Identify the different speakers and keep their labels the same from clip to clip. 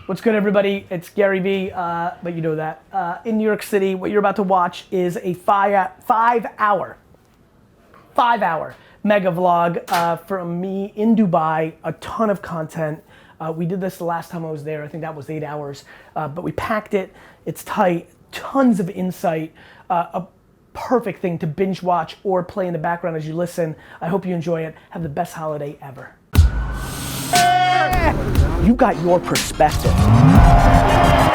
Speaker 1: What's good, everybody? It's GaryVee, but you know that. In New York City, what you're about to watch is a five-hour mega vlog from me in Dubai. A ton of content. We did this the last time I was there. I think that was 8 hours, but we packed it. It's tight. Tons of insight. A perfect thing to binge watch or play in the background as you listen. I hope you enjoy it. Have the best holiday ever. You got your perspective. I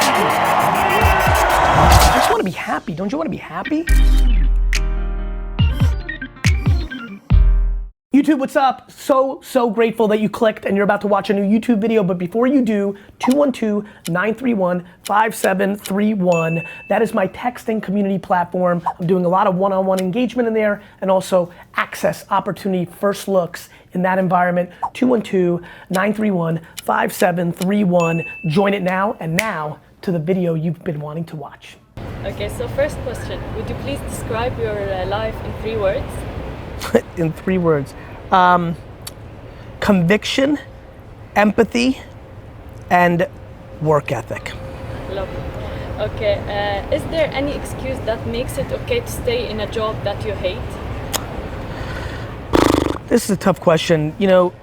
Speaker 1: just want to be happy. Don't you want to be happy? YouTube, what's up? So grateful that you clicked and you're about to watch a new YouTube video, but before you do, 212-931-5731. That is my texting community platform. I'm doing a lot of one-on-one engagement in there and also access opportunity, first looks in that environment. 212-931-5731. Join it now, and now to the video you've been wanting to watch.
Speaker 2: Okay, so first question, would you please describe your life in 3 words?
Speaker 1: In 3 words. Conviction, empathy, and work ethic.
Speaker 2: Love it. Okay, is there any excuse that makes it okay to stay in a job that you hate?
Speaker 1: This is a tough question. You know,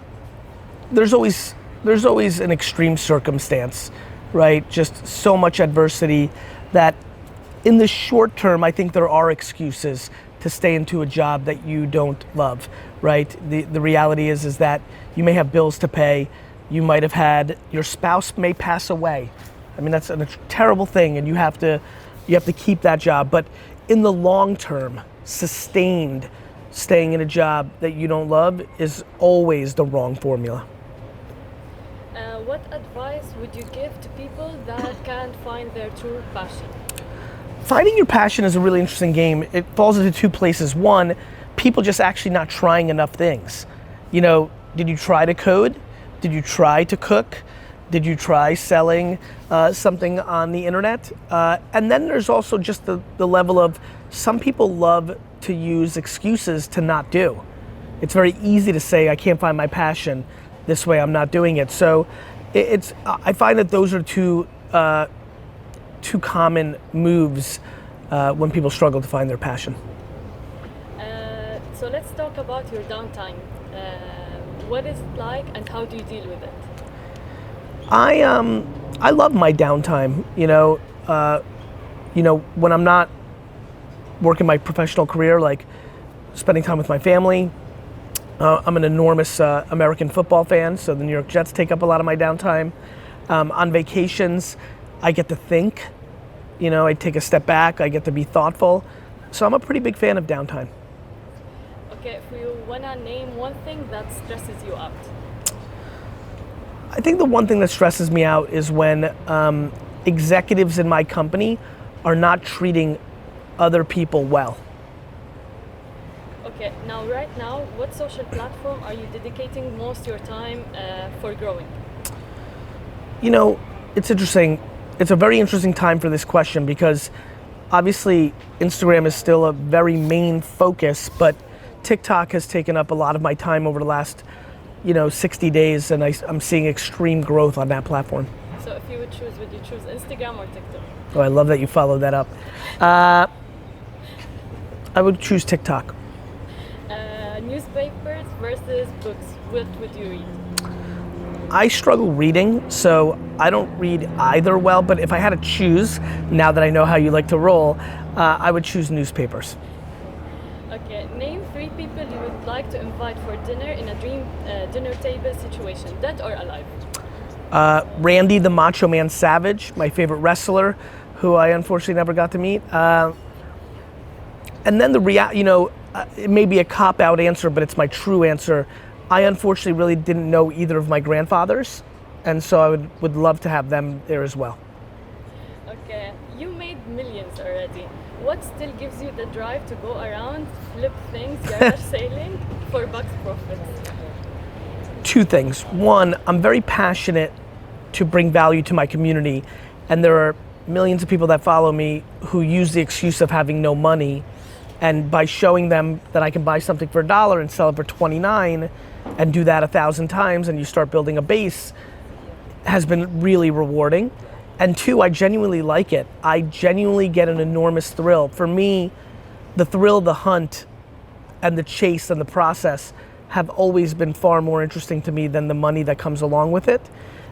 Speaker 1: there's always an extreme circumstance, right? Just so much adversity that in the short term, I think there are excuses to stay into a job that you don't love, right? The reality is that you may have bills to pay. You might have had, your spouse may pass away. I mean, that's a terrible thing, and you have to keep that job. But in the long term, sustained, staying in a job that you don't love is always the wrong formula.
Speaker 2: What advice would you give to people that can't find their true passion?
Speaker 1: Finding your passion is a really interesting game. It falls into 2 places. One, people just actually not trying enough things. You know, did you try to code? Did you try to cook? Did you try selling something on the internet? And then there's also just the level of, some people love to use excuses to not do. It's very easy to say, I can't find my passion, this way I'm not doing it. So I find that those are two common moves when people struggle to find their passion.
Speaker 2: So let's talk about your downtime. What is it like and how do you deal with it?
Speaker 1: I love my downtime. You know, when I'm not working my professional career, like spending time with my family. I'm an enormous American football fan, so the New York Jets take up a lot of my downtime. On vacations, I get to think, you know, I take a step back, I get to be thoughtful. So I'm a pretty big fan of downtime.
Speaker 2: Okay, if you wanna name one thing that stresses you out.
Speaker 1: I think the one thing that stresses me out is when executives in my company are not treating other people well.
Speaker 2: Okay, right now, what social platform are you dedicating most of your time for growing?
Speaker 1: You know, it's interesting. It's a very interesting time for this question because obviously Instagram is still a very main focus, but TikTok has taken up a lot of my time over the last, 60 days, and I'm seeing extreme growth on that platform.
Speaker 2: So if you would choose, would you choose Instagram or TikTok?
Speaker 1: Oh, I love that you followed that up. I would choose TikTok.
Speaker 2: Newspapers versus books, what would you read?
Speaker 1: I struggle reading, so I don't read either well, but if I had to choose, now that I know how you like to roll, I would choose newspapers.
Speaker 2: Okay, name 3 people you would like to invite for dinner in a dream dinner table situation, dead or alive?
Speaker 1: Randy the Macho Man Savage, my favorite wrestler, who I unfortunately never got to meet. And then it may be a cop-out answer, but it's my true answer. I unfortunately really didn't know either of my grandfathers, and so I would love to have them there as well.
Speaker 2: Okay, you made millions already. What still gives you the drive to go around, flip things, garage sailing for bucks profits?
Speaker 1: 2 things. One, I'm very passionate to bring value to my community, and there are millions of people that follow me who use the excuse of having no money, and by showing them that I can buy something for $1 and sell it for $29 and do that 1,000 times, and you start building a base, has been really rewarding. And two, I genuinely like it. I genuinely get an enormous thrill. For me, the thrill of the hunt and the chase and the process have always been far more interesting to me than the money that comes along with it.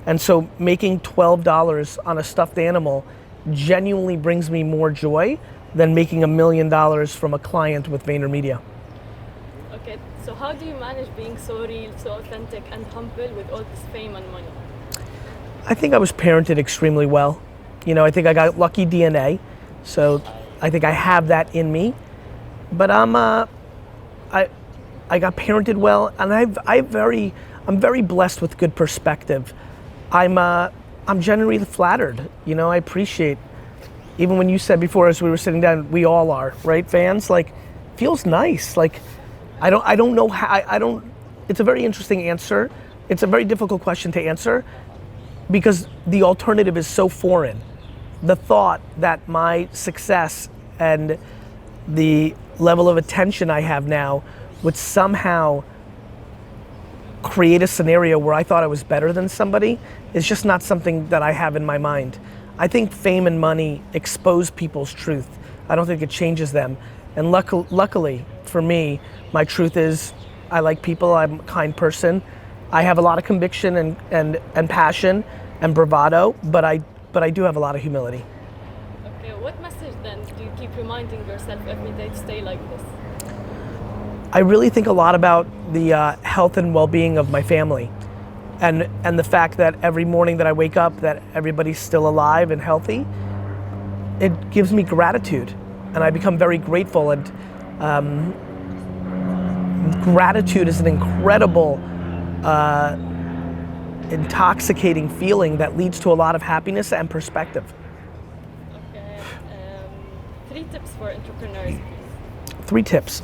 Speaker 1: And so making $12 on a stuffed animal genuinely brings me more joy than making $1 million from a client with VaynerMedia.
Speaker 2: Okay, so how do you manage being so real, so authentic and humble with all this fame and money?
Speaker 1: I think I was parented extremely well. You know, I think I got lucky DNA, so I think I have that in me. But I got parented well, and I'm very blessed with good perspective. I'm generally flattered. You know, I appreciate, even when you said before as we were sitting down, we all are, right, fans? Like, feels nice. Like, I don't know how, it's a very interesting answer. It's a very difficult question to answer because the alternative is so foreign. The thought that my success and the level of attention I have now would somehow create a scenario where I thought I was better than somebody is just not something that I have in my mind. I think fame and money expose people's truth. I don't think it changes them. And luckily for me, my truth is I like people, I'm a kind person. I have a lot of conviction and passion and bravado, but I do have a lot of humility.
Speaker 2: Okay, what message then do you keep reminding yourself every day to stay like this?
Speaker 1: I really think a lot about the health and well-being of my family, and the fact that every morning that I wake up that everybody's still alive and healthy. It gives me gratitude, and I become very grateful. And gratitude is an incredible, intoxicating feeling that leads to a lot of happiness and perspective.
Speaker 2: Okay, 3 tips for entrepreneurs, please.
Speaker 1: 3 tips.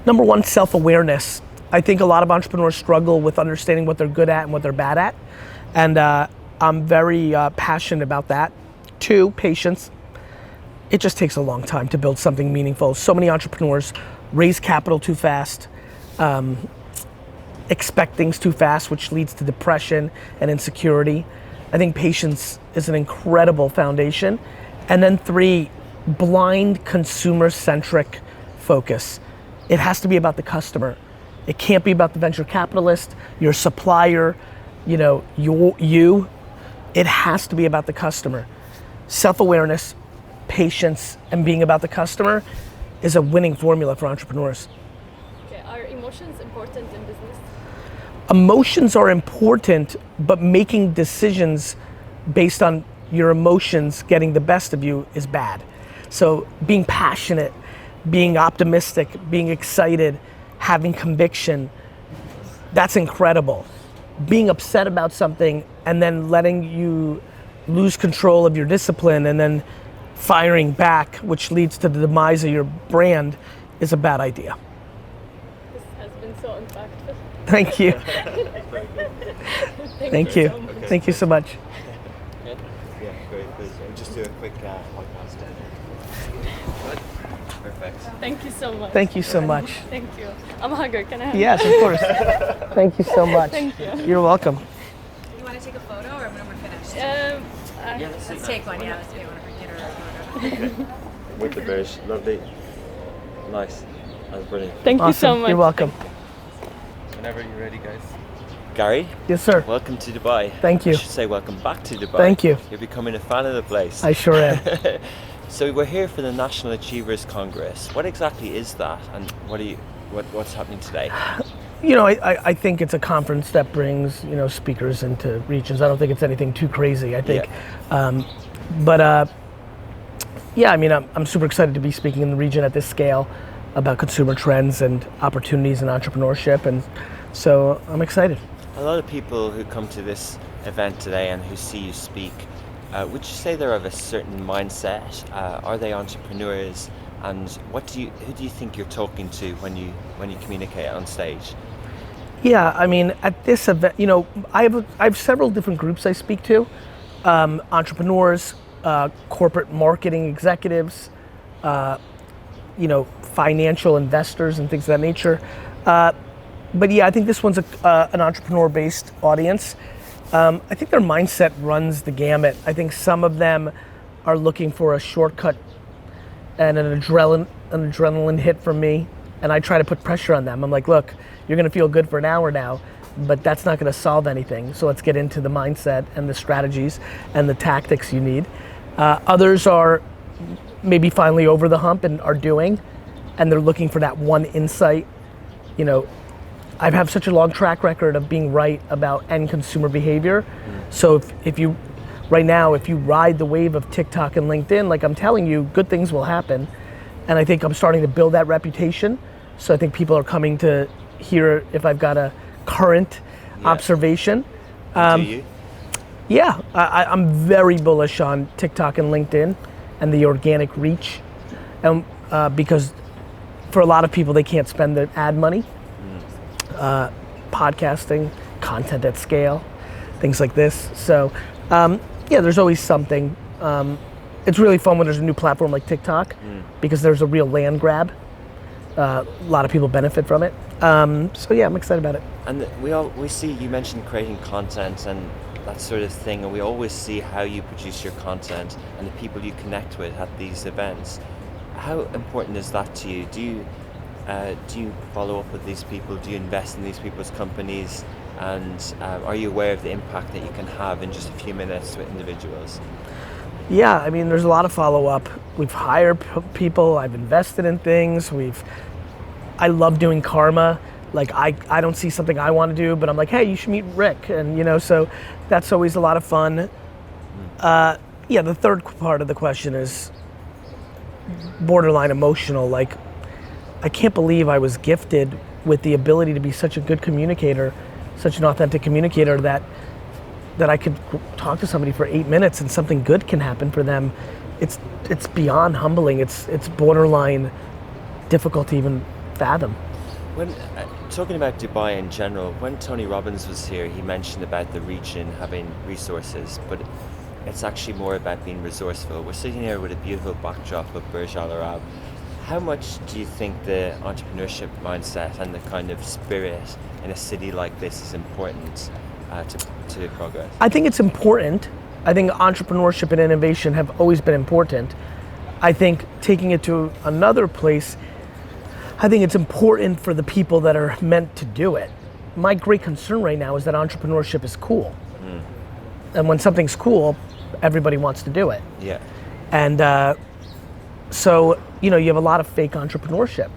Speaker 1: Number 1, self-awareness. I think a lot of entrepreneurs struggle with understanding what they're good at and what they're bad at. And I'm very passionate about that. 2, patience. It just takes a long time to build something meaningful. So many entrepreneurs raise capital too fast, expect things too fast, which leads to depression and insecurity. I think patience is an incredible foundation. And then 3, blind consumer-centric focus. It has to be about the customer. It can't be about the venture capitalist, your supplier, you know, you. It has to be about the customer. Self-awareness, patience, and being about the customer is a winning formula for entrepreneurs.
Speaker 2: Okay, are emotions important in business?
Speaker 1: Emotions are important, but making decisions based on your emotions getting the best of you is bad. So being passionate, being optimistic, being excited, having conviction, that's incredible. Being upset about something and then letting you lose control of your discipline and then firing back, which leads to the demise of your brand, is a bad idea.
Speaker 2: This has been so impactful.
Speaker 1: Thank you. Thank you.
Speaker 2: So much.
Speaker 1: Thank you so much.
Speaker 3: Yeah, great. Please, just do a quick podcast. Perfect.
Speaker 2: Thank you so much.
Speaker 1: Thank you so much.
Speaker 2: Thank you. I'm a hugger, can I have
Speaker 1: Yes, of course. Thank you so much.
Speaker 2: Thank you.
Speaker 1: You're welcome.
Speaker 4: You want to take a photo or when we're finished?
Speaker 2: Let's
Speaker 4: Take one, yeah. Let's get one of her, get her a photo.
Speaker 3: With the bears, lovely. Nice. That's brilliant.
Speaker 2: Thank you so
Speaker 1: Awesome.
Speaker 2: much.
Speaker 1: You're welcome.
Speaker 3: Whenever you're ready, guys. Gary,
Speaker 1: Yes, sir.
Speaker 3: welcome to Dubai.
Speaker 1: Thank you.
Speaker 3: I should say welcome back to Dubai.
Speaker 1: Thank you.
Speaker 3: You're becoming a fan of the place.
Speaker 1: I sure am.
Speaker 3: So we're here for the National Achievers Congress. What exactly is that, and what's happening today?
Speaker 1: You know, I think it's a conference that brings, you know, speakers into regions. I don't think it's anything too crazy, I think. Yeah, I mean, I'm super excited to be speaking in the region at this scale about consumer trends and opportunities and entrepreneurship, and so I'm excited.
Speaker 3: A lot of people who come to this event today and who see you speak, would you say they're of a certain mindset? Are they entrepreneurs? And who do you think you're talking to when you communicate on stage?
Speaker 1: Yeah, I mean, at this event, you know, I have several different groups I speak to, entrepreneurs, corporate marketing executives, you know, financial investors and things of that nature. But yeah, I think this one's an entrepreneur-based audience, I think their mindset runs the gamut. I think some of them are looking for a shortcut and an adrenaline hit from me, and I try to put pressure on them. I'm like, look, you're gonna feel good for an hour now, but that's not gonna solve anything. So let's get into the mindset and the strategies and the tactics you need. Others are maybe finally over the hump and are doing, and they're looking for that one insight. You know, I have such a long track record of being right about end consumer behavior. So if you, right now, if you ride the wave of TikTok and LinkedIn, like I'm telling you, good things will happen. And I think I'm starting to build that reputation. So I think people are coming to hear if I've got a current observation.
Speaker 3: Do you?
Speaker 1: Yeah, I'm very bullish on TikTok and LinkedIn and the organic reach. And because for a lot of people, they can't spend the ad money. Podcasting, content at scale, things like this. So yeah, there's always something. It's really fun when there's a new platform like TikTok because there's a real land grab. A lot of people benefit from it. So yeah, I'm excited about it.
Speaker 3: And we see, you mentioned creating content and that sort of thing, and we always see how you produce your content and the people you connect with at these events. How important is that to you? Do you follow up with these people? Do you invest in these people's companies? And are you aware of the impact that you can have in just a few minutes with individuals?
Speaker 1: Yeah, I mean, there's a lot of follow-up. We've hired people, I've invested in things, I love doing karma. Like I don't see something I want to do, but I'm like, hey, you should meet Rick. And you know, so that's always a lot of fun. Yeah, the third part of the question is borderline emotional. Like, I can't believe I was gifted with the ability to be such a good communicator, such an authentic communicator that I could talk to somebody for 8 minutes and something good can happen for them. It's beyond humbling. It's borderline difficult to even fathom.
Speaker 3: When talking about Dubai in general, when Tony Robbins was here, he mentioned about the region having resources, but it's actually more about being resourceful. We're sitting here with a beautiful backdrop of Burj Al Arab. How much do you think the entrepreneurship mindset and the kind of spirit in a city like this is important to progress?
Speaker 1: I think it's important. I think entrepreneurship and innovation have always been important. I think taking it to another place, I think it's important for the people that are meant to do it. My great concern right now is that entrepreneurship is cool. And when something's cool, everybody wants to do it.
Speaker 3: Yeah.
Speaker 1: And so, you know, you have a lot of fake entrepreneurship.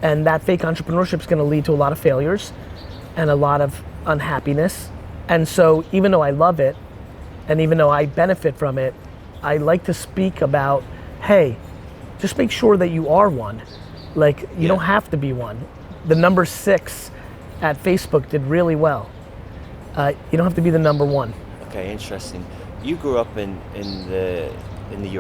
Speaker 1: And that fake entrepreneurship is going to lead to a lot of failures and a lot of unhappiness. And so even though I love it, and even though I benefit from it, I like to speak about, hey, just make sure that you are one. Like, you don't have to be one. The number 6 at Facebook did really well. You don't have to be the number 1.
Speaker 3: Okay, interesting. You grew up in the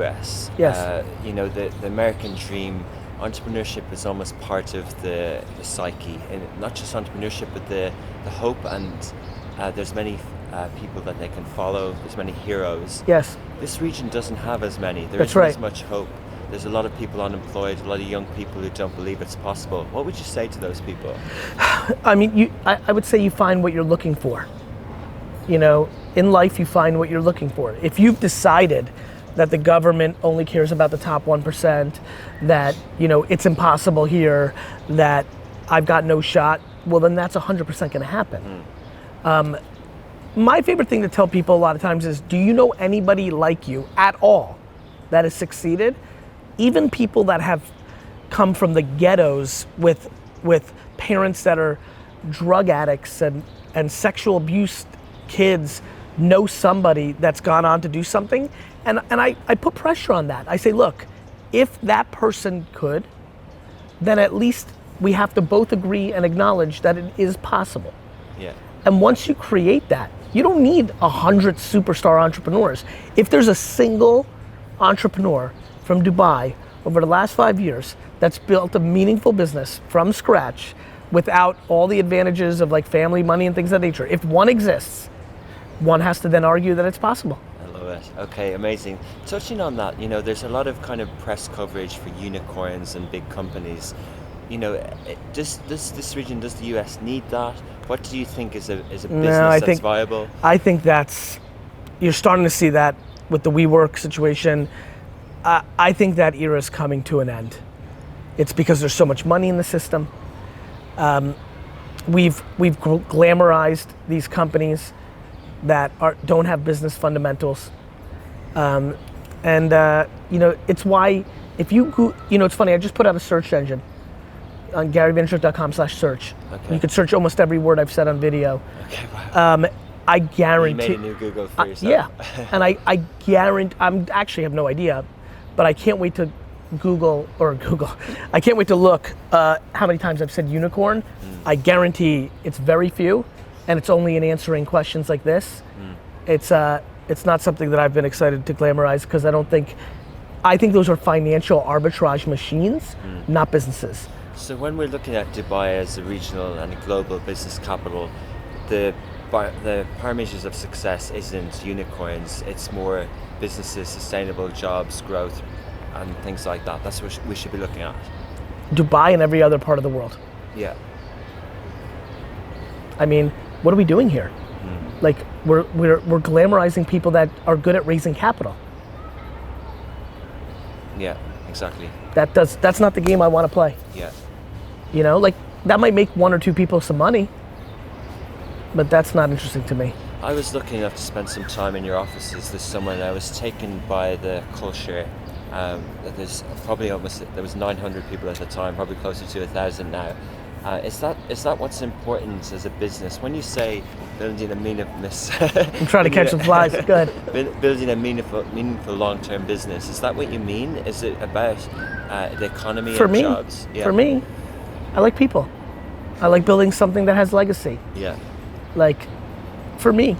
Speaker 3: US.
Speaker 1: Yes.
Speaker 3: You know, the American dream, entrepreneurship is almost part of the psyche, and not just entrepreneurship, but the hope, and there's many people that they can follow. There's many heroes.
Speaker 1: Yes.
Speaker 3: This region doesn't have as many. There
Speaker 1: That's
Speaker 3: isn't
Speaker 1: right.
Speaker 3: as much hope. There's a lot of people unemployed, a lot of young people who don't believe it's possible. What would you say to those people?
Speaker 1: I mean, I would say you find what you're looking for. You know, in life you find what you're looking for. If you've decided that the government only cares about the top 1%, that, you know, it's impossible here, that I've got no shot, well then that's 100% gonna happen. My favorite thing to tell people a lot of times is, do you know anybody like you at all that has succeeded? Even people that have come from the ghettos with parents that are drug addicts and sexual abuse kids know somebody that's gone on to do something. And I put pressure on that. I say, look, if that person could, then at least we have to both agree and acknowledge that it is possible.
Speaker 3: Yeah.
Speaker 1: And once you create that, you don't need 100 superstar entrepreneurs. If there's a single entrepreneur from Dubai over the last 5 years that's built a meaningful business from scratch without all the advantages of like family, money, and things of that nature, if one exists, one has to then argue that it's possible.
Speaker 3: I love it. Okay, amazing. Touching on that, you know, there's a lot of kind of press coverage for unicorns and big companies. does this region, does the US need that? What do you think is a business
Speaker 1: I
Speaker 3: that's
Speaker 1: think,
Speaker 3: viable?
Speaker 1: I think you're starting to see that with the WeWork situation. I think that era is coming to an end. It's because there's so much money in the system. We've glamorized these companies that don't have business fundamentals. It's why if you it's funny, I just put out a search engine on GaryVaynerchuk.com/search.
Speaker 3: Okay.
Speaker 1: You could search almost every word I've said on video.
Speaker 3: Okay, wow.
Speaker 1: I guarantee.
Speaker 3: You made a new Google for yourself.
Speaker 1: Yeah, and I guarantee, I actually have no idea, but I can't wait to Google. I can't wait to look how many times I've said unicorn. I guarantee it's very few, and it's only in answering questions like this. It's not something that I've been excited to glamorize because I think those are financial arbitrage machines, not businesses.
Speaker 3: So when we're looking at Dubai as a regional and a global business capital, the parameters of success isn't unicorns, it's more businesses, sustainable jobs, growth, and things like that. That's what we should be looking at.
Speaker 1: Dubai and every other part of the world.
Speaker 3: Yeah.
Speaker 1: I mean, what are we doing here? Like, we're glamorizing people that are good at raising capital.
Speaker 3: Yeah, exactly.
Speaker 1: That's not the game I want to play.
Speaker 3: Yeah.
Speaker 1: Like, that might make one or two people some money, but that's not interesting to me.
Speaker 3: I was lucky enough to spend some time in your offices this summer, and I was taken by the culture. There was 900 people at the time, probably closer to 1,000 now. Is that what's important as a business? When you say building a
Speaker 1: I'm trying to catch some flies. Go ahead.
Speaker 3: Building a meaningful long-term business, is that what you mean? Is it about the economy and jobs? Yeah.
Speaker 1: For me, I like people. I like building something that has legacy.
Speaker 3: Yeah.
Speaker 1: Like, for me.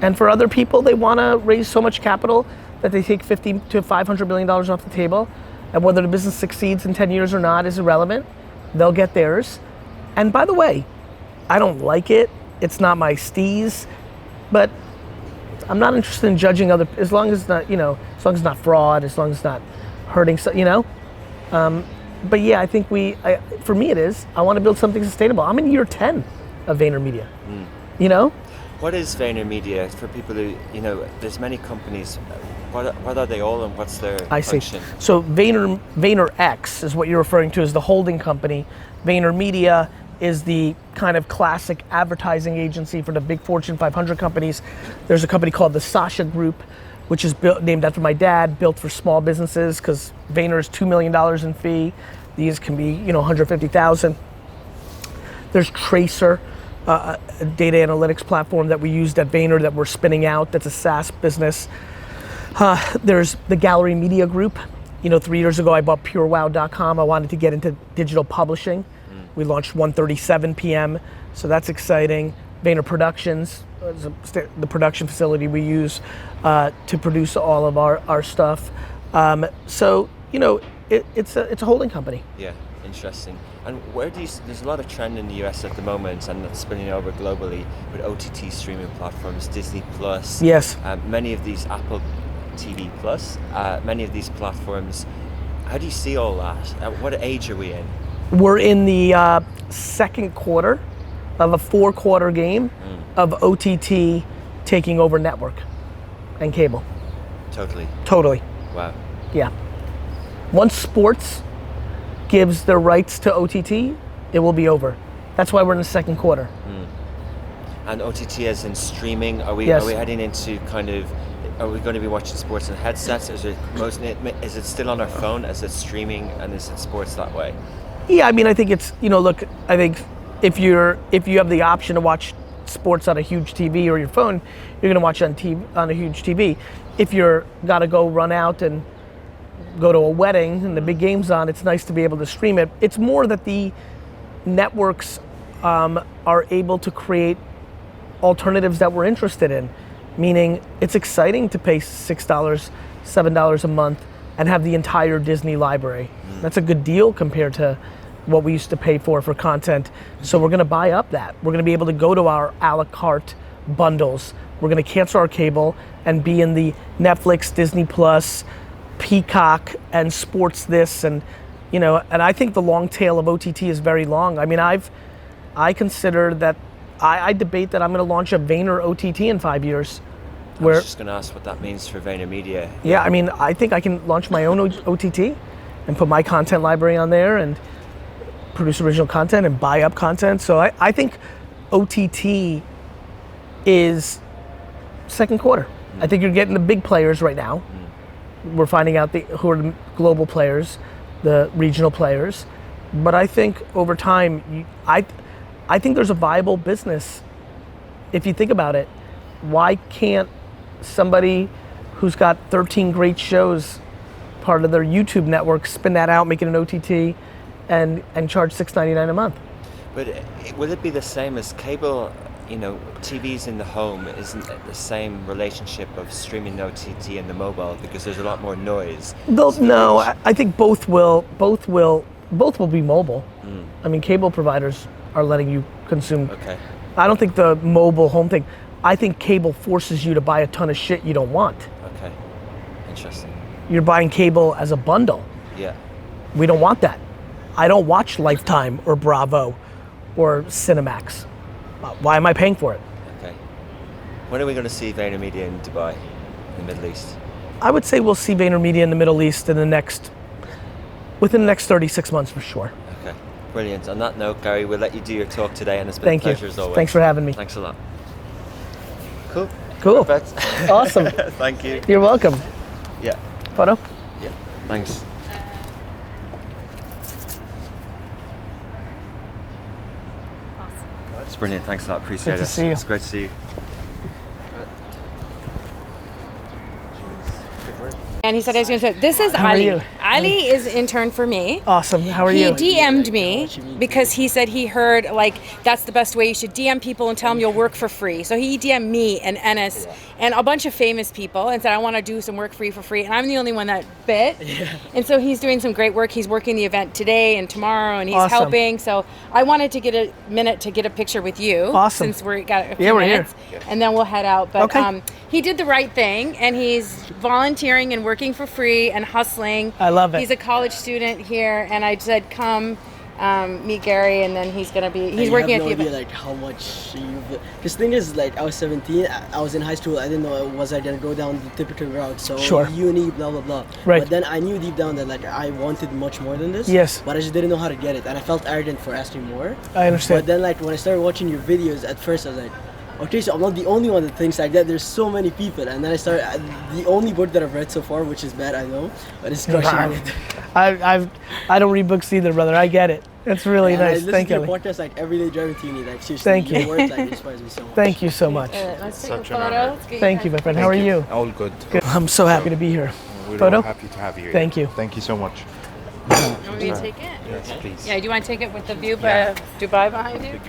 Speaker 1: And for other people, they want to raise so much capital that they take $50 to $500 million off the table, and whether the business succeeds in 10 years or not is irrelevant. They'll get theirs. And by the way, I don't like it. It's not my steez, but I'm not interested in judging as long as it's not, as long as it's not fraud, as long as it's not hurting, but yeah, I think for me it is. I want to build something sustainable. I'm in year 10 of VaynerMedia.
Speaker 3: What is VaynerMedia for people who, there's many companies. What are they all, and what's their function?
Speaker 1: So VaynerX is what you're referring to as the holding company. VaynerMedia is the kind of classic advertising agency for the big Fortune 500 companies. There's a company called the Sasha Group, which is named after my dad, built for small businesses, because Vayner is $2 million in fee. These can be, 150,000. There's Tracer, a data analytics platform that we used at Vayner that we're spinning out. That's a SaaS business. There's the Gallery Media Group. 3 years ago I bought PureWow.com. I wanted to get into digital publishing. We launched 1:37 p.m. So that's exciting. Vayner Productions, the production facility we use to produce all of our stuff. It's a holding company.
Speaker 3: Yeah, interesting. And there's a lot of trend in the US at the moment, and that's spilling over globally with OTT streaming platforms, Disney Plus.
Speaker 1: Yes.
Speaker 3: Many of these Apple TV Plus, many of these platforms. How do you see all that? At what age are we in?
Speaker 1: We're in the second quarter of a 4-quarter game of OTT taking over network and cable. Totally.
Speaker 3: Wow.
Speaker 1: Yeah. Once sports gives their rights to OTT, it will be over. That's why we're in the second quarter.
Speaker 3: And OTT as in streaming, are we heading into are we going to be watching sports in headsets? Is it still on our phone? Is it streaming, and is it sports that way?
Speaker 1: Yeah, I mean, I think it's, I think if you have the option to watch sports on a huge TV or your phone, you're gonna watch it on a huge TV. If you're gotta go run out and go to a wedding and the big game's on, it's nice to be able to stream it. It's more that the networks are able to create alternatives that we're interested in. Meaning, it's exciting to pay $6, $7 a month and have the entire Disney library. That's a good deal compared to what we used to pay for content. So we're gonna buy up that. We're gonna be able to go to our a la carte bundles. We're gonna cancel our cable and be in the Netflix, Disney Plus, Peacock, and Sports This, and You know, and I think the long tail of OTT is very long. I mean, I consider that, I debate that I'm going to launch a Vayner OTT in 5 years.
Speaker 3: I was just going to ask what that means for VaynerMedia.
Speaker 1: Yeah, I mean, I think I can launch my own OTT and put my content library on there and produce original content and buy up content. So I think OTT is second quarter. I think you're getting the big players right now. We're finding out who are the global players, the regional players. But I think over time, I think there's a viable business. If you think about it, why can't somebody who's got 13 great shows, part of their YouTube network, spin that out, make it an OTT, and charge $6.99 a month?
Speaker 3: But will it be the same as cable? You know, TVs in the home isn't the same relationship of streaming the OTT and the mobile because there's a lot more noise.
Speaker 1: No, I think both will be mobile. I mean, cable providers are letting you consume.
Speaker 3: Okay.
Speaker 1: I don't think the mobile home thing. I think cable forces you to buy a ton of shit you don't want.
Speaker 3: Okay. Interesting.
Speaker 1: You're buying cable as a bundle.
Speaker 3: Yeah.
Speaker 1: We don't want that. I don't watch Lifetime or Bravo or Cinemax. Why am I paying for it?
Speaker 3: Okay. When are we going to see VaynerMedia in Dubai, in the Middle East?
Speaker 1: I would say we'll see VaynerMedia in the Middle East within the next 36 months for sure.
Speaker 3: Okay. Brilliant. On that note, Gary, we'll let you do your talk today, and it's been a
Speaker 1: Thank you.
Speaker 3: pleasure as always.
Speaker 1: Thanks for having me.
Speaker 3: Thanks a lot. Cool.
Speaker 1: Cool.
Speaker 3: Perfect.
Speaker 1: Awesome.
Speaker 3: Thank you.
Speaker 1: You're welcome.
Speaker 3: Yeah.
Speaker 1: Photo?
Speaker 3: Yeah. Thanks. It's brilliant. Thanks a lot. Appreciate
Speaker 1: Good
Speaker 3: it.
Speaker 1: to see you.
Speaker 3: It's great to see you.
Speaker 4: And he said I was going to say, this is
Speaker 1: How are
Speaker 4: Ali.
Speaker 1: you?
Speaker 4: Ali is intern for me.
Speaker 1: Awesome. How are
Speaker 4: He
Speaker 1: you?
Speaker 4: DM'd me because he said he heard like that's the best way. You should DM people and tell them you'll work for free. So he DM'd me and Ennis and a bunch of famous people and said I want to do some work for you for free. And I'm the only one that bit. And so he's doing some great work. He's working the event today and tomorrow, and he's
Speaker 1: Awesome.
Speaker 4: helping. So I wanted to get a minute to get a picture with you.
Speaker 1: Awesome.
Speaker 4: Since we got a few
Speaker 1: Yeah, we're
Speaker 4: minutes,
Speaker 1: here.
Speaker 4: and then we'll head out. But
Speaker 1: Okay.
Speaker 4: he did the right thing, and he's volunteering and working for free and hustling.
Speaker 1: I love it.
Speaker 4: He's a college student here, and I said, come meet Gary, and then he's
Speaker 5: You
Speaker 4: working
Speaker 5: have
Speaker 4: at
Speaker 5: no
Speaker 4: the
Speaker 5: idea,
Speaker 4: event.
Speaker 5: like how much because thing is, like I was 17, I was in high school, I didn't know was I gonna go down the typical route, so
Speaker 1: Sure.
Speaker 5: uni, blah blah blah.
Speaker 1: Right.
Speaker 5: But then I knew deep down that like I wanted much more than this.
Speaker 1: Yes.
Speaker 5: But I just didn't know how to get it, and I felt arrogant for asking more.
Speaker 1: I understand.
Speaker 5: But then like when I started watching your videos, at first I was like, okay, so I'm not the only one that thinks like that. There's so many people, and then I started. The only book that I've read so far, which is bad, I know, but it's Crushing It.
Speaker 1: I don't read books either, brother. I get it. It's really
Speaker 5: And I
Speaker 1: nice.
Speaker 5: listen
Speaker 1: Thank
Speaker 5: to your
Speaker 1: you.
Speaker 5: podcast like every day driving to uni. Like seriously,
Speaker 1: Thank you.
Speaker 5: your work like inspires me so much.
Speaker 1: Thank you so much.
Speaker 4: Let's take a
Speaker 6: Such an
Speaker 4: photo.
Speaker 6: honor.
Speaker 4: Let's get
Speaker 1: Thank you, my friend. How are you?
Speaker 6: All good.
Speaker 1: Good. I'm so happy to be here.
Speaker 6: We're
Speaker 1: Photo?
Speaker 6: all happy to have you here.
Speaker 1: Thank you.
Speaker 6: Thank you so much.
Speaker 4: You want me to take it?
Speaker 6: Yes, please.
Speaker 4: Yeah, do you want to take it with the view
Speaker 6: Yeah.
Speaker 4: of Dubai behind you?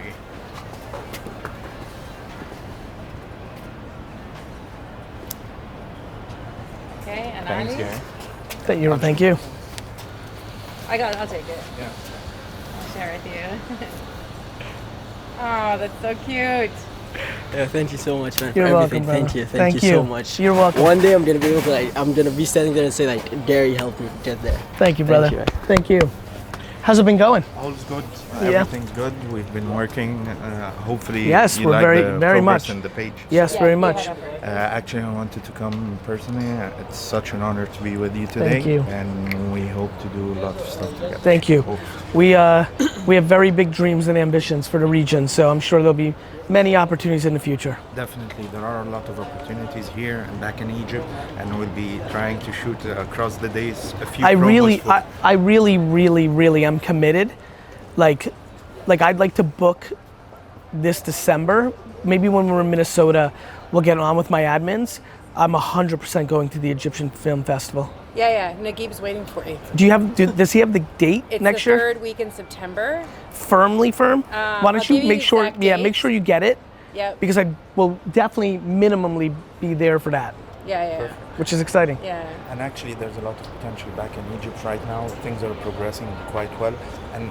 Speaker 4: Okay, and
Speaker 6: Thanks,
Speaker 4: Ali?
Speaker 6: Gary.
Speaker 1: Thank you.
Speaker 4: I'll take it.
Speaker 6: Yeah.
Speaker 4: I'll share with you. Oh, that's so cute.
Speaker 5: Yeah, thank you so much, man.
Speaker 1: You're
Speaker 5: for
Speaker 1: welcome,
Speaker 5: everything.
Speaker 1: brother.
Speaker 5: Thank you. Thank you so much.
Speaker 1: You're welcome.
Speaker 5: One day I'm gonna be able to I'm gonna be standing there and say like Gary helped me get there.
Speaker 1: Thank you, brother.
Speaker 5: you.
Speaker 1: Thank you. How's it been going?
Speaker 6: All's good.
Speaker 1: Yeah.
Speaker 6: Everything's good. We've been working. Hopefully,
Speaker 1: Yes,
Speaker 6: you
Speaker 1: we're
Speaker 6: like
Speaker 1: very-
Speaker 6: the
Speaker 1: very
Speaker 6: progress
Speaker 1: much.
Speaker 6: in the page.
Speaker 1: Yes, very much.
Speaker 6: Actually, I wanted to come personally. It's such an honor to be with you today.
Speaker 1: Thank you.
Speaker 6: And we hope to do a lot of stuff together.
Speaker 1: Thank you.
Speaker 6: Hope.
Speaker 1: We have very big dreams and ambitions for the region, so I'm sure there'll be many opportunities in the future.
Speaker 6: Definitely, there are a lot of opportunities here and back in Egypt, and we'll be trying to shoot across the days a few.
Speaker 1: I
Speaker 6: promos
Speaker 1: really am committed. Like I'd like to book this December. Maybe when we're in Minnesota, we'll get on with my admins. I'm 100% going to the Egyptian Film Festival.
Speaker 4: Yeah, Naguib's waiting for you.
Speaker 1: Does he have the date
Speaker 4: It's
Speaker 1: next
Speaker 4: the
Speaker 1: year?
Speaker 4: third week in September.
Speaker 1: Firmly firm? Why
Speaker 4: I'll
Speaker 1: don't you
Speaker 4: give you
Speaker 1: make
Speaker 4: the
Speaker 1: sure?
Speaker 4: exact
Speaker 1: Yeah,
Speaker 4: date.
Speaker 1: make sure you get it
Speaker 4: Yep.
Speaker 1: because I will definitely minimally be there for that,
Speaker 4: Yeah.
Speaker 1: which is exciting.
Speaker 4: Yeah.
Speaker 6: And actually, there's a lot of potential back in Egypt right now. Things are progressing quite well, and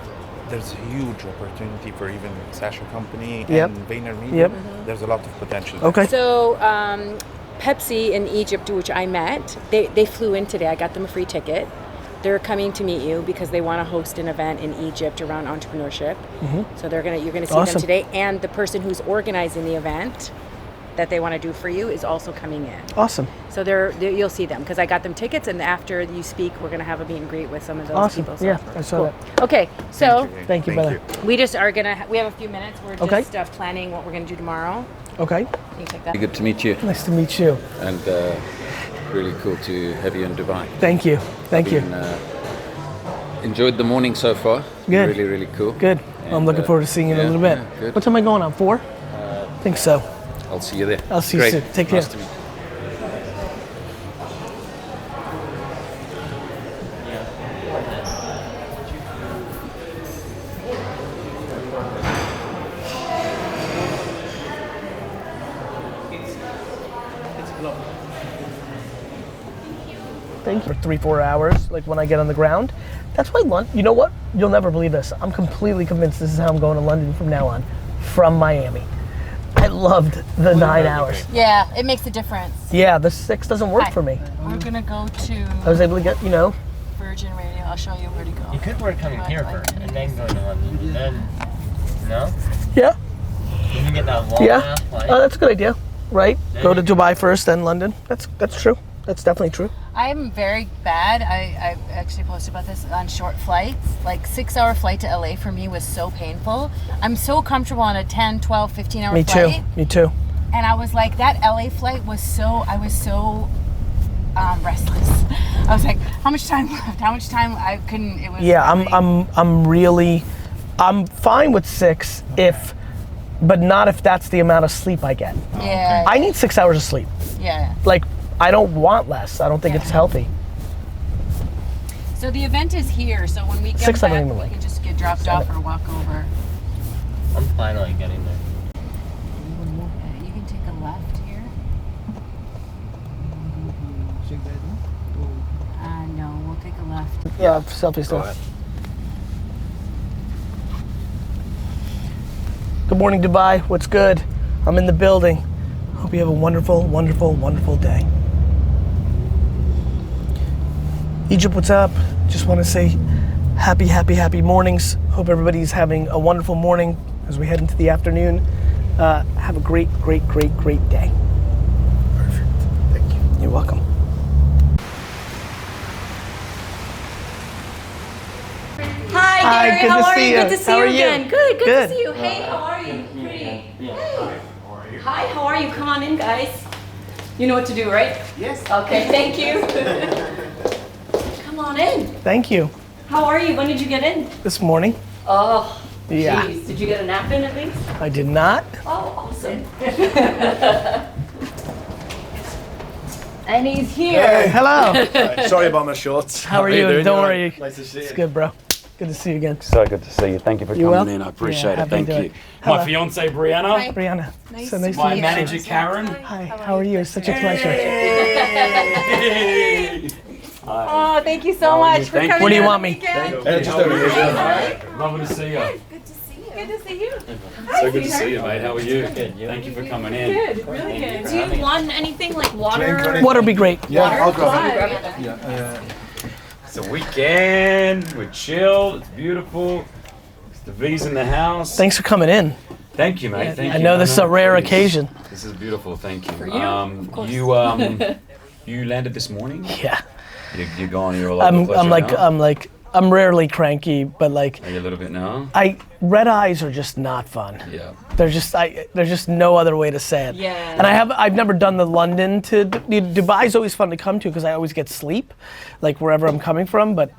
Speaker 6: there's a huge opportunity for even Sasha Company
Speaker 1: Yep.
Speaker 6: and VaynerMedia.
Speaker 1: Yep.
Speaker 6: There's a lot of potential.
Speaker 1: Okay.
Speaker 4: So Pepsi in Egypt, which I met, they flew in today. I got them a free ticket. They're coming to meet you because they want to host an event in Egypt around entrepreneurship. So you're gonna see
Speaker 1: Awesome.
Speaker 4: them today, and the person who's organizing the event that they want to do for you is also coming in.
Speaker 1: Awesome.
Speaker 4: So you'll see them because I got them tickets, and after you speak, we're gonna have a meet and greet with some of those
Speaker 1: Awesome.
Speaker 4: people. So.
Speaker 1: Yeah, I saw that.
Speaker 4: Okay, so
Speaker 1: Thank you, brother.
Speaker 4: we just are gonna. We have a few minutes. We're
Speaker 1: Okay.
Speaker 4: just planning what we're gonna do tomorrow.
Speaker 1: Okay.
Speaker 4: Can you take that?
Speaker 7: Good to meet you,
Speaker 1: Nice to meet you.
Speaker 7: and really cool to have you in Dubai.
Speaker 1: Thank you. Thank you.
Speaker 7: Enjoyed the morning so far.
Speaker 1: Good.
Speaker 7: Really, really cool.
Speaker 1: Good. I'm
Speaker 7: And,
Speaker 1: looking forward to seeing you in a
Speaker 7: yeah,
Speaker 1: little bit.
Speaker 7: yeah, good.
Speaker 1: What time am I going on? 4? I think so.
Speaker 7: I'll see you there.
Speaker 1: I'll see you
Speaker 7: Great.
Speaker 1: soon. Take care.
Speaker 7: Nice to meet you.
Speaker 1: Thank you. For 3-4 hours, like when I get on the ground. That's why London, you know what? You'll never believe this. I'm completely convinced this is how I'm going to London from now on, from Miami. I loved the 9 hours.
Speaker 4: Yeah, it makes a difference.
Speaker 1: Yeah, the 6 doesn't work
Speaker 4: Hi.
Speaker 1: for me.
Speaker 4: We're gonna go to
Speaker 1: I was able to get,
Speaker 4: Virgin Radio. I'll show you where to go.
Speaker 8: You could work coming here first and then go to London. And then, no?
Speaker 1: yeah,
Speaker 8: You can get that long
Speaker 1: yeah.
Speaker 8: ass flight.
Speaker 1: Oh, that's a good idea, right?
Speaker 8: There
Speaker 1: Go
Speaker 8: you
Speaker 1: to
Speaker 8: go.
Speaker 1: Dubai first, then London. That's true. That's definitely true.
Speaker 4: I'm very bad. I actually posted about this on short flights. Like 6-hour flight to LA for me was so painful. I'm so comfortable on a 10, 12, 15 hour
Speaker 1: Me too.
Speaker 4: flight.
Speaker 1: Me too.
Speaker 4: And I was like, that LA flight was I was so restless. I was like, how much time left? How much time? I couldn't, it was
Speaker 1: Yeah,
Speaker 4: really-
Speaker 1: I'm fine with 6 but not if that's the amount of sleep I get.
Speaker 4: Yeah.
Speaker 1: I need 6 hours of sleep.
Speaker 4: Yeah.
Speaker 1: Like, I don't want less. I don't think
Speaker 4: Yeah.
Speaker 1: it's healthy.
Speaker 4: So the event is here. So when we get
Speaker 1: 6, I don't
Speaker 4: back,
Speaker 1: even
Speaker 4: we
Speaker 1: like.
Speaker 4: can just get dropped off or walk over.
Speaker 8: I'm finally getting there.
Speaker 4: You can take a left here. No, we'll take a left.
Speaker 1: Yeah, selfie stuff.
Speaker 7: ahead.
Speaker 1: Good morning, Dubai. What's good? I'm in the building. Hope you have a wonderful, wonderful, wonderful day. Egypt, what's up? Just want to say happy, happy, happy mornings. Hope everybody's having a wonderful morning as we head into the afternoon. Have a great, great, great, great day.
Speaker 7: Perfect. Thank you.
Speaker 1: You're welcome.
Speaker 9: Hi, Gary.
Speaker 1: good
Speaker 9: How
Speaker 1: to
Speaker 9: are
Speaker 1: see
Speaker 9: you?
Speaker 1: you.
Speaker 9: Good to see
Speaker 1: How
Speaker 9: you
Speaker 1: are you?
Speaker 9: again. Good
Speaker 1: Good.
Speaker 9: to see you. Hey, how are you? Pretty. Hey. Hi, how are you? Come on in, guys. You know what to do, right? Yes. Okay, thank you. Come on in.
Speaker 1: Thank you.
Speaker 9: How are you? When did you get in?
Speaker 1: This morning.
Speaker 9: Oh,
Speaker 1: Yeah.
Speaker 9: jeez. Did you get a nap in at least?
Speaker 1: I did not.
Speaker 9: Oh, awesome. And he's here.
Speaker 1: Hello.
Speaker 10: Sorry about my shorts.
Speaker 1: How are you?
Speaker 10: doing?
Speaker 1: Don't
Speaker 10: You
Speaker 1: worry.
Speaker 10: alright? Nice to see
Speaker 1: It's
Speaker 10: you.
Speaker 1: good, bro. Good to see you again.
Speaker 7: So good to see you. Thank you for
Speaker 1: You
Speaker 7: coming
Speaker 1: well?
Speaker 7: in. I appreciate
Speaker 1: Yeah,
Speaker 7: it. Thank
Speaker 1: happy to
Speaker 7: you.
Speaker 1: do it. Hello.
Speaker 11: My fiance Brianna,
Speaker 1: Brianna.
Speaker 4: Nice
Speaker 1: So
Speaker 4: to
Speaker 1: nice
Speaker 4: meet
Speaker 1: to
Speaker 11: my
Speaker 1: meet
Speaker 11: manager
Speaker 1: you.
Speaker 11: Karen.
Speaker 1: Hi, how are you? It's such a pleasure.
Speaker 4: Oh, thank you so much for
Speaker 11: Thank
Speaker 4: coming.
Speaker 1: Where do you
Speaker 4: in
Speaker 1: want
Speaker 4: on the
Speaker 1: me?
Speaker 4: weekend.
Speaker 10: Just over here.
Speaker 11: Lovely to see you.
Speaker 4: Good to see you.
Speaker 11: So good to see you, mate. How are you? Thank you for coming in.
Speaker 9: Good, really good. Do you want anything like water?
Speaker 1: Water would be great.
Speaker 10: Yeah, I'll grab it.
Speaker 9: Yeah.
Speaker 11: It's a weekend. We're chilled. It's beautiful. The V's in the house.
Speaker 1: Thanks for coming in.
Speaker 11: Thank you, mate. Thank you.
Speaker 1: I know this is a rare
Speaker 11: please.
Speaker 1: occasion.
Speaker 11: This is beautiful. Thank you.
Speaker 9: For you, of course.
Speaker 11: You landed this morning.
Speaker 1: Yeah.
Speaker 11: You're gone. You're all over the place
Speaker 1: I'm
Speaker 11: right now?
Speaker 1: I'm rarely cranky, but like
Speaker 11: Are you a little bit now?
Speaker 1: red eyes are just not fun.
Speaker 11: Yeah.
Speaker 1: There's just no other way to say it.
Speaker 9: Yeah.
Speaker 1: And I've never done the London to Dubai's always fun to come to because I always get sleep, like wherever I'm coming from. But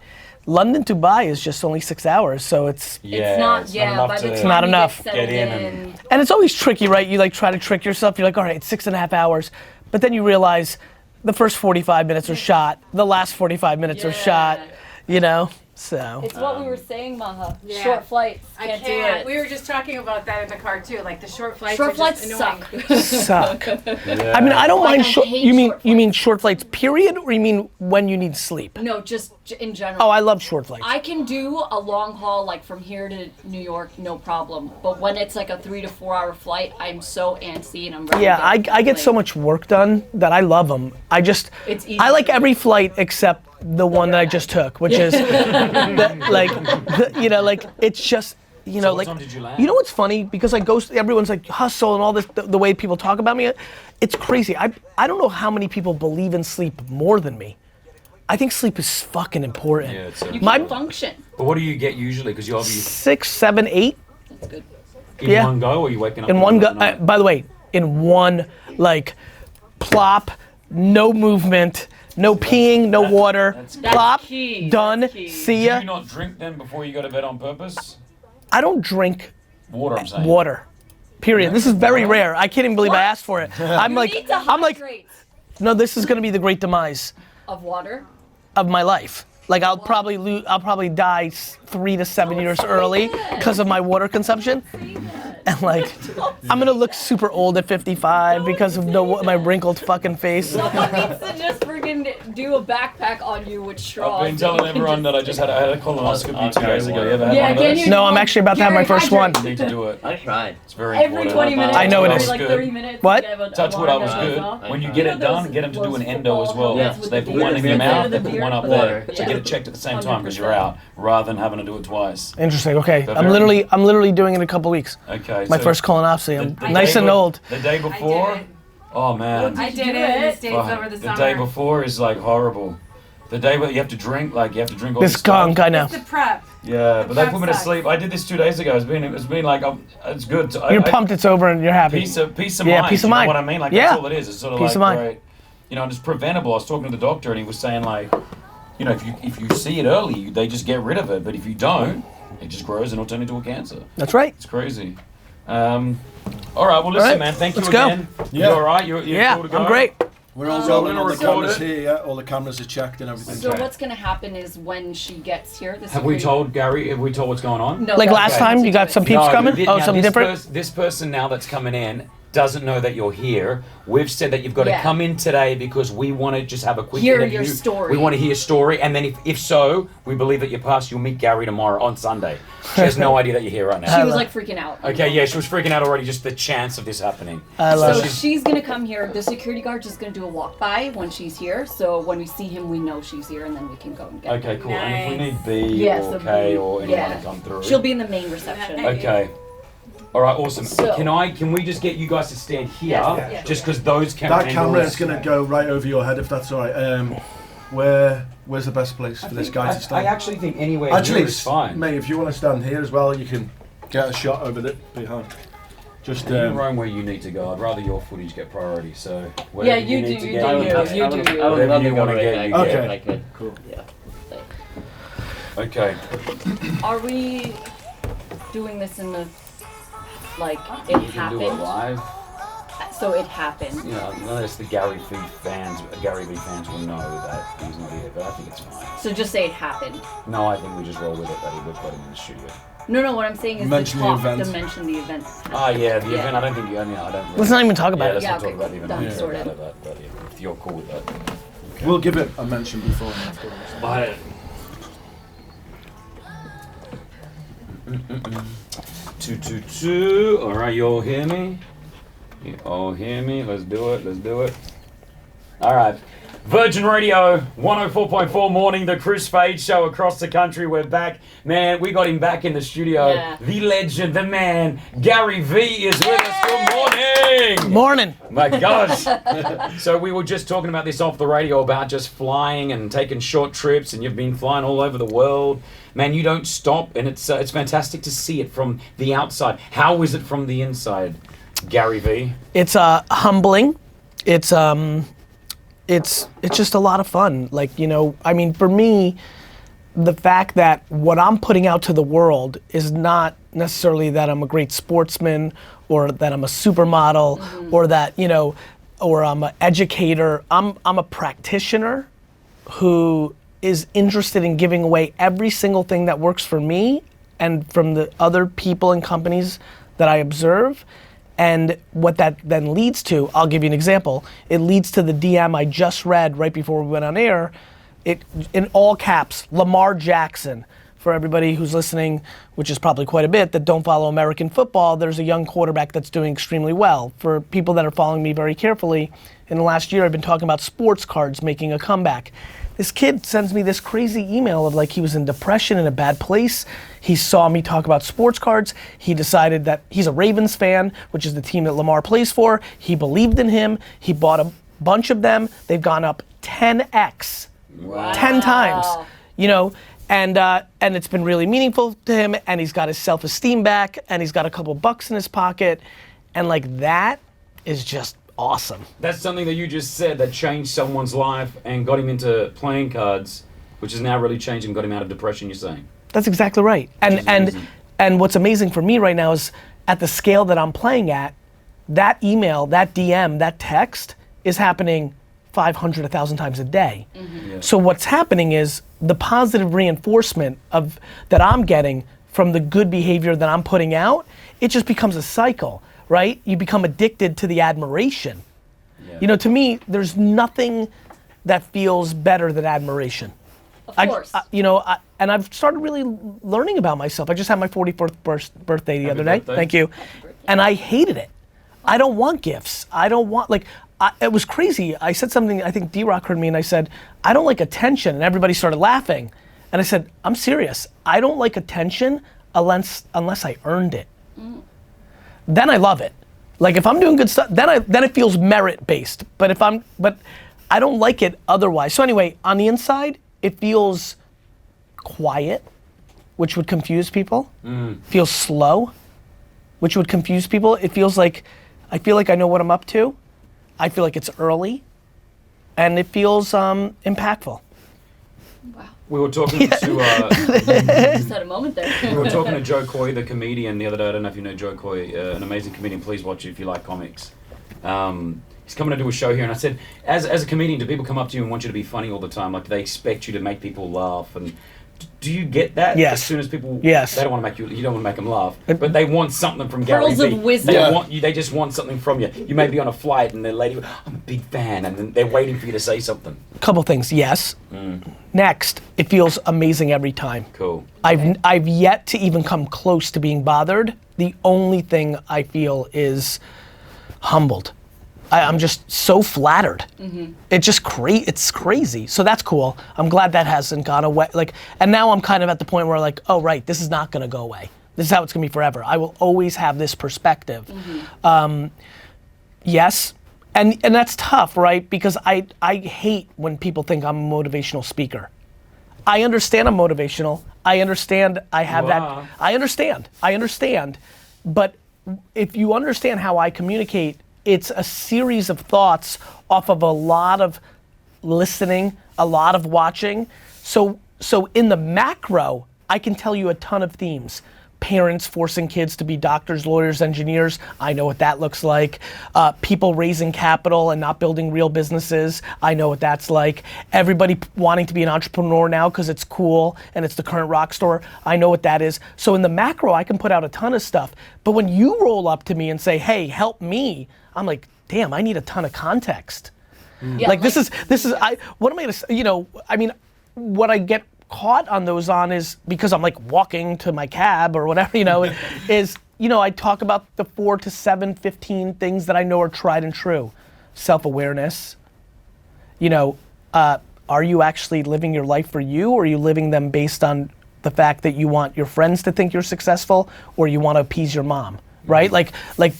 Speaker 1: London to Dubai is just only 6 hours, so it's
Speaker 11: Yeah.
Speaker 9: It's not,
Speaker 11: enough
Speaker 9: by the
Speaker 11: to
Speaker 9: time
Speaker 1: not
Speaker 9: you
Speaker 1: enough.
Speaker 9: Get, settled
Speaker 11: Get in
Speaker 1: and it's always tricky, right? You like try to trick yourself. You're like, all right, it's 6.5 hours, but then you realize the first 45 minutes are shot, the last 45 minutes are shot, you know. So
Speaker 9: It's what we were saying, Maha.
Speaker 4: Yeah.
Speaker 9: Short flights.
Speaker 4: I
Speaker 9: Can't
Speaker 4: can't.
Speaker 9: do it.
Speaker 4: We were just talking about that in the car too. Like the short flights.
Speaker 9: Short
Speaker 4: are
Speaker 9: flights
Speaker 4: just annoying.
Speaker 9: suck.
Speaker 1: suck. I mean, I don't
Speaker 9: Like,
Speaker 1: mind
Speaker 9: I
Speaker 1: short.
Speaker 9: hate
Speaker 1: You mean
Speaker 9: short
Speaker 1: you mean short flights, period, or you mean when you need sleep?
Speaker 9: No, just in general.
Speaker 1: Oh, I love short flights.
Speaker 9: I can do a long haul like from here to New York, no problem. But when it's like a 3 to 4 hour flight, I'm so antsy and I'm ready.
Speaker 1: Yeah,
Speaker 9: to
Speaker 1: I get so much work done that I love them.
Speaker 9: It's easy.
Speaker 1: I like every flight except the one that I just took, which is it's just,
Speaker 11: So what time did you land?
Speaker 1: You know what's funny? Because everyone's like hustle and all this, the way people talk about me, it's crazy. I don't know how many people believe in sleep more than me. I think sleep is fucking important.
Speaker 11: Yeah,
Speaker 9: You can function.
Speaker 11: But what do you get usually? Because you obviously
Speaker 1: 6, 7, 8.
Speaker 9: That's good.
Speaker 11: in one go, or are you waking up
Speaker 1: in one go. By the way, in one plop, no movement, no peeing, no water. Plop,
Speaker 9: key.
Speaker 1: done.
Speaker 9: That's key.
Speaker 1: See
Speaker 11: Do
Speaker 1: ya.
Speaker 11: you not drink then before you go to bed on purpose?
Speaker 1: I don't drink
Speaker 11: Water, I'm saying.
Speaker 1: water. Period. This is very rare. I can't even believe I asked for it. I'm
Speaker 9: You need to hydrate.
Speaker 1: no, this is gonna be the great demise
Speaker 9: Of water.
Speaker 1: of my life. Like I'll probably die 3 to 7 years early because of my water consumption. And I'm gonna look super old at 55 because of my wrinkled fucking face.
Speaker 9: Someone needs to just freaking do a backpack on you with straws.
Speaker 11: I've been telling everyone that I had a colonoscopy 2 days ago. You ever had
Speaker 9: Yeah,
Speaker 11: one of
Speaker 9: can
Speaker 11: those?
Speaker 9: you-
Speaker 1: No, I'm actually about to have my first one.
Speaker 11: You need to do it.
Speaker 8: I tried.
Speaker 11: It's very
Speaker 9: Every
Speaker 11: important.
Speaker 9: 20 minutes.
Speaker 1: I know it
Speaker 9: every,
Speaker 1: is.
Speaker 9: like
Speaker 11: Good.
Speaker 9: 30 minutes.
Speaker 1: What?
Speaker 9: you have a
Speaker 11: Touch wood, I was
Speaker 9: alarm that
Speaker 11: good.
Speaker 9: goes off.
Speaker 11: When you
Speaker 8: You
Speaker 11: get
Speaker 9: know
Speaker 11: it done,
Speaker 9: those-
Speaker 11: get them to do an
Speaker 9: those
Speaker 11: endo as
Speaker 9: football
Speaker 11: well.
Speaker 8: helmets
Speaker 11: So they
Speaker 9: with
Speaker 11: put
Speaker 9: the
Speaker 11: one in
Speaker 9: beer?
Speaker 11: your mouth,
Speaker 9: Instead
Speaker 11: they
Speaker 9: of the
Speaker 11: put one
Speaker 9: beer?
Speaker 11: up there.
Speaker 8: Water.
Speaker 11: So
Speaker 9: Yeah.
Speaker 11: get it checked at the same time because you're out, rather than having to do it twice.
Speaker 1: Interesting. Okay,
Speaker 11: But
Speaker 1: I'm
Speaker 11: very-
Speaker 1: literally doing it in a couple weeks.
Speaker 11: Okay.
Speaker 1: My
Speaker 11: so
Speaker 1: first colonoscopy. I'm
Speaker 11: the
Speaker 1: nice
Speaker 11: day
Speaker 1: and
Speaker 11: be-
Speaker 1: old.
Speaker 11: The day before?
Speaker 4: it.
Speaker 11: Oh man.
Speaker 4: I did
Speaker 9: do
Speaker 4: it in the
Speaker 9: it?
Speaker 4: States
Speaker 11: Oh,
Speaker 4: over the summer.
Speaker 11: day before is horrible. The day where you have to drink all
Speaker 1: This
Speaker 11: this stuff.
Speaker 1: gunk, I know.
Speaker 4: It's the prep.
Speaker 11: Yeah, but they
Speaker 4: prep
Speaker 11: put me to
Speaker 4: sucks.
Speaker 11: sleep. I did this 2 days ago. It's been like, it's good.
Speaker 1: You're pumped it's over and you're happy.
Speaker 11: Peace of
Speaker 1: Yeah,
Speaker 11: mind.
Speaker 1: peace of
Speaker 11: you know
Speaker 1: mind.
Speaker 11: what I mean? Like
Speaker 1: Yeah.
Speaker 11: that's all it is. It's sort of
Speaker 1: Peace
Speaker 11: like,
Speaker 1: of mind.
Speaker 11: right, and it's preventable. I was talking to the doctor and he was saying if you see it early, they just get rid of it. But if you don't, it just grows and it'll turn into a cancer.
Speaker 1: That's right.
Speaker 11: It's crazy. All right, well listen,
Speaker 1: right,
Speaker 11: man. Thank you
Speaker 1: let's go.
Speaker 11: again.
Speaker 10: Yeah.
Speaker 11: You all right? You're
Speaker 1: Yeah,
Speaker 11: cool to go?
Speaker 1: I'm great.
Speaker 10: We're all
Speaker 11: So
Speaker 10: going
Speaker 11: we're
Speaker 10: on
Speaker 11: gonna
Speaker 10: the
Speaker 11: record
Speaker 10: cameras
Speaker 11: it.
Speaker 10: here, yeah? All the cameras are checked and everything.
Speaker 9: So what's gonna happen is when she gets here, the
Speaker 11: Have we
Speaker 9: security-
Speaker 11: told Gary? Have we told what's going on?
Speaker 9: No,
Speaker 1: Like
Speaker 9: no,
Speaker 1: last
Speaker 9: okay.
Speaker 1: time, you got some peeps
Speaker 11: No,
Speaker 1: coming?
Speaker 11: thi-
Speaker 1: Oh,
Speaker 11: now
Speaker 1: something
Speaker 11: this
Speaker 1: different?
Speaker 11: This person now that's coming in doesn't know that you're here. We've said that you've got to
Speaker 9: Yeah.
Speaker 11: come in today because we want to just have a quick
Speaker 9: Hear
Speaker 11: interview.
Speaker 9: your story.
Speaker 11: We want to hear your story, and then if so, we believe that you pass. You'll meet Gary tomorrow on Sunday. She has no idea that you're here right now.
Speaker 9: She was like freaking out.
Speaker 11: Okay, yeah, she was freaking out already. Just the chance of this happening.
Speaker 1: I love
Speaker 9: So
Speaker 1: it.
Speaker 9: she's gonna come here. The security guard is gonna do a walk by when she's here. So when we see him, we know she's here, and then we can go and get her.
Speaker 11: Okay, cool. And if we need B
Speaker 9: Yes,
Speaker 11: or
Speaker 9: the
Speaker 11: K
Speaker 9: B,
Speaker 11: or anyone
Speaker 9: yeah.
Speaker 11: to come through.
Speaker 9: She'll be in the main reception.
Speaker 11: Okay. All right, awesome.
Speaker 9: So-
Speaker 11: Can we just get you guys to stand here,
Speaker 9: Yes, yeah.
Speaker 11: just because those camera
Speaker 10: That camera
Speaker 11: angles-
Speaker 10: is going to go right over your head if that's all right. Where's the best place for this guy to
Speaker 11: I
Speaker 10: stand?
Speaker 11: actually think anywhere
Speaker 10: Actually,
Speaker 11: here is fine.
Speaker 10: mate, if you want to stand here as well, you can get a shot over there behind. Just
Speaker 11: You're wrong where you need to go. I'd rather your footage get priority. So
Speaker 9: Yeah,
Speaker 11: whatever
Speaker 9: you
Speaker 11: need
Speaker 9: do,
Speaker 11: to
Speaker 9: you
Speaker 11: get,
Speaker 9: do,
Speaker 11: you
Speaker 9: you
Speaker 11: get.
Speaker 9: do, you
Speaker 8: I would
Speaker 9: do.
Speaker 8: love
Speaker 11: Whatever
Speaker 8: to
Speaker 11: you
Speaker 8: go
Speaker 11: wanna
Speaker 8: right
Speaker 11: get,
Speaker 8: back
Speaker 11: you
Speaker 8: there
Speaker 10: get.
Speaker 8: if I could.
Speaker 10: Cool.
Speaker 8: Yeah.
Speaker 11: Okay.
Speaker 9: Are we doing this in the like it
Speaker 11: You can do it
Speaker 9: happened?
Speaker 11: live.
Speaker 9: So it happened.
Speaker 11: You know, unless the GaryVee fans will know that he's not here, but I think it's fine.
Speaker 9: So just say it happened.
Speaker 11: No, I think we just roll with it that we've got him in the studio.
Speaker 9: No, what I'm saying is
Speaker 10: Mention
Speaker 9: the
Speaker 10: the
Speaker 9: talk
Speaker 10: event.
Speaker 9: to mention the event.
Speaker 11: Ah, yeah, the
Speaker 9: Yeah.
Speaker 11: event. I don't think you. I mean, I don't. Really,
Speaker 1: Let's not even talk about
Speaker 11: yeah,
Speaker 1: it.
Speaker 11: let's
Speaker 9: Yeah,
Speaker 11: not talk
Speaker 9: okay,
Speaker 11: about the event.
Speaker 9: done,
Speaker 11: Let's
Speaker 9: sorted.
Speaker 11: talk about that, if you're cool with that.
Speaker 10: We'll give it a mention before and after.
Speaker 11: But 222. All right, you all hear me? You all hear me? Let's do it. Let's do it. All right. Virgin Radio 104.4 morning, the Chris Fade show across the country. We're back. Man, we got him back in the studio.
Speaker 9: Yeah.
Speaker 11: The legend, the man, GaryVee is with us. Good morning.
Speaker 1: Morning.
Speaker 11: My gosh. So we were just talking about this off the radio about just flying and taking short trips, and you've been flying all over the world. Man, you don't stop, and it's fantastic to see it from the outside. How is it from the inside, GaryVee?
Speaker 1: It's humbling. It's just a lot of fun. Like, you know, I mean, for me, the fact that what I'm putting out to the world is not necessarily that I'm a great sportsman or that I'm a supermodel or that, you know, or I'm an educator. I'm a practitioner who is interested in giving away every single thing that works for me and from the other people and companies that I observe. And what that then leads to, I'll give you an example. It leads to the DM I just read right before we went on air. It, in all caps, Lamar Jackson. For everybody who's listening, which is probably quite a bit, that don't follow American football, there's a young quarterback that's doing extremely well. For people that are following me very carefully, in the last year, I've been talking about sports cards making a comeback. This kid sends me this crazy email of like he was in depression in a bad place. He saw me talk about sports cards. He decided that he's a Ravens fan, which is the team that Lamar plays for. He believed in him. He bought a bunch of them. They've gone up 10x, 10 times, you know, and it's been really meaningful to him, and he's got his self-esteem back, and he's got a couple bucks in his pocket, and like that is just awesome.
Speaker 11: That's something that you just said that changed someone's life and got him into playing cards, which has now really changed and got him out of depression, you're saying.
Speaker 1: That's exactly right. And what's amazing for me right now is at the scale that I'm playing at, that email, that DM, that text is happening 500, 1,000 times a day. Yeah. So what's happening is the positive reinforcement of that I'm getting from the good behavior that I'm putting out, it just becomes a cycle. Right? You become addicted to the admiration. Yeah. You know, to me, there's nothing that feels better than admiration.
Speaker 9: Of course.
Speaker 1: And I've started really learning about myself. I just had my 44th birthday the other day. Thank you. And I hated it. I don't want gifts. I don't want, it was crazy. I said something, I think D-Rock heard me, and I said, I don't like attention. And everybody started laughing. And I said, I'm serious. I don't like attention unless I earned it. Then I love it. Like if I'm doing good stuff, then it feels merit-based. But I don't like it otherwise. So anyway, on the inside, it feels quiet, which would confuse people. Feels slow, which would confuse people. It feels like, I feel like I know what I'm up to. I feel like it's early, and it feels impactful.
Speaker 9: Wow.
Speaker 11: We were talking to
Speaker 9: just had a moment there.
Speaker 11: We were talking to Joe Coy, the comedian, the other day. I don't know if you know Joe Coy, an amazing comedian. Please watch it if you like comics. He's coming to do a show here, and I said, as a comedian, do people come up to you and want you to be funny all the time? Like, do they expect you to make people laugh? And do you get that?
Speaker 1: Yes.
Speaker 11: As soon as people,
Speaker 1: yes.
Speaker 11: They don't want to make you don't want to make them laugh, but they want something from GaryVee.
Speaker 9: Pearls of wisdom.
Speaker 11: They just want something from you. You may be on a flight, and the lady, I'm a big fan, and then they're waiting for you to say something.
Speaker 1: Couple things, yes. Next, it feels amazing every time.
Speaker 11: Cool.
Speaker 1: I've yet to even come close to being bothered. The only thing I feel is humbled. I'm just so flattered. It just it's crazy. So that's cool. I'm glad that hasn't gone away. And now I'm kind of at the point where oh right, this is not gonna go away. This is how it's gonna be forever. I will always have this perspective. Yes, and that's tough, right? Because I hate when people think I'm a motivational speaker. I understand I'm motivational. I understand I have that. I understand. But if you understand how I communicate, it's a series of thoughts off of a lot of listening, a lot of watching. So in the macro, I can tell you a ton of themes. Parents forcing kids to be doctors, lawyers, engineers. I know what that looks like. People raising capital and not building real businesses. I know what that's like. Everybody wanting to be an entrepreneur now because it's cool and it's the current rock star. I know what that is. So in the macro, I can put out a ton of stuff. But when you roll up to me and say, hey, help me, I'm like, damn, I need a ton of context.
Speaker 9: Yeah,
Speaker 1: this is, what am I gonna say? What I get caught on those on is because I'm walking to my cab or whatever, is, I talk about the 4 to 7, 15 things that I know are tried and true. Self-awareness, are you actually living your life for you, or are you living them based on the fact that you want your friends to think you're successful, or you want to appease your mom, right? Like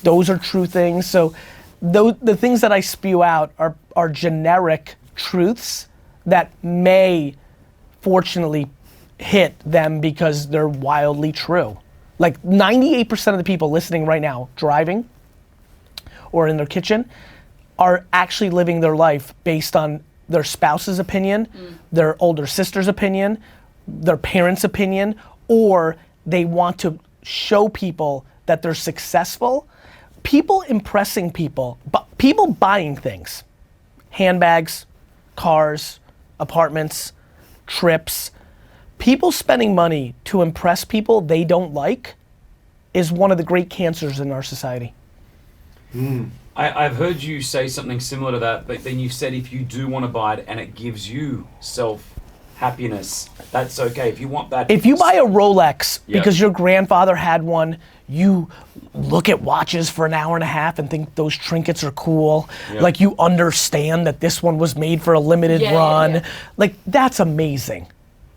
Speaker 1: those are true things. So the things that I spew out are generic truths that may fortunately hit them because they're wildly true. 98% of the people listening right now, driving or in their kitchen, are actually living their life based on their spouse's opinion, their older sister's opinion, their parents' opinion, or they want to show people that they're successful. People impressing people, but people buying things, handbags, cars, apartments, trips, people spending money to impress people they don't like is one of the great cancers in our society.
Speaker 11: I've heard you say something similar to that, but then you said if you do want to buy it and it gives you happiness. That's okay. If you want that.
Speaker 1: If you buy a Rolex
Speaker 11: Yep.
Speaker 1: because your grandfather had one, you look at watches for an hour and a half and think those trinkets are cool.
Speaker 11: Yep.
Speaker 1: Like you understand that this one was made for a limited run. Like that's amazing.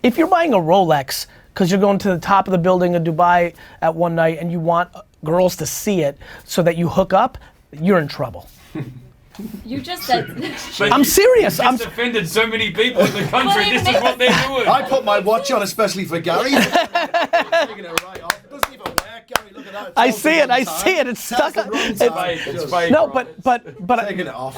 Speaker 1: If you're buying a Rolex because you're going to the top of the building in Dubai at one night and you want girls to see it so that you hook up, you're in trouble.
Speaker 9: You just said.
Speaker 1: I'm serious.
Speaker 11: I'm offended so many people in the country. This is what they're doing.
Speaker 10: I put my watch on especially for Gary. Taking it right off. It doesn't even work, Gary. Look at that.
Speaker 1: I see it. I see it. It's stuck.
Speaker 11: It's fake.
Speaker 1: No, but
Speaker 10: Taking it off.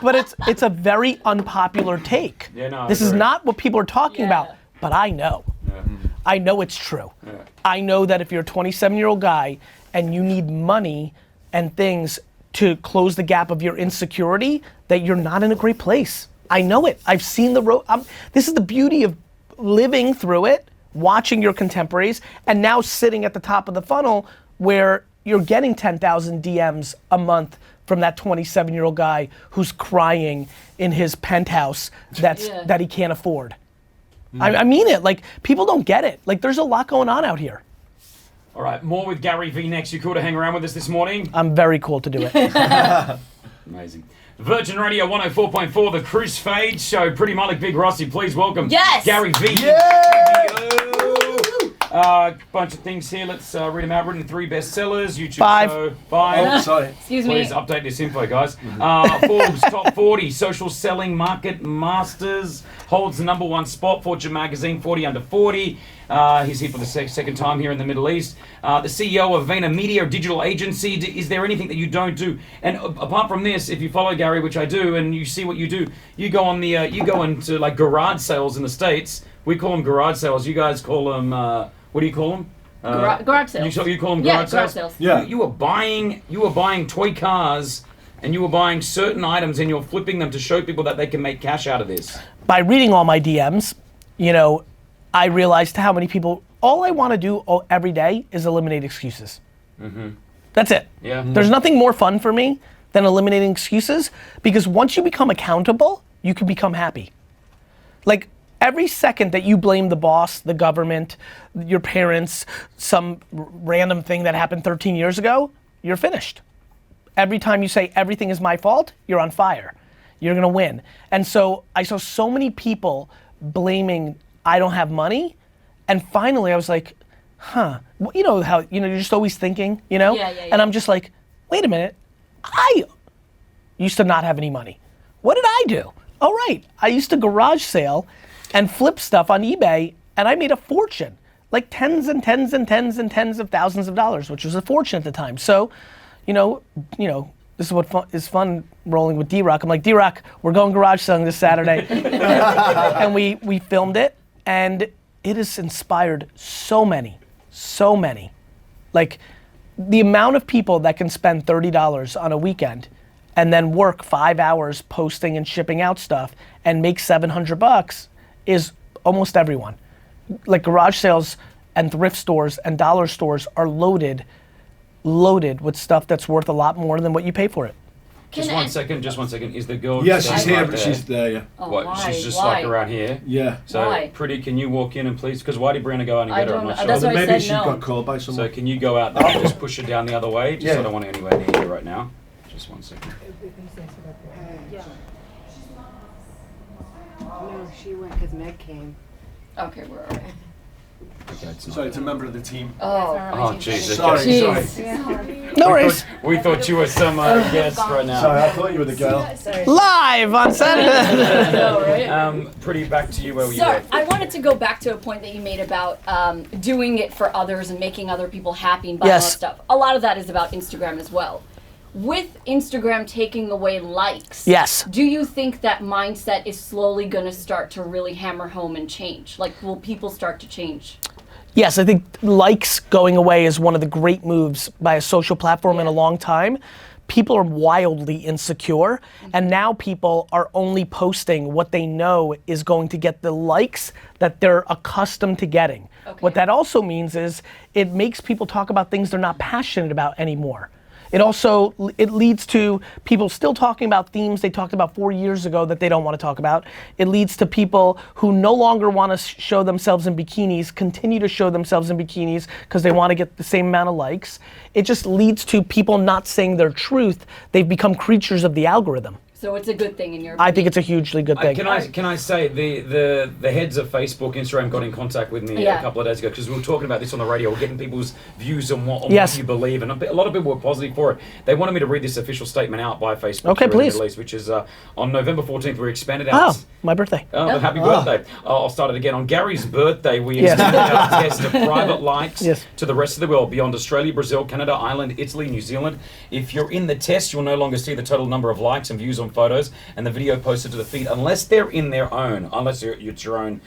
Speaker 1: but it's a very unpopular take.
Speaker 11: Yeah, no, I
Speaker 1: this is
Speaker 11: agree.
Speaker 1: not what people are talking about. But I know.
Speaker 11: Yeah.
Speaker 1: I know it's true.
Speaker 11: Yeah.
Speaker 1: I know that if you're a 27-year-old guy and you need money and things to close the gap of your insecurity, that you're not in a great place. I know it. I've seen the road. This is the beauty of living through it, watching your contemporaries, and now sitting at the top of the funnel where you're getting 10,000 DMs a month from that 27-year-old guy who's crying in his penthouse that he can't afford. I mean it. Like, people don't get it. Like, there's a lot going on out here.
Speaker 11: All right, more with GaryVee next. You cool to hang around with us this morning?
Speaker 1: I'm very cool to do it.
Speaker 11: Amazing. Virgin Radio 104.4, the Cruise Fade Show. Pretty Malik, Big Rossi, please welcome GaryVee. Bunch of things here. Let's read them out. Written 3 bestsellers. YouTube
Speaker 1: 5.
Speaker 11: show 5.
Speaker 10: Oh, sorry.
Speaker 9: Excuse
Speaker 11: Please
Speaker 9: me.
Speaker 11: update this info, guys. Forbes Top 40 Social Selling Market Masters holds the #1 spot. Fortune Magazine 40 under 40. He's here for the second time here in the Middle East. The CEO of VaynerMedia, a digital agency. Is there anything that you don't do? And apart from this, if you follow Gary, which I do, and you see what you do, you go on the you go into like garage sales in the States. We call them garage sales. You guys call them what do you call them?
Speaker 9: Garage sales.
Speaker 11: You call them
Speaker 9: Yeah,
Speaker 11: garage
Speaker 9: garage
Speaker 11: sales.
Speaker 9: sales.
Speaker 10: Yeah.
Speaker 11: You were buying toy cars, and you were buying certain items, and you're flipping them to show people that they can make cash out of this.
Speaker 1: By reading all my DMs, you know, I realized how many people, all I want to do every day is eliminate excuses. That's it.
Speaker 11: Yeah.
Speaker 1: There's nothing more fun for me than eliminating excuses, because once you become accountable, you can become happy. Like, every second that you blame the boss, the government, your parents, some random thing that happened 13 years ago, you're finished. Every time you say everything is my fault, you're on fire. You're gonna win. And so I saw so many people blaming I don't have money, and finally I was like, you know how, you know, you're just always thinking, you know?
Speaker 9: Yeah.
Speaker 1: And I'm just like, wait a minute, I used to not have any money. What did I do? Oh right, I used to garage sale and flip stuff on eBay, and I made a fortune. Like tens and tens and tens and tens of thousands of dollars, which was a fortune at the time. So, you know, this is what is fun rolling with D-Rock. I'm like, D-Rock, we're going garage selling this Saturday. And we filmed it, and it has inspired so many. Like, the amount of people that can spend $30 on a weekend and then work 5 hours posting and shipping out stuff and make $700 is almost everyone. Like, garage sales and thrift stores and dollar stores are loaded with stuff that's worth a lot more than what you pay for it.
Speaker 11: Just one second. Is the girl?
Speaker 10: Yeah, she's here,
Speaker 11: right
Speaker 10: but
Speaker 11: there?
Speaker 10: she's there, yeah.
Speaker 9: Oh,
Speaker 11: What?
Speaker 9: why?
Speaker 11: She's just
Speaker 9: Why?
Speaker 11: like around here.
Speaker 10: Yeah.
Speaker 11: So,
Speaker 9: Why?
Speaker 11: Pretty, can you walk in and please? Because why did Brianna go out and
Speaker 9: I
Speaker 11: get her? I'm
Speaker 9: don't
Speaker 11: not
Speaker 9: know.
Speaker 11: sure.
Speaker 9: That's why I
Speaker 10: Maybe
Speaker 9: said
Speaker 10: she
Speaker 9: no.
Speaker 10: got called by someone.
Speaker 11: So can you go out there and just push her down the other way? Just
Speaker 10: Yeah.
Speaker 11: I don't want anywhere near you right now. Just one second.
Speaker 4: No, she went because Meg came.
Speaker 9: Okay, we're alright.
Speaker 11: Okay, it's not.
Speaker 10: Sorry, it's a member of the team.
Speaker 11: Oh, Jesus.
Speaker 10: Sorry,
Speaker 11: Okay.
Speaker 10: sorry.
Speaker 1: No worries.
Speaker 11: We thought you were some guest right now.
Speaker 10: Sorry, I thought you were the girl.
Speaker 1: Live on Saturday.
Speaker 9: No, right?
Speaker 11: Pretty back to you where you
Speaker 9: Sorry,
Speaker 11: were.
Speaker 9: I wanted to go back to a point that you made about doing it for others and making other people happy and buying all that
Speaker 1: Yes.
Speaker 9: stuff. A lot of that is about Instagram as well. With Instagram taking away likes,
Speaker 1: Yes.
Speaker 9: do you think that mindset is slowly going to start to really hammer home and change? Like, will people start to change?
Speaker 1: Yes, I think likes going away is one of the great moves by a social platform in a long time. People are wildly insecure, and now people are only posting what they know is going to get the likes that they're accustomed to getting. What that also means is it makes people talk about things they're not passionate about anymore. It leads to people still talking about themes they talked about 4 years ago that they don't want to talk about. It leads to people who no longer want to show themselves in bikinis, continue to show themselves in bikinis because they want to get the same amount of likes. It just leads to people not saying their truth. They've become creatures of the algorithm.
Speaker 9: So it's a good thing in your opinion?
Speaker 1: I think it's a hugely good thing.
Speaker 11: Can I say the heads of Facebook, Instagram got in contact with me a couple of days ago because we were talking about this on the radio. We're getting people's views on what you believe, and a lot of people were positive for it. They wanted me to read this official statement out by Facebook.
Speaker 1: Okay, please.
Speaker 11: The Middle East, which is on November 14th. We expanded out.
Speaker 1: Oh, my birthday.
Speaker 11: Oh, happy birthday! I'll start it again. On Gary's birthday, we extended our test of private likes to the rest of the world beyond Australia, Brazil, Canada, Ireland, Italy, New Zealand. If you're in the test, you'll no longer see the total number of likes and views on photos and the video posted to the feed unless they're in their own, it's your own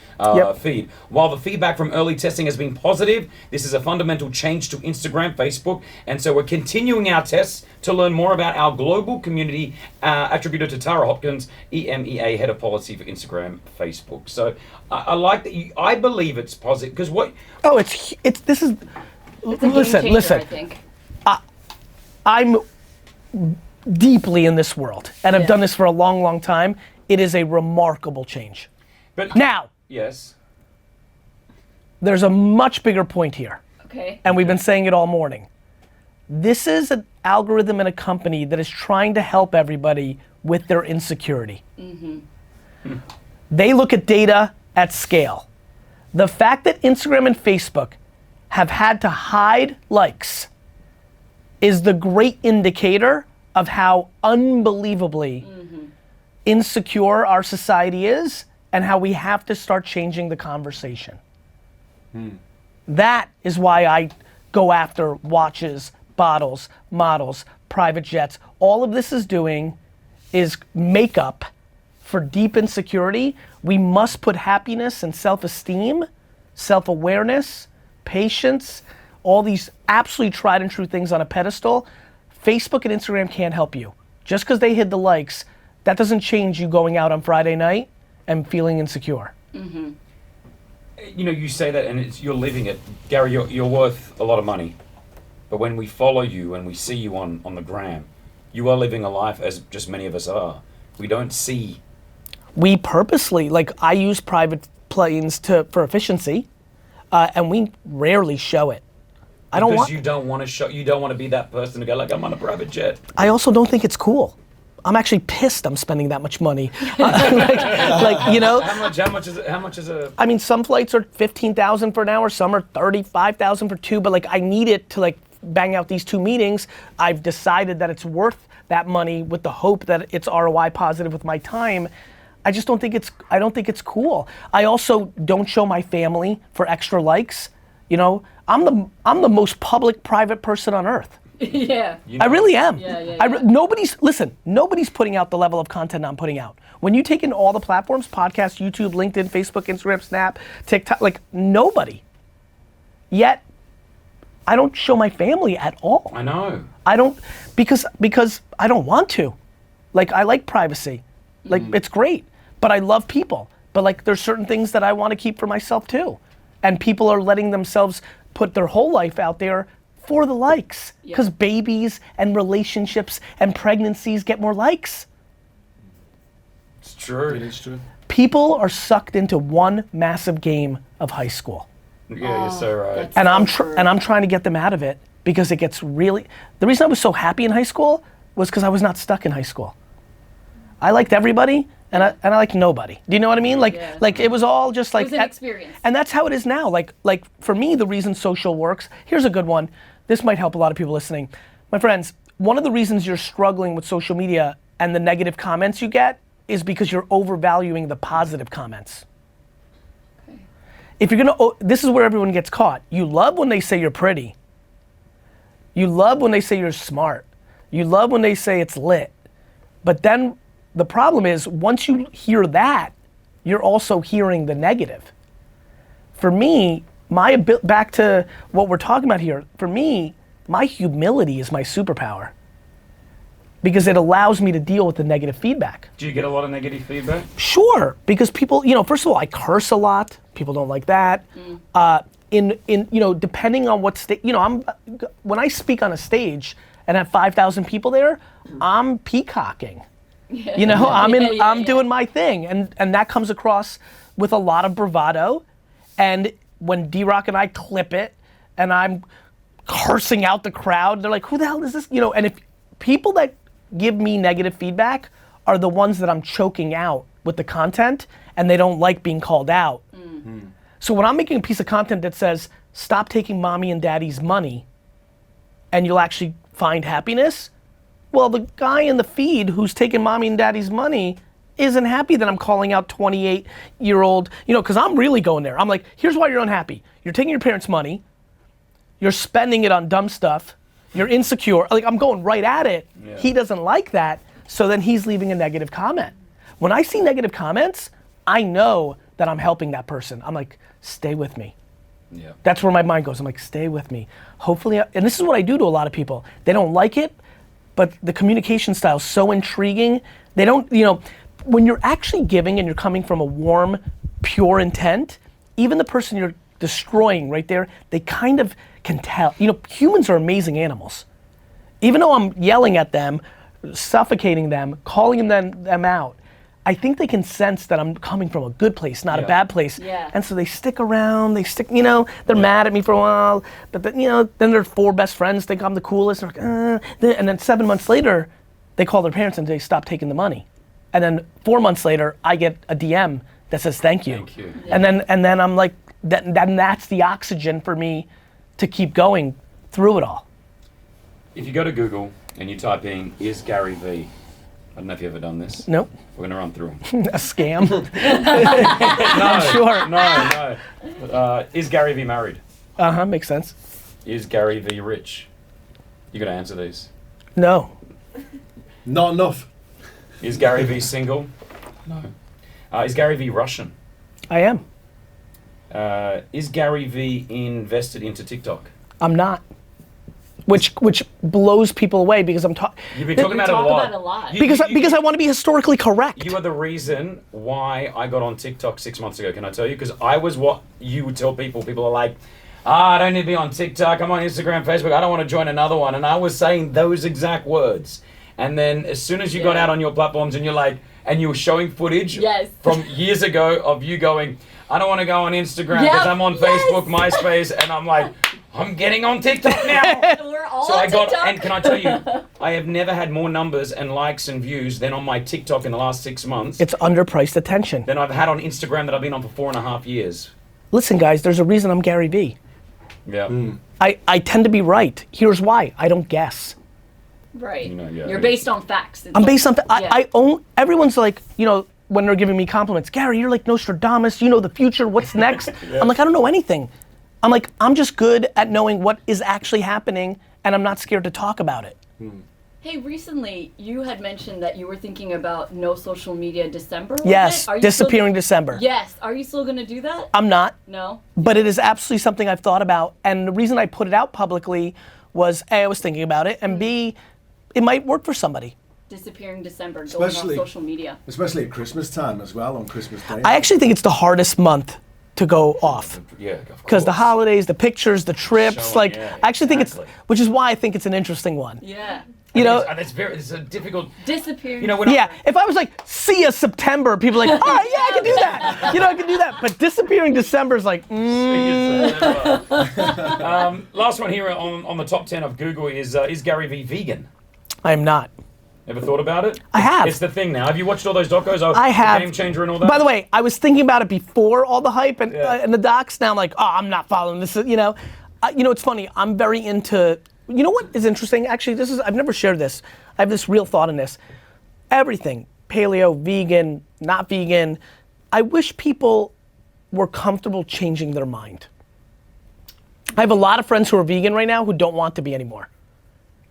Speaker 11: feed. While the feedback from early testing has been positive, this is a fundamental change to Instagram, Facebook, and so we're continuing our tests to learn more about our global community, attributed to Tara Hopkins, EMEA, Head of Policy for Instagram, Facebook. So I like that. I believe it's positive because what?
Speaker 1: Oh, this is. Listen.
Speaker 9: I think.
Speaker 1: I'm deeply in this world, and I've done this for a long, long time. It is a remarkable change.
Speaker 11: But
Speaker 1: now,
Speaker 11: yes,
Speaker 1: there's a much bigger point here.
Speaker 9: Okay.
Speaker 1: And we've been saying it all morning. This is an algorithm in a company that is trying to help everybody with their insecurity. They look at data at scale. The fact that Instagram and Facebook have had to hide likes is the great indicator of how unbelievably insecure our society is and how we have to start changing the conversation. That is why I go after watches, bottles, models, private jets. All of this is doing is makeup for deep insecurity. We must put happiness and self-esteem, self-awareness, patience, all these absolutely tried and true things on a pedestal. Facebook and Instagram can't help you. Just because they hid the likes, that doesn't change you going out on Friday night and feeling insecure.
Speaker 11: You know, you say that and you're living it. Gary, you're worth a lot of money. But when we follow you and we see you on the gram, you are living a life as just many of us are. We don't see.
Speaker 1: We purposely, I use private planes for efficiency, and we rarely show it.
Speaker 11: Because you don't want to show, you don't want to be that person to go I'm on a private jet.
Speaker 1: I also don't think it's cool. I'm actually pissed I'm spending that much money. You know.
Speaker 11: How much is a?
Speaker 1: I mean, some flights are $15,000 for an hour, some are $35,000 for two, but I need it to bang out these 2 meetings. I've decided that it's worth that money with the hope that it's ROI positive with my time. I just don't think it's cool. I also don't show my family for extra likes. You know, I'm the most public private person on earth.
Speaker 9: Yeah.
Speaker 1: I really am.
Speaker 9: Yeah.
Speaker 1: Nobody's putting out the level of content I'm putting out. When you take in all the platforms, podcast, YouTube, LinkedIn, Facebook, Instagram, Snap, TikTok, nobody. Yet, I don't show my family at all.
Speaker 11: I know.
Speaker 1: I don't, because I don't want to. I like privacy. It's great. But I love people. But there's certain things that I want to keep for myself too. And people are letting themselves put their whole life out there for the likes. Because babies and relationships and pregnancies get more likes.
Speaker 11: It's true.
Speaker 10: It is true.
Speaker 1: People are sucked into one massive game of high school.
Speaker 11: Yeah, you're so right.
Speaker 1: And I'm trying to get them out of it because it gets really. The reason I was so happy in high school was because I was not stuck in high school. I liked everybody and I liked nobody. Do you know what I mean? It was all just
Speaker 9: it was an experience.
Speaker 1: And that's how it is now. For me, the reason social works. Here's a good one. This might help a lot of people listening. My friends, one of the reasons you're struggling with social media and the negative comments you get is because you're overvaluing the positive comments. If you're this is where everyone gets caught. You love when they say you're pretty. You love when they say you're smart. You love when they say it's lit. But then the problem is once you hear that, you're also hearing the negative. For me, back to what we're talking about here, for me, my humility is my superpower. Because it allows me to deal with the negative feedback.
Speaker 11: Do you get a lot of negative feedback?
Speaker 1: Sure, because people, first of all, I curse a lot. People don't like that. Depending on what stage, when I speak on a stage and have 5,000 people there, I'm peacocking.
Speaker 2: Yeah.
Speaker 1: You know, I'm
Speaker 2: Yeah.
Speaker 1: doing my thing, and that comes across with a lot of bravado. And when D-Rock and I clip it, and I'm cursing out the crowd, they're like, "Who the hell is this?" You know, and if people that give me negative feedback are the ones that I'm choking out with the content, and they don't like being called out. So when I'm making a piece of content that says, "Stop taking mommy and daddy's money, and you'll actually find happiness," well, the guy in the feed who's taking mommy and daddy's money isn't happy that I'm calling out 28-year-old, you know, because I'm really going there. I'm like, here's why you're unhappy. You're taking your parents' money, you're spending it on dumb stuff, you're insecure. Like, I'm going right at it.
Speaker 11: Yeah.
Speaker 1: He doesn't like that, so then he's leaving a negative comment. When I see negative comments, I know that I'm helping that person. I'm like, stay with me.
Speaker 11: Yeah.
Speaker 1: That's where my mind goes. I'm like, stay with me. Hopefully, and this is what I do to a lot of people. They don't like it, but the communication style is so intriguing. They don't, you know, when you're actually giving and you're coming from a warm, pure intent, even the person you're destroying right there, they kind of can tell. You know, humans are amazing animals. Even though I'm yelling at them, suffocating them, calling them out, I think they can sense that I'm coming from a good place, not a bad place.
Speaker 2: Yeah.
Speaker 1: And so they stick around, you know, they're mad at me for a while, but then, you know, then their 4 best friends think I'm the coolest, and, and then 7 months later, they call their parents and they stop taking the money. And then 4 months later, I get a DM that says, thank you.
Speaker 11: Thank you.
Speaker 1: And then I'm like, then that's the oxygen for me to keep going through it all.
Speaker 11: If you go to Google and you type in, is GaryVee, I don't know if you've ever done this.
Speaker 1: Nope.
Speaker 11: We're gonna run through them.
Speaker 1: A scam?
Speaker 11: No,
Speaker 1: Sure.
Speaker 11: no. Is GaryVee married?
Speaker 1: Makes sense.
Speaker 11: Is GaryVee rich? You gotta answer these.
Speaker 1: No.
Speaker 10: Not enough.
Speaker 11: Is GaryVee single? No. Is GaryVee Russian?
Speaker 1: I am.
Speaker 11: Is GaryVee invested into TikTok?
Speaker 1: I'm not. Which blows people away because I'm talking.
Speaker 11: You've been talking about it a lot.
Speaker 2: a lot.
Speaker 1: Because I want to be historically correct.
Speaker 11: You are the reason why I got on TikTok 6 months ago. Can I tell you? Because I was what you would tell people. People are like, I don't need to be on TikTok. I'm on Instagram, Facebook. I don't want to join another one. And I was saying those exact words. And then as soon as you got out on your platforms and you're like, and you were showing footage from years ago of you going, I don't want to go on Instagram because I'm on Facebook, MySpace, and I'm like, I'm getting on TikTok now.
Speaker 2: We're all
Speaker 11: So
Speaker 2: on
Speaker 11: I got,
Speaker 2: TikTok.
Speaker 11: and can I tell you, I have never had more numbers and likes and views than on my TikTok in the last 6 months.
Speaker 1: It's underpriced attention.
Speaker 11: Than I've had on Instagram that I've been on for 4.5 years.
Speaker 1: Listen, guys, there's a reason I'm GaryVee.
Speaker 11: Yeah.
Speaker 1: I tend to be right. Here's why. I don't guess.
Speaker 9: Right.
Speaker 11: You know, yeah.
Speaker 9: You're based on facts. It's
Speaker 1: I'm
Speaker 9: like-
Speaker 1: based on,
Speaker 9: yeah.
Speaker 1: I own, everyone's like, you know, when they're giving me compliments, Gary, you're like Nostradamus, you know the future, what's next? I'm like, I don't know anything. I'm like, I'm just good at knowing what is actually happening, and I'm not scared to talk about it.
Speaker 9: Hey, recently you had mentioned that you were thinking about no social media December. Was
Speaker 1: Yes,
Speaker 9: it? Are you
Speaker 1: disappearing
Speaker 9: still,
Speaker 1: December.
Speaker 9: Yes. Are you still going to do that?
Speaker 1: I'm not,
Speaker 9: No.
Speaker 1: but it is absolutely something I've thought about, and the reason I put it out publicly was A, I was thinking about it, and B, it might work for somebody.
Speaker 9: Disappearing December, going
Speaker 10: Especially-
Speaker 9: off social media.
Speaker 10: Especially at Christmas time as well, on Christmas Day.
Speaker 1: I actually think it's the hardest month to go off.
Speaker 11: Yeah, of course.
Speaker 1: Because the holidays, the pictures, the trips,
Speaker 11: Showing,
Speaker 1: like,
Speaker 11: yeah,
Speaker 1: I actually think
Speaker 11: exactly.
Speaker 1: which is why I think it's an interesting one.
Speaker 9: Yeah.
Speaker 1: You know,
Speaker 11: it's a difficult.
Speaker 9: Disappearing.
Speaker 11: You know, when
Speaker 1: yeah, if I was like, see ya September, people are like, all right, yeah, I can do that. You know, I can do that. But disappearing December is like,
Speaker 11: Last one here on the top 10 of Google is GaryVee vegan?
Speaker 1: I'm not.
Speaker 11: Ever thought about it?
Speaker 1: I have.
Speaker 11: It's the thing now. Have you watched all those docos?
Speaker 1: I have.
Speaker 11: The Game Changer and all that?
Speaker 1: By the way, I was thinking about it before all the hype and the docs. Now I'm like, oh, I'm not following this. You know, it's funny. I'm very into. You know what is interesting? Actually, I've never shared this. I have this real thought in this. Everything, paleo, vegan, not vegan. I wish people were comfortable changing their mind. I have a lot of friends who are vegan right now who don't want to be anymore,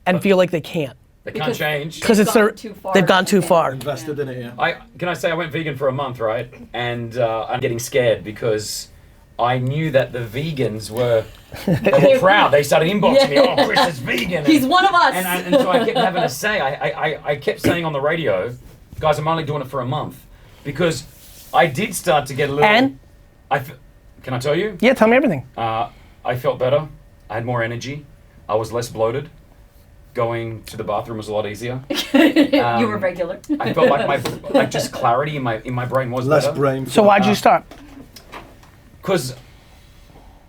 Speaker 1: and feel like they can't.
Speaker 11: They can't change.
Speaker 1: Because they've gone too far.
Speaker 10: Invested in it, yeah.
Speaker 11: Can I say I went vegan for a month, right? And I'm getting scared because I knew that the vegans were proud. They started inboxing me, oh, Chris is vegan.
Speaker 9: He's one of us.
Speaker 11: And so I kept having to say, I kept saying on the radio, guys, I'm only doing it for a month. Because I did start to get a little...
Speaker 1: And?
Speaker 11: Can I tell you?
Speaker 1: Yeah, tell me everything.
Speaker 11: I felt better. I had more energy. I was less bloated. going to the bathroom was a lot easier.
Speaker 9: You were regular.
Speaker 11: I felt like just clarity in my brain was
Speaker 10: Less
Speaker 11: better.
Speaker 10: brain.
Speaker 1: So why'd you start?
Speaker 11: Because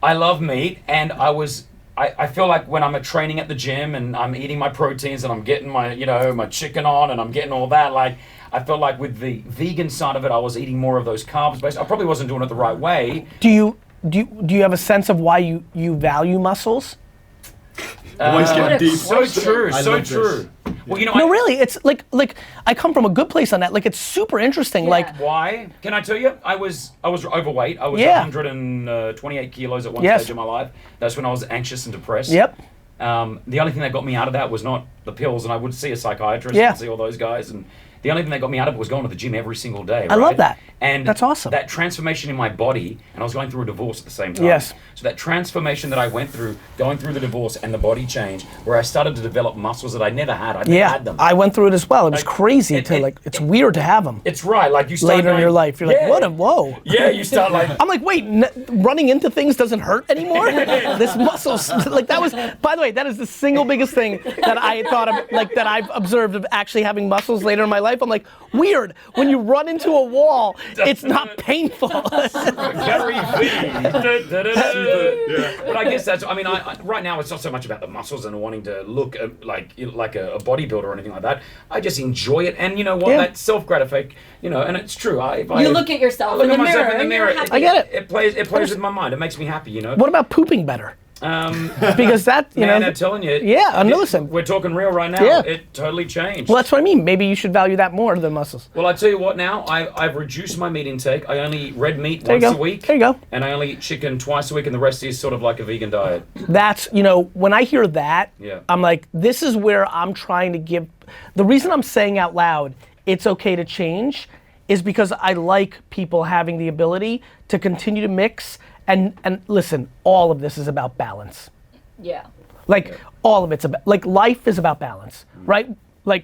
Speaker 11: I love meat, and I feel like when I'm training at the gym and I'm eating my proteins and I'm getting my my chicken on and I'm getting all that, like I felt like with the vegan side of it, I was eating more of those carbs. I probably wasn't doing it the right way.
Speaker 1: Do you have a sense of why you value muscles?
Speaker 10: Always getting deep.
Speaker 11: So true,
Speaker 10: I
Speaker 11: so
Speaker 10: love
Speaker 11: true.
Speaker 10: this.
Speaker 11: Well,
Speaker 1: No, really, it's like I come from a good place on that. Like it's super interesting.
Speaker 9: Yeah.
Speaker 1: Like
Speaker 11: Why? Can I tell you? I was overweight. I was
Speaker 1: Yeah.
Speaker 11: 128 kilos at one
Speaker 1: Yes.
Speaker 11: stage of my life. That's when I was anxious and depressed.
Speaker 1: Yep.
Speaker 11: The only thing that got me out of that was not the pills, and I would see a psychiatrist
Speaker 1: Yeah.
Speaker 11: and see all those guys, and the only thing that got me out of it was going to the gym every single day.
Speaker 1: I love that.
Speaker 11: And
Speaker 1: That's awesome.
Speaker 11: That transformation in my body, and I was going through a divorce at the same time.
Speaker 1: Yes.
Speaker 11: So that transformation that I went through, going through the divorce and the body change, where I started to develop muscles that I never had. I never had them.
Speaker 1: I went through it as well. It was
Speaker 11: Like,
Speaker 1: cthis it's weird to have them.
Speaker 11: It's right. Like you start
Speaker 1: Later in
Speaker 11: going,
Speaker 1: your life, you're
Speaker 11: yeah.
Speaker 1: like, whoa.
Speaker 11: Yeah, you start like.
Speaker 1: I'm like, wait, running into things doesn't hurt anymore? This muscles, like that was, by the way, that is the single biggest thing that I thought of, like that I've observed of actually having muscles later in my life. I'm like, weird, when you run into a wall, it's not painful.
Speaker 11: GaryVee. But I guess that's, right now it's not so much about the muscles and wanting to look like a bodybuilder or anything like that. I just enjoy it. And you know what,
Speaker 1: Yeah.
Speaker 11: that self-gratification, and it's true.
Speaker 9: You look at yourself
Speaker 11: I look
Speaker 9: in
Speaker 11: at
Speaker 9: the
Speaker 11: myself
Speaker 9: mirror.
Speaker 11: in the
Speaker 9: and
Speaker 11: mirror.
Speaker 9: you're happy.
Speaker 1: I get it.
Speaker 11: It plays with my mind. It makes me happy,
Speaker 1: What about pooping better? Because that,
Speaker 11: Man, I'm telling you.
Speaker 1: Yeah, listen.
Speaker 11: We're talking real right now.
Speaker 1: Yeah.
Speaker 11: It totally changed.
Speaker 1: Well, that's what I mean. Maybe you should value that more than muscles.
Speaker 11: Well, I tell you what now, I've reduced my meat intake. I only eat red meat
Speaker 1: There you
Speaker 11: once
Speaker 1: go.
Speaker 11: a week.
Speaker 1: There you go.
Speaker 11: And I only eat chicken twice a week, and the rest is sort of like a vegan diet.
Speaker 1: That's, when I hear that,
Speaker 11: Yeah.
Speaker 1: I'm like, this is where I'm trying to give, the reason I'm saying out loud, it's okay to change, is because I like people having the ability to continue to mix, and listen, all of this is about balance.
Speaker 9: Yeah.
Speaker 1: All of it's about, life is about balance, right? Like,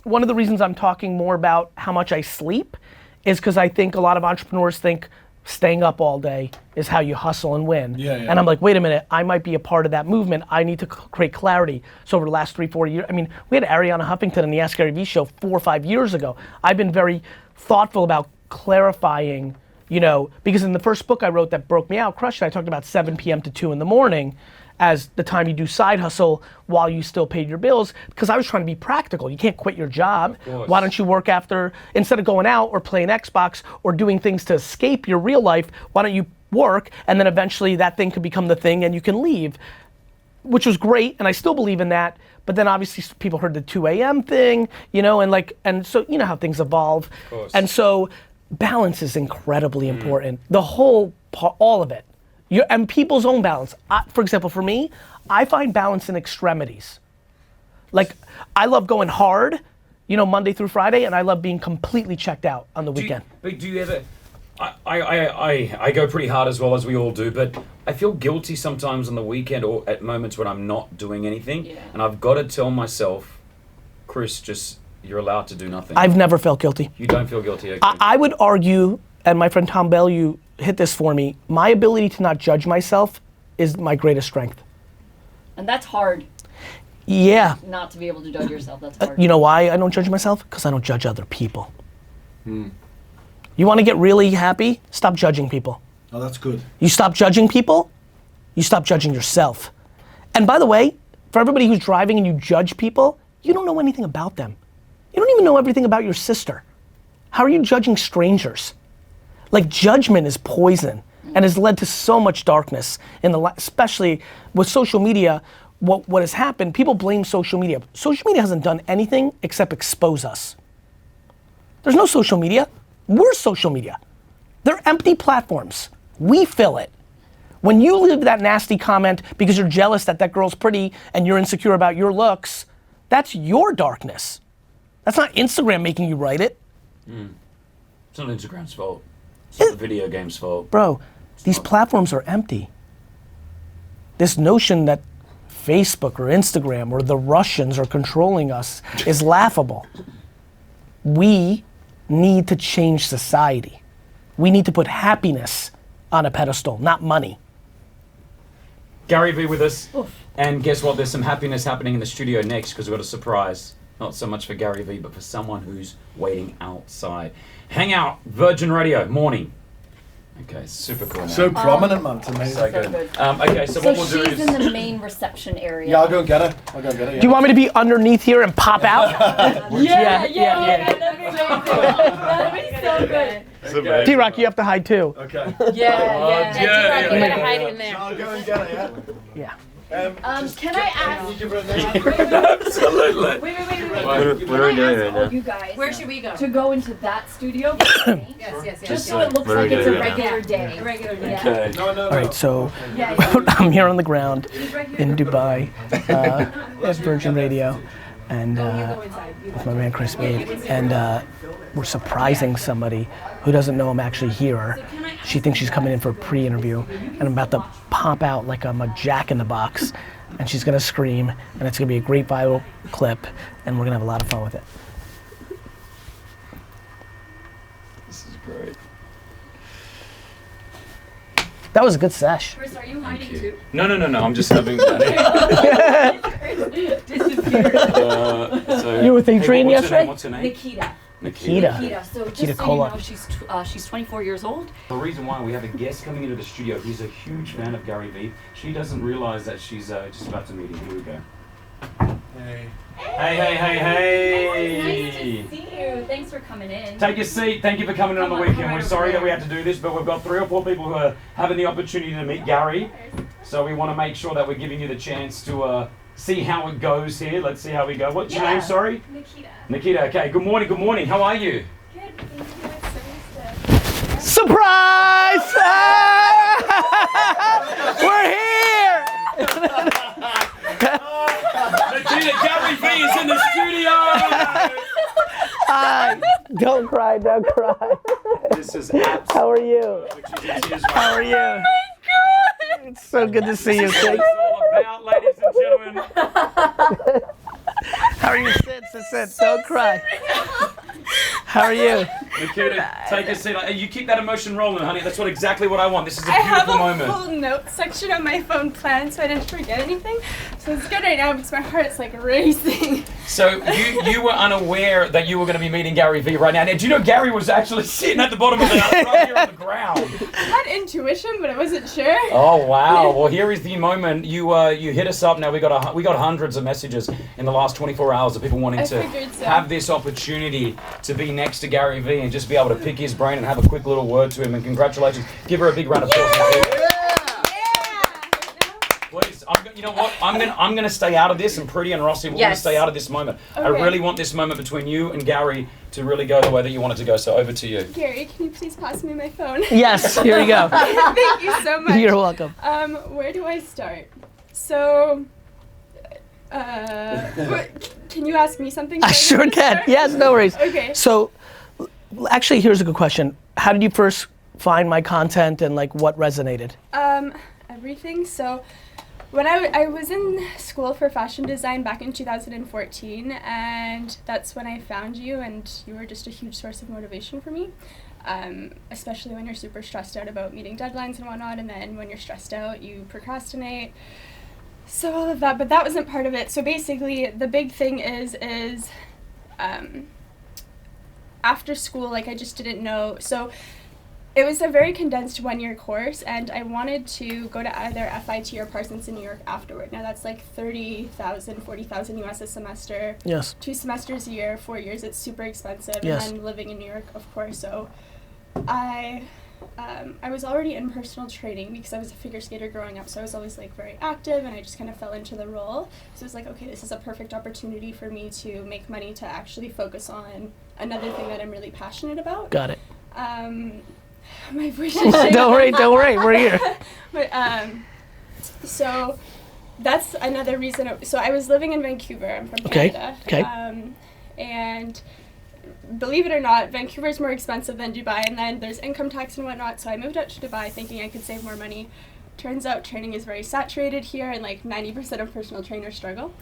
Speaker 1: one of the reasons I'm talking more about how much I sleep is because I think a lot of entrepreneurs think staying up all day is how you hustle and win.
Speaker 10: Yeah.
Speaker 1: And I'm like, wait a minute, I might be a part of that movement. I need to create clarity. So over the last 3-4 years, we had Ariana Huffington in the Ask GaryVee show 4 or 5 years ago. I've been very thoughtful about clarifying, because in the first book I wrote that broke me out, Crushed It, I talked about 7 p.m. to 2 in the morning as the time you do side hustle while you still paid your bills, because I was trying to be practical. You can't quit your job. Why don't you work after, instead of going out or playing Xbox or doing things to escape your real life, why don't you work, and then eventually that thing could become the thing and you can leave, which was great, and I still believe in that. But then obviously people heard the 2 a.m. thing, and so you know how things evolve. And so balance is incredibly important. The whole, all of it. And people's own balance. For example, for me, I find balance in extremities. Like, I love going hard, Monday through Friday, and I love being completely checked out on the weekend.
Speaker 11: Do you ever? I go pretty hard as well, as we all do, but I feel guilty sometimes on the weekend or at moments when I'm not doing anything, and I've got to tell myself, Chris, just you're allowed to do nothing.
Speaker 1: I've never felt guilty.
Speaker 11: You don't feel guilty. Okay.
Speaker 1: I would argue, and my friend Tom Bell, you hit this for me, my ability to not judge myself is my greatest strength.
Speaker 9: And that's hard.
Speaker 1: Yeah.
Speaker 9: Not to be able to judge yourself. That's hard.
Speaker 1: You know why I don't judge myself? Because I don't judge other people. You want to get really happy? Stop judging people.
Speaker 10: Oh, that's good.
Speaker 1: You stop judging people, you stop judging yourself. And by the way, for everybody who's driving and you judge people, you don't know anything about them. You don't even know everything about your sister. How are you judging strangers? Like, judgment is poison and has led to so much darkness especially with social media. What has happened, people blame social media. Social media hasn't done anything except expose us. There's no social media. We're social media. They're empty platforms. We fill it. When you leave that nasty comment because you're jealous that girl's pretty and you're insecure about your looks, that's your darkness. That's not Instagram making you write it.
Speaker 11: It's not Instagram's fault. It's not the video game's fault.
Speaker 1: Bro, these platforms are empty. This notion that Facebook or Instagram or the Russians are controlling us is laughable. We need to change society. We need to put happiness on a pedestal, not money.
Speaker 11: GaryVee with us. And guess what? There's some happiness happening in the studio next because we've got a surprise. Not so much for GaryVee, but for someone who's waiting outside. Hang out, Virgin Radio, morning. Okay, super cool. Man.
Speaker 10: So prominent, man. It's amazing.
Speaker 11: So good. Okay, so what we'll do
Speaker 9: she's
Speaker 11: is...
Speaker 9: in the main reception area.
Speaker 10: Yeah, I'll go and get her. Yeah.
Speaker 1: Do you want me to be underneath here and pop out?
Speaker 9: Yeah. That'd be so good.
Speaker 1: D-Rock, you have to hide too.
Speaker 10: Okay.
Speaker 4: Yeah, D-Rock, you gotta hide in there.
Speaker 10: I'll go and get her,
Speaker 1: Yeah.
Speaker 9: Can I ask?
Speaker 11: Absolutely.
Speaker 9: Wait.
Speaker 3: What are we doing right now?
Speaker 9: You guys.
Speaker 4: Where should we go?
Speaker 9: To go into that studio?
Speaker 4: Yes.
Speaker 9: Just so it looks
Speaker 3: What are we
Speaker 9: like it's a
Speaker 3: doing right
Speaker 9: regular day.
Speaker 11: Okay.
Speaker 10: No.
Speaker 1: All right, so
Speaker 9: Yeah.
Speaker 1: I'm here on the ground in Dubai at Virgin Radio, and with my man Chris Mead, and we're surprising somebody who doesn't know I'm actually here. She thinks she's coming in for a pre-interview, and I'm about to pop out like I'm a jack in the box, and she's gonna scream, and it's gonna be a great viral clip, and we're gonna have a lot of fun with it.
Speaker 11: This is great.
Speaker 1: That was a good sesh.
Speaker 9: Chris, are you hiding too?
Speaker 11: No. I'm just having fun. So,
Speaker 1: You were with Adrian yesterday?
Speaker 11: What's her name?
Speaker 9: Nikita.
Speaker 1: Nikita.
Speaker 9: So just
Speaker 1: Nikita
Speaker 9: so
Speaker 1: Cola.
Speaker 9: you know, she's 24 years old.
Speaker 11: The reason why we have a guest coming into the studio, he's a huge fan of GaryVee. She doesn't realize that she's just about to meet him. Here we go.
Speaker 10: Hey.
Speaker 11: Hey.
Speaker 9: Nice to see you. Thanks for coming in.
Speaker 11: Take your seat. Thank you for coming in on the weekend. We're sorry that we had to do this, but we've got 3 or 4 people who are having the opportunity to meet Gary. So we want to make sure that we're giving you the chance to see how it goes here. Let's see how we go. What's your name, sorry? Nikita, okay. Good morning. How are you?
Speaker 2: Good, thank you.
Speaker 1: Surprise! We're here!
Speaker 11: Nikita, GaryVee is in the studio!
Speaker 1: Don't cry.
Speaker 11: This is absolutely...
Speaker 1: How are you? How are you? Oh my God! It's so good to see you.
Speaker 11: This is what it's all about, ladies and gentlemen.
Speaker 1: How are you? Sit. Don't cry. How are you?
Speaker 11: Nikita, take a seat. You keep that emotion rolling, honey. That's exactly what I want. This is a
Speaker 2: I have
Speaker 11: beautiful
Speaker 2: a
Speaker 11: moment.
Speaker 2: full note section on my phone planned so I didn't forget anything. So it's good right now because my heart's like racing.
Speaker 11: So you were unaware that you were going to be meeting GaryVee right now. Now, do you know Gary was actually sitting at the bottom of the house right here on the ground?
Speaker 2: I had intuition, but I wasn't sure.
Speaker 11: Oh wow! Well, here is the moment. You hit us up. Now we got hundreds of messages in the last 24 hours of people wanting to have this opportunity to be next to GaryVee and just be able to pick his brain and have a quick little word to him. And congratulations! Give her a big round of applause. Please, you know what? I'm gonna stay out of this, and Pretty and Rossi, we're gonna stay out of this moment.
Speaker 2: Okay.
Speaker 11: I really want this moment between you and Gary to really go the way that you want it to go. So over to you.
Speaker 2: Gary, can you please pass me my phone?
Speaker 1: Yes, here you go.
Speaker 2: Thank you so much.
Speaker 1: You're welcome.
Speaker 2: Where do I start? So, can you ask me something?
Speaker 1: I sure can. Yes, no worries.
Speaker 2: Okay.
Speaker 1: So, actually, here's a good question. How did you first find my content and like what resonated?
Speaker 2: Everything. So, when I was in school for fashion design back in 2014, and that's when I found you, and you were just a huge source of motivation for me. Especially when you're super stressed out about meeting deadlines and whatnot, and then when you're stressed out, you procrastinate. So all of that, but that wasn't part of it. So basically, the big thing is after school, like I just didn't know. So it was a very condensed 1-year course, and I wanted to go to either FIT or Parsons in New York afterward. Now that's like $30,000, $40,000 US a semester.
Speaker 1: Yes.
Speaker 2: 2 semesters a year, 4 years. It's super expensive.
Speaker 1: Yes.
Speaker 2: And I'm living in New York, of course. So I was already in personal training because I was a figure skater growing up. So I was always like very active, and I just kind of fell into the role. So it was like, okay, this is a perfect opportunity for me to make money to actually focus on another thing that I'm really passionate about.
Speaker 1: Got it.
Speaker 2: My voice is shaking.
Speaker 1: Don't worry, we're here.
Speaker 2: But so that's another reason. So I was living in Vancouver. I'm from Canada.
Speaker 1: Okay.
Speaker 2: And believe it or not, Vancouver is more expensive than Dubai, and then there's income tax and whatnot. So I moved out to Dubai thinking I could save more money. Turns out training is very saturated here, and like 90% of personal trainers struggle.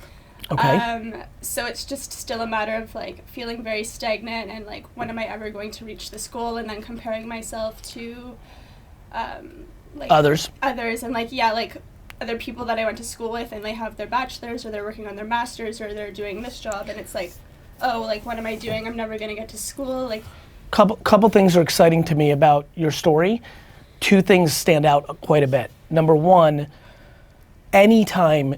Speaker 1: Okay.
Speaker 2: So it's just still a matter of like feeling very stagnant and like, when am I ever going to reach this goal? And then comparing myself to like
Speaker 1: others
Speaker 2: and like, yeah, like other people that I went to school with, and they have their bachelor's, or they're working on their master's, or they're doing this job, and it's like, oh, like, what am I doing? I'm never gonna get to school. Like,
Speaker 1: couple things are exciting to me about your story. Two things stand out quite a bit. Number one, anytime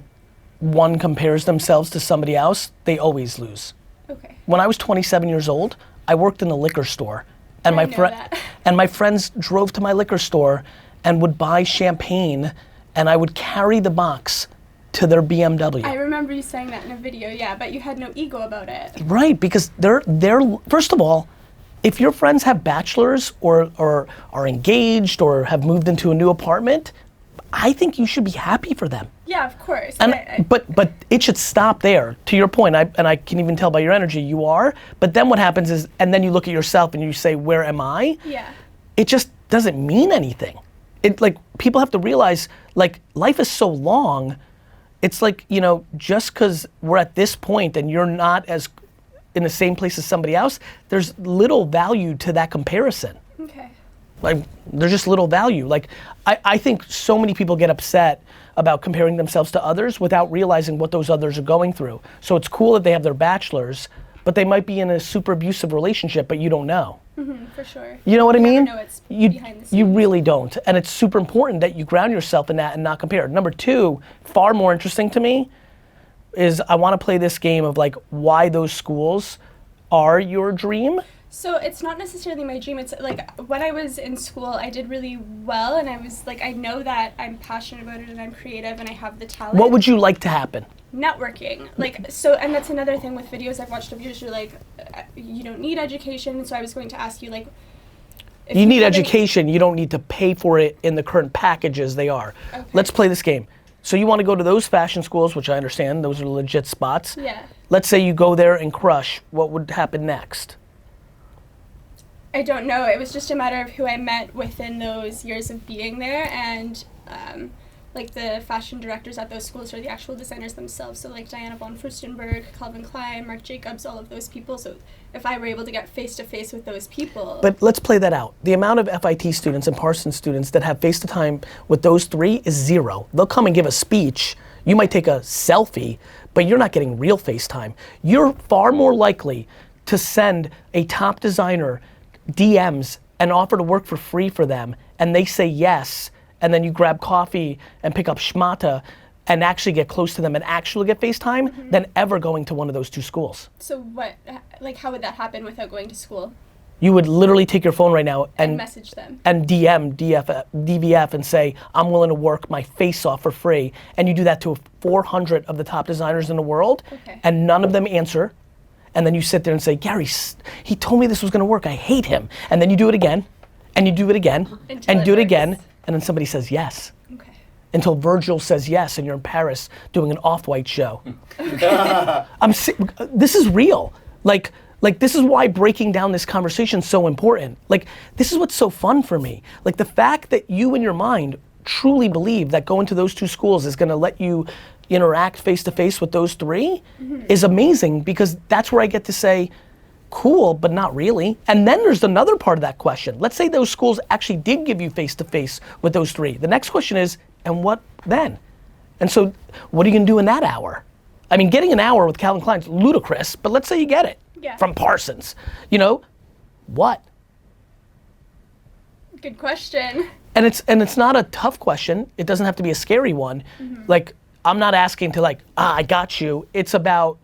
Speaker 1: one compares themselves to somebody else, they always lose.
Speaker 2: Okay.
Speaker 1: When I was 27 years old, I worked in a liquor store, and my friends drove to my liquor store and would buy champagne, and I would carry the box to their BMW.
Speaker 2: I remember you saying that in a video, yeah, but you had no ego about it.
Speaker 1: Right, because they're first of all, if your friends have bachelors or are engaged or have moved into a new apartment, I think you should be happy for them.
Speaker 2: Yeah, of course.
Speaker 1: And but it should stop there. To your point, and I can even tell by your energy, you are. But then what happens is, and then you look at yourself and you say, where am I?
Speaker 2: Yeah.
Speaker 1: It just doesn't mean anything. It, like, people have to realize, like, life is so long. It's like, you know, just because we're at this point and you're not as in the same place as somebody else, there's little value to that comparison.
Speaker 2: Okay.
Speaker 1: Like, there's just little value. Like, I think so many people get upset about comparing themselves to others without realizing what those others are going through. So it's cool that they have their bachelor's, but they might be in a super abusive relationship, but you don't know.
Speaker 2: For sure.
Speaker 1: You know what I mean?
Speaker 2: Never know it's behind the scenes.
Speaker 1: You really don't. And it's super important that you ground yourself in that and not compare. Number two, far more interesting to me, is I want to play this game of, like, why those schools are your dream.
Speaker 2: So it's not necessarily my dream. It's like, when I was in school, I did really well, and I was like, I know that I'm passionate about it and I'm creative and I have the talent.
Speaker 1: What would you like to happen?
Speaker 2: Networking. Like, so, and that's another thing with videos I've watched of yours, you're like, you don't need education, so I was going to ask you, like, if
Speaker 1: you need education, you don't need to pay for it in the current packages they are.
Speaker 2: Okay.
Speaker 1: Let's play this game. So you want to go to those fashion schools, which I understand, those are legit spots.
Speaker 2: Yeah.
Speaker 1: Let's say you go there and crush, what would happen next?
Speaker 2: I don't know. It was just a matter of who I met within those years of being there, and like the fashion directors at those schools are the actual designers themselves. So like Diana von Furstenberg, Calvin Klein, Marc Jacobs, all of those people. So if I were able to get face to face with those people.
Speaker 1: But let's play that out. The amount of FIT students and Parsons students that have face to time with those three is zero. They'll come and give a speech. You might take a selfie, but you're not getting real FaceTime. You're far more likely to send a top designer DMs and offer to work for free for them, and they say yes, and then you grab coffee and pick up schmata and actually get close to them and actually get FaceTime than ever going to one of those two schools.
Speaker 2: So what, like, how would that happen without going to school?
Speaker 1: You would literally take your phone right now and
Speaker 2: message them
Speaker 1: and DM DVF and say, I'm willing to work my face off for free, and you do that to 400 of the top designers in the world, and none of them answer. And then you sit there and say, Gary, he told me this was gonna work, I hate him. And then you do it again, and you do it again, and do it again, and then somebody says yes.
Speaker 2: Okay.
Speaker 1: Until Virgil says yes, and you're in Paris doing an Off-White show. This is real. Like this is why breaking down this conversation is so important. Like, this is what's so fun for me. Like, the fact that you in your mind truly believe that going to those two schools is gonna let you interact face to face with those three is amazing, because that's where I get to say, cool, but not really. And then there's another part of that question. Let's say those schools actually did give you face to face with those three. The next question is, and what then? And so what are you gonna do in that hour? I mean, getting an hour with Calvin Klein is ludicrous, but let's say you get it from Parsons. You know, what?
Speaker 2: Good question.
Speaker 1: And it's not a tough question. It doesn't have to be a scary one. Like, I'm not asking to, like, I got you. It's about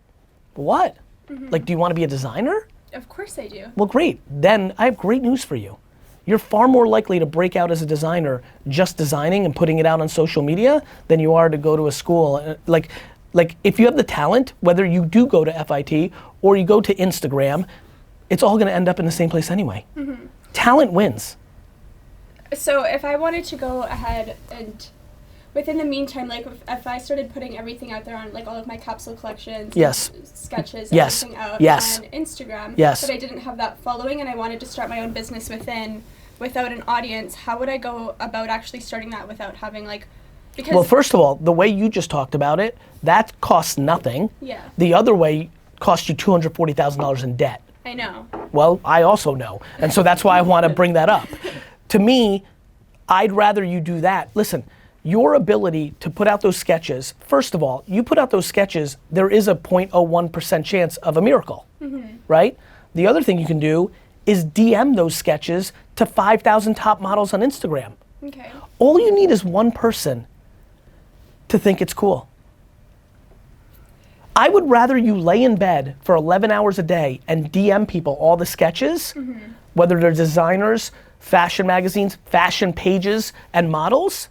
Speaker 1: what? Like, do you want to be a designer?
Speaker 2: Of course I do.
Speaker 1: Well, great. Then I have great news for you. You're far more likely to break out as a designer just designing and putting it out on social media than you are to go to a school. Like if you have the talent, whether you do go to FIT or you go to Instagram, it's all going to end up in the same place anyway. Talent wins.
Speaker 2: So if I wanted to go ahead and within the meantime, like if I started putting everything out there on, like, all of my capsule collections, sketches, everything out on Instagram, but I didn't have that following and I wanted to start my own business without an audience, how would I go about actually starting that without having, like, because...
Speaker 1: Well, first of all, the way you just talked about it, that costs nothing.
Speaker 2: Yeah.
Speaker 1: The other way cost you $240,000 in debt.
Speaker 2: I know.
Speaker 1: Well, I also know. And so that's why I want to bring that up. To me, I'd rather you do that. Listen, your ability to put out those sketches, first of all, you put out those sketches, there is a 0.01% chance of a miracle, right? The other thing you can do is DM those sketches to 5,000 top models on Instagram.
Speaker 2: Okay.
Speaker 1: All you need is one person to think it's cool. I would rather you lay in bed for 11 hours a day and DM people all the sketches, whether they're designers, fashion magazines, fashion pages, and models.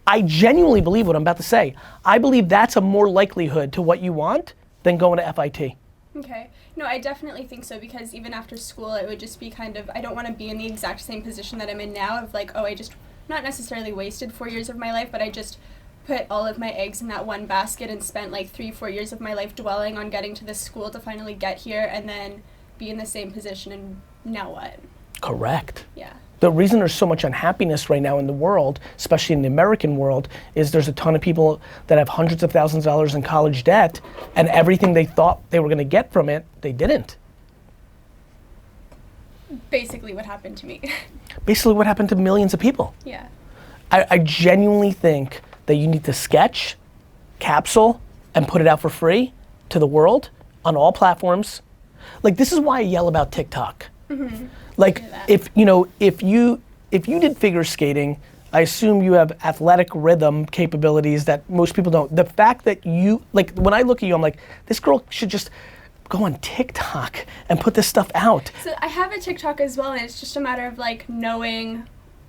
Speaker 1: I genuinely believe what I'm about to say. I believe that's a more likelihood to what you want than going to FIT.
Speaker 2: Okay. No, I definitely think so, because even after school, it would just be kind of, I don't want to be in the exact same position that I'm in now of like, oh, I just, not necessarily wasted 4 years of my life, but I just put all of my eggs in that one basket and spent like 3-4 years of my life dwelling on getting to this school to finally get here and then be in the same position, and now what?
Speaker 1: Correct.
Speaker 2: Yeah.
Speaker 1: The reason there's so much unhappiness right now in the world, especially in the American world, is there's a ton of people that have hundreds of thousands of dollars in college debt, and everything they thought they were gonna get from it, they didn't.
Speaker 2: Basically what happened to me.
Speaker 1: Basically what happened to millions of people.
Speaker 2: Yeah.
Speaker 1: I genuinely think that you need to sketch, capsule, and put it out for free to the world on all platforms. Like, this is why I yell about TikTok. Like, if you did figure skating, I assume you have athletic rhythm capabilities that most people don't. The fact that you, like, when I look at you, I'm like, this girl should just go on TikTok and put this stuff out.
Speaker 2: So I have a TikTok as well, and it's just a matter of like knowing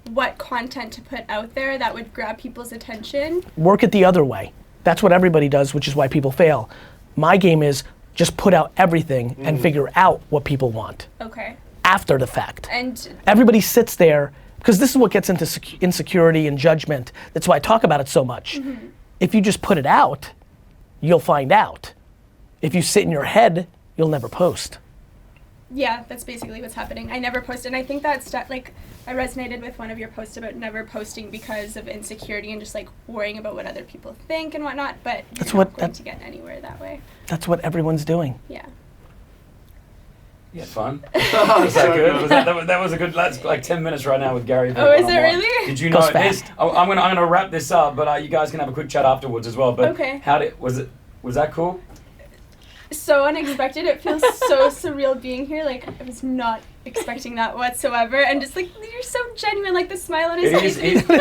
Speaker 2: what content to put out there that would grab people's attention.
Speaker 1: Work it the other way. That's what everybody does, which is why people fail. My game is just put out everything and figure out what people want.
Speaker 2: Okay.
Speaker 1: After the fact.
Speaker 2: And
Speaker 1: everybody sits there, because this is what gets into insecurity and judgment. That's why I talk about it so much. If you just put it out, you'll find out. If you sit in your head, you'll never post.
Speaker 2: yeah, that's basically what's happening. I never post, and I think that's like, I resonated with one of your posts about never posting because of insecurity and just like worrying about what other people think and whatnot, but
Speaker 1: that's
Speaker 2: you're not going to get anywhere that way.
Speaker 1: That's what everyone's doing.
Speaker 2: Yeah.
Speaker 11: Yeah, fun. Was that good? That was a good. That's like 10 minutes right now with Gary.
Speaker 2: Oh, is it really?
Speaker 11: Did you know this? I'm gonna wrap this up, but you guys can have a quick chat afterwards as well. But
Speaker 2: okay.
Speaker 11: Was that cool?
Speaker 2: So unexpected. It feels so surreal being here. Like, I was not expecting that whatsoever, and just like, you're so genuine. Like, the smile on his face is so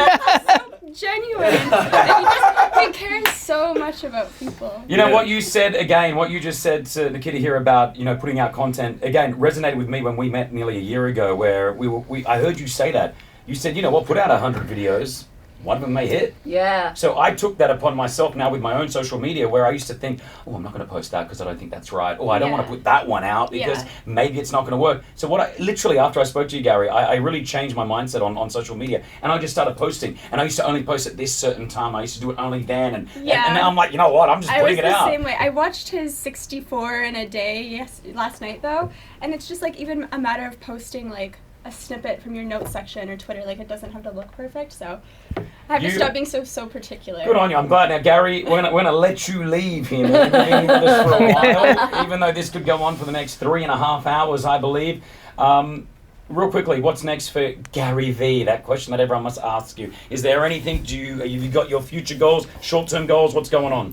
Speaker 2: genuine. And he cares so much about people.
Speaker 11: You know what you said again, what you just said to the kitty here about, you know, putting out content, again, resonated with me when we met nearly a year ago, where I heard you say that. You said, you know what, put out 100 videos. One of them may hit.
Speaker 9: Yeah.
Speaker 11: So I took that upon myself now with my own social media, where I used to think, oh, I'm not going to post that because I don't think that's right. Oh, I don't want to put that one out because maybe it's not going to work. So literally after I spoke to you, Gary, I really changed my mindset on social media, and I just started posting. And I used to only post at this certain time. I used to do it only then. And now I'm like, you know what? I'm just putting it out.
Speaker 2: I was the same way. I watched his 64 in a day last night though, and it's just like even a matter of posting like a snippet from your notes section or Twitter, like it doesn't have to look perfect, so I have to stop being so particular.
Speaker 11: Good on you. I'm glad. Now, Gary, we're gonna let you leave here. We've been with us for a while, even though this could go on for the next 3.5 hours, I believe. Real quickly, what's next for GaryVee? That question that everyone must ask you. Is there anything? Have you got your future goals, short-term goals? What's going on?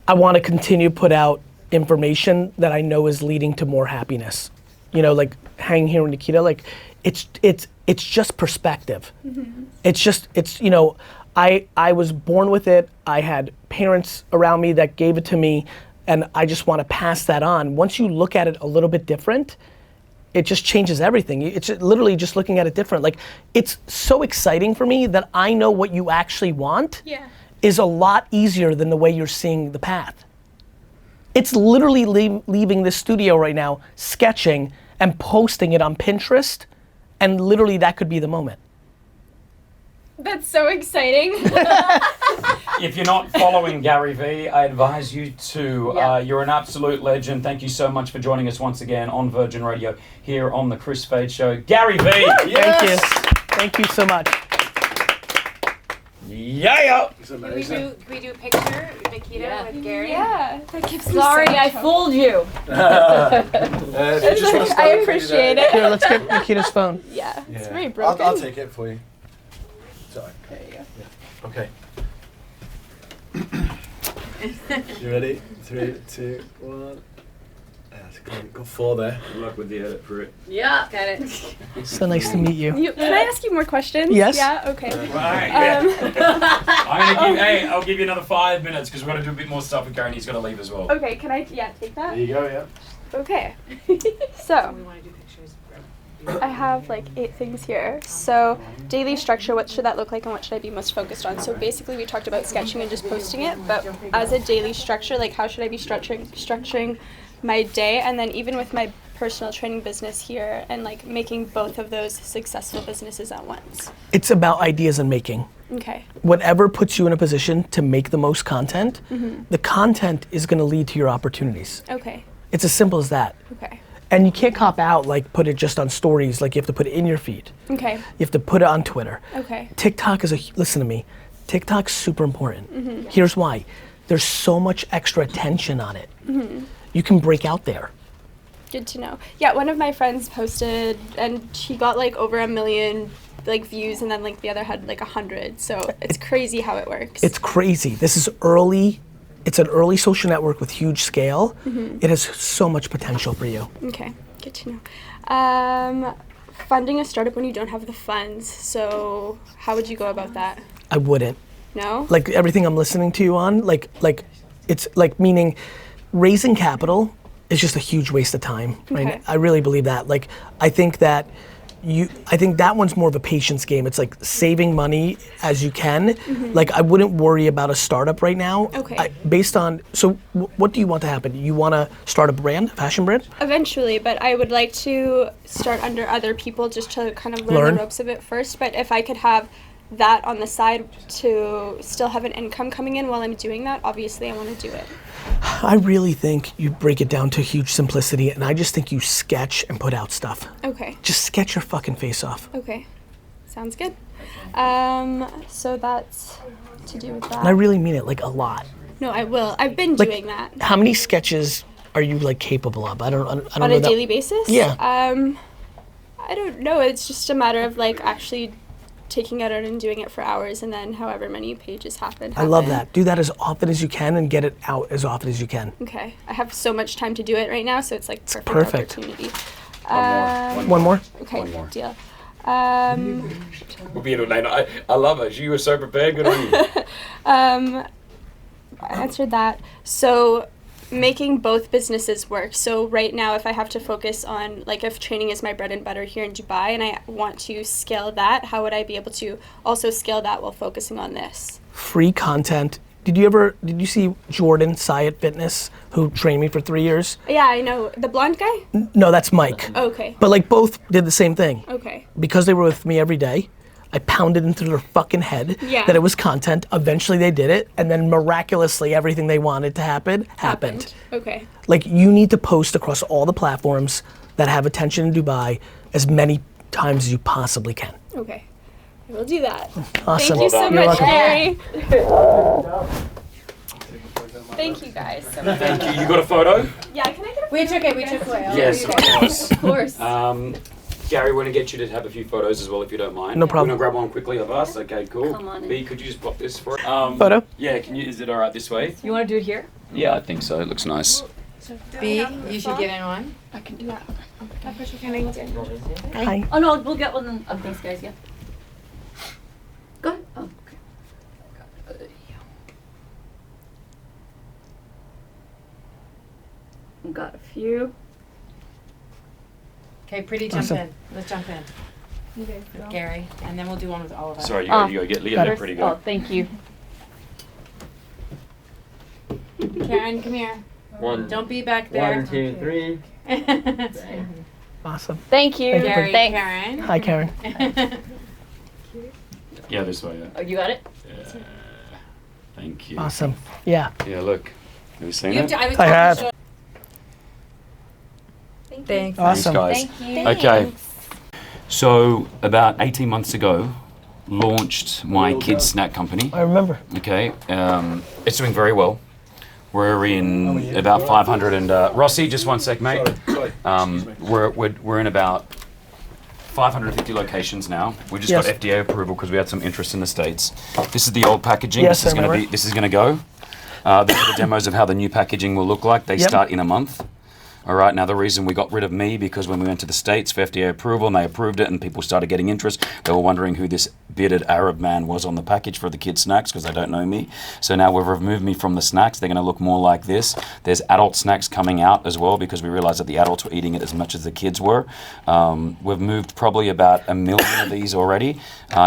Speaker 1: I want to continue to put out information that I know is leading to more happiness. You know, like hanging here with Nikita, like it's just perspective. Mm-hmm. It's you know, I was born with it. I had parents around me that gave it to me, and I just want to pass that on. Once you look at it a little bit different, it just changes everything. It's literally just looking at it different. Like, it's so exciting for me that I know what you actually want is a lot easier than the way you're seeing the path. It's literally leaving this studio right now, sketching and posting it on Pinterest, and literally that could be the moment.
Speaker 2: That's so exciting.
Speaker 11: If you're not following GaryVee, I advise you to. You're an absolute legend. Thank you so much for joining us once again on Virgin Radio here on the Chris Fade Show. GaryVee!
Speaker 1: Yes. Thank you so much.
Speaker 11: Yeah!
Speaker 4: Can we do a picture, Nikita, with Gary?
Speaker 2: Yeah. That gives me
Speaker 9: Sorry,
Speaker 2: so
Speaker 9: I
Speaker 2: much hope.
Speaker 9: fooled you.
Speaker 2: I appreciate it.
Speaker 1: Here, let's get Nikita's phone.
Speaker 2: Yeah, it's very broken.
Speaker 10: I'll take it for you. Sorry.
Speaker 2: There you go.
Speaker 10: Okay. You ready? 3, 2, 1. Got 4 there.
Speaker 11: Good luck with the edit for it.
Speaker 9: Yeah, got it.
Speaker 1: So nice to meet you.
Speaker 2: Can I ask you more questions?
Speaker 1: Yes.
Speaker 2: Yeah. Okay.
Speaker 11: I'll give you another 5 minutes because we're going to do a bit more stuff with Gary and he's got to leave as well.
Speaker 2: Okay. Can I? Yeah. Take that.
Speaker 10: There you go. Yeah.
Speaker 2: Okay. So. I have like 8 things here. So daily structure, what should that look like and what should I be most focused on? So basically we talked about sketching and just posting it, but as a daily structure, like how should I be structuring my day? And then even with my personal training business here and like making both of those successful businesses at once.
Speaker 1: It's about ideas and making.
Speaker 2: Okay.
Speaker 1: Whatever puts you in a position to make the most content, the content is gonna lead to your opportunities.
Speaker 2: Okay.
Speaker 1: It's as simple as that.
Speaker 2: Okay.
Speaker 1: And you can't cop out, like put it just on stories, like you have to put it in your feed.
Speaker 2: Okay.
Speaker 1: You have to put it on Twitter.
Speaker 2: Okay.
Speaker 1: TikTok is listen to me, TikTok's super important. Here's why. There's so much extra attention on it. You can break out there.
Speaker 2: Good to know. Yeah, one of my friends posted and she got like over 1 million like views and then like the other had like 100. So it's crazy how it works.
Speaker 1: It's crazy. This is early. It's an early social network with huge scale. It has so much potential for you.
Speaker 2: Okay, good to know. Funding a startup when you don't have the funds. So how would you go about that?
Speaker 1: I wouldn't.
Speaker 2: No?
Speaker 1: Like everything I'm listening to you on, like it's like meaning raising capital is just a huge waste of time, right?
Speaker 2: Okay.
Speaker 1: I really believe that. Like I think that one's more of a patience game. It's like saving money as you can. Like I wouldn't worry about a startup right now.
Speaker 2: Okay.
Speaker 1: What do you want to happen? You want to start a brand, a fashion brand?
Speaker 2: Eventually, but I would like to start under other people just to kind of learn the ropes of it first. But if I could have that on the side to still have an income coming in while I'm doing that, obviously I want to do it.
Speaker 1: I really think you break it down to huge simplicity, and I just think you sketch and put out stuff.
Speaker 2: Okay.
Speaker 1: Just sketch your fucking face off.
Speaker 2: Okay. Sounds good. So that's to do with that.
Speaker 1: And I really mean it, like a lot.
Speaker 2: No, I will. I've been
Speaker 1: Like,
Speaker 2: doing that.
Speaker 1: How many sketches are you like capable of? I don't know.
Speaker 2: On a daily basis?
Speaker 1: Yeah.
Speaker 2: I don't know. It's just a matter of like actually taking it out and doing it for hours and then however many pages happen.
Speaker 1: I love that. Do that as often as you can and get it out as often as you can.
Speaker 2: Okay. I have so much time to do it right now, so it's like perfect. Opportunity.
Speaker 1: One more?
Speaker 2: Okay,
Speaker 11: One more.
Speaker 2: deal.
Speaker 11: We'll be able to, I love it. You were so prepared. Good on you.
Speaker 2: I answered that. So making both businesses work. So right now, if I have to focus on, like if training is my bread and butter here in Dubai and I want to scale that, how would I be able to also scale that while focusing on this?
Speaker 1: Free content. Did you see Jordan Syatt Fitness, who trained me for 3 years?
Speaker 2: Yeah, I know. The blonde guy?
Speaker 1: No, that's Mike.
Speaker 2: Okay.
Speaker 1: But like both did the same thing.
Speaker 2: Okay.
Speaker 1: Because they were with me every day, I pounded into their fucking head that it was content. Eventually they did it, and then miraculously everything they wanted to happen happened.
Speaker 2: Okay.
Speaker 1: Like you need to post across all the platforms that have attention in Dubai as many times as you possibly can.
Speaker 2: Okay. I will do that.
Speaker 1: Awesome.
Speaker 2: Thank you so
Speaker 1: You're
Speaker 2: much,
Speaker 1: welcome.
Speaker 2: Gary. Thank you guys so much.
Speaker 11: Thank you. You got a photo?
Speaker 2: Yeah, can I get a
Speaker 9: We took it away.
Speaker 11: Yes, of course.
Speaker 9: Of course.
Speaker 11: Gary, we're going to get you to have a few photos as well, if you don't mind.
Speaker 1: No problem.
Speaker 11: We're going to grab one quickly of us. Okay, cool.
Speaker 9: Come on in.
Speaker 11: B, could you just pop this for it?
Speaker 1: Photo?
Speaker 11: Yeah, is it all right this way?
Speaker 9: You want to do it here?
Speaker 11: Yeah, I think so. It looks nice.
Speaker 4: B, you should get in one.
Speaker 2: I can do that.
Speaker 1: Hi.
Speaker 9: Oh no, we'll get one. Oh, thanks, guys. Yeah. Go ahead. Oh, okay. Got a few.
Speaker 4: Okay, pretty, jump
Speaker 1: Awesome.
Speaker 4: in. Let's jump in. With Gary, and then we'll do one with all of us.
Speaker 11: Sorry, you go get there pretty good.
Speaker 9: Oh, thank you.
Speaker 4: Karen, come here.
Speaker 8: One.
Speaker 4: Don't be back there.
Speaker 8: 1, 2, 3.
Speaker 1: Awesome.
Speaker 2: Thank you.
Speaker 4: Gary,
Speaker 2: Thanks.
Speaker 4: Karen.
Speaker 1: Hi, Karen.
Speaker 11: Yeah, this way, yeah.
Speaker 9: Oh, you got it?
Speaker 11: Yeah. Thank you.
Speaker 1: Awesome. Yeah.
Speaker 11: Yeah, look. Have you seen
Speaker 4: You
Speaker 11: it?
Speaker 4: have to,
Speaker 1: I have.
Speaker 4: Thanks.
Speaker 1: Awesome.
Speaker 11: Thanks, guys.
Speaker 9: Thank you.
Speaker 11: Okay. So, about 18 months ago, launched my kids' snack company.
Speaker 1: I remember.
Speaker 11: Okay. It's doing very well. We're in about 500 and Rossi, just one sec, mate. We're in about 550 locations now. We just
Speaker 1: Yes.
Speaker 11: got FDA approval because we had some interest in the States. This is the old packaging.
Speaker 1: Yes,
Speaker 11: this is
Speaker 1: I remember.
Speaker 11: this is gonna go. These are the demos of how the new packaging will look like. They
Speaker 1: Yep.
Speaker 11: start in a month. All right, now the reason we got rid of me, because when we went to the States for FDA approval and they approved it and people started getting interest, they were wondering who this bearded Arab man was on the package for the kids' snacks because they don't know me. So now we've removed me from the snacks. They're going to look more like this. There's adult snacks coming out as well because we realized that the adults were eating it as much as the kids were. We've moved probably about 1 million of these already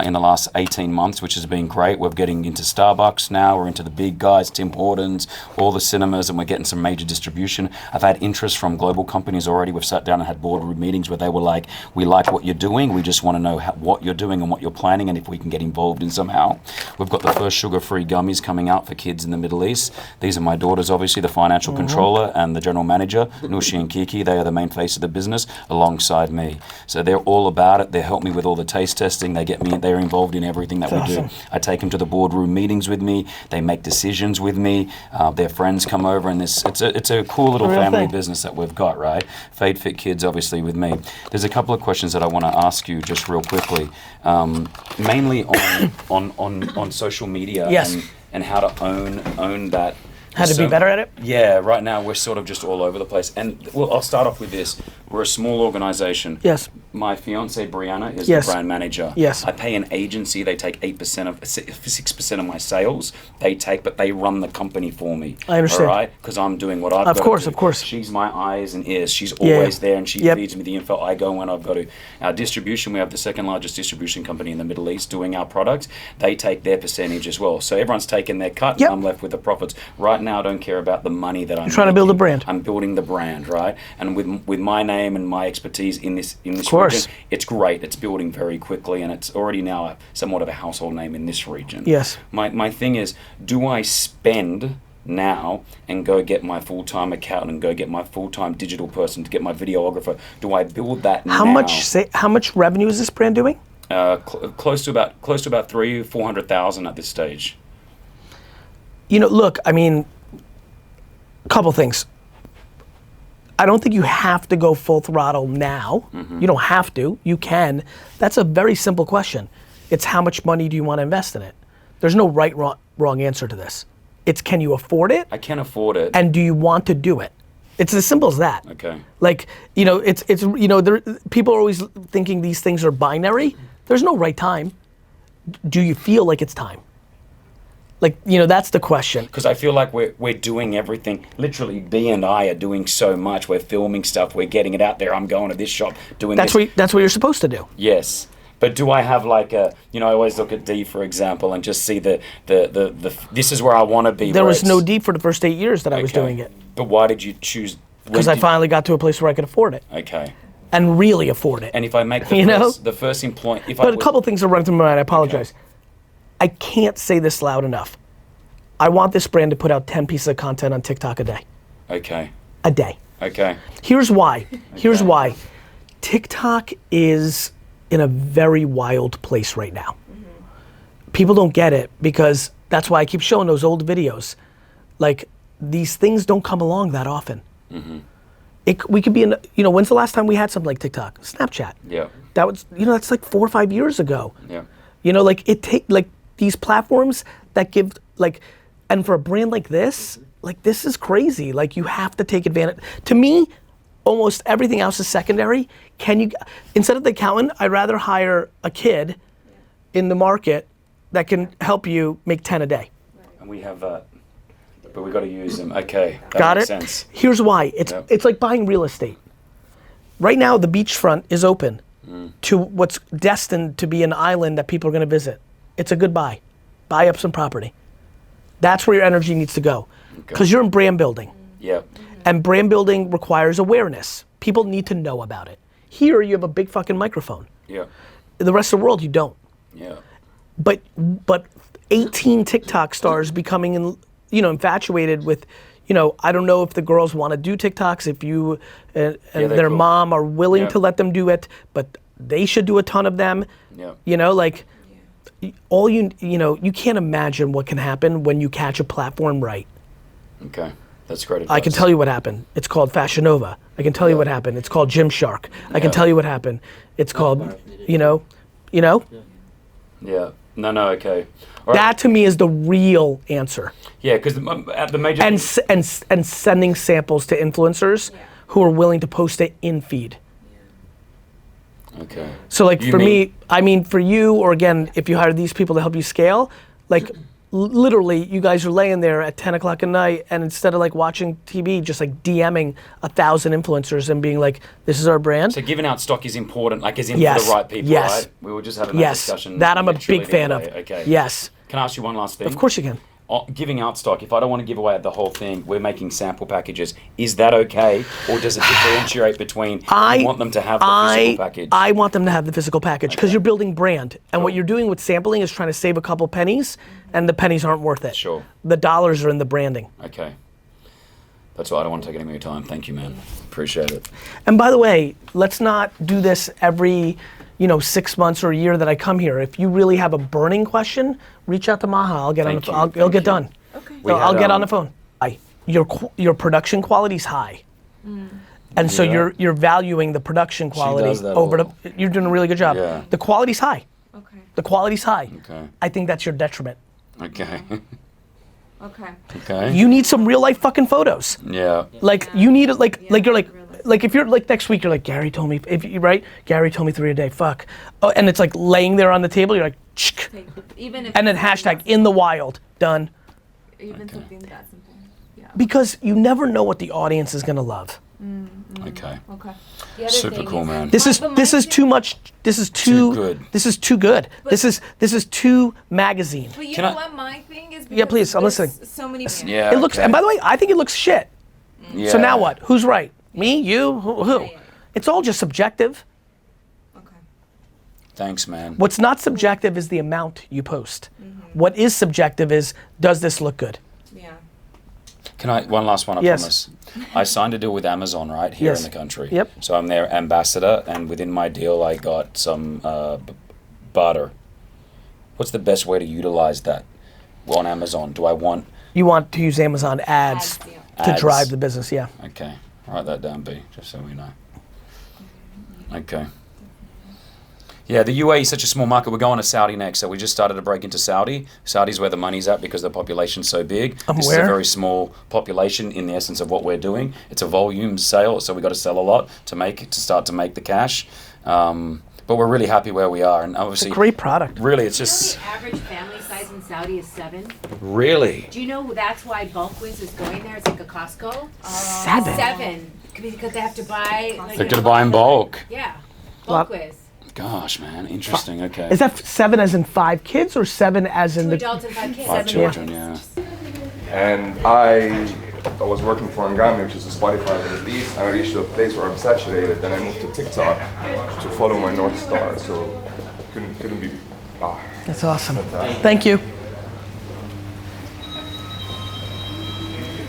Speaker 11: in the last 18 months, which has been great. We're getting into Starbucks now. We're into the big guys, Tim Hortons, all the cinemas, and we're getting some major distribution. I've had interest from global companies already. We've sat down and had boardroom meetings where they were like, we like what you're doing. We just want to know what you're doing and what you're planning and if we can get involved in somehow. We've got the first sugar-free gummies coming out for kids in the Middle East. These are my daughters, obviously, the financial controller and the general manager, Nushi and Kiki. They are the main face of the business alongside me. So they're all about it. They help me with all the taste testing. They get me, they're involved in everything that we do. I take them to the boardroom meetings with me. They make decisions with me. Their friends come over and it's a cool little family business that we've got, right? Fade Fit Kids, obviously, with me. There's a couple of questions that I want to ask you just real quickly, mainly on social media and how to own that.
Speaker 1: How to be better at it?
Speaker 11: Yeah, right now we're sort of just all over the place. And well, I'll start off with this. We're a small organization.
Speaker 1: Yes.
Speaker 11: My fiance Brianna is the brand manager.
Speaker 1: Yes.
Speaker 11: I pay an agency. They take 6% of my sales. But they run the company for me.
Speaker 1: I understand.
Speaker 11: All right, because I'm doing what I've got to do.
Speaker 1: Of course.
Speaker 11: She's my eyes and ears. She's always there, and she feeds me the info. I go when I've got to. Our distribution, we have the second largest distribution company in the Middle East doing our products. They take their percentage as well. So everyone's taking their cut, and I'm left with the profits. Right now, I don't care about the money that I'm
Speaker 1: trying to build a brand.
Speaker 11: I'm building the brand, right? And with my name and my expertise in this
Speaker 1: of course.
Speaker 11: region, it's great. It's building very quickly, and it's already now somewhat of a household name in this region.
Speaker 1: Yes.
Speaker 11: My thing is, do I spend now and go get my full-time accountant and go get my full-time digital person to get my videographer? Do I build that now?
Speaker 1: How much revenue is this brand doing?
Speaker 11: Close to about 300,000-400,000 at this stage.
Speaker 1: You know, look, I mean, a couple things. I don't think you have to go full throttle now. You don't have to. You can. That's a very simple question. It's how much money do you want to invest in it? There's no right, wrong answer to this. It's can you afford it?
Speaker 11: I can afford it.
Speaker 1: And do you want to do it? It's as simple as that.
Speaker 11: Okay.
Speaker 1: Like, you know, it's you know, people are always thinking these things are binary. There's no right time. Do you feel like it's time? Like, you know, that's the question.
Speaker 11: Because I feel like we're doing everything. Literally, B and I are doing so much. We're filming stuff. We're getting it out there. I'm going to this shop, doing
Speaker 1: that's
Speaker 11: this.
Speaker 1: That's what you're supposed to do.
Speaker 11: Yes. But do I have like a, you know, I always look at D, for example, and just see the this is where I want to be.
Speaker 1: There was no D for the first 8 years that I was doing it.
Speaker 11: But why did you choose?
Speaker 1: Because I finally got to a place where I could afford it.
Speaker 11: Okay.
Speaker 1: And really afford it.
Speaker 11: And if I make the first employee...
Speaker 1: But a couple things are running through my mind. I apologize. Okay. I can't say this loud enough. I want this brand to put out 10 pieces of content on TikTok a day.
Speaker 11: Okay.
Speaker 1: A day.
Speaker 11: Okay.
Speaker 1: Here's why. Here's why. TikTok is in a very wild place right now. People don't get it because that's why I keep showing those old videos. Like, these things don't come along that often. We could be in, you know, when's the last time we had something like TikTok? Snapchat.
Speaker 11: Yeah.
Speaker 1: That was, you know, that's like 4 or 5 years ago.
Speaker 11: Yeah.
Speaker 1: You know, like like these platforms that give, like, and for a brand like this is crazy. Like, you have to take advantage. To me, almost everything else is secondary. Instead of the accountant, I'd rather hire a kid in the market that can help you make 10 a day.
Speaker 11: And we have that. But we got to use them. Okay, that
Speaker 1: Got
Speaker 11: makes
Speaker 1: it?
Speaker 11: sense.
Speaker 1: Here's why. It's like buying real estate. Right now, the beachfront is open to what's destined to be an island that people are going to visit. It's a good buy. Buy up some property. That's where your energy needs to go. Because you're in brand building.
Speaker 11: Yeah.
Speaker 1: And brand building requires awareness. People need to know about it. Here, you have a big fucking microphone.
Speaker 11: Yeah.
Speaker 1: In the rest of the world, you don't.
Speaker 11: Yeah.
Speaker 1: But 18 TikTok stars becoming infatuated with, you know, I don't know if the girls want to do TikToks, if you and their mom are willing to let them do it, but they should do a ton of them.
Speaker 11: Yeah.
Speaker 1: You know, like, you can't imagine what can happen when you catch a platform right.
Speaker 11: Okay. That's great advice.
Speaker 1: I can tell you what happened. It's called Fashion Nova. I can tell you what happened. It's called Gymshark. I can tell you what happened. It's called, you know.
Speaker 11: Yeah. No. Okay. All right.
Speaker 1: That to me is the real answer.
Speaker 11: Yeah, because the major
Speaker 1: And sending samples to influencers who are willing to post it in feed.
Speaker 11: Okay.
Speaker 1: So like for me, I mean for you, or again, if you hire these people to help you scale, like literally you guys are laying there at 10 o'clock at night and instead of like watching TV, just like DMing 1,000 influencers and being like, this is our brand.
Speaker 11: So giving out stock is important, like as in for the right people, right? We were just having that discussion.
Speaker 1: That I'm a big fan of.
Speaker 11: Okay.
Speaker 1: Yes.
Speaker 11: Can I ask you one last thing?
Speaker 1: Of course you can.
Speaker 11: Giving out stock, if I don't want to give away the whole thing, we're making sample packages. Is that okay? Or does it differentiate between you want them to have the physical package?
Speaker 1: I want them to have the physical package because you're building brand. And what you're doing with sampling is trying to save a couple pennies and the pennies aren't worth it.
Speaker 11: Sure.
Speaker 1: The dollars are in the branding.
Speaker 11: Okay. That's all. I don't want to take any more time. Thank you, man. Appreciate it.
Speaker 1: And by the way, let's not do this every 6 months or a year that I come here. If you really have a burning question, reach out to Maha. I'll get on the phone. It'll get done.
Speaker 9: Okay.
Speaker 1: I'll get on the phone. Your production quality is high. And so you're valuing the production quality over you're doing a really good job.
Speaker 11: Yeah.
Speaker 1: The quality's high.
Speaker 9: Okay.
Speaker 1: The quality's high.
Speaker 11: Okay.
Speaker 1: I think that's your detriment.
Speaker 11: Okay.
Speaker 9: Okay.
Speaker 11: Okay.
Speaker 1: You need some real life fucking photos.
Speaker 11: Yeah.
Speaker 1: Like you need it like if you're like next week you're like Gary told me Gary told me 3 a day, fuck. Oh, and it's like laying there on the table, you're like
Speaker 9: Even if
Speaker 1: and then hashtag in the wild, done.
Speaker 9: Even something that simple. Yeah.
Speaker 1: Because you never know what the audience is gonna love.
Speaker 11: Okay.
Speaker 9: Okay.
Speaker 11: Super cool, man.
Speaker 1: This is too much. This is too
Speaker 11: good.
Speaker 1: This is too good. This is too magazine.
Speaker 9: But you know what my thing is?
Speaker 1: Yeah, please, I'm listening.
Speaker 9: So many.
Speaker 11: Yeah.
Speaker 1: It looks, and by the way, I think it looks shit.
Speaker 11: Yeah.
Speaker 1: So now what? Who's right? Me? You? Who? It's all just subjective.
Speaker 9: Okay.
Speaker 11: Thanks, man.
Speaker 1: What's not subjective is the amount you post. What is subjective is, does this look good?
Speaker 9: Yeah.
Speaker 11: Can I, one last one, I
Speaker 1: Yes.
Speaker 11: promise. I signed a deal with Amazon, right, here in the country.
Speaker 1: Yep.
Speaker 11: So I'm their ambassador, and within my deal, I got some barter. What's the best way to utilize that on Amazon? Do I want...
Speaker 1: You want to use Amazon ads to drive the business, yeah.
Speaker 11: Okay. Write that down, B, just so we know. Okay. Yeah, the UAE is such a small market. We're going to Saudi next, so we just started to break into Saudi. Saudi's where the money's at because the population's so big. This is a very small population in the essence of what we're doing. It's a volume sale, so we got to sell a lot to start to make the cash. But we're really happy where we are, and obviously
Speaker 1: it's a great product.
Speaker 11: Really, it's just
Speaker 12: the average family size in Saudi is 7.
Speaker 11: Really.
Speaker 12: Do you know that's why Bulk Wiz is going there? It's like a Costco.
Speaker 1: 7.
Speaker 12: Because they have to buy. Like,
Speaker 11: they're gonna buy in bulk.
Speaker 12: Yeah, Bulk Wiz.
Speaker 11: Gosh, man, interesting. Okay.
Speaker 1: Is that 7 as in 5 kids or 7 as in
Speaker 12: 2 adults and 5 kids?
Speaker 11: 5 children, yeah.
Speaker 13: And I was working for Angami, which is a Spotify in the Middle East, and I reached a place where I'm saturated. Then I moved to TikTok to follow my North Star. So couldn't be.
Speaker 1: That's awesome. Thank you.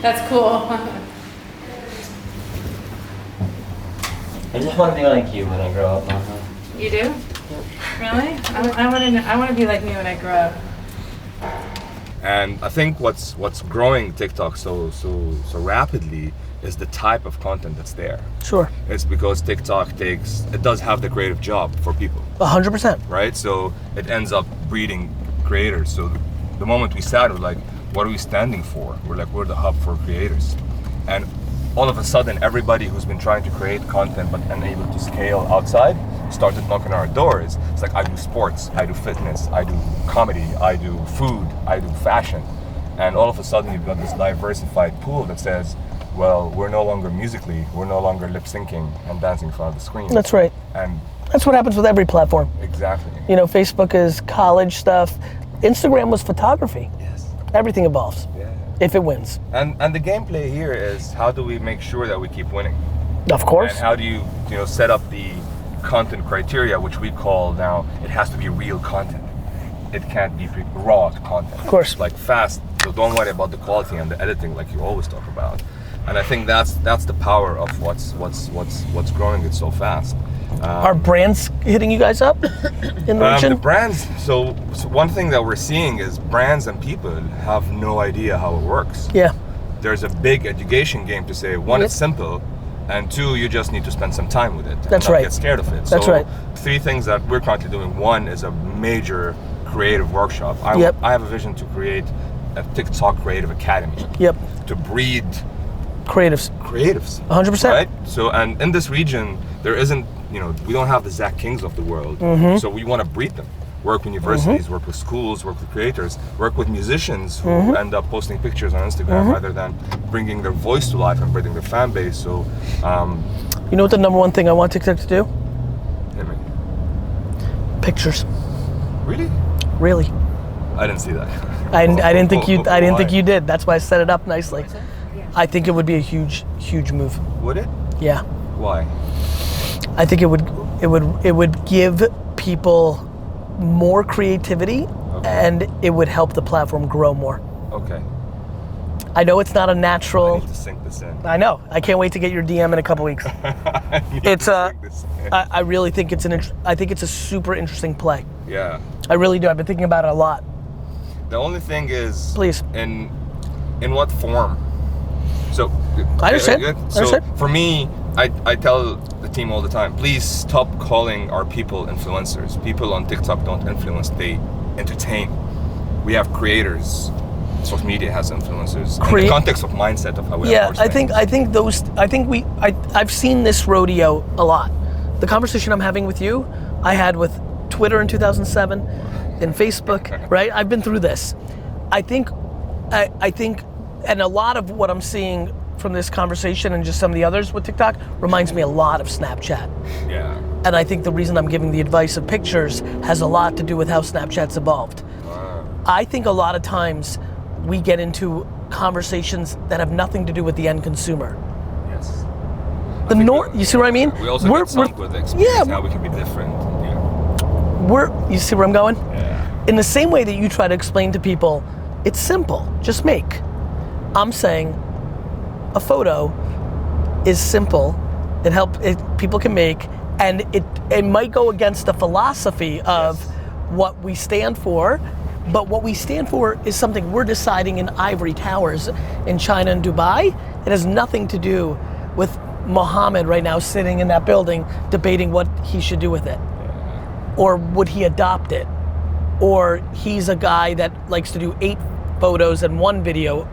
Speaker 9: That's cool.
Speaker 8: I just want to be like you when I grow up, Mama.
Speaker 9: You do? Really? I want to be like me when I grow up.
Speaker 13: And I think what's growing TikTok so rapidly is the type of content that's there.
Speaker 1: Sure.
Speaker 13: It's because TikTok does have the creative job for people.
Speaker 1: 100%.
Speaker 13: Right? So it ends up breeding creators. So the moment we started, we're like, what are we standing for? We're like, we're the hub for creators. And all of a sudden, everybody who's been trying to create content but unable to scale outside started knocking on our doors. It's like, I do sports, I do fitness, I do comedy, I do food, I do fashion. And all of a sudden, you've got this diversified pool that says, well, we're no longer musically, we're no longer lip syncing and dancing in front of the screen.
Speaker 1: That's right.
Speaker 13: And
Speaker 1: that's what happens with every platform.
Speaker 13: Exactly.
Speaker 1: You know, Facebook is college stuff. Instagram was photography.
Speaker 13: Yes.
Speaker 1: Everything evolves.
Speaker 13: Yeah.
Speaker 1: If it wins.
Speaker 13: And the gameplay here is, how do we make sure that we keep winning?
Speaker 1: Of course.
Speaker 13: And how do you set up the content criteria, which we call now, it has to be real content. It can't be raw content.
Speaker 1: Of course.
Speaker 13: Like fast, so don't worry about the quality and the editing like you always talk about. And I think that's the power of what's growing it so fast.
Speaker 1: Are brands hitting you guys up in the region?
Speaker 13: The brands, so one thing that we're seeing is brands and people have no idea how it works.
Speaker 1: Yeah.
Speaker 13: there's a big education game to say, one, it's simple, and two, you just need to spend some time with it.
Speaker 1: That's
Speaker 13: and not
Speaker 1: right.
Speaker 13: Get scared of it.
Speaker 1: That's
Speaker 13: so
Speaker 1: right.
Speaker 13: 3 things that we're currently doing. One is a major creative workshop. I have a vision to create a TikTok creative academy.
Speaker 1: Yep.
Speaker 13: To breed
Speaker 1: creatives. 100%.
Speaker 13: Right? So, and in this region, there isn't, we don't have the Zach Kings of the world. So we want to breed them. Work with universities, work with schools, work with creators, work with musicians who end up posting pictures on Instagram rather than bringing their voice to life and building their fan base. So,
Speaker 1: you know what the number one thing I want TikTok to do?
Speaker 13: Hit me.
Speaker 1: Pictures.
Speaker 13: Really?
Speaker 1: Really.
Speaker 13: I didn't see that.
Speaker 1: I didn't think you. I didn't think you did. That's why I set it up nicely. I think it would be a huge move.
Speaker 13: Would it?
Speaker 1: Yeah.
Speaker 13: Why?
Speaker 1: I think it would give people more creativity, and it would help the platform grow more.
Speaker 13: Okay.
Speaker 1: I know it's not a natural.
Speaker 13: I need to sink this in.
Speaker 1: I know. I can't wait to get your DM in a couple weeks. It's I really think it's I think it's a super interesting play.
Speaker 13: Yeah.
Speaker 1: I really do. I've been thinking about it a lot.
Speaker 13: The only thing is,
Speaker 1: please,
Speaker 13: in what form? So
Speaker 1: I understand.
Speaker 13: So for me, I tell the team all the time, please stop calling our people influencers. People on TikTok don't influence, they entertain. We have creators. Social media has influencers. In the context of mindset of how we approach things.
Speaker 1: I've seen this rodeo a lot. The conversation I'm having with you, I had with Twitter in 2007, and Facebook, right? I've been through this. I think, and a lot of what I'm seeing from this conversation and just some of the others with TikTok reminds me a lot of Snapchat.
Speaker 13: Yeah.
Speaker 1: And I think the reason I'm giving the advice of pictures has a lot to do with how Snapchat's evolved.
Speaker 13: Wow.
Speaker 1: I think a lot of times we get into conversations that have nothing to do with the end consumer.
Speaker 13: Yes.
Speaker 1: You see what I mean?
Speaker 13: We also get sunk with the experience, how we can be different. Yeah.
Speaker 1: You see where I'm going?
Speaker 13: Yeah.
Speaker 1: In the same way that you try to explain to people, it's simple, just make. I'm saying a photo is simple, people can make, and it might go against the philosophy of what we stand for, but what we stand for is something we're deciding in ivory towers in China and Dubai. It has nothing to do with Mohammed right now sitting in that building debating what he should do with it. Or would he adopt it? Or he's a guy that likes to do 8 photos and 1 video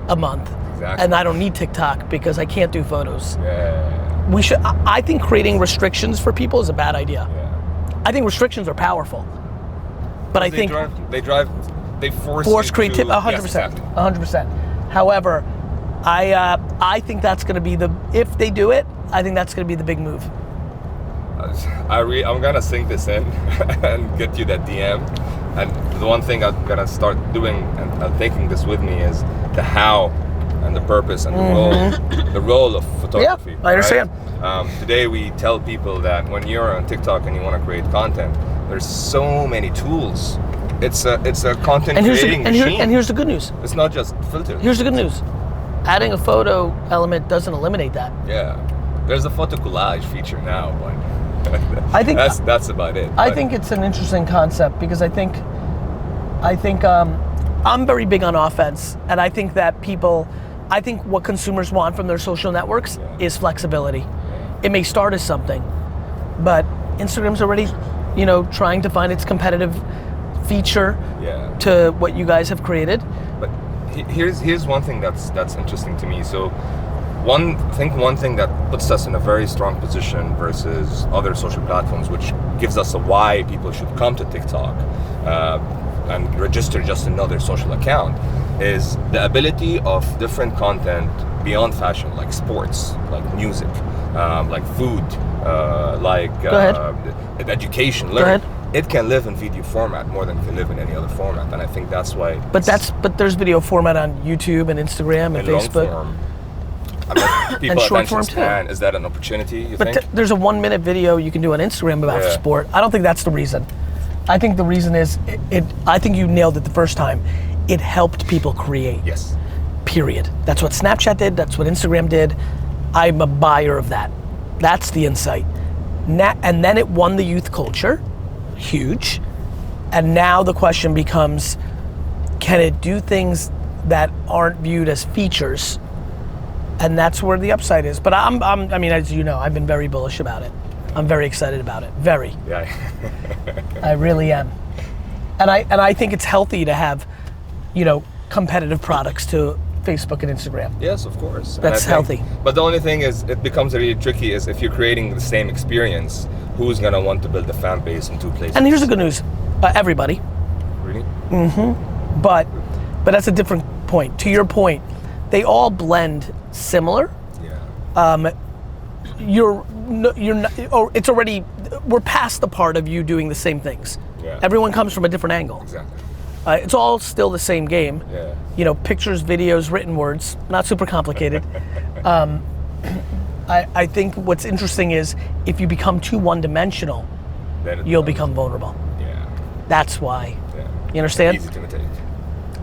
Speaker 1: a month.
Speaker 13: Exactly.
Speaker 1: And I don't need TikTok because I can't do photos.
Speaker 13: Yeah.
Speaker 1: I think creating restrictions for people is a bad idea.
Speaker 13: Yeah.
Speaker 1: I think restrictions are powerful. But I think
Speaker 13: they force
Speaker 1: creativity. 100%.
Speaker 13: Yes, exactly.
Speaker 1: 100%. However, I think that's going to be if they do it, I think that's going to be the big move.
Speaker 13: I'm gonna sink this in and get you that DM. And the one thing I'm gonna start doing, and I'm taking this with me, is the how and the purpose and the role of photography.
Speaker 1: Yeah, I understand.
Speaker 13: Right? Today we tell people that when you're on TikTok and you want to create content, there's so many tools. It's a content creating machine.
Speaker 1: And here's the good news.
Speaker 13: It's not just filters.
Speaker 1: Here's the good news. Adding a photo element doesn't eliminate that.
Speaker 13: Yeah, there's a photo collage feature now, but
Speaker 1: I think
Speaker 13: that's about it.
Speaker 1: I think it's an interesting concept because I think I'm very big on offense, and I think that I think what consumers want from their social networks is flexibility. It may start as something, but Instagram's already, trying to find its competitive feature to what you guys have created.
Speaker 13: But here's one thing that's interesting to me. So one thing that puts us in a very strong position versus other social platforms, which gives us a why people should come to TikTok and register just another social account, is the ability of different content beyond fashion, like sports, like music, like food, like education, learning. It can live in video format more than it can live in any other format, and I think that's why. But
Speaker 1: there's video format on YouTube and Instagram and Facebook.
Speaker 13: Long form. People
Speaker 1: and short form
Speaker 13: too. Is that an opportunity, you think?
Speaker 1: But there's a 1-minute video you can do on Instagram about sport. I don't think that's the reason. I think the reason is, I think you nailed it the first time. It helped people create.
Speaker 13: Yes.
Speaker 1: Period. That's what Snapchat did, that's what Instagram did. I'm a buyer of that. That's the insight. And then it won the youth culture, huge. And now the question becomes, can it do things that aren't viewed as features, and that's where the upside is. But I mean, as you know, I've been very bullish about it. I'm very excited about it. Very.
Speaker 13: Yeah.
Speaker 1: I really am. And I think it's healthy to have, you know, competitive products to Facebook and Instagram.
Speaker 13: Yes, of course.
Speaker 1: That's healthy.
Speaker 13: But the only thing is, it becomes really tricky is if you're creating the same experience, who's gonna want to build a fan base in two places?
Speaker 1: And here's the good news, everybody.
Speaker 13: Really?
Speaker 1: Mm-hmm. But that's a different point. To your point, they all blend similar.
Speaker 13: Yeah.
Speaker 1: You're not, it's already, we're past the part of you doing the same things.
Speaker 13: Yeah.
Speaker 1: Everyone comes from a different angle.
Speaker 13: Exactly.
Speaker 1: It's all still the same game.
Speaker 13: Yeah.
Speaker 1: You know, pictures, videos, written words, not super complicated. I think what's interesting is if you become too one-dimensional, you'll become vulnerable.
Speaker 13: Yeah.
Speaker 1: That's why.
Speaker 13: Yeah.
Speaker 1: You understand?
Speaker 13: Easy to imitate.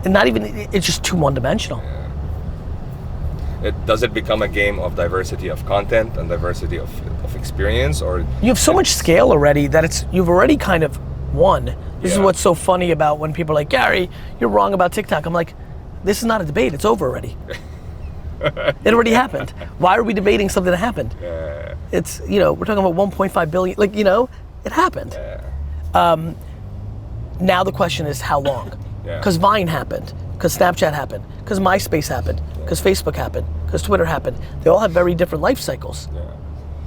Speaker 1: And not even, it's just too one-dimensional.
Speaker 13: Yeah. Does it become a game of diversity of content and diversity of experience, or
Speaker 1: you have so much scale already that you've already kind of won. This is what's so funny about when people are like, Gary, you're wrong about TikTok. I'm like, this is not a debate, it's over already. It already happened. Why are we debating something that happened? It's, you know, we're talking about 1.5 billion, like, you know, it happened. Now the question is how long? Because Vine happened, because Snapchat happened, because MySpace happened, because Facebook happened, because Twitter happened. They all have very different life cycles.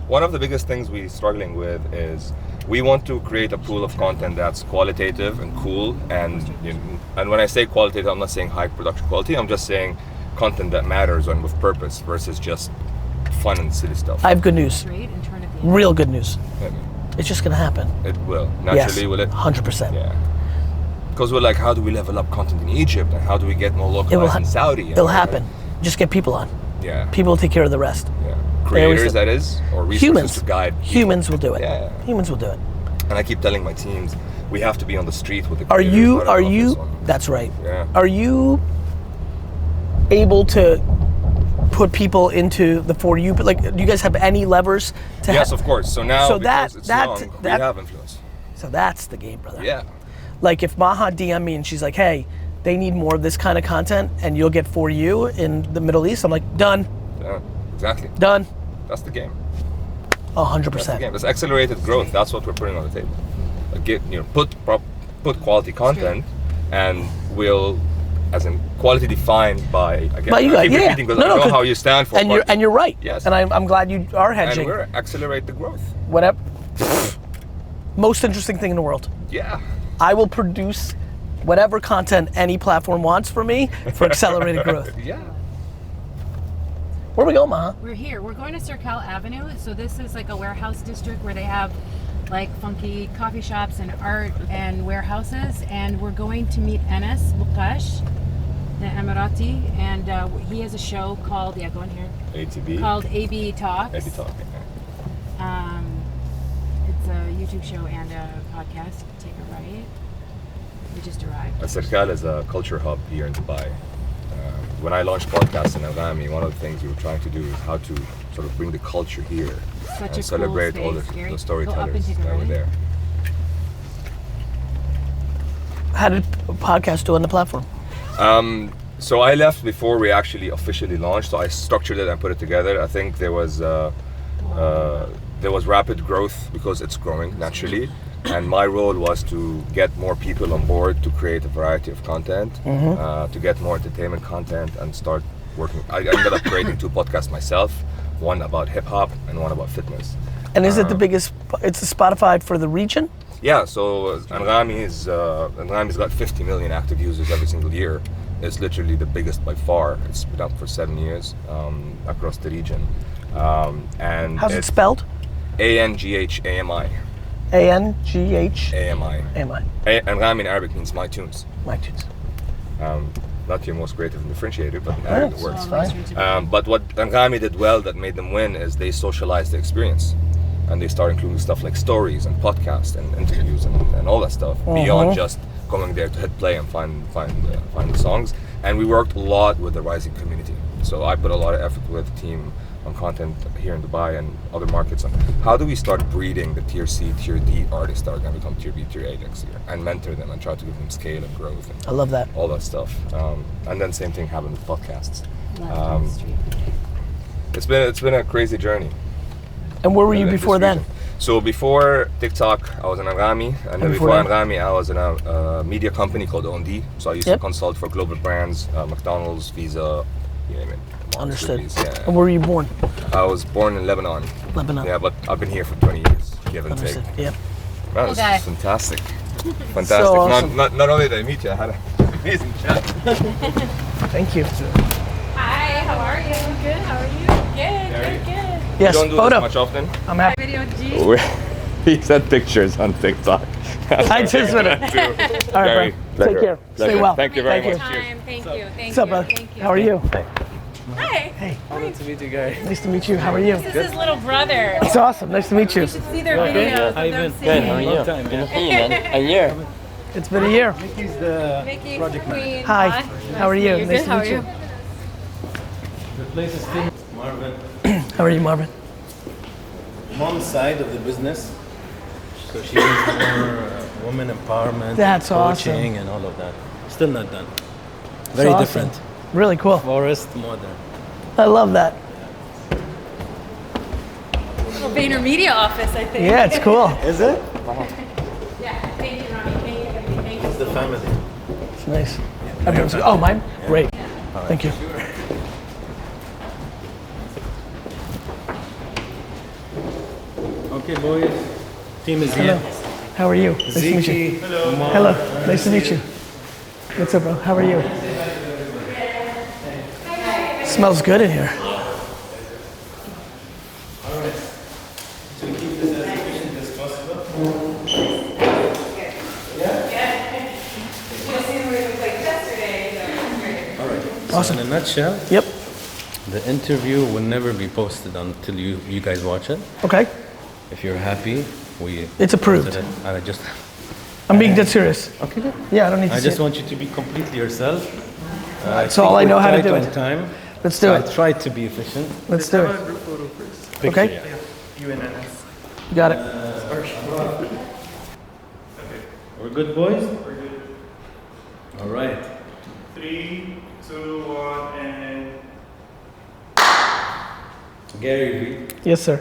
Speaker 13: One of the biggest things we're struggling with is we want to create a pool of content that's qualitative and cool, and when I say qualitative, I'm not saying high production quality, I'm just saying content that matters and with purpose versus just fun and silly stuff.
Speaker 1: I have good news. Real good news. It's just gonna happen.
Speaker 13: It will. Naturally, will it?
Speaker 1: 100%.
Speaker 13: Yeah. Because we're like, how do we level up content in Egypt, and how do we get more localized in Saudi?
Speaker 1: It'll happen. Just get people on.
Speaker 13: Yeah.
Speaker 1: People will take care of the rest.
Speaker 13: Yeah. Creators, that is, or resources to guide people.
Speaker 1: Humans will do it.
Speaker 13: Yeah.
Speaker 1: Humans will do it.
Speaker 13: And I keep telling my teams, we have to be on the street with the
Speaker 1: Are
Speaker 13: creators.
Speaker 1: you, that's right.
Speaker 13: Yeah.
Speaker 1: Are you able to put people into the For You, but like, do you guys have any levers to
Speaker 13: Yes, of course. So now,
Speaker 1: so
Speaker 13: because it's young, we have influence.
Speaker 1: So that's the game, brother.
Speaker 13: Yeah.
Speaker 1: Like if Maha DM me and she's like, hey, they need more of this kind of content and you'll get For You in the Middle East, I'm like, done.
Speaker 13: Yeah, exactly.
Speaker 1: Done.
Speaker 13: That's the game.
Speaker 1: 100%.
Speaker 13: That's the game. That's accelerated growth. That's what we're putting on the table. Like put quality content, and we'll, as in quality defined by, again, I keep repeating because I know how you stand for.
Speaker 1: And you're right.
Speaker 13: Yes.
Speaker 1: And I'm glad you are hedging.
Speaker 13: And we're accelerate the growth.
Speaker 1: Whatever. Most interesting thing in the world.
Speaker 13: Yeah.
Speaker 1: I will produce whatever content any platform wants from me for accelerated growth.
Speaker 13: Yeah.
Speaker 1: Where we going, Maha?
Speaker 12: We're here. We're going to Circle Avenue. So this is like a warehouse district where they have like funky coffee shops and art and warehouses. And we're going to meet Enes Bukash, the Emirati, and he has a show called, go in here.
Speaker 13: ATB.
Speaker 12: Called AB Talks.
Speaker 13: AB Talk.
Speaker 12: It's a YouTube show and a podcast. Take a right. We just arrived.
Speaker 13: Circle is a culture hub here in Dubai. When I launched podcasts in Algami, one of the things we were trying to do is how to sort of bring the culture here and celebrate all the storytellers that were there.
Speaker 1: How did podcast do on the platform?
Speaker 13: So I left before we actually officially launched. So I structured it and put it together. I think there was rapid growth because it's growing naturally, and my role was to get more people on board to create a variety of content, to get more entertainment content, and start working. I ended up creating 2 podcasts myself, one about hip hop and one about fitness.
Speaker 1: And is it the biggest? It's the Spotify for the region?
Speaker 13: Yeah. So Anghami's got 50 million active users every single year. It's literally the biggest by far. It's been up for 7 years across the region. And
Speaker 1: how's it spelled?
Speaker 13: ANGHAMI.
Speaker 1: ANGHAMI.
Speaker 13: Anghami in Arabic means my tunes.
Speaker 1: My tunes.
Speaker 13: Not your most creative and differentiated, but in Arabic it works.
Speaker 1: Fine.
Speaker 13: But what Anghami did well that made them win is they socialized the experience. And they start including stuff like stories and podcasts and interviews and all that stuff beyond just going there to hit play and find the songs. And we worked a lot with the rising community. So I put a lot of effort with the team on content here in Dubai and other markets. And how do we start breeding the tier C, tier D artists that are going to become tier B, tier A next year, and mentor them and try to give them scale and growth and
Speaker 1: I love that.
Speaker 13: all that stuff. And then same thing happened with podcasts. It's been a crazy journey.
Speaker 1: And where were you
Speaker 13: in
Speaker 1: before
Speaker 13: this
Speaker 1: then?
Speaker 13: region. So before TikTok, I was in Anghami, and then before Anghami, I was in a media company called OND. So I used to consult for global brands, McDonald's, Visa, you name it.
Speaker 1: Understood.
Speaker 13: Yeah.
Speaker 1: And where were you born?
Speaker 13: I was born in Lebanon.
Speaker 1: Lebanon.
Speaker 13: Yeah, but I've been here for 20 years, give and take.
Speaker 1: Yeah.
Speaker 13: Man, this
Speaker 12: Okay.
Speaker 13: is fantastic. Fantastic.
Speaker 1: So awesome.
Speaker 13: Not only did I meet you, I had an amazing chat.
Speaker 1: Thank you.
Speaker 9: Hi, how are you? Good, how are you? Good.
Speaker 1: Yes,
Speaker 13: you don't do
Speaker 1: photo.
Speaker 13: this much often?
Speaker 1: I'm happy.
Speaker 9: Video G.
Speaker 13: He sent pictures on TikTok.
Speaker 1: I just want to. All right, bro. Take care. Stay well.
Speaker 13: Thank you very much.
Speaker 12: Thank you.
Speaker 1: What's up, brother? How are you?
Speaker 9: Hi.
Speaker 1: Hey.
Speaker 5: Nice to meet you, Gary.
Speaker 1: Nice to meet you. How are you?
Speaker 12: This is his little brother.
Speaker 1: It's awesome. Nice to meet you.
Speaker 12: You should see their videos of them singing.
Speaker 8: Long time, a year.
Speaker 1: It's been a year.
Speaker 5: Mickey's the
Speaker 12: Mickey,
Speaker 5: project manager.
Speaker 12: Queen.
Speaker 1: Hi. How are you? Nice
Speaker 12: Good,
Speaker 1: to
Speaker 12: how are
Speaker 1: meet
Speaker 12: you?
Speaker 1: you.
Speaker 14: The place is still Marvin.
Speaker 1: How are you, Marvin?
Speaker 14: Mom's side of the business. So she does more women empowerment,
Speaker 1: That's
Speaker 14: coaching,
Speaker 1: awesome.
Speaker 14: and all of that. Still not done.
Speaker 1: It's
Speaker 14: Very
Speaker 1: awesome.
Speaker 14: different.
Speaker 1: Really cool.
Speaker 14: Forest, modern.
Speaker 1: I love that.
Speaker 12: Little VaynerMedia office, I think.
Speaker 1: Yeah, it's cool.
Speaker 14: Is it?
Speaker 12: Yeah, thank you, Ronnie. Thank you.
Speaker 14: It's the family.
Speaker 1: It's nice. Everyone's, oh, mine? Great. Thank you.
Speaker 14: Okay, boys. Team is
Speaker 1: Hello.
Speaker 14: here.
Speaker 1: How are you? Nice to meet you.
Speaker 14: Ziki. Hello.
Speaker 1: Hello. Nice to meet you. What's up, bro? How are you? Smells good in here.
Speaker 14: To keep this as efficient as possible. All right. So
Speaker 1: Awesome.
Speaker 14: in a nutshell,
Speaker 1: Yep.
Speaker 14: the interview will never be posted until you guys watch it.
Speaker 1: Okay.
Speaker 14: If you're happy, we.
Speaker 1: It's approved.
Speaker 14: posted it. And I just.
Speaker 1: I'm being dead serious.
Speaker 14: Okay. Good.
Speaker 1: Yeah, I don't need to
Speaker 14: I
Speaker 1: see
Speaker 14: just
Speaker 1: it.
Speaker 14: want you to be completely yourself.
Speaker 1: That's all I know how to do
Speaker 14: On
Speaker 1: it.
Speaker 14: time.
Speaker 1: Let's do
Speaker 14: I
Speaker 1: it.
Speaker 14: tried to be efficient.
Speaker 1: Let's do it.
Speaker 14: Picture,
Speaker 1: Okay.
Speaker 14: yeah.
Speaker 5: You and Anas.
Speaker 1: You got it.
Speaker 14: We're good, boys? We're good. All right.
Speaker 15: 3, 2, 1, and
Speaker 14: GaryVee.
Speaker 1: Yes, sir.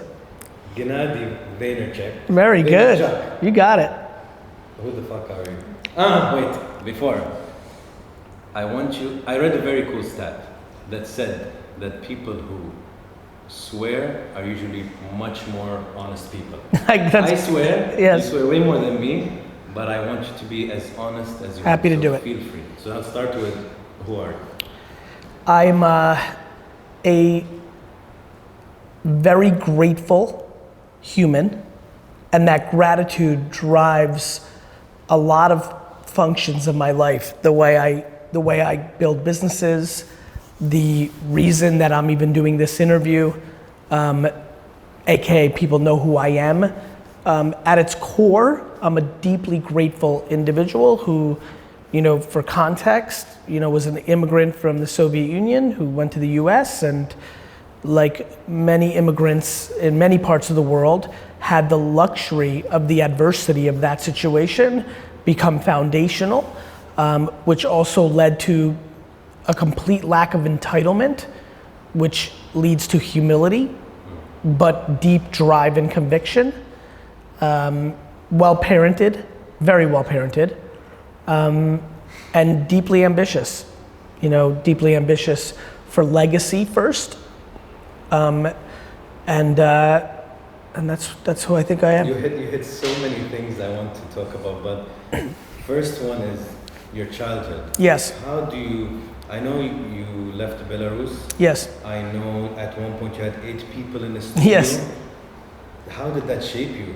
Speaker 14: Gennady Vaynerchuk.
Speaker 1: Very good.
Speaker 14: Vaynerchuk.
Speaker 1: You got it.
Speaker 14: Who the fuck are you? Wait, before. I read a very cool stat that said that people who swear are usually much more honest people. I swear,
Speaker 1: yes.
Speaker 14: you swear way more than me, but I want you to be as honest as you
Speaker 1: Happy
Speaker 14: want.
Speaker 1: to do
Speaker 14: So
Speaker 1: it.
Speaker 14: Feel free. So I'll start with who are you?
Speaker 1: I'm a very grateful human, and that gratitude drives a lot of functions of my life. The way I build businesses, the reason that I'm even doing this interview, aka people know who I am. At its core, I'm a deeply grateful individual who, for context, was an immigrant from the Soviet Union who went to the US, and like many immigrants in many parts of the world, had the luxury of the adversity of that situation become foundational, which also led to a complete lack of entitlement, which leads to humility, but deep drive and conviction. Well-parented, very well-parented, and deeply ambitious. Deeply ambitious for legacy first, and that's who I think I am.
Speaker 14: You hit so many things I want to talk about, but first one is your childhood.
Speaker 1: Yes.
Speaker 14: How do you? I know you left Belarus.
Speaker 1: Yes.
Speaker 14: I know at one point you had 8 people in the studio.
Speaker 1: Yes.
Speaker 14: How did that shape you?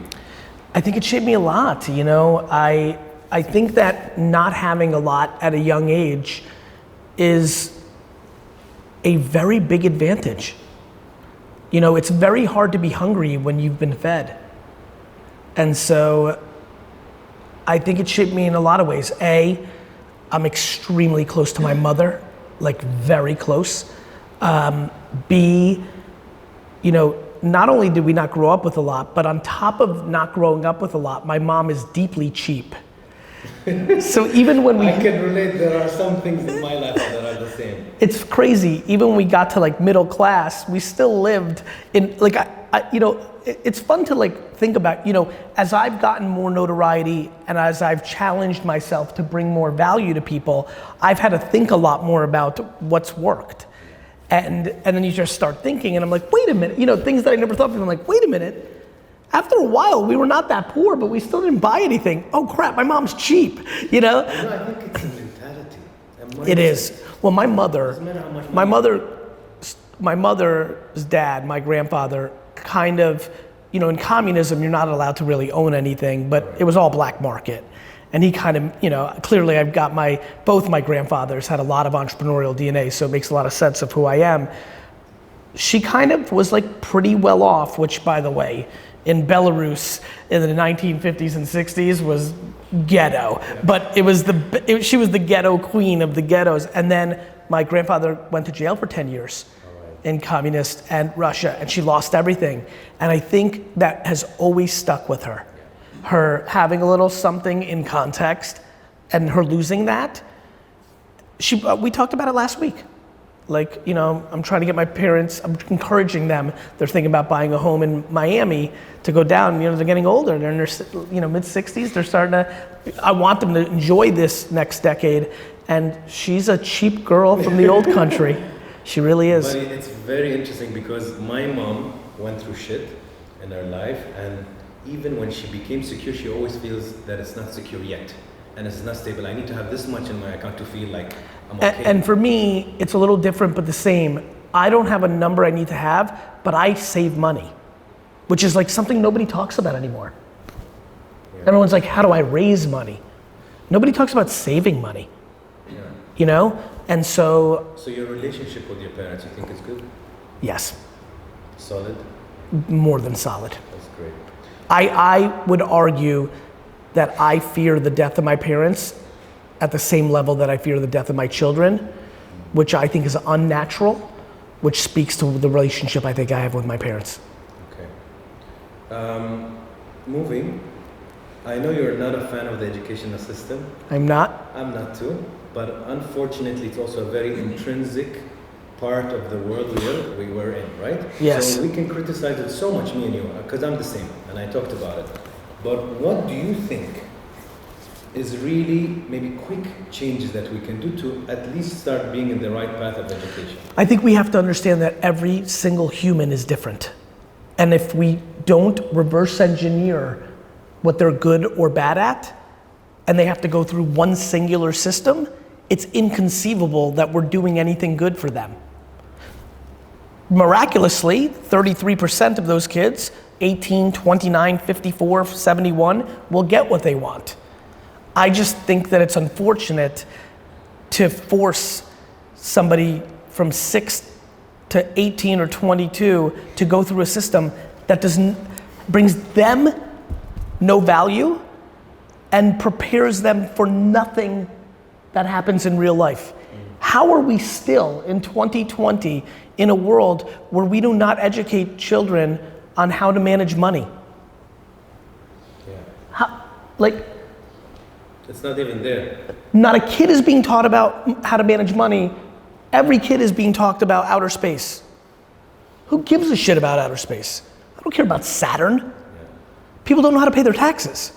Speaker 1: I think it shaped me a lot. I think that not having a lot at a young age is a very big advantage. It's very hard to be hungry when you've been fed. And so I think it shaped me in a lot of ways. A, I'm extremely close to my mother, like very close. B, you know, not only did we not grow up with a lot, but on top of not growing up with a lot, my mom is deeply cheap. So even when we...
Speaker 14: I can relate, there are some things in my life that are the same.
Speaker 1: It's crazy, even when we got to like middle class, we still lived in, like, you know, it's fun to like think about, you know, as I've gotten more notoriety and as I've challenged myself to bring more value to people, I've had to think a lot more about what's worked. And then you just start thinking and I'm like, wait a minute, you know, things that I never thought of, I'm like, wait a minute. After a while, we were not that poor, but we still didn't buy anything. Oh crap, my mom's cheap, you know?
Speaker 14: No, I think it's a mentality.
Speaker 1: It is. Well, my mother's dad, my grandfather, kind of, you know, in communism, you're not allowed to really own anything, but it was all black market. And he kind of, you know, clearly I've got both my grandfathers had a lot of entrepreneurial DNA, so it makes a lot of sense of who I am. She kind of was like pretty well off, which by the way, in Belarus in the 1950s and 60s was ghetto, but she was the ghetto queen of the ghettos. And then my grandfather went to jail for 10 years in communist and Russia, and she lost everything. And I think that has always stuck with her. Her having a little something in context and her losing that. We talked about it last week. Like, you know, I'm trying to get my parents, I'm encouraging them, they're thinking about buying a home in Miami to go down, you know, they're getting older, they're in their, you know, mid-60s, they're starting to, I want them to enjoy this next decade, and she's a cheap girl from the old country. She really is.
Speaker 14: But it's very interesting because my mom went through shit in her life, and even when she became secure, she always feels that it's not secure yet, and it's not stable. I need to have this much in my account to feel like I'm okay.
Speaker 1: And for me, it's a little different, but the same. I don't have a number I need to have, but I save money, which is like something nobody talks about anymore. Yeah. Everyone's like, how do I raise money? Nobody talks about saving money, you know? And so...
Speaker 14: So your relationship with your parents, you think is good?
Speaker 1: Yes.
Speaker 14: Solid?
Speaker 1: More than solid.
Speaker 14: That's great.
Speaker 1: I would argue that I fear the death of my parents at the same level that I fear the death of my children, which I think is unnatural, which speaks to the relationship I think I have with my parents.
Speaker 14: Okay. Moving, I know you're not a fan of the educational system.
Speaker 1: I'm not.
Speaker 14: I'm not too, but unfortunately it's also a very intrinsic part of the world we were in, right?
Speaker 1: Yes.
Speaker 14: So we can criticize it so much, me and you, because I'm the same, and I talked about it. But what do you think is really maybe quick changes that we can do to at least start being in the right path of education?
Speaker 1: I think we have to understand that every single human is different. And if we don't reverse engineer what they're good or bad at, and they have to go through one singular system, it's inconceivable that we're doing anything good for them. Miraculously, 33% of those kids, 18, 29, 54, 71, will get what they want. I just think that it's unfortunate to force somebody from 6 to 18 or 22 to go through a system that brings them no value and prepares them for nothing that happens in real life. How are we still in 2020 in a world where we do not educate children on how to manage money?
Speaker 14: Yeah. It's not even there.
Speaker 1: Not a kid is being taught about how to manage money. Every kid is being talked about outer space. Who gives a shit about outer space? I don't care about Saturn. Yeah. People don't know how to pay their taxes.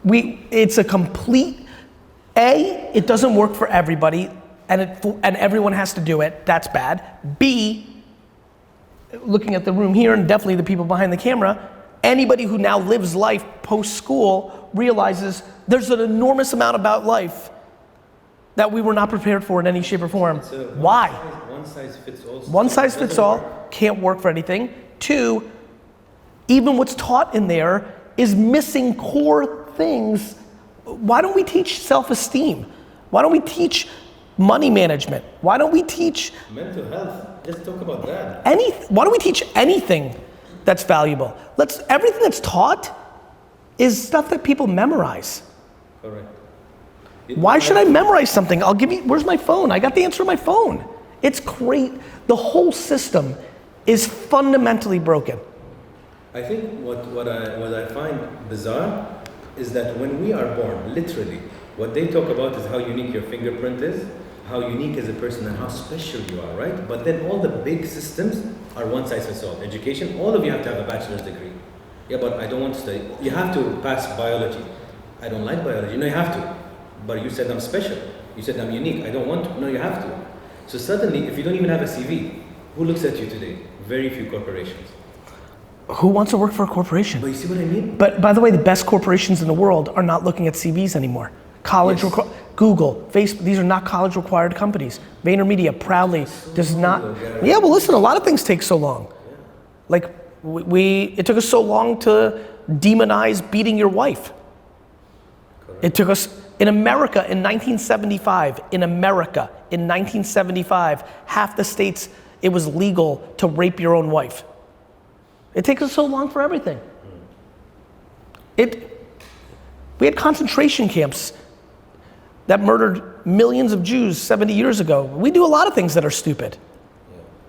Speaker 1: It's a complete, it doesn't work for everybody, and everyone has to do it. That's bad. B, looking at the room here, and definitely the people behind the camera, anybody who now lives life post-school realizes there's an enormous amount about life that we were not prepared for in any shape or form. Why?
Speaker 14: One size fits all.
Speaker 1: One size fits all can't work for anything. Two, even what's taught in there is missing core things. Why don't we teach self-esteem? Why don't we teach money management? Why don't we teach
Speaker 14: mental health? Let's talk about that.
Speaker 1: Why don't we teach anything that's valuable? Everything that's taught is stuff that people memorize.
Speaker 14: Correct.
Speaker 1: Why should I memorize something? Where's my phone? I got the answer on my phone. It's great. The whole system is fundamentally broken.
Speaker 14: I think what I find bizarre is that when we are born, literally, what they talk about is how unique your fingerprint is, how unique as a person and how special you are, right? But then all the big systems are one size fits all. Education, all of you have to have a bachelor's degree. Yeah, but I don't want to study. You have to pass biology. I don't like biology. No, you have to. But you said I'm special. You said I'm unique. I don't want to. No, you have to. So suddenly, if you don't even have a CV, who looks at you today? Very few corporations.
Speaker 1: Who wants to work for a corporation?
Speaker 14: But you see what I mean?
Speaker 1: But by the way, the best corporations in the world are not looking at CVs anymore. College,
Speaker 14: Yes.
Speaker 1: Google, Facebook, these are not college required companies. VaynerMedia proudly does not. Yeah, well listen, a lot of things take so long. Like it took us so long to demonize beating your wife. It took us, in America in 1975, half the states it was legal to rape your own wife. It takes us so long for everything. We had concentration camps that murdered millions of Jews 70 years ago. We do a lot of things that are stupid.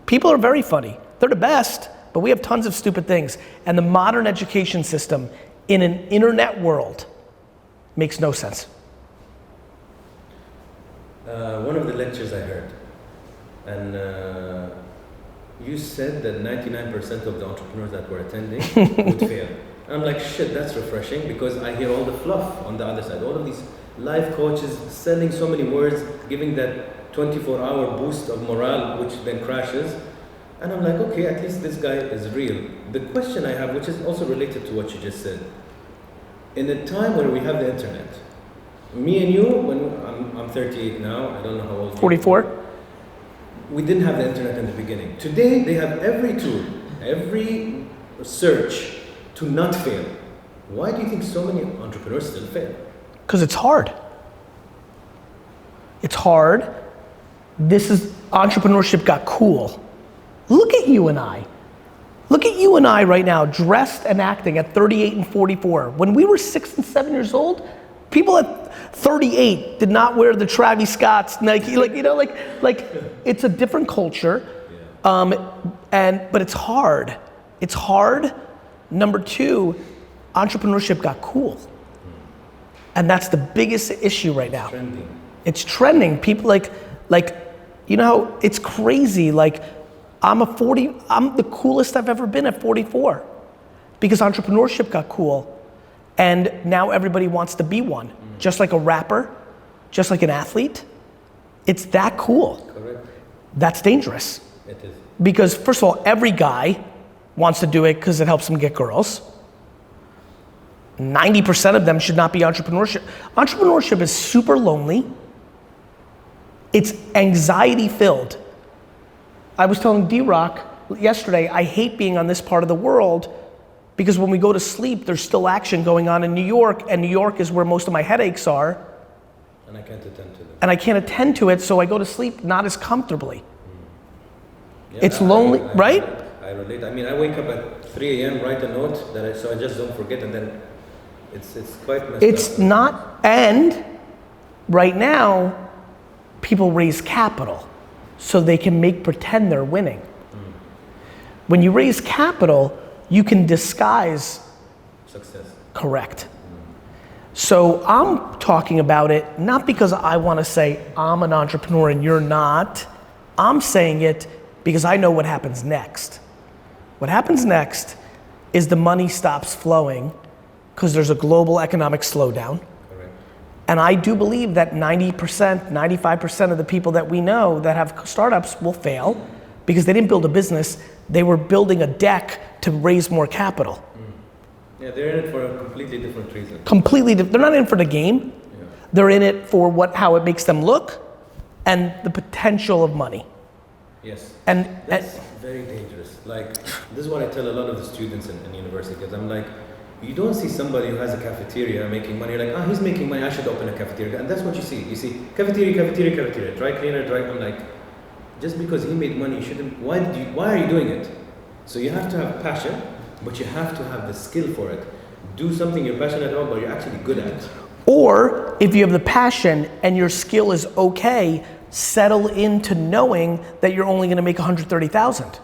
Speaker 1: People are very funny. They're the best, but we have tons of stupid things. And the modern education system in an internet world makes no sense.
Speaker 14: One of the lectures I heard, and you said that 99% of the entrepreneurs that were attending would fail. I'm like, shit, that's refreshing, because I hear all the fluff on the other side. All of these life coaches selling so many words, giving that 24-hour boost of morale, which then crashes. And I'm like, okay, at least this guy is real. The question I have, which is also related to what you just said, in a time where we have the internet, me and you, when I'm 38 now, I don't know how old
Speaker 1: 44?
Speaker 14: We didn't have the internet in the beginning. Today, they have every tool, every search to not fail. Why do you think so many entrepreneurs still fail?
Speaker 1: Because it's hard. It's hard. Entrepreneurship got cool. Look at you and I. Look at you and I right now, dressed and acting at 38 and 44. When we were 6 and 7 years old, people at 38 did not wear the Travis Scott's Nike, like it's a different culture. But it's hard. It's hard. Number two, entrepreneurship got cool. And that's the biggest issue right now. It's trending. People you know, it's crazy. Like I'm the coolest I've ever been at 44 because entrepreneurship got cool. And now everybody wants to be one. Just like a rapper, just like an athlete. It's that cool.
Speaker 14: Correct.
Speaker 1: That's dangerous.
Speaker 14: It is.
Speaker 1: Because first of all, every guy wants to do it because it helps them get girls. 90% of them should not be entrepreneurship. Entrepreneurship is super lonely. It's anxiety filled. I was telling D-Rock yesterday, I hate being on this part of the world because when we go to sleep, there's still action going on in New York, and New York is where most of my headaches are.
Speaker 14: And I can't attend to them.
Speaker 1: And I can't attend to it, so I go to sleep not as comfortably. Yeah, it's lonely, right?
Speaker 14: I relate. I mean, I wake up at 3 a.m., write a note so I just don't forget, and then it's quite messed up.
Speaker 1: It's not, and right now, people raise capital so they can pretend they're winning. When you raise capital, you can disguise
Speaker 14: success.
Speaker 1: Correct. So I'm talking about it not because I want to say I'm an entrepreneur and you're not. I'm saying it because I know what happens next. What happens next is the money stops flowing because there's a global economic slowdown.
Speaker 14: Correct.
Speaker 1: And I do believe that 90%, 95% of the people that we know that have startups will fail because they didn't build a business, they were building a deck to raise more capital.
Speaker 14: Yeah, they're in it for a completely different reason.
Speaker 1: They're not in for the game. Yeah. They're in it for how it makes them look and the potential of money.
Speaker 14: Yes.
Speaker 1: And
Speaker 14: that's very dangerous. Like, this is what I tell a lot of the students in university, because I'm like, you don't see somebody who has a cafeteria making money. You're like, he's making money, I should open a cafeteria. And that's what you see. You see cafeteria, dry cleaner, I'm like, just because he made money, you shouldn't, why are you doing it? So you have to have passion, but you have to have the skill for it. Do something you're passionate about, but you're actually good at.
Speaker 1: Or if you have the passion and your skill is okay, settle into knowing that you're only gonna make 130,000.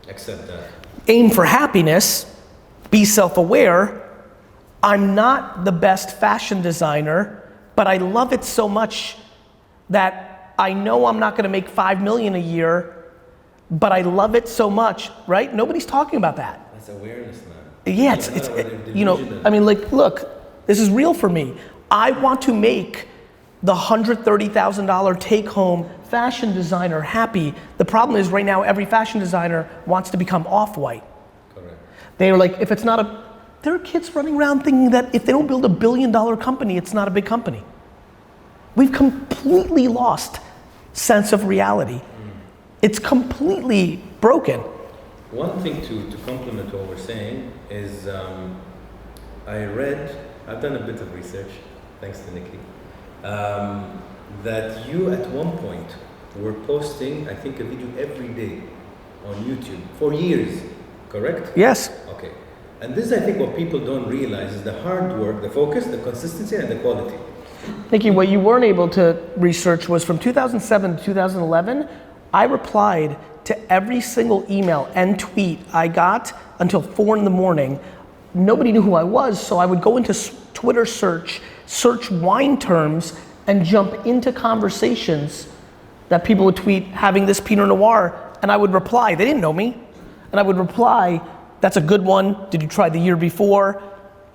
Speaker 14: Accept that.
Speaker 1: Aim for happiness, be self-aware. I'm not the best fashion designer, but I love it so much that I know I'm not gonna make 5 million a year, but I love it so much, right? Nobody's talking about that.
Speaker 14: That's awareness, man.
Speaker 1: Yeah, you know, I mean, like, look, this is real for me. I want to make the $130,000 take-home fashion designer happy. The problem is right now every fashion designer wants to become off-white.
Speaker 14: Correct.
Speaker 1: They're like, if it's not a, there are kids running around thinking that if they don't build $1 billion company, it's not a big company. We've completely lost sense of reality. It's completely broken.
Speaker 14: One thing to complement what we're saying is I've done a bit of research, thanks to Nikki, that you at one point were posting, I think, a video every day on YouTube for years, correct?
Speaker 1: Yes.
Speaker 14: Okay. And this, I think, what people don't realize is the hard work, the focus, the consistency, and the quality.
Speaker 1: Nikki, what you weren't able to research was from 2007 to 2011, I replied to every single email and tweet I got until 4 in the morning. Nobody knew who I was, so I would go into Twitter search wine terms, and jump into conversations that people would tweet having this Pinot Noir, and I would reply. They didn't know me. And I would reply, that's a good one. Did you try the year before?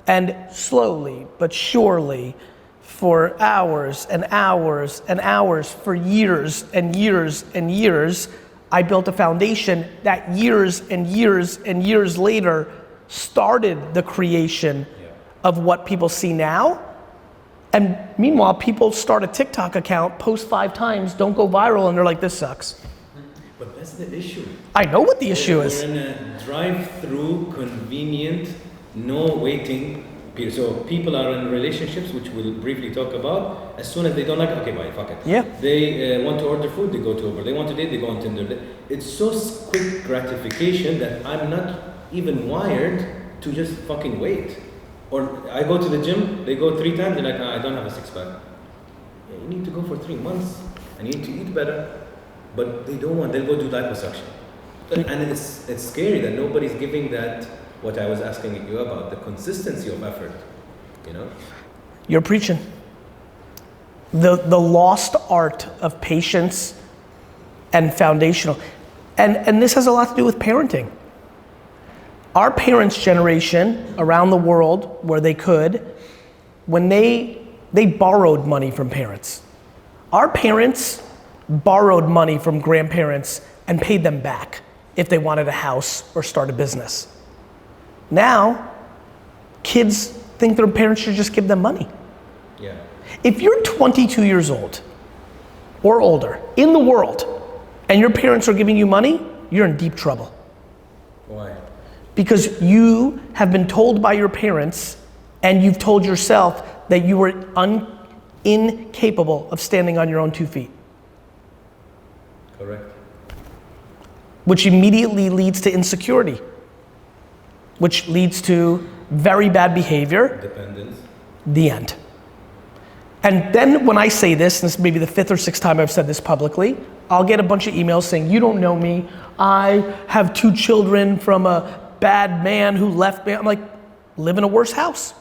Speaker 1: And slowly but surely, for hours and hours and hours, for years and years and years, I built a foundation that years and years and years later started the creation of what people see now. And meanwhile, people start a TikTok account, post 5 times, don't go viral, and they're like, this sucks.
Speaker 14: But that's the issue.
Speaker 1: I know what the issue is.
Speaker 14: We're in a drive-through, convenient, no waiting period. So people are in relationships, which we'll briefly talk about. As soon as they don't like it, okay, bye, fuck it.
Speaker 1: Yeah.
Speaker 14: They want to order food, they go to Uber. They want to date, they go on Tinder. It's so quick gratification that I'm not even wired to just fucking wait. Or I go to the gym, they go 3 times, they're like, I don't have a 6-pack. Yeah, you need to go for 3 months, and you need to eat better. But they don't want, they'll go do liposuction. And it's scary that nobody's giving that, what I was asking you about, the consistency of effort, you know?
Speaker 1: You're preaching. The lost art of patience and foundational. And this has a lot to do with parenting. Our parents' generation around the world, where they could, when they borrowed money from parents. Our parents borrowed money from grandparents and paid them back if they wanted a house or start a business. Now, kids think their parents should just give them money.
Speaker 14: Yeah.
Speaker 1: If you're 22 years old or older in the world and your parents are giving you money, you're in deep trouble.
Speaker 14: Why?
Speaker 1: Because you have been told by your parents and you've told yourself that you were incapable of standing on your own 2 feet.
Speaker 14: Correct.
Speaker 1: Which immediately leads to insecurity, which leads to very bad behavior.
Speaker 14: Dependence.
Speaker 1: The end. And then when I say this, and this may be the 5th or 6th time I've said this publicly, I'll get a bunch of emails saying, you don't know me, I have 2 children from a bad man who left me. I'm like, live in a worse house.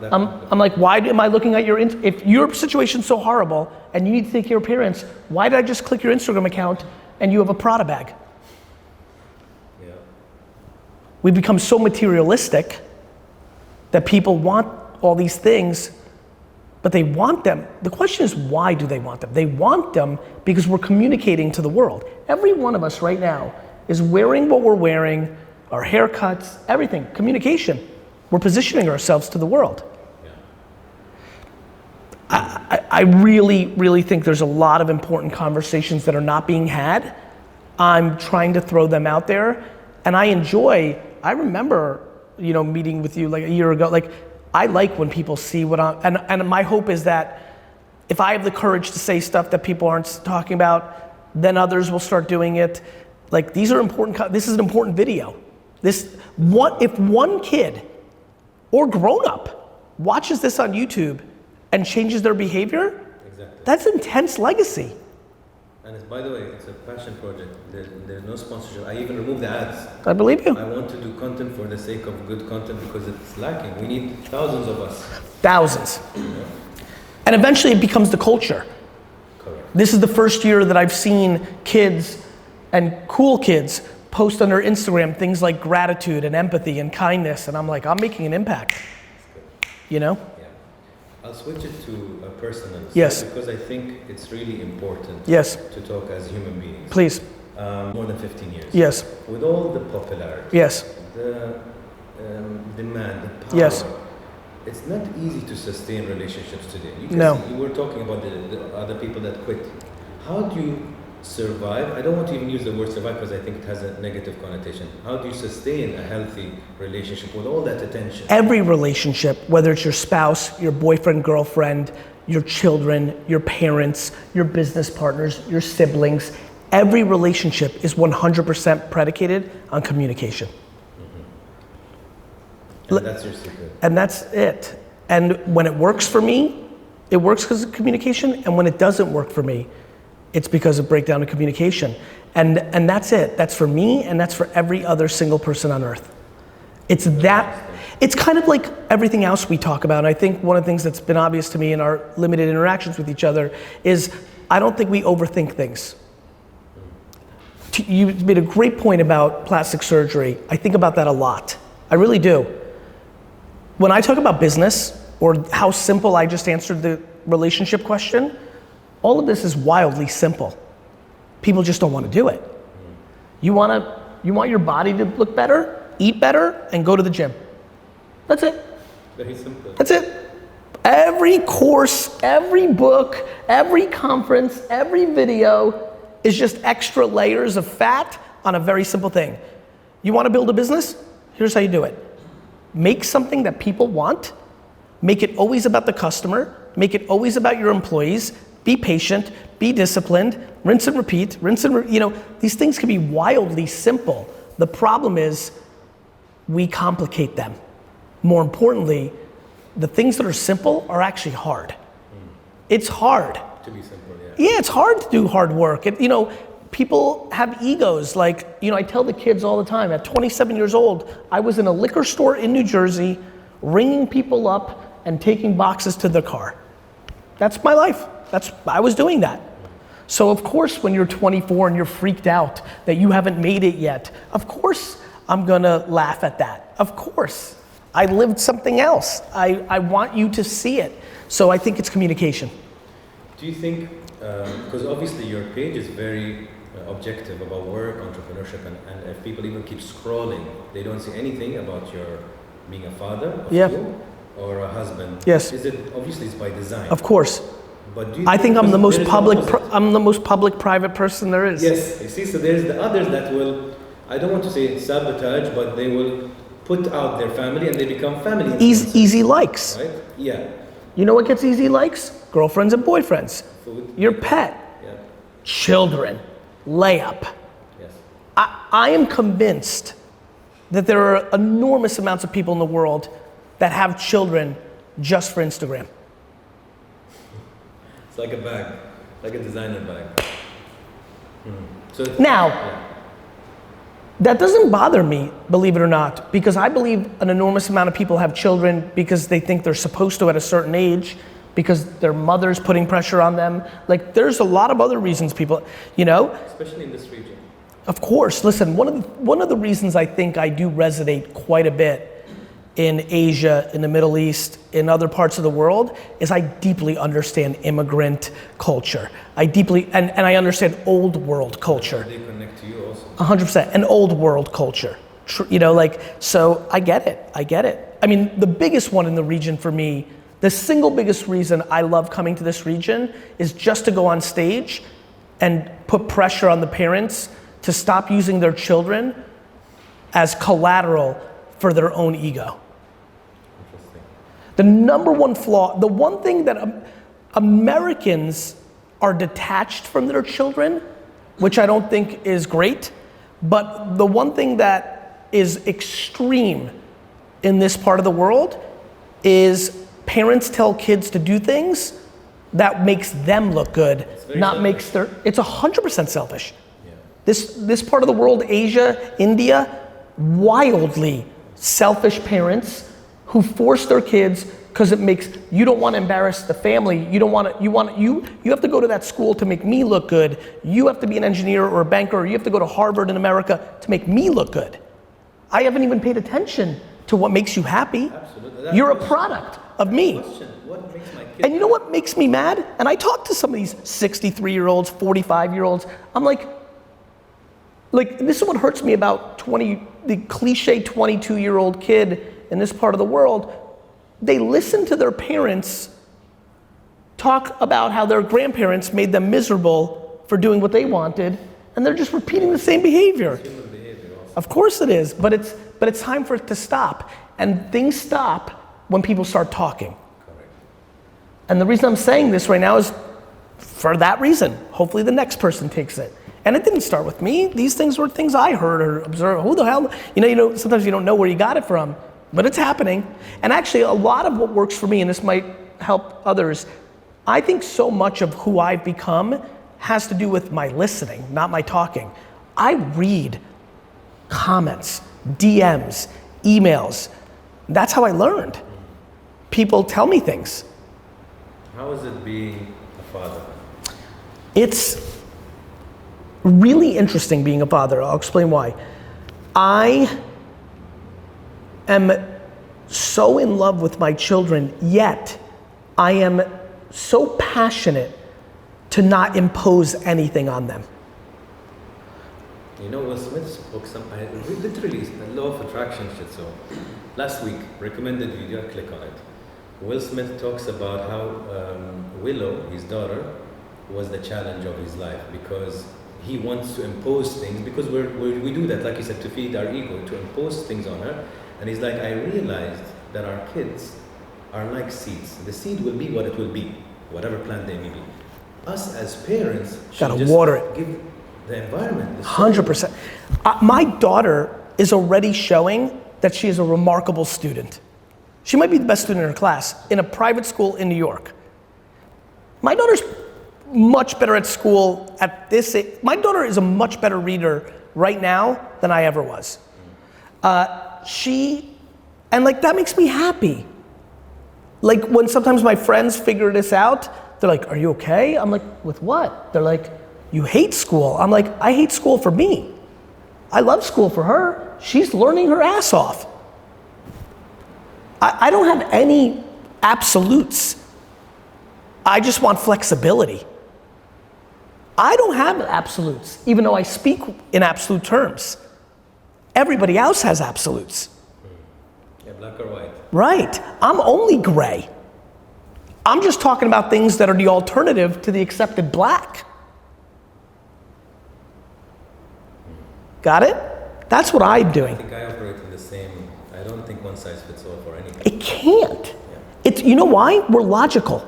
Speaker 1: I'm like, why am I looking at your, if your situation's so horrible and you need to take care of your parents, why did I just click your Instagram account and you have a Prada bag?
Speaker 14: Yeah.
Speaker 1: We become so materialistic that people want all these things, but they want them. The question is, why do they want them? They want them because we're communicating to the world. Every one of us right now is wearing what we're wearing, our haircuts, everything, communication. We're positioning ourselves to the world. I really, really think there's a lot of important conversations that are not being had. I'm trying to throw them out there, and I remember, meeting with you like a year ago. Like, I like when people see what and my hope is that if I have the courage to say stuff that people aren't talking about, then others will start doing it. Like, these are important, this is an important video. If one kid or grown up watches this on YouTube and changes their behavior,
Speaker 14: exactly.
Speaker 1: That's intense legacy.
Speaker 14: And by the way, it's a passion project. There's no sponsorship. I even removed the ads.
Speaker 1: I believe you.
Speaker 14: I want to do content for the sake of good content because it's lacking. We need thousands of us.
Speaker 1: Thousands. And eventually it becomes the culture.
Speaker 14: Correct.
Speaker 1: This is the first year that I've seen kids and cool kids post on their Instagram things like gratitude and empathy and kindness, and I'm like, I'm making an impact. You know?
Speaker 14: Yeah. I'll switch it to a personal side
Speaker 1: Yes.
Speaker 14: because I think it's really important
Speaker 1: Yes.
Speaker 14: to talk as human beings.
Speaker 1: Please.
Speaker 14: More than 15 years.
Speaker 1: Yes.
Speaker 14: With all the popularity.
Speaker 1: Yes.
Speaker 14: The demand, the power.
Speaker 1: Yes.
Speaker 14: It's not easy to sustain relationships today. You can
Speaker 1: No.
Speaker 14: see, you were talking about the other people that quit. How do you survive? I don't want to even use the word survive because I think it has a negative connotation. How do you sustain a healthy relationship with all that attention?
Speaker 1: Every relationship, whether it's your spouse, your boyfriend, girlfriend, your children, your parents, your business partners, your siblings, every relationship is 100% predicated on communication.
Speaker 14: And that's your secret.
Speaker 1: And that's it. And when it works for me, it works because of communication. And when it doesn't work for me, it's because of breakdown of communication. And that's it. That's for me, and that's for every other single person on earth. It's kind of like everything else we talk about. And I think one of the things that's been obvious to me in our limited interactions with each other is I don't think we overthink things. You made a great point about plastic surgery. I think about that a lot. I really do. When I talk about business or how simple I just answered the relationship question, all of this is wildly simple. People just don't want to do it. You want your body to look better, eat better, and go to the gym. That's it.
Speaker 14: Very simple.
Speaker 1: That's it. Every course, every book, every conference, every video is just extra layers of fat on a very simple thing. You want to build a business? Here's how you do it. Make something that people want, make it always about the customer, make it always about your employees, be patient, be disciplined, rinse and repeat, these things can be wildly simple. The problem is we complicate them. More importantly, the things that are simple are actually hard. It's hard.
Speaker 14: To be simple, yeah.
Speaker 1: Yeah, it's hard to do hard work. People have egos. I tell the kids all the time, at 27 years old, I was in a liquor store in New Jersey, ringing people up and taking boxes to their car. That's my life. I was doing that. So of course, when you're 24 and you're freaked out that you haven't made it yet, of course I'm gonna laugh at that. Of course. I lived something else. I want you to see it. So I think it's communication.
Speaker 14: Do you think, because obviously your page is very objective about work, entrepreneurship, and if people even keep scrolling, they don't see anything about your being a father of two or a husband.
Speaker 1: Yes.
Speaker 14: Is it, obviously it's by design.
Speaker 1: Of course.
Speaker 14: But do you
Speaker 1: I think I'm the most
Speaker 14: I'm
Speaker 1: the most public private person there is.
Speaker 14: Yes, you see, so there's the others that will, I don't want to say sabotage, but they will put out their family and they become family.
Speaker 1: Easy likes.
Speaker 14: Right? Yeah.
Speaker 1: You know what gets easy likes? Girlfriends and boyfriends.
Speaker 14: Food.
Speaker 1: Your pet.
Speaker 14: Yeah.
Speaker 1: Children. Layup.
Speaker 14: Yes.
Speaker 1: I am convinced that there are enormous amounts of people in the world that have children just for Instagram.
Speaker 14: It's like a bag, like a designer bag. So
Speaker 1: that doesn't bother me, believe it or not, because I believe an enormous amount of people have children because they think they're supposed to at a certain age, because their mother's putting pressure on them. There's a lot of other reasons people,
Speaker 14: Especially in this region.
Speaker 1: Of course, listen, one of the reasons I think I do resonate quite a bit in Asia, in the Middle East, in other parts of the world, is I deeply understand immigrant culture. I deeply, and I understand old world culture.
Speaker 14: They connect to you also.
Speaker 1: 100%, an old world culture. So I get it. I mean, the biggest one in the region for me, the single biggest reason I love coming to this region is just to go on stage and put pressure on the parents to stop using their children as collateral for their own ego. The number one flaw, the one thing that Americans are detached from their children, which I don't think is great, but the one thing that is extreme in this part of the world is parents tell kids to do things that makes them look good, not makes their, it's 100% selfish. This part of the world, Asia, India, wildly selfish parents who force their kids because it makes, you don't want to embarrass the family, you have to go to that school to make me look good, you have to be an engineer or a banker, or you have to go to Harvard in America to make me look good. I haven't even paid attention to what makes you happy.
Speaker 14: Absolutely.
Speaker 1: You're a product of me.
Speaker 14: What makes my kid
Speaker 1: And you know what makes me mad? And I talk to some of these 63-year-olds, 45-year-olds, I'm like, this is what hurts me about the cliche 22-year-old kid in this part of the world. They listen to their parents talk about how their grandparents made them miserable for doing what they wanted, and they're just repeating the same behavior. Of course it is, but it's time for it to stop. And things stop when people start talking. And the reason I'm saying this right now is for that reason. Hopefully the next person takes it. And it didn't start with me. These things were things I heard or observed. Who the hell, sometimes you don't know where you got it from, but it's happening. And actually a lot of what works for me, and this might help others, I think so much of who I've become has to do with my listening, not my talking. I read comments, DMs, emails. That's how I learned. People tell me things.
Speaker 14: How is it being a father?
Speaker 1: It's really interesting being a father. I'll explain why. I am so in love with my children, yet I am so passionate to not impose anything on them.
Speaker 14: You know, Will Smith spoke literally, the law of attraction shit. So last week, recommended video, click on it. Will Smith talks about how Willow, his daughter, was the challenge of his life because he wants to impose things, because we do that, like you said, to feed our ego, to impose things on her. And he's like, I realized that our kids are like seeds. The seed will be what it will be, whatever plant they may be. Us as parents should
Speaker 1: gotta
Speaker 14: just
Speaker 1: water it.
Speaker 14: give the environment.
Speaker 1: 100%. My daughter is already showing that she is a remarkable student. She might be the best student in her class in a private school in New York. My daughter's much better at school at this age. My daughter is a much better reader right now than I ever was. That makes me happy. Like when sometimes my friends figure this out, they're like, are you okay? I'm like, with what? They're like, you hate school. I'm like, I hate school for me. I love school for her. She's learning her ass off. I don't have any absolutes. I just want flexibility. I don't have absolutes, even though I speak in absolute terms. Everybody else has absolutes.
Speaker 14: Yeah, black or white.
Speaker 1: Right, I'm only gray. I'm just talking about things that are the alternative to the accepted black. Got it? That's what I'm doing.
Speaker 14: I think I operate in the same, I don't think one size fits all for anything.
Speaker 1: It can't. You know why? We're logical.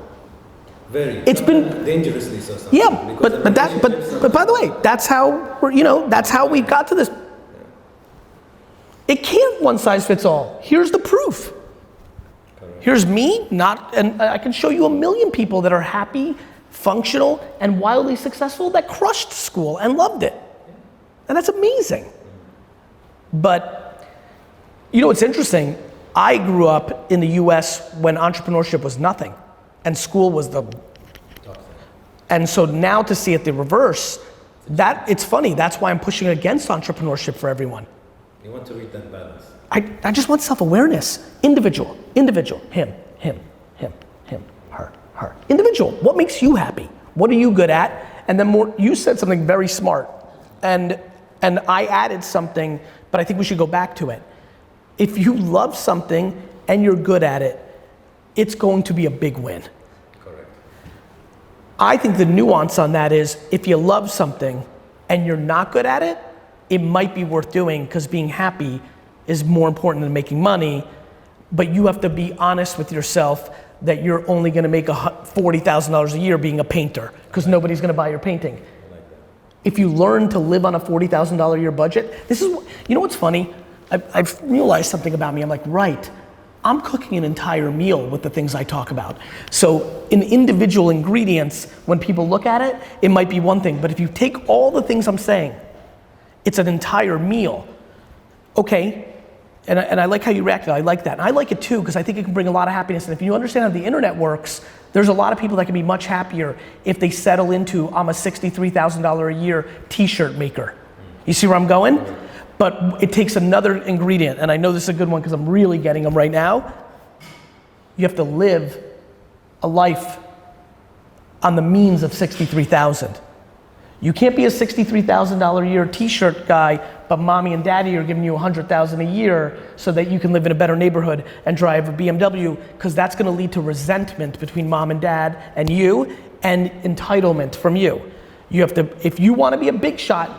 Speaker 14: Very.
Speaker 1: It's been
Speaker 14: dangerously so.
Speaker 1: Yeah, but by the way, that's how that's how we got to this. It can't one size fits all. Here's the proof. Here's me, and I can show you a million people that are happy, functional, and wildly successful that crushed school and loved it. And that's amazing. But, it's interesting. I grew up in the US when entrepreneurship was nothing and school was and so now to see it the reverse, it's funny. That's why I'm pushing against entrepreneurship for everyone.
Speaker 14: You want to read that balance.
Speaker 1: I just want self-awareness. Individual, him, her. Individual, what makes you happy? What are you good at? And then you said something very smart. And I added something, but I think we should go back to it. If you love something and you're good at it, it's going to be a big win.
Speaker 14: Correct.
Speaker 1: I think the nuance on that is if you love something and you're not good at it, it might be worth doing because being happy is more important than making money, but you have to be honest with yourself that you're only gonna make $40,000 a year being a painter because nobody's gonna buy your painting. If you learn to live on a $40,000 a year budget, what's funny? I've realized something about me. I'm like, right, I'm cooking an entire meal with the things I talk about. So in individual ingredients, when people look at it, it might be one thing, but if you take all the things I'm saying, it's an entire meal. Okay, and I like how you reacted, I like that. And I like it too, because I think it can bring a lot of happiness. And if you understand how the internet works, there's a lot of people that can be much happier if they settle into, I'm a $63,000 a year t-shirt maker. You see where I'm going? But it takes another ingredient, and I know this is a good one because I'm really getting them right now. You have to live a life on the means of 63,000. You can't be a $63,000 a year t-shirt guy, but mommy and daddy are giving you $100,000 a year so that you can live in a better neighborhood and drive a BMW, because that's gonna lead to resentment between mom and dad and you, and entitlement from you. You have to, if you wanna be a big shot,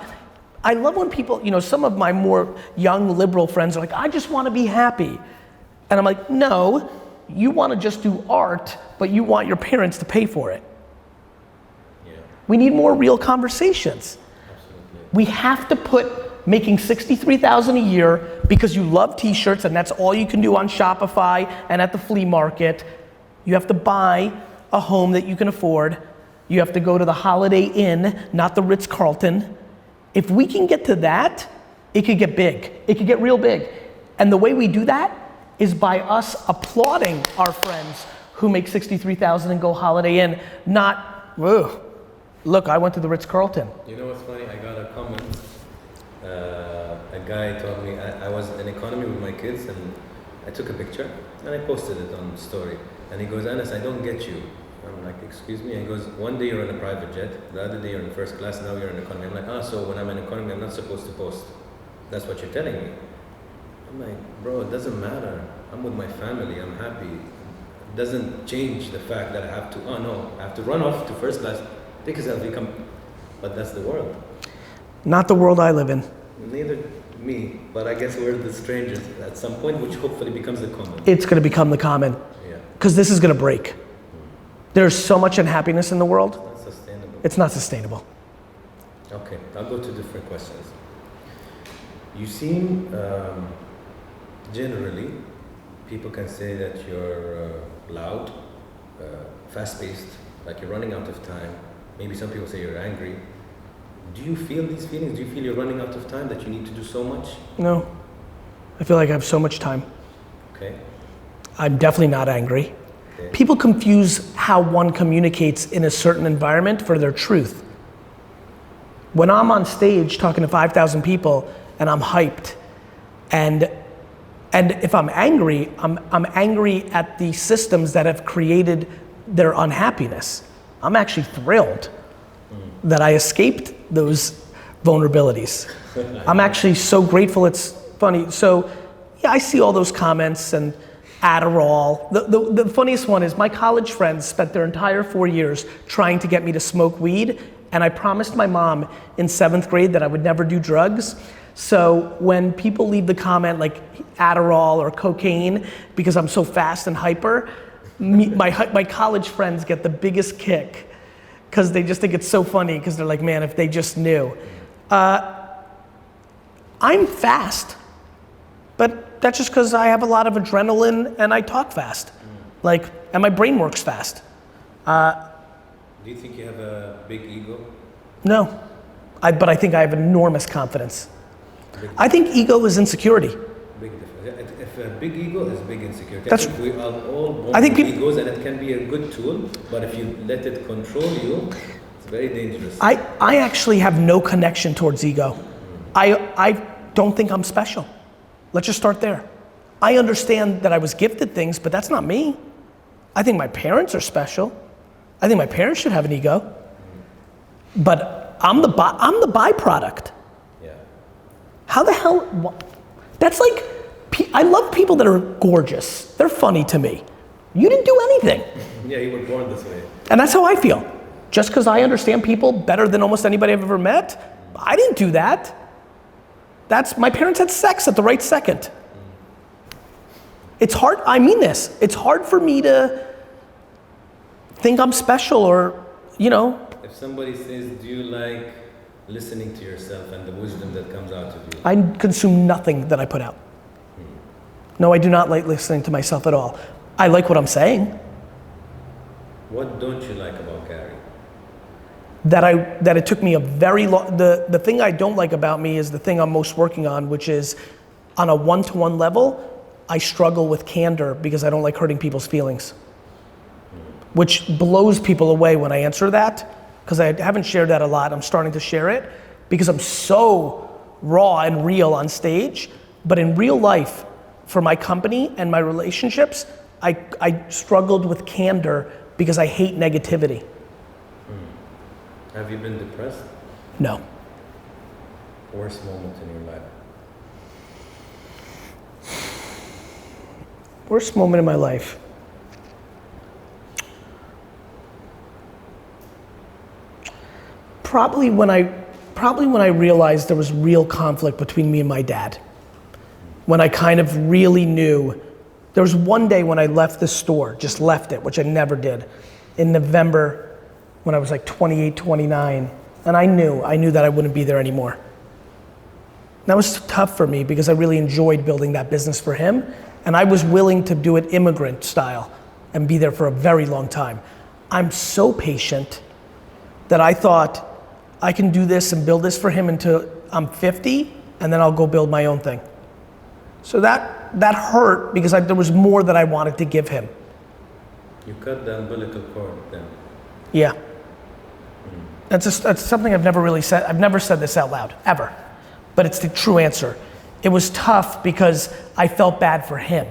Speaker 1: I love when people, you know, some of my more young liberal friends are like, I just wanna be happy. And I'm like, no, you wanna just do art, but you want your parents to pay for it. We need more real conversations. Absolutely. We have to put making $63,000 a year because you love t-shirts and that's all you can do on Shopify and at the flea market. You have to buy a home that you can afford. You have to go to the Holiday Inn, not the Ritz-Carlton. If we can get to that, it could get big. It could get real big. And the way we do that is by us applauding our friends who make $63,000 and go Holiday Inn, not, ugh. Look, I went to the Ritz-Carlton.
Speaker 14: You know what's funny? I got a comment. A guy told me, I was in economy with my kids and I took a picture and I posted it on story. And he goes, Anas, I don't get you. I'm like, excuse me? And he goes, one day you're in a private jet, the other day you're in first class, now you're in economy. I'm like, so when I'm in economy, I'm not supposed to post. That's what you're telling me. I'm like, bro, it doesn't matter. I'm with my family, I'm happy. It doesn't change the fact that I have to, I have to run off to first class, take a selfie, but that's the world.
Speaker 1: Not the world I live in.
Speaker 14: Neither me, but I guess we're the strangers at some point, which hopefully becomes the common.
Speaker 1: It's gonna become the common.
Speaker 14: Yeah.
Speaker 1: Because this is gonna break. There's so much unhappiness in the world.
Speaker 14: It's not sustainable.
Speaker 1: It's not sustainable.
Speaker 14: Okay, I'll go to different questions. You seem, generally, people can say that you're loud, fast-paced, like you're running out of time. Maybe some people say you're angry. Do you feel these feelings? Do you feel you're running out of time, that you need to do so much?
Speaker 1: No. I feel like I have so much time.
Speaker 14: Okay.
Speaker 1: I'm definitely not angry.
Speaker 14: Okay.
Speaker 1: People confuse how one communicates in a certain environment for their truth. When I'm on stage talking to 5,000 people and I'm hyped, and if I'm angry, I'm angry at the systems that have created their unhappiness. I'm actually thrilled that I escaped those vulnerabilities. I'm actually so grateful. It's funny. So yeah, I see all those comments and Adderall. The funniest one is my college friends spent their entire 4 years trying to get me to smoke weed, and I promised my mom in 7th grade that I would never do drugs. So when people leave the comment like Adderall or cocaine because I'm so fast and hyper, my college friends get the biggest kick because they just think it's so funny because they're like, man, if they just knew. I'm fast, but that's just because I have a lot of adrenaline and I talk fast. And my brain works fast.
Speaker 14: Do you think you have a big ego?
Speaker 1: No, but I think I have enormous confidence. I think ego is insecurity.
Speaker 14: Big difference. If a big ego is big insecurity.
Speaker 1: That's,
Speaker 14: I think we are all born with egos, and it can be a good tool, but if you let it control you, it's very dangerous.
Speaker 1: I actually have no connection towards ego. I don't think I'm special. Let's just start there. I understand that I was gifted things, but that's not me. I think my parents are special. I think my parents should have an ego. But I'm the byproduct.
Speaker 14: Yeah.
Speaker 1: How the hell? That's like, I love people that are gorgeous. They're funny to me. You didn't do anything.
Speaker 14: Yeah, you were born this way.
Speaker 1: And that's how I feel. Just because I understand people better than almost anybody I've ever met, I didn't do that. My parents had sex at the right second. It's hard, I mean this, it's hard for me to think I'm special or,
Speaker 14: If somebody says, do you like listening to yourself and the wisdom that comes out of you?
Speaker 1: I consume nothing that I put out. No, I do not like listening to myself at all. I like what I'm saying.
Speaker 14: What don't you like about Gary?
Speaker 1: That it took me a very long, the thing I don't like about me is the thing I'm most working on, which is on a one-to-one level, I struggle with candor because I don't like hurting people's feelings. Which blows people away when I answer that, because I haven't shared that a lot. I'm starting to share it because I'm so raw and real on stage, but in real life, for my company and my relationships, I struggled with candor because I hate negativity.
Speaker 14: Have you been depressed?
Speaker 1: No.
Speaker 14: Worst moment in your life?
Speaker 1: Worst moment in my life. Probably when I realized there was real conflict between me and my dad. When I kind of really knew. There was one day when I left the store, just left it, which I never did, in November when I was like 28, 29, and I knew that I wouldn't be there anymore. That was tough for me because I really enjoyed building that business for him, and I was willing to do it immigrant style and be there for a very long time. I'm so patient that I thought I can do this and build this for him until I'm 50, and then I'll go build my own thing. So that hurt because there was more that I wanted to give him.
Speaker 14: You cut the umbilical cord then?
Speaker 1: Yeah. That's something I've never really said. I've never said this out loud, ever. But it's the true answer. It was tough because I felt bad for him.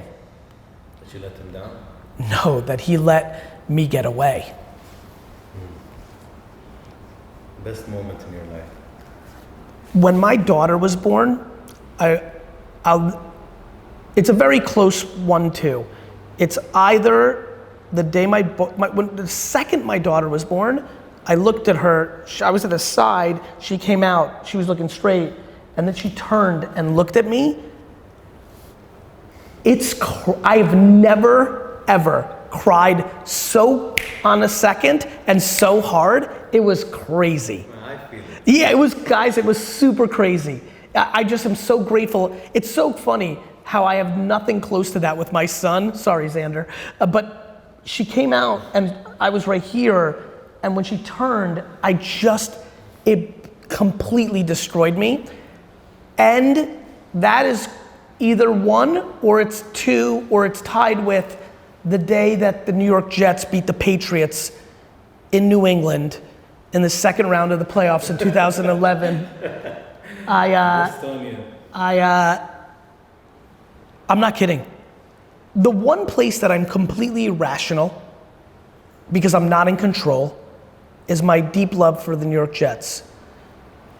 Speaker 14: Did you let him down?
Speaker 1: No, that he let me get away.
Speaker 14: Best moment in your life?
Speaker 1: When my daughter was born, it's a very close one too. It's either the day the second my daughter was born, I looked at her, I was at the side, she came out, she was looking straight, and then she turned and looked at me. I've never, ever cried so on a second and so hard, it was crazy.
Speaker 14: I feel it.
Speaker 1: Yeah, it was, guys, it was super crazy. I just am so grateful. It's so funny how I have nothing close to that with my son. Sorry, Xander. But she came out and I was right here, and when she turned, it completely destroyed me. And that is either one, or it's two, or it's tied with the day that the New York Jets beat the Patriots in New England in the second round of the playoffs in 2011. I'm not kidding. The one place that I'm completely irrational, because I'm not in control, is my deep love for the New York Jets.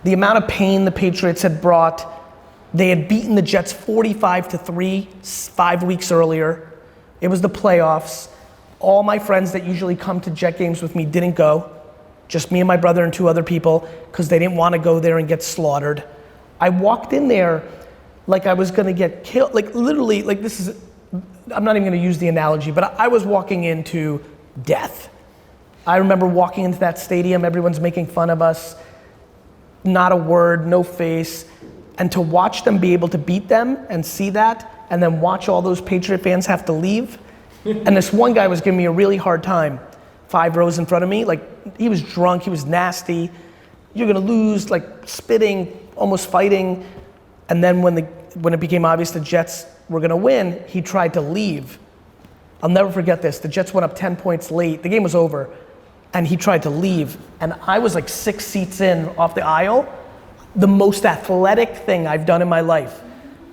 Speaker 1: The amount of pain the Patriots had brought, they had beaten the Jets 45-3 5 weeks earlier. It was the playoffs. All my friends that usually come to Jet games with me didn't go. Just me and my brother and 2 other people, because they didn't want to go there and get slaughtered. I walked in there like I was gonna get killed, like literally, like this is, I'm not even gonna use the analogy, but I was walking into death. I remember walking into that stadium, everyone's making fun of us, not a word, no face, and to watch them be able to beat them and see that, and then watch all those Patriot fans have to leave. And this one guy was giving me a really hard time, 5 rows in front of me, like he was drunk, he was nasty, you're gonna lose, like spitting, almost fighting. And then when it became obvious the Jets were gonna win, he tried to leave. I'll never forget this. The Jets went up 10 points late. The game was over, and he tried to leave. And I was like 6 seats in off the aisle. The most athletic thing I've done in my life.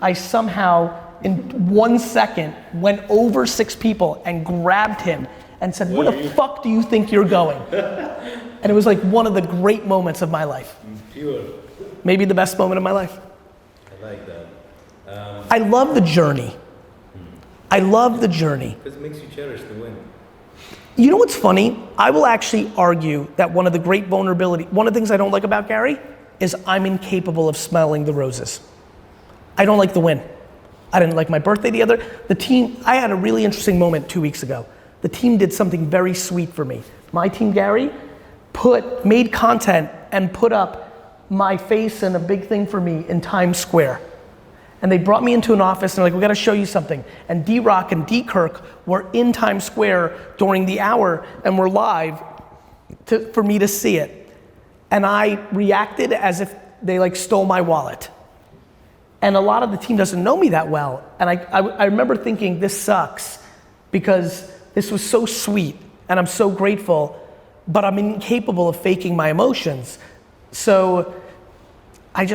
Speaker 1: I somehow, in 1 second, went over 6 people and grabbed him and said, "Where the fuck do you think you're going?" And it was like one of the great moments of my life.
Speaker 14: Pure.
Speaker 1: Maybe the best moment of my life.
Speaker 14: I like that.
Speaker 1: I love the journey. I love the journey.
Speaker 14: Because it makes you cherish the win.
Speaker 1: You know what's funny? I will actually argue that one of the great vulnerability, one of the things I don't like about Gary is I'm incapable of smelling the roses. I don't like the win. I didn't like my birthday the team, I had a really interesting moment 2 weeks ago. The team did something very sweet for me. My team, Gary, made content and put up my face and a big thing for me in Times Square. And they brought me into an office and they're like, we gotta show you something. And D-Rock and D-Kirk were in Times Square during the hour and were live for me to see it. And I reacted as if they like stole my wallet. And a lot of the team doesn't know me that well. And I remember thinking, this sucks because this was so sweet and I'm so grateful, but I'm incapable of faking my emotions. So I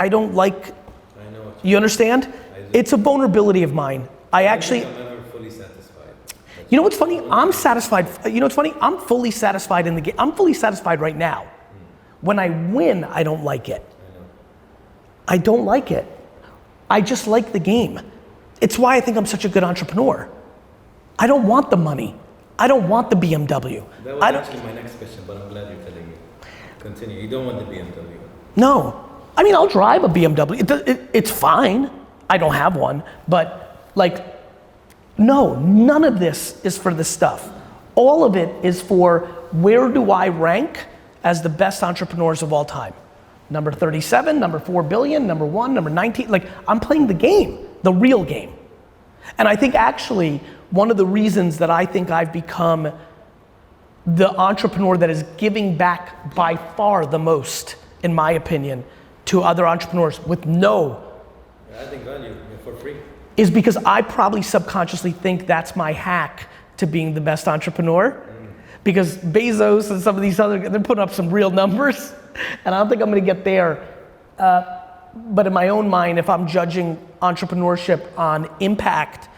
Speaker 1: don't like, you understand? It's a vulnerability of mine. I actually,
Speaker 14: I'm never fully satisfied.
Speaker 1: you know what's funny? I'm satisfied, you know what's funny? I'm fully satisfied in the game. I'm fully satisfied right now. When I win, I don't like it. I don't like it. I just like the game. It's why I think I'm such a good entrepreneur. I don't want the money. I don't want the BMW.
Speaker 14: That was actually my next question, but I'm glad you're telling me. Continue. You don't want the BMW.
Speaker 1: No. I mean, I'll drive a BMW. It's fine. I don't have one. But like, no, none of this is for the stuff. All of it is for where do I rank as the best entrepreneurs of all time. Number 37, number 4 billion, number 1, number 19. Like, I'm playing the game, the real game. And I think actually, one of the reasons that I think I've become the entrepreneur that is giving back by far the most, in my opinion, to other entrepreneurs with no
Speaker 14: Adding value for free.
Speaker 1: is because I probably subconsciously think that's my hack to being the best entrepreneur. Because Bezos and some of these other, they're putting up some real numbers, and I don't think I'm gonna get there. But in my own mind, if I'm judging entrepreneurship on impact,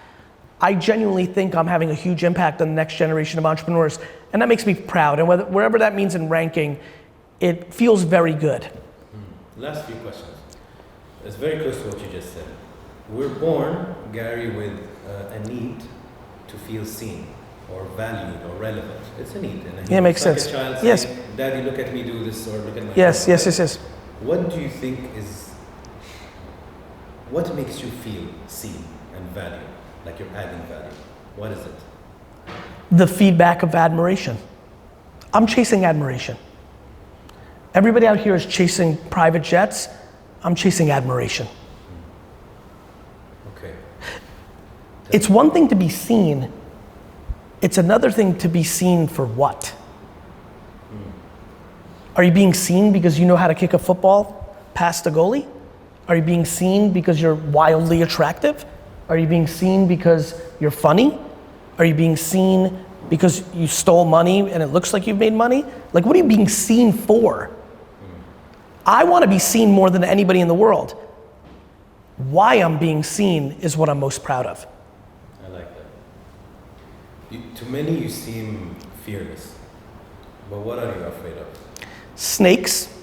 Speaker 1: I genuinely think I'm having a huge impact on the next generation of entrepreneurs, and that makes me proud. And wherever that means in ranking, it feels very good.
Speaker 14: Last few questions. It's very close to what you just said. We're born, Gary, with a need to feel seen or valued or relevant. It's a need.
Speaker 1: Yeah, it makes
Speaker 14: like
Speaker 1: sense.
Speaker 14: A child
Speaker 1: Yes.
Speaker 14: saying, Daddy, look at me do this, or look at my
Speaker 1: Yes,
Speaker 14: father.
Speaker 1: yes.
Speaker 14: What do you think what makes you feel seen and valued? Like you're adding value. What is it?
Speaker 1: The feedback of admiration. I'm chasing admiration. Everybody out here is chasing private jets. I'm chasing admiration.
Speaker 14: Okay.
Speaker 1: It's one thing to be seen. It's another thing to be seen for what? Are you being seen because you know how to kick a football past a goalie? Are you being seen because you're wildly attractive? Are you being seen because you're funny? Are you being seen because you stole money and it looks like you've made money? Like, what are you being seen for? I want to be seen more than anybody in the world. Why I'm being seen is what I'm most proud of.
Speaker 14: I like that. To many, you seem fearless. But what are you afraid of?
Speaker 1: Snakes.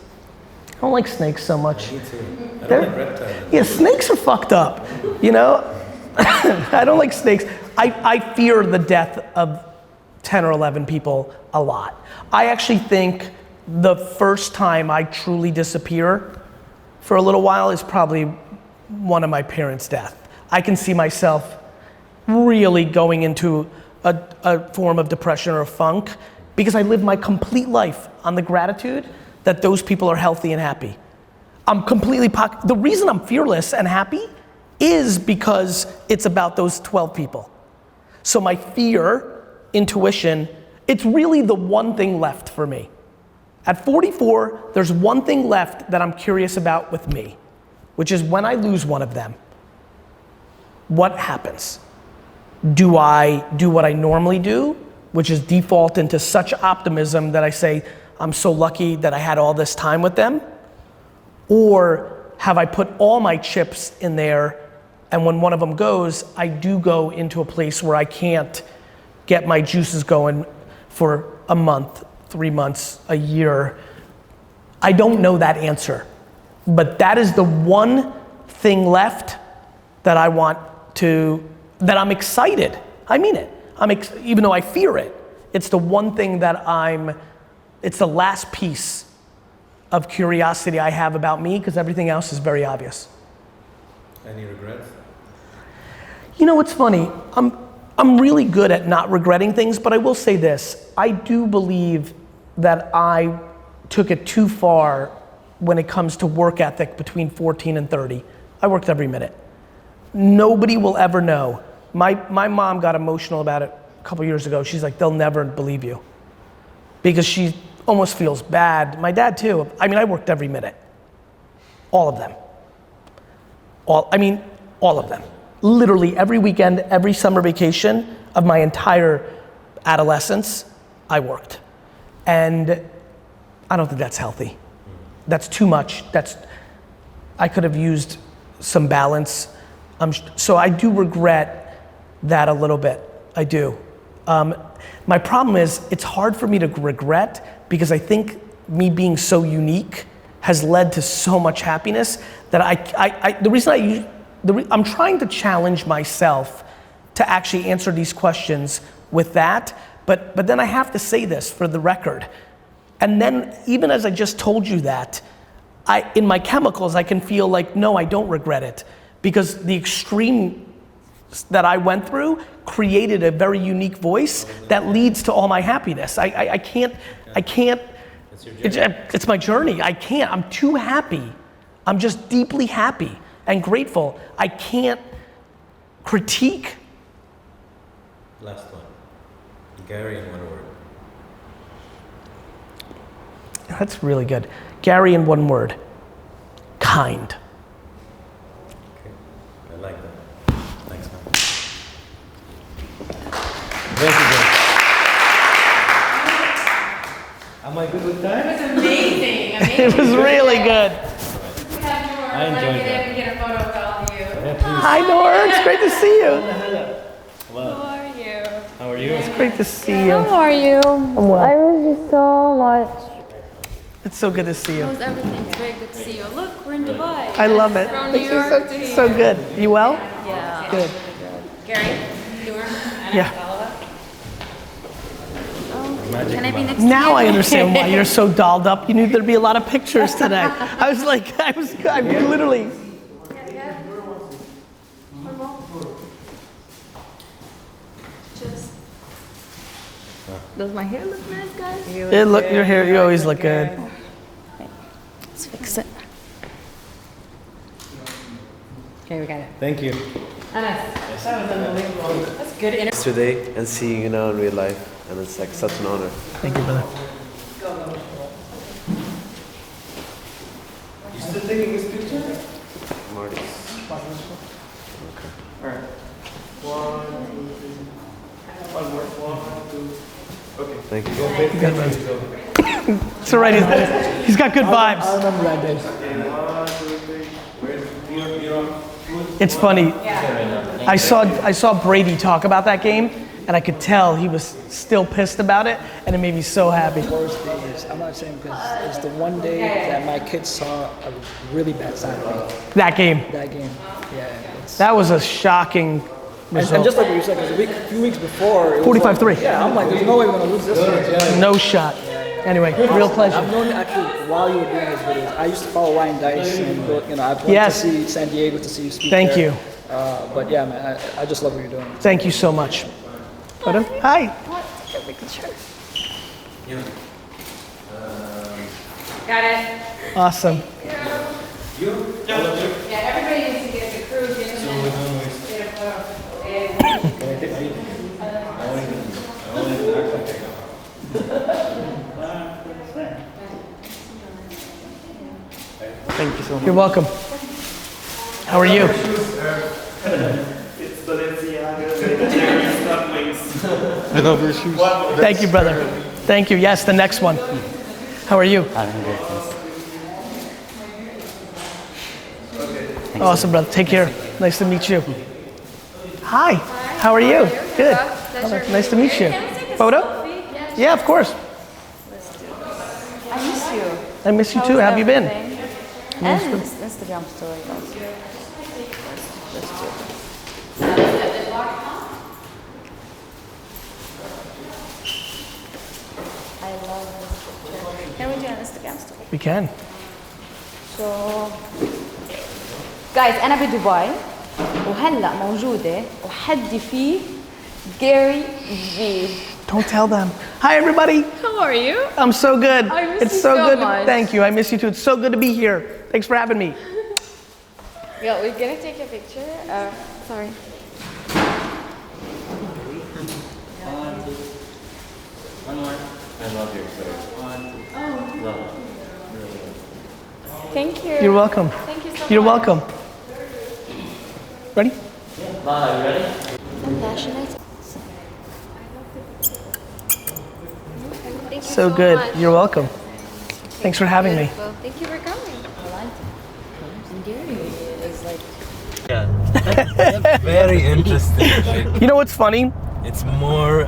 Speaker 1: I don't like snakes so much.
Speaker 14: Me too. I don't like reptiles.
Speaker 1: Yeah, snakes are fucked up, you know? I don't like snakes. I fear the death of 10 or 11 people a lot. I actually think the first time I truly disappear for a little while is probably one of my parents' death. I can see myself really going into a form of depression or a funk because I live my complete life on the gratitude that those people are healthy and happy. I'm completely, the reason I'm fearless and happy is because it's about those 12 people. So my fear, intuition, it's really the one thing left for me. At 44, there's one thing left that I'm curious about with me, which is when I lose one of them, what happens? Do I do what I normally do, which is default into such optimism that I say, I'm so lucky that I had all this time with them? Or have I put all my chips in there, and when one of them goes, I do go into a place where I can't get my juices going for a month, 3 months, a year? I don't know that answer, but that is the one thing left that I want to, that I'm excited. I mean it. Even though I fear it, it's the one thing that it's the last piece of curiosity I have about me, because everything else is very obvious.
Speaker 14: Any regrets?
Speaker 1: You know what's funny? I'm really good at not regretting things, but I will say this. I do believe that I took it too far when it comes to work ethic between 14 and 30. I worked every minute. nobody will ever know. My mom got emotional about it a couple years ago. She's like, they'll never believe you. Because she almost feels bad. My dad too. I mean, I worked every minute. All of them. All of them. Literally every weekend, every summer vacation of my entire adolescence, I worked. And I don't think that's healthy. That's too much. I could have used some balance. So I do regret that a little bit. I do. My problem is it's hard for me to regret because I think me being so unique has led to so much happiness that I'm trying to challenge myself to actually answer these questions with that, but then I have to say this for the record. And then even as I just told you that, in my chemicals, I can feel like, no, I don't regret it because the extreme that I went through created a very unique voice that leads to all my happiness. I can't, it's my journey. I can't, I'm too happy. I'm just deeply happy and grateful. I can't critique.
Speaker 14: Last one. Gary in one word.
Speaker 1: That's really good. Gary in one word. Kind.
Speaker 14: Okay. I like that. Thanks, man. Thank you, Gary. Am I good with time?
Speaker 12: It was amazing.
Speaker 1: It was really good.
Speaker 14: I enjoyed that.
Speaker 12: Get a photo of all of you.
Speaker 14: Yeah, please.
Speaker 1: Hi, Nora. It's great to see you.
Speaker 14: Wow.
Speaker 9: How are you?
Speaker 14: How are you?
Speaker 1: It's great to see you.
Speaker 9: How are you?
Speaker 1: I'm well.
Speaker 9: I miss you so much.
Speaker 1: It's so good to see you.
Speaker 9: How's everything? It's very good to see you. Look, we're in Dubai.
Speaker 1: I love it.
Speaker 9: From New
Speaker 1: It's
Speaker 9: York
Speaker 1: so,
Speaker 9: to here.
Speaker 1: so good. You well?
Speaker 9: Yeah.
Speaker 1: Good.
Speaker 12: Gary, you were?
Speaker 1: Yeah.
Speaker 9: Can I be next
Speaker 1: Now
Speaker 9: to
Speaker 1: I
Speaker 9: you?
Speaker 1: understand why you're so dolled up. You knew there'd be a lot of pictures today. I'm literally.
Speaker 9: Does my hair look nice, guys?
Speaker 1: Your hair, you always look good.
Speaker 9: Let's fix it.
Speaker 12: Okay, we got it.
Speaker 16: Thank you.
Speaker 12: Anas, that was unbelievable. That's good interview.
Speaker 16: Today and seeing you now in real life, and it's like such an honor.
Speaker 1: Thank you, brother.
Speaker 16: You still taking this picture? Marty.
Speaker 15: Okay. Alright. 1, 2, 3. One more. 1, 2. Okay.
Speaker 16: Thank you.
Speaker 1: Good, man. It's alright. He's got good vibes.
Speaker 5: I remember that day.
Speaker 1: It's funny. I saw Brady talk about that game, and I could tell he was still pissed about it, and it made me so happy.
Speaker 5: The worst day is, I'm not saying because it's the one day that my kids saw a really bad side of me.
Speaker 1: That game.
Speaker 5: That game, yeah.
Speaker 1: That was a shocking result.
Speaker 5: And just like what you said, because a few weeks before, it was
Speaker 1: 45-3.
Speaker 5: Like, yeah, I'm like, there's no way we're gonna lose this one.
Speaker 1: No shot. Anyway, real pleasure.
Speaker 5: I've known actually while you were doing those videos. I used to follow Ryan Dice, and I've went
Speaker 1: Yes.
Speaker 5: to see San Diego to see you speak.
Speaker 1: Thank
Speaker 5: there.
Speaker 1: you.
Speaker 5: But yeah, man, I just love what you're doing.
Speaker 1: Thank you so much. Hi.
Speaker 9: Take a picture.
Speaker 12: Got it.
Speaker 1: Awesome.
Speaker 12: Yeah, everybody needs to get the crew, get a photo.
Speaker 1: Thank you so much. You're welcome. How are you?
Speaker 15: It's Balenciaga.
Speaker 17: I love your shoes.
Speaker 1: Thank you, brother. Thank you. Yes, the next one. How are you?
Speaker 17: I'm good.
Speaker 1: Awesome, brother. Take care. Nice to meet you. Hi. How are you? Good. Nice to meet you. Photo? Yeah, of course.
Speaker 9: I miss you.
Speaker 1: I miss you
Speaker 9: How
Speaker 1: too.
Speaker 9: was
Speaker 1: How have you been?
Speaker 9: everything? And Instagram story also. Let's do this. I love this picture. Can we do an Instagram story?
Speaker 1: We can.
Speaker 9: So guys أنا بدبي وهلا موجودة وحدي فيه GaryVee.
Speaker 1: Don't tell them. Hi, everybody.
Speaker 9: How are you?
Speaker 1: I'm so good.
Speaker 9: I miss
Speaker 1: It's
Speaker 9: you
Speaker 1: so
Speaker 9: so
Speaker 1: good.
Speaker 9: much.
Speaker 1: Thank you. I miss you too. It's so good to be here. Thanks for having me.
Speaker 9: Yeah, we're gonna take a picture. Sorry.
Speaker 8: One more. I love you, sir. One. Love.
Speaker 9: Thank you.
Speaker 1: You're welcome.
Speaker 9: Thank you so
Speaker 1: You're
Speaker 9: much.
Speaker 1: welcome. Ready?
Speaker 8: Lala, you ready?
Speaker 9: I'm passionate. Thank you
Speaker 1: So good.
Speaker 9: much.
Speaker 1: You're welcome. Thanks for having me.
Speaker 9: Beautiful. Thank you for coming. And Gary is like.
Speaker 14: Yeah. Very interesting. Like,
Speaker 1: You know what's funny?
Speaker 14: it's more.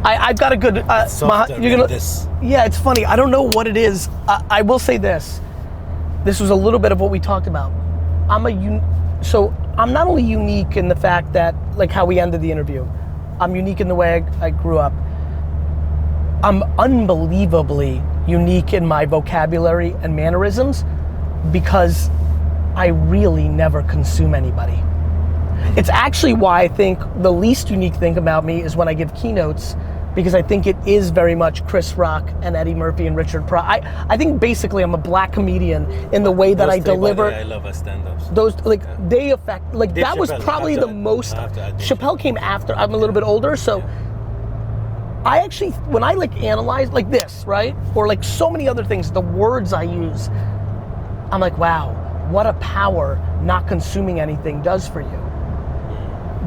Speaker 1: I've got a good.
Speaker 14: Softer
Speaker 1: you're
Speaker 14: than
Speaker 1: gonna.
Speaker 14: this.
Speaker 1: Yeah, it's funny. I don't know what it is. I will say this. This was a little bit of what we talked about. So I'm not only unique in the fact that, like how we ended the interview, I'm unique in the way I grew up. I'm unbelievably unique in my vocabulary and mannerisms because I really never consume anybody. It's actually why I think the least unique thing about me is when I give keynotes, because I think it is very much Chris Rock and Eddie Murphy and Richard Pryor. I think basically I'm a black comedian in the way that I deliver.
Speaker 14: I love stand-ups.
Speaker 1: Those, like, they affect, like,
Speaker 14: Dave
Speaker 1: that was
Speaker 14: Chappelle,
Speaker 1: probably the most. Chappelle came after. I'm a little bit older, so I actually, when I like analyze like this, right, or like so many other things, the words I use, I'm like, wow, what a power not consuming anything does for you.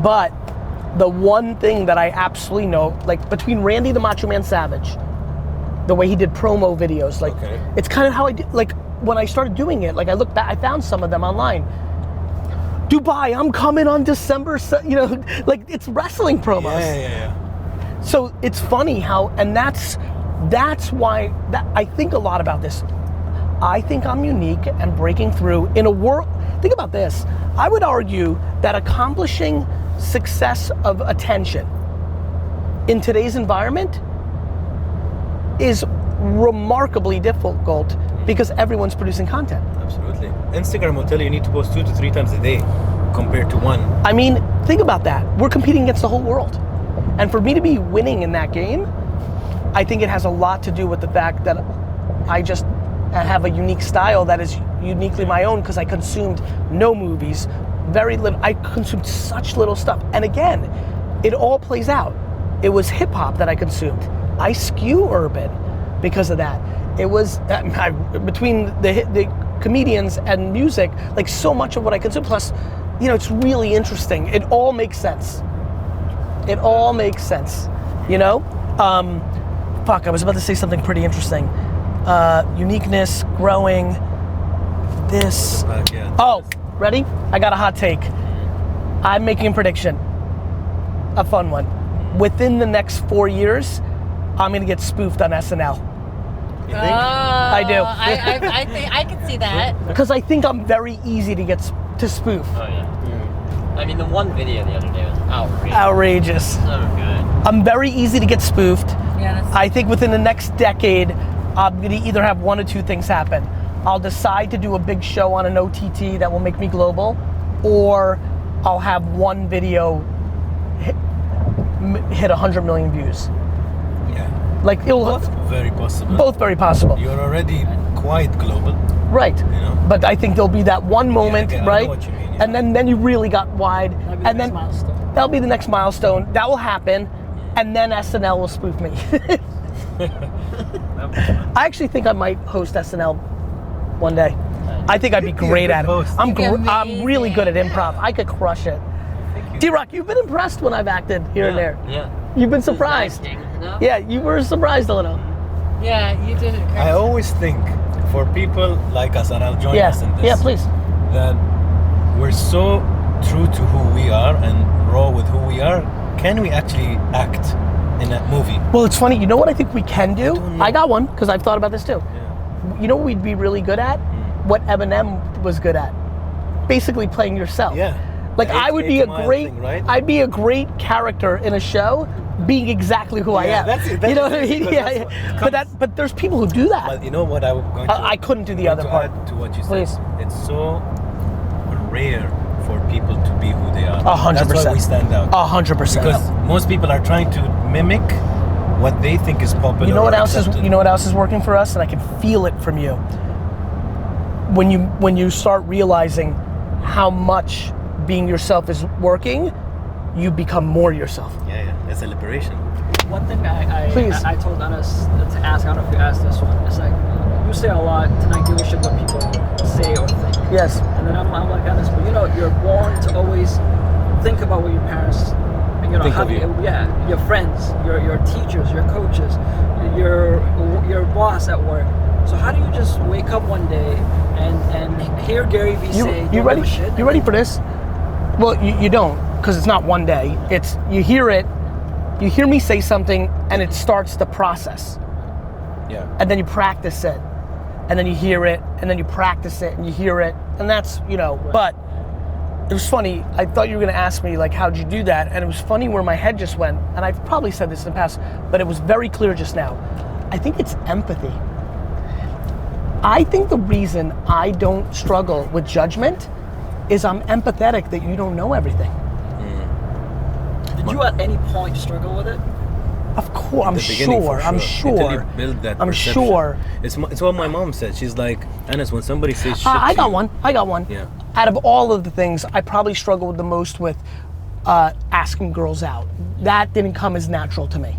Speaker 1: But the one thing that I absolutely know, like between Randy the Macho Man Savage, the way he did promo videos, like it's kind of how I did, like when I started doing it, like I looked back, I found some of them online. Dubai, I'm coming on December, you know, like it's wrestling promos.
Speaker 14: Yeah.
Speaker 1: So it's funny how, and that's why I think a lot about this. I think I'm unique and breaking through in a world. Think about this. I would argue that accomplishing success of attention in today's environment is remarkably difficult because everyone's producing content.
Speaker 14: Absolutely. Instagram will tell you need to post 2 to 3 times a day compared to 1.
Speaker 1: I mean, think about that. We're competing against the whole world. And for me to be winning in that game, I think it has a lot to do with the fact that I just have a unique style that is uniquely my own because I consumed no movies, very little. I consumed such little stuff. And again, it all plays out. It was hip hop that I consumed. I skew urban because of that. It was between the comedians and music, like so much of what I consume. Plus, you know, it's really interesting. It all makes sense. It all makes sense, you know? Fuck, I was about to say something pretty interesting. Uniqueness, growing, this. Oh, ready? I got a hot take. I'm making a prediction, a fun one. Within the next 4 years, I'm gonna get spoofed on SNL. You think? I do.
Speaker 12: I think I can see that.
Speaker 1: Because I think I'm very easy to get to spoof.
Speaker 8: Oh yeah. I mean, the one video the other day was outrageous.
Speaker 1: Outrageous.
Speaker 8: So good.
Speaker 1: I'm very easy to get spoofed.
Speaker 12: Yeah,
Speaker 1: I think within the next decade, I'm gonna either have one or two things happen. I'll decide to do a big show on an OTT that will make me global, or I'll have one video hit 100 million views.
Speaker 14: Yeah.
Speaker 1: Like it'll
Speaker 14: both very possible.
Speaker 1: Both very possible.
Speaker 14: You're already quite global.
Speaker 1: Right.
Speaker 14: You know?
Speaker 1: But I think there'll be that one moment,
Speaker 14: I
Speaker 1: right?
Speaker 14: know what you mean,
Speaker 1: And then you really got wide. And then that'll be the next milestone. That will happen, and then SNL will spoof me. I actually think I might host SNL one day. I think I'd be great at it. I'm really good at improv. I could crush it. D-Rock, you've been impressed when I've acted here and there.
Speaker 8: Yeah.
Speaker 1: You've been surprised. Yeah, you were surprised a little.
Speaker 12: Yeah, you did it great.
Speaker 14: I always think for people like us, and I'll join us in this.
Speaker 1: Yeah, please.
Speaker 14: That we're so true to who we are and raw with who we are. Can we actually act in a movie?
Speaker 1: Well, it's funny. You know what I think we can do? I got one because I've thought about this too. Yeah. You know what we'd be really good at? What Eminem was good at? Basically playing yourself. Yeah. Like I would be a great, I'd be a great character in a show, being exactly who I am.
Speaker 14: That's it.
Speaker 1: You know what I mean? Yeah. But there's people who do that.
Speaker 14: But you know what I'm going to?
Speaker 1: I couldn't do the other part.
Speaker 14: To what you
Speaker 1: Please.
Speaker 14: said, it's so rare for people to be who they are.
Speaker 1: 100%.
Speaker 14: That's why we stand out.
Speaker 1: 100%.
Speaker 14: Because most people are trying to mimic what they think is popular.
Speaker 1: You know what
Speaker 14: or
Speaker 1: else
Speaker 14: accepted.
Speaker 1: is? You know what else is working for us, and I can feel it from you. When you start realizing how much being yourself is working, you become more yourself.
Speaker 18: Yeah, that's a liberation.
Speaker 19: One thing I told Anas to ask, I don't know if you asked this one, it's like, you say a lot to not give a shit what people say or think.
Speaker 1: Yes.
Speaker 19: And then I'm like Anas, but you're born to always think about what your parents, your friends, your teachers, your coaches, your boss at work. So how do you just wake up one day and hear GaryVee say,
Speaker 1: you ready?
Speaker 19: Shit,
Speaker 1: You ready for this? Well, you don't, because it's not one day. It's, you hear it, you hear me say something, and it starts the process.
Speaker 18: Yeah.
Speaker 1: And then you practice it, and then you hear it, and then you practice it, and you hear it, and that's, but it was funny. I thought you were gonna ask me, like, how'd you do that? And it was funny where my head just went, and I've probably said this in the past, but it was very clear just now. I think it's empathy. I think the reason I don't struggle with judgment is I'm empathetic that you don't know everything.
Speaker 19: Did you at any point struggle with it?
Speaker 1: Of course, I'm sure.
Speaker 18: Until you build that
Speaker 1: I'm
Speaker 18: perception.
Speaker 1: sure.
Speaker 18: It's what my mom said. She's like, Anas, when somebody says shit
Speaker 1: I
Speaker 18: to
Speaker 1: got
Speaker 18: you,
Speaker 1: one. I got one.
Speaker 18: Yeah.
Speaker 1: Out of all of the things, I probably struggled the most with asking girls out. That didn't come as natural to me.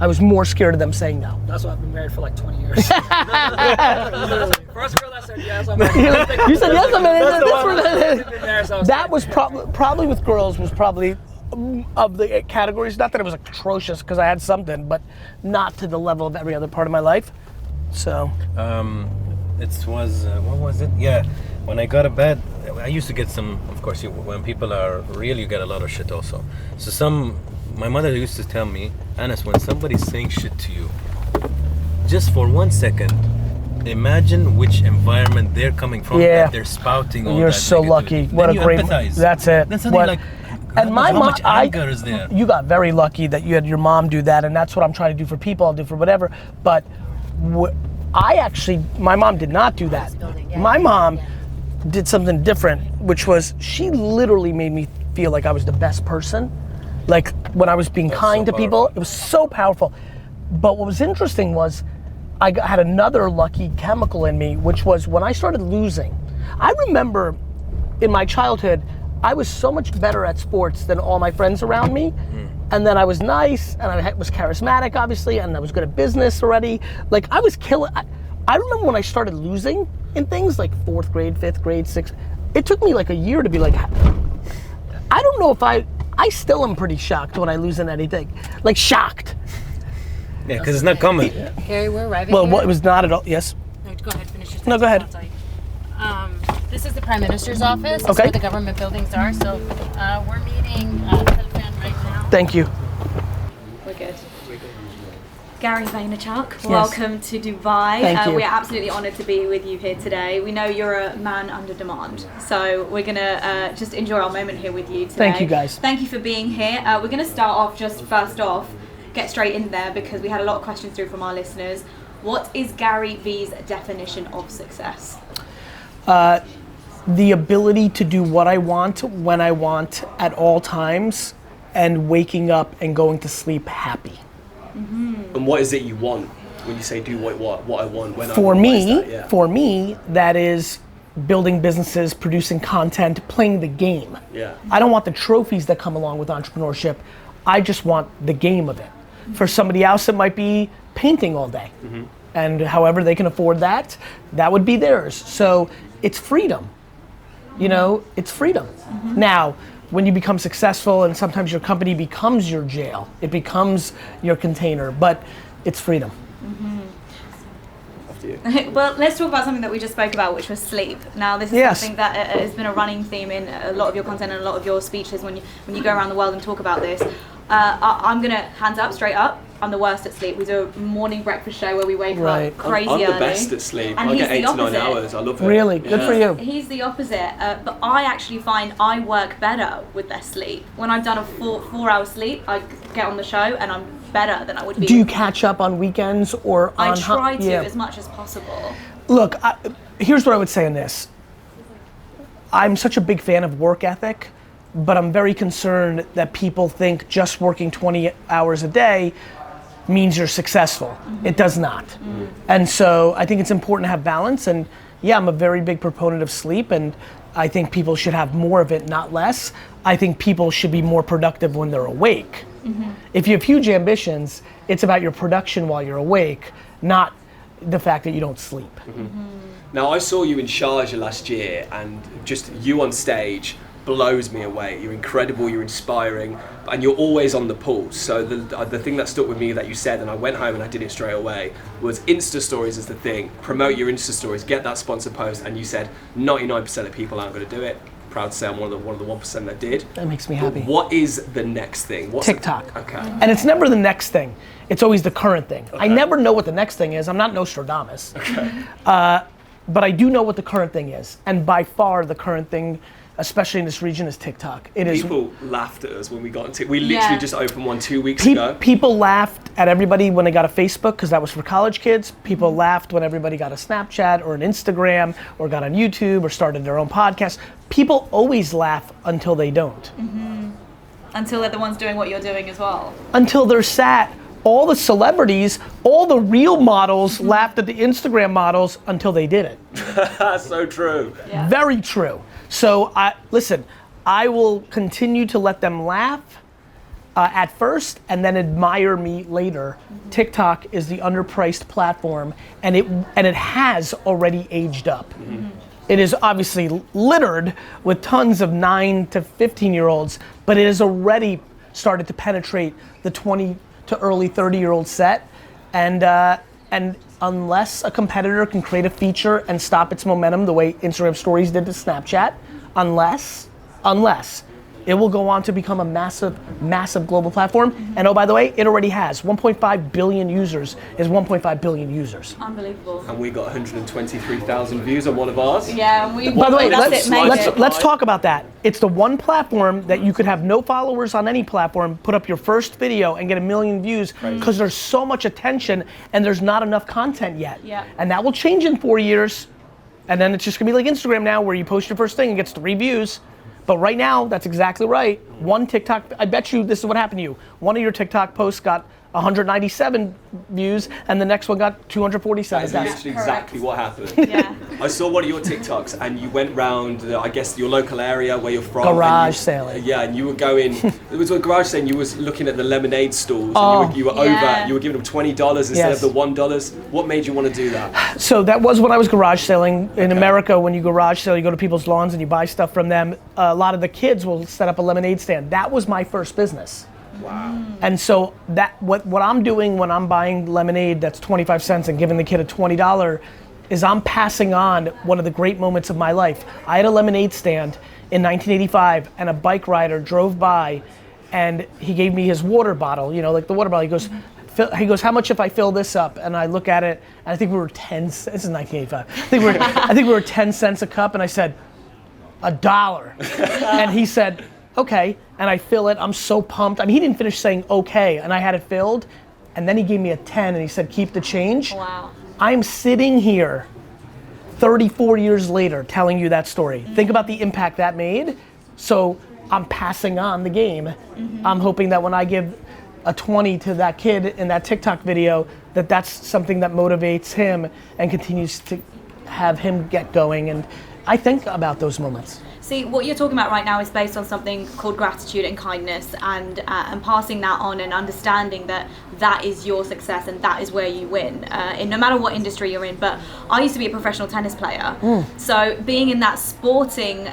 Speaker 1: I was more scared of them saying no.
Speaker 19: That's why I've been married for like 20 years. First girl that said yes, I'm like,
Speaker 1: you said yes, I'm
Speaker 19: in.
Speaker 1: That was probably with girls was probably of the categories. Not that it was atrocious because I had something, but not to the level of every other part of my life. So.
Speaker 18: It was what was it? Yeah, when I got a bad, I used to get some. Of course, when people are real, you get a lot of shit also. So my mother used to tell me, Anas, when somebody's saying shit to you, just for 1 second, imagine which environment they're coming from.
Speaker 1: Yeah.
Speaker 18: That they're spouting all
Speaker 1: You're
Speaker 18: that
Speaker 1: so
Speaker 18: negativity.
Speaker 1: lucky.
Speaker 18: Then
Speaker 1: What a
Speaker 18: you
Speaker 1: great.
Speaker 18: empathize.
Speaker 1: That's it.
Speaker 18: Then suddenly like.
Speaker 1: And my
Speaker 18: how
Speaker 1: mom,
Speaker 18: much anger is there?
Speaker 1: You got very lucky that you had your mom do that, and that's what I'm trying to do for people. I'll do for whatever. But my mom did not do that. My mom did something different, which was she literally made me feel like I was the best person. Like when I was being kind to people, it was so powerful. But what was interesting was I had another lucky chemical in me, which was when I started losing. I remember in my childhood, I was so much better at sports than all my friends around me. And then I was nice, and I was charismatic, obviously, and I was good at business already. Like I was killing. I remember when I started losing in things like 4th grade, 5th grade, 6th. It took me like a year to be like, I don't know if I still am pretty shocked when I lose in anything. Like shocked.
Speaker 18: Yeah, because it's not common.
Speaker 12: Gary, we're arriving
Speaker 1: Well,
Speaker 12: here.
Speaker 1: it was not at all, yes?
Speaker 12: No, go ahead, finish your
Speaker 1: No, go ahead.
Speaker 12: This is the Prime Minister's office. This is
Speaker 1: Okay.
Speaker 12: where the government buildings are. So we're meeting Telepan right now.
Speaker 1: Thank you.
Speaker 9: We're good. Gary Vaynerchuk,
Speaker 1: Yes.
Speaker 9: welcome to Dubai.
Speaker 1: Thank you.
Speaker 9: We are absolutely honoured to be with you here today. We know you're a man under demand, so we're gonna just enjoy our moment here with you today.
Speaker 1: Thank you, guys.
Speaker 9: Thank you for being here. We're gonna start off first off, get straight in there because we had a lot of questions through from our listeners. What is GaryVee's definition of success?
Speaker 1: The ability to do what I want, when I want, at all times, and waking up and going to sleep happy.
Speaker 20: And what is it you want when you say do what I want when I
Speaker 1: For
Speaker 20: want? What is
Speaker 1: me,
Speaker 20: that? Yeah.
Speaker 1: for me, that is building businesses, producing content, playing the game.
Speaker 20: Yeah.
Speaker 1: I don't want the trophies that come along with entrepreneurship. I just want the game of it. For somebody else, it might be painting all day. And however they can afford that, that would be theirs. So it's freedom. It's freedom. Now, when you become successful and sometimes your company becomes your jail, it becomes your container, but it's freedom.
Speaker 9: Well, let's talk about something that we just spoke about, which was sleep. Now, this is something that has been a running theme in a lot of your content and a lot of your speeches when you go around the world and talk about this. I'm gonna hands up, straight up. I'm the worst at sleep. We do a morning breakfast show where we wake up crazy
Speaker 20: I'm
Speaker 9: early.
Speaker 20: the best at sleep.
Speaker 9: And
Speaker 20: I
Speaker 9: he's
Speaker 20: get 8
Speaker 9: the
Speaker 20: to 9
Speaker 9: opposite.
Speaker 20: hours. I love it.
Speaker 1: Really? Good for you.
Speaker 9: He's the opposite, but I actually find I work better with less sleep. When I've done a 4-hour sleep, I get on the show and I'm better than I would be.
Speaker 1: Do you catch up on weekends or on?
Speaker 9: I try to as much as possible.
Speaker 1: Look, here's what I would say on this. I'm such a big fan of work ethic, but I'm very concerned that people think just working 20 hours a day means you're successful. It does not. And so I think it's important to have balance, and yeah, I'm a very big proponent of sleep, and I think people should have more of it, not less. I think people should be more productive when they're awake. If you have huge ambitions, it's about your production while you're awake, not the fact that you don't sleep.
Speaker 20: Now, I saw you in Sharjah last year, and just you on stage blows me away. You're incredible, you're inspiring, and you're always on the pulse. So the thing that stuck with me that you said, and I went home and I did it straight away, was Insta stories is the thing. Promote your Insta stories, get that sponsor post, and you said 99% of people aren't going to do it. Proud to say I'm one of the 1% that did.
Speaker 1: That makes me happy.
Speaker 20: But what is the next thing? What's
Speaker 1: TikTok.
Speaker 20: Okay.
Speaker 1: And it's never the next thing. It's always the current thing. I never know what the next thing is. I'm not Nostradamus. But I do know what the current thing is. And by far the current thing, especially in this region, is TikTok. It is.
Speaker 20: People laughed at us when we got into it. We literally just opened one 2 weeks ago.
Speaker 1: People laughed at everybody when they got a Facebook, because that was for college kids. People laughed when everybody got a Snapchat or an Instagram or got on YouTube or started their own podcast. People always laugh until they don't.
Speaker 9: Until they're the ones doing what you're doing as well.
Speaker 1: Until they're sat. All the celebrities, all the real models laughed at the Instagram models until they did it.
Speaker 20: So true.
Speaker 1: Very true. So listen, I will continue to let them laugh at first and then admire me later. TikTok is the underpriced platform, and it has already aged up. It is obviously littered with tons of 9 to 15-year-olds, but it has already started to penetrate the 20 to early 30-year-old set, and unless a competitor can create a feature and stop its momentum the way Instagram Stories did to Snapchat, unless it will go on to become a massive global platform. And oh, by the way, it already has 1.5 billion users. Is 1.5 billion users.
Speaker 9: Unbelievable.
Speaker 20: And we got 123,000 views on one of ours.
Speaker 9: Yeah,
Speaker 1: By the way, let's talk about that. It's the one platform that you could have no followers on any platform, put up your first video and get 1 million views, because there's so much attention and there's not enough content yet. And that will change in 4 years. And then it's just gonna be like Instagram now, where you post your first thing and gets 3 views. But right now, that's exactly right. One TikTok, I bet you this is what happened to you. One of your TikTok posts got 197 views, and the next one got 247.
Speaker 20: That's literally exactly what happened. I saw one of your TikToks, and you went round, I guess, your local area where you're from.
Speaker 1: Garage sailing.
Speaker 20: Yeah, and you were going, it was a garage sailing, you was looking at the lemonade stalls, and you were over, you were giving them $20 instead of the $1. What made you want to do that?
Speaker 1: So that was when I was garage sailing. In America, when you garage sale, you go to people's lawns and you buy stuff from them. A lot of the kids will set up a lemonade stand. That was my first business.
Speaker 20: Wow.
Speaker 1: And so that what I'm doing when I'm buying lemonade that's 25 cents and giving the kid a $20 is I'm passing on one of the great moments of my life. I had a lemonade stand in 1985, and a bike rider drove by, and he gave me his water bottle, you know, like the water bottle. He goes, how much if I fill this up? And I look at it, and I think we were 10, this is 1985. I think we were 10 cents a cup, and I said, $1. And he said, okay, and I fill it. I'm so pumped. I mean, he didn't finish saying okay, and I had it filled, and then he gave me a 10, and he said, keep the change.
Speaker 9: Wow. I'm
Speaker 1: sitting here 34 years later telling you that story. Think about the impact that made. So I'm passing on the game. I'm hoping that when I give a 20 to that kid in that TikTok video, that's something that motivates him and continues to have him get going. And I think about those moments.
Speaker 9: See, what you're talking about right now is based on something called gratitude and kindness, and passing that on and understanding that that is your success and that is where you win, in no matter what industry you're in. But I used to be a professional tennis player, so being in that sporting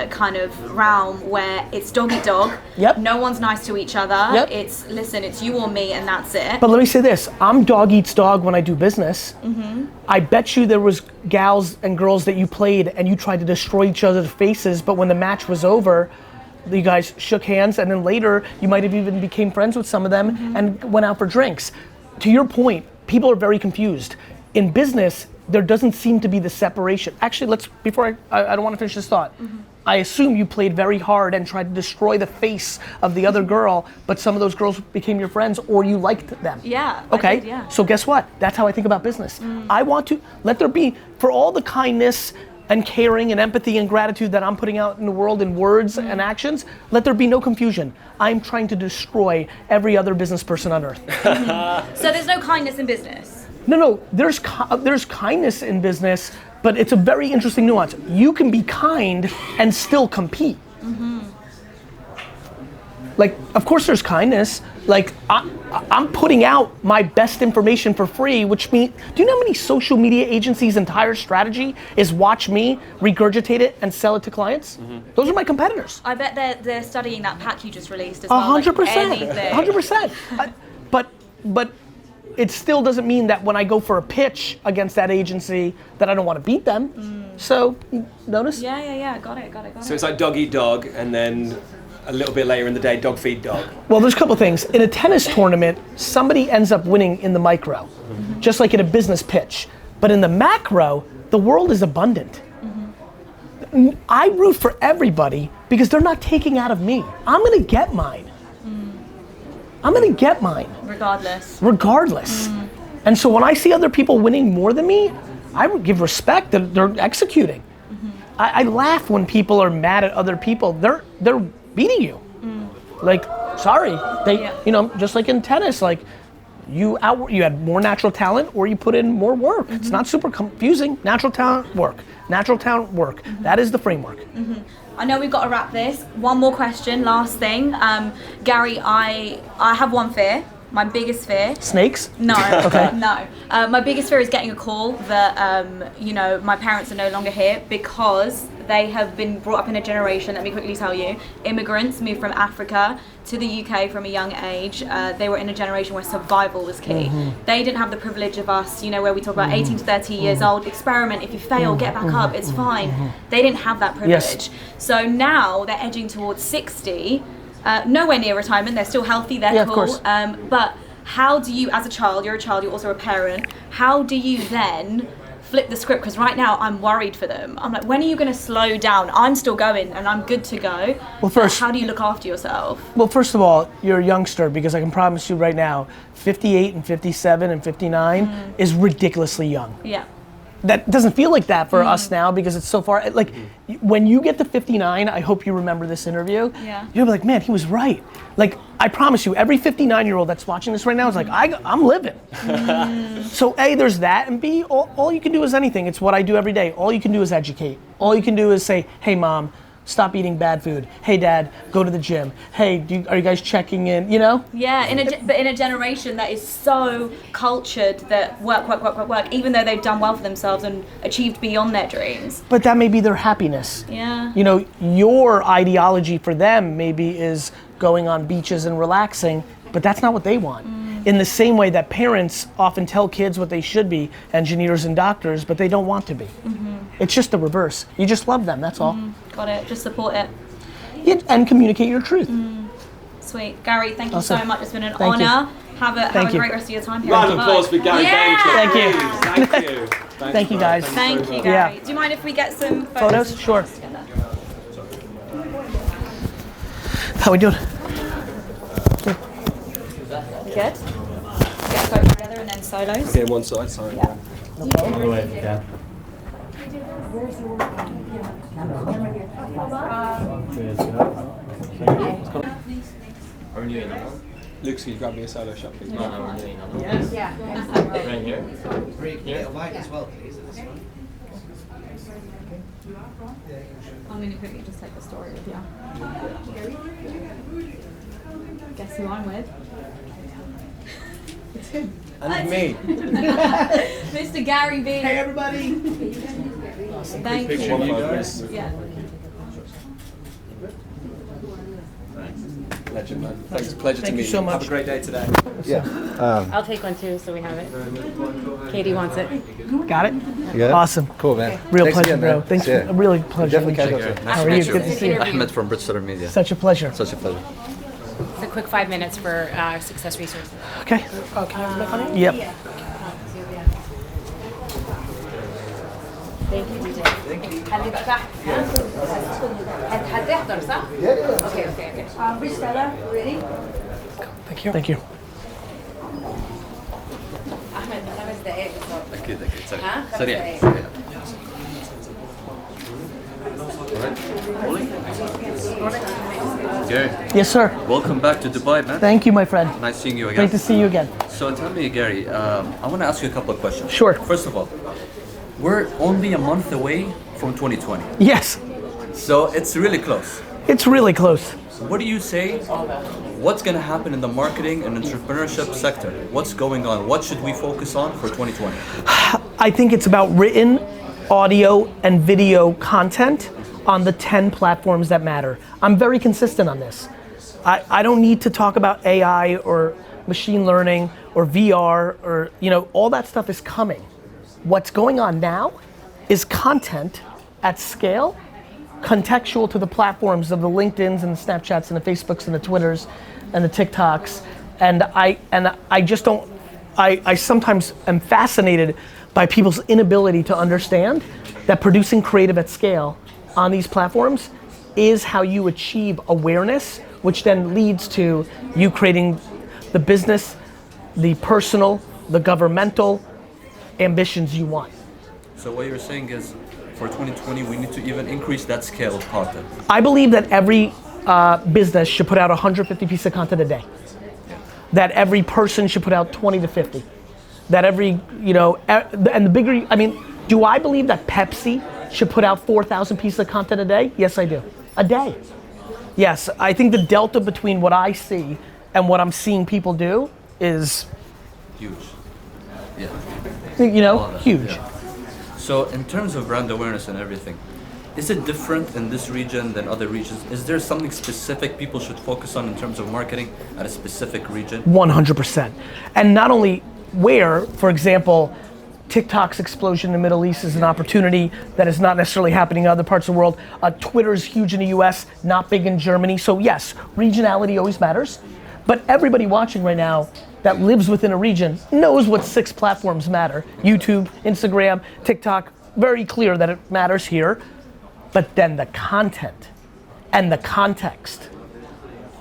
Speaker 9: kind of realm where it's dog eat dog, no one's nice to each other, it's you or me and that's it.
Speaker 1: But let me say this, I'm dog eats dog when I do business. I bet you there was gals and girls that you played and you tried to destroy each other's faces, but when the match was over, you guys shook hands, and then later you might have even became friends with some of them and went out for drinks. To your point, people are very confused. In business, there doesn't seem to be the separation. Actually, before I don't want to finish this thought. I assume you played very hard and tried to destroy the face of the other girl, but some of those girls became your friends or you liked them.
Speaker 9: Yeah.
Speaker 1: Okay,
Speaker 9: I did, yeah.
Speaker 1: So guess what? That's how I think about business. I want to let there be, for all the kindness and caring and empathy and gratitude that I'm putting out in the world in words and actions, let there be no confusion. I'm trying to destroy every other business person on earth.
Speaker 9: So there's no kindness in business?
Speaker 1: No, there's kindness in business, but it's a very interesting nuance. You can be kind and still compete. Like, of course there's kindness. Like, I'm putting out my best information for free, which means, do you know how many social media agencies' entire strategy is watch me, regurgitate it, and sell it to clients? Those are my competitors.
Speaker 9: I bet they're studying that pack you just released as well.
Speaker 1: 100%. 100%. But it still doesn't mean that when I go for a pitch against that agency that I don't want to beat them. So, you notice?
Speaker 9: Yeah. Got it.
Speaker 20: So it's like dog eat dog, and then a little bit later in the day, dog feed dog.
Speaker 1: Well, there's a couple things. In a tennis tournament, somebody ends up winning in the micro, just like in a business pitch. But in the macro, the world is abundant. I root for everybody because they're not taking out of me. I'm gonna get mine. I'm gonna get mine. Regardless. And so when I see other people winning more than me, I would give respect that they're executing. I laugh when people are mad at other people. They're beating you. Like, sorry, you know, just like in tennis, like you had more natural talent or you put in more work. It's not super confusing. Natural talent, work. Natural talent, work. That is the framework.
Speaker 9: I know we've got to wrap this. One more question, last thing. Gary, I have one fear. My biggest fear.
Speaker 1: Snakes?
Speaker 9: No.
Speaker 1: Okay.
Speaker 9: No. My biggest fear is getting a call that, you know, my parents are no longer here because they have been brought up in a generation, let me quickly tell you, immigrants moved from Africa to the UK from a young age. They were in a generation where survival was key. They didn't have the privilege of us, you know, where we talk about 18 to 30 years old, experiment, if you fail, get back up, it's fine. They didn't have that privilege.
Speaker 1: Yes.
Speaker 9: So now they're edging towards 60, nowhere near retirement, they're still healthy, they're cool.
Speaker 1: Of course.
Speaker 9: But how do you, as a child, you're also a parent, how do you then flip the script? Because right now I'm worried for them. I'm like, when are you going to slow down? I'm still going and I'm good to go.
Speaker 1: Well, first,
Speaker 9: how do you look after yourself?
Speaker 1: Well, first of all, you're a youngster because I can promise you right now, 58 and 57 and 59 is ridiculously young.
Speaker 9: Yeah.
Speaker 1: That doesn't feel like that for us now because it's so far. Like, when you get to 59, I hope you remember this interview.
Speaker 9: Yeah.
Speaker 1: You'll be like, man, he was right. Like, I promise you, every 59-year-old that's watching this right now is like, I'm living. So A, there's that, and B, all you can do is anything. It's what I do every day. All you can do is educate. All you can do is say, hey, mom, stop eating bad food. Hey, dad, go to the gym. Hey, are you guys checking in? You know?
Speaker 9: Yeah, but in a generation that is so cultured that work, even though they've done well for themselves and achieved beyond their dreams.
Speaker 1: But that may be their happiness.
Speaker 9: Yeah.
Speaker 1: You know, your ideology for them maybe is going on beaches and relaxing, but that's not what they want. In the same way that parents often tell kids what they should be, engineers and doctors, but they don't want to be. It's just the reverse. You just love them, that's all.
Speaker 9: Got it, just support it.
Speaker 1: Yeah, and communicate your truth.
Speaker 9: Sweet. Gary, thank you
Speaker 1: Awesome.
Speaker 9: so much. It's been an
Speaker 1: Thank you.
Speaker 9: honor. Have a
Speaker 1: Thank you.
Speaker 9: great rest of your time here.
Speaker 20: Round of applause for Gary Vaynerchuk.
Speaker 1: Thank you.
Speaker 20: Thank you.
Speaker 1: Thank you, guys.
Speaker 9: Thank you, Gary.
Speaker 1: Yeah.
Speaker 9: Do you mind if we get some
Speaker 1: Photos? Sure.
Speaker 9: together?
Speaker 1: How we doing?
Speaker 9: Good. Get photos together and then solos.
Speaker 20: Okay, one side, sorry.
Speaker 9: Yeah.
Speaker 20: Luke, can you grab me a solo shot, please?
Speaker 8: No, we're doing another one.
Speaker 12: Yes.
Speaker 8: Yeah. Right here.
Speaker 15: Can you get a mic as well, please, at this one?
Speaker 9: I'm going to quickly just take the story with you. Guess who I'm with? It's him.
Speaker 20: And me.
Speaker 9: Mr. GaryVee.
Speaker 15: Hey, everybody.
Speaker 9: Thank you. Yeah.
Speaker 20: Legend, man. Thanks, pleasure
Speaker 1: Thank
Speaker 20: to
Speaker 1: you
Speaker 20: meet
Speaker 1: so
Speaker 20: you.
Speaker 1: much.
Speaker 20: Have a great day today.
Speaker 16: Yeah.
Speaker 12: I'll take one too, so we have it. Katie wants it.
Speaker 1: Got it?
Speaker 16: Yeah.
Speaker 1: Awesome.
Speaker 16: Cool, man.
Speaker 1: Real
Speaker 16: Thanks
Speaker 1: pleasure,
Speaker 16: again,
Speaker 1: bro.
Speaker 16: man.
Speaker 1: Thanks.
Speaker 16: Yeah.
Speaker 1: Really pleasure.
Speaker 16: Definitely catch up soon.
Speaker 1: How are you? Good to see you.
Speaker 7: Ahmed from Bristol Media.
Speaker 1: Such a pleasure.
Speaker 7: Such a pleasure.
Speaker 12: It's a quick 5 minutes for success research.
Speaker 1: Okay.
Speaker 12: Oh, can I make on it?
Speaker 1: Yep.
Speaker 12: Thank you, DJ. Thank you. هل يبقى تحت؟ هتحضر صح؟ Okay.
Speaker 9: Stella, ready?
Speaker 1: Thank you. Thank you.
Speaker 12: أحمد 5 دقايق بالظبط.
Speaker 7: أكيد سريع.
Speaker 12: ها؟ 5
Speaker 7: سريع.
Speaker 12: دقايق.
Speaker 7: Gary.
Speaker 1: Yes, sir.
Speaker 7: Welcome back to Dubai, man.
Speaker 1: Thank you, my friend.
Speaker 7: Nice seeing you again.
Speaker 1: Great to see you again.
Speaker 7: So tell me, Gary, I want to ask you a couple of questions.
Speaker 1: Sure.
Speaker 7: First of all,
Speaker 21: we're only a month away from 2020.
Speaker 1: Yes.
Speaker 21: So it's really close.
Speaker 1: It's really close.
Speaker 21: What do you say? What's going to happen in the marketing and entrepreneurship sector? What's going on? What should we focus on for 2020?
Speaker 1: I think it's about written, audio, and video content on the 10 platforms that matter. I'm very consistent on this. I don't need to talk about AI or machine learning or VR or, all that stuff is coming. What's going on now is content at scale, contextual to the platforms of the LinkedIns and the Snapchats and the Facebooks and the Twitters and the TikToks. And I just don't, I sometimes am fascinated by people's inability to understand that producing creative at scale on these platforms is how you achieve awareness, which then leads to you creating the business, the personal, the governmental ambitions you want.
Speaker 21: So what you're saying is, for 2020, we need to even increase that scale of content.
Speaker 1: I believe that every business should put out 150 pieces of content a day. That every person should put out 20 to 50. That every, and the bigger, do I believe that Pepsi should put out 4,000 pieces of content a day? Yes, I do. A day. Yes, I think the delta between what I see and what I'm seeing people do is
Speaker 21: huge. Yeah.
Speaker 1: Huge.
Speaker 21: Yeah. So in terms of brand awareness and everything, is it different in this region than other regions? Is there something specific people should focus on in terms of marketing at a specific region?
Speaker 1: 100%. And not only where, for example, TikTok's explosion in the Middle East is an opportunity that is not necessarily happening in other parts of the world. Twitter is huge in the US, not big in Germany. So yes, regionality always matters. But everybody watching right now that lives within a region knows what 6 platforms matter. YouTube, Instagram, TikTok, very clear that it matters here. But then the content and the context.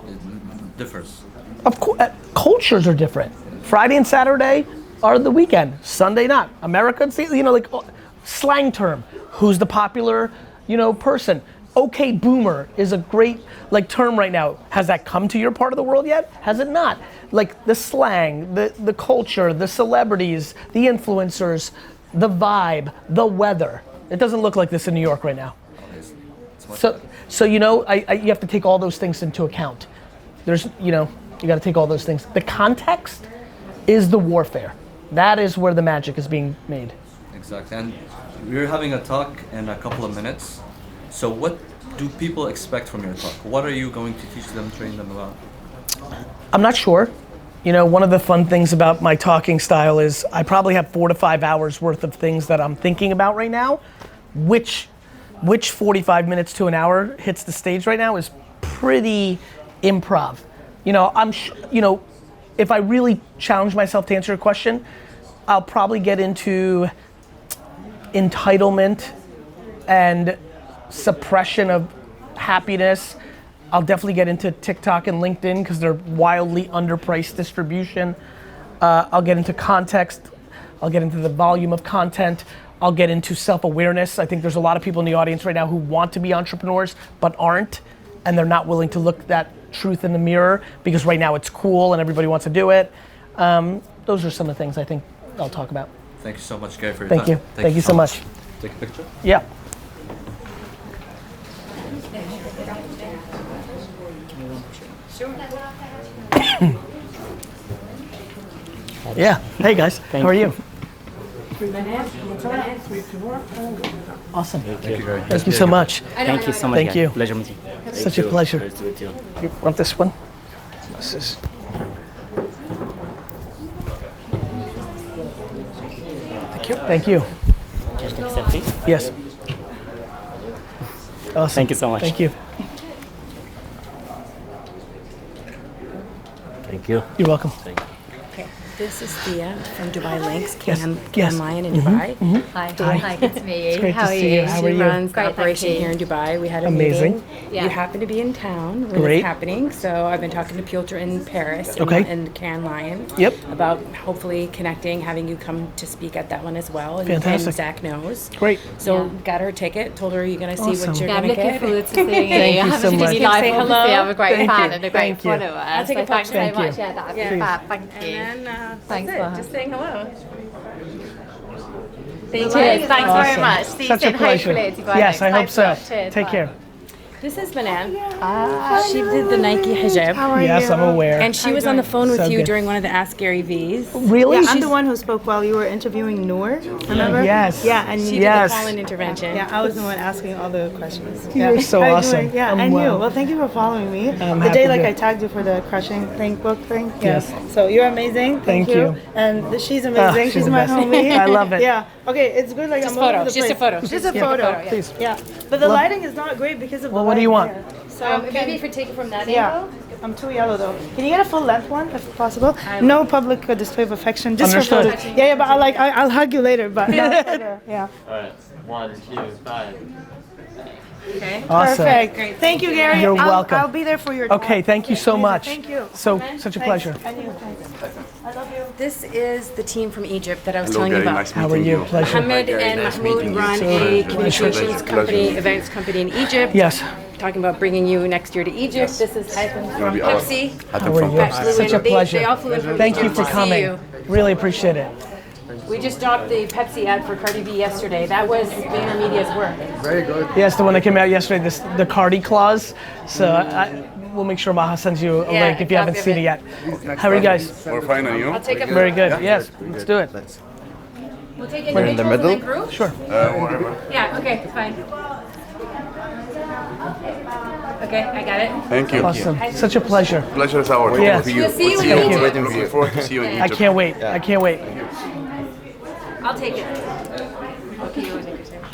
Speaker 21: It differs.
Speaker 1: Of course, cultures are different. Friday and Saturday are the weekend, Sunday not. American, slang term. Who's the popular, person? Okay, boomer is a great term right now. Has that come to your part of the world yet? Has it not? The slang, the culture, the celebrities, the influencers, the vibe, the weather. It doesn't look like this in New York right now. So you have to take all those things into account. There's, you got to take all those things. The context is the warfare. That is where the magic is being made.
Speaker 21: Exactly, and we're having a talk in a couple of minutes. So what do people expect from your talk? What are you going to teach them, train them about?
Speaker 1: I'm not sure. One of the fun things about my talking style is I probably have 4 to 5 hours worth of things that I'm thinking about right now. Which 45 minutes to an hour hits the stage right now is pretty improv. If I really challenge myself to answer your question, I'll probably get into entitlement and suppression of happiness. I'll definitely get into TikTok and LinkedIn because they're wildly underpriced distribution. I'll get into context. I'll get into the volume of content. I'll get into self-awareness. I think there's a lot of people in the audience right now who want to be entrepreneurs but aren't, and they're not willing to look that truth in the mirror because right now it's cool and everybody wants to do it. Those are some of the things I think I'll talk about.
Speaker 21: Thank you so much, Gary, for your
Speaker 1: time.
Speaker 21: Thank
Speaker 1: you. Thank you so much.
Speaker 21: Take a picture?
Speaker 1: Yeah. Yeah. Hey guys. How are you? Awesome.
Speaker 22: Thank you, Gary.
Speaker 1: Thank you so much.
Speaker 22: Thank you so much.
Speaker 1: Thank you.
Speaker 22: Pleasure meeting.
Speaker 1: Such a pleasure.
Speaker 22: Nice to meet you.
Speaker 1: You want this one? This is. Thank you. Thank you.
Speaker 22: Just accept it?
Speaker 1: Yes. Awesome.
Speaker 22: Thank you so much.
Speaker 1: Thank you.
Speaker 22: Thank you.
Speaker 1: You're welcome.
Speaker 22: Thank you.
Speaker 4: This is Thea from Dubai Links,
Speaker 1: Yes.
Speaker 4: Can Lion in Dubai.
Speaker 23: Hi. Hi, good to meet you.
Speaker 4: It's great
Speaker 23: How
Speaker 4: to
Speaker 23: are
Speaker 4: see
Speaker 23: you?
Speaker 4: you.
Speaker 1: How
Speaker 4: She
Speaker 1: are you?
Speaker 4: runs the
Speaker 23: Great, thank
Speaker 4: operation
Speaker 23: you.
Speaker 4: here in Dubai. We had a
Speaker 1: Amazing.
Speaker 4: meeting.
Speaker 23: Yeah.
Speaker 4: You happen to be in town when
Speaker 1: Great.
Speaker 4: it's happening, so I've been talking to Piotr in Paris
Speaker 1: Okay.
Speaker 4: and Can Lion
Speaker 1: Yep.
Speaker 4: about hopefully connecting, having you come to speak at that one as well. And,
Speaker 1: Fantastic.
Speaker 4: And Zach knows.
Speaker 1: Great.
Speaker 4: So got her a ticket, told her you're going to see
Speaker 1: Awesome.
Speaker 4: what you're
Speaker 23: Yeah, I'm
Speaker 4: going to
Speaker 23: looking
Speaker 4: get.
Speaker 23: forward to seeing you.
Speaker 1: Thank you
Speaker 23: I haven't
Speaker 1: so
Speaker 23: seen
Speaker 1: much.
Speaker 23: you live,
Speaker 4: Say
Speaker 23: obviously.
Speaker 4: hello.
Speaker 23: I'm a great
Speaker 1: Thank
Speaker 23: fan
Speaker 1: you.
Speaker 23: and a great
Speaker 1: Thank you.
Speaker 23: follower.
Speaker 4: I'll take a
Speaker 23: so thanks
Speaker 4: picture.
Speaker 23: so
Speaker 1: Thank
Speaker 23: much.
Speaker 1: you.
Speaker 23: Yeah, that'd be
Speaker 1: Please.
Speaker 23: fab. Thank you.
Speaker 4: And then
Speaker 23: Thanks
Speaker 4: that's
Speaker 23: for
Speaker 4: it. Just saying hello.
Speaker 12: Thank you.
Speaker 23: Cheers. Thanks very
Speaker 1: Awesome.
Speaker 23: much. See you
Speaker 1: Such
Speaker 23: soon.
Speaker 1: a pleasure.
Speaker 23: Hopefully it's VaynerX.
Speaker 1: Yes, I hope
Speaker 23: Thanks
Speaker 1: so.
Speaker 23: a lot. Cheers.
Speaker 1: Take
Speaker 23: Bye.
Speaker 1: care.
Speaker 12: This is Manan. She did the Nike hijab.
Speaker 3: How are
Speaker 1: Yes,
Speaker 3: you?
Speaker 1: I'm aware.
Speaker 12: And she
Speaker 3: How
Speaker 12: was
Speaker 3: you
Speaker 12: on the
Speaker 3: doing?
Speaker 12: phone with
Speaker 1: So
Speaker 12: you
Speaker 1: good.
Speaker 12: during one of the Ask Gary V's.
Speaker 1: Really?
Speaker 3: Yeah, I'm the one who spoke while you were interviewing Noor. Remember?
Speaker 1: Yes.
Speaker 3: Yeah, and
Speaker 12: She
Speaker 3: you
Speaker 12: did
Speaker 1: Yes.
Speaker 12: the call-in intervention.
Speaker 3: Yeah, I was the one asking all the questions.
Speaker 1: You're
Speaker 3: Yeah.
Speaker 1: so
Speaker 3: How you
Speaker 1: awesome.
Speaker 3: doing? Yeah,
Speaker 1: I'm
Speaker 3: and you.
Speaker 1: well.
Speaker 3: Well, thank you for following me.
Speaker 1: I'm
Speaker 3: the
Speaker 1: happy
Speaker 3: day like
Speaker 1: to.
Speaker 3: I tagged you for the crushing book thing.
Speaker 1: Yes.
Speaker 3: So you're amazing.
Speaker 1: Thank you.
Speaker 3: And she's amazing.
Speaker 1: she's
Speaker 3: she's
Speaker 1: the
Speaker 3: my
Speaker 1: best.
Speaker 3: homie.
Speaker 1: I love it.
Speaker 3: Yeah. Okay, it's good. Like
Speaker 12: Just
Speaker 3: I'm all
Speaker 12: photo.
Speaker 3: over the
Speaker 12: Just a
Speaker 3: place.
Speaker 12: photo.
Speaker 3: Just a
Speaker 12: Yeah,
Speaker 3: photo.
Speaker 12: photo, yeah.
Speaker 1: Please.
Speaker 3: Yeah. But the
Speaker 1: Love-
Speaker 3: lighting is not great because of the
Speaker 1: Well, what do you
Speaker 3: lighting
Speaker 1: want?
Speaker 3: here. So
Speaker 12: Maybe if we take it from that
Speaker 3: yeah,
Speaker 12: angle.
Speaker 3: I'm too yellow though. Can you get a full length one if possible? No public display of affection, just
Speaker 1: Understood.
Speaker 3: for photos. Yeah, but I'll hug you later. But yeah.
Speaker 8: Alright, 1, 2, 5.
Speaker 12: Okay.
Speaker 1: Awesome.
Speaker 3: Perfect. Thank you, Gary.
Speaker 1: You're welcome.
Speaker 3: I'll be there for your talk.
Speaker 1: Okay, thank you so much.
Speaker 3: Thank you.
Speaker 1: So, such a pleasure.
Speaker 3: And you, thanks. I love you.
Speaker 12: This is the team from Egypt that I was
Speaker 6: Hello,
Speaker 12: telling you
Speaker 6: Gary.
Speaker 12: about.
Speaker 6: Nice
Speaker 1: How are
Speaker 6: meeting
Speaker 1: you? Pleasure.
Speaker 12: Mohammed and
Speaker 6: Nice
Speaker 12: Mahmoud
Speaker 6: meeting you.
Speaker 12: run a communications company, events company in Egypt.
Speaker 1: Yes.
Speaker 12: Talking about bringing you next year to Egypt. This is Hytham from
Speaker 6: be
Speaker 12: Pepsi.
Speaker 1: How are you?
Speaker 12: Actually,
Speaker 1: Such a
Speaker 12: they
Speaker 1: pleasure.
Speaker 12: all flew in from
Speaker 1: Thank you
Speaker 12: Egypt
Speaker 1: for
Speaker 12: to see
Speaker 1: coming.
Speaker 12: you.
Speaker 1: Really appreciate it.
Speaker 12: We just dropped the Pepsi ad for Cardi B yesterday. That was VaynerMedia's work.
Speaker 6: Very good.
Speaker 1: Yes, the one that came out yesterday, the Cardi clause. So we'll make sure Maha sends you a
Speaker 12: Yeah,
Speaker 1: link if you haven't
Speaker 12: copy of
Speaker 1: seen it
Speaker 12: it.
Speaker 1: yet. How are you guys?
Speaker 6: We're fine, and you?
Speaker 12: I'll take it.
Speaker 1: Very good. Yes, let's do it.
Speaker 12: We'll take
Speaker 6: We're in the
Speaker 12: individuals and then
Speaker 6: middle?
Speaker 12: group?
Speaker 1: Sure.
Speaker 6: Whatever.
Speaker 12: Yeah, okay, fine. Okay, I got it.
Speaker 6: Thank you.
Speaker 1: Awesome. Such a pleasure.
Speaker 6: Pleasure is ours.
Speaker 1: Yes.
Speaker 6: For you.
Speaker 12: We'll see you in
Speaker 1: Thank you.
Speaker 12: Egypt.
Speaker 6: Waiting for you. Looking forward to see you in
Speaker 1: I
Speaker 6: Egypt.
Speaker 1: can't wait. I can't wait.
Speaker 12: I'll take it. Okay, you want to take yours?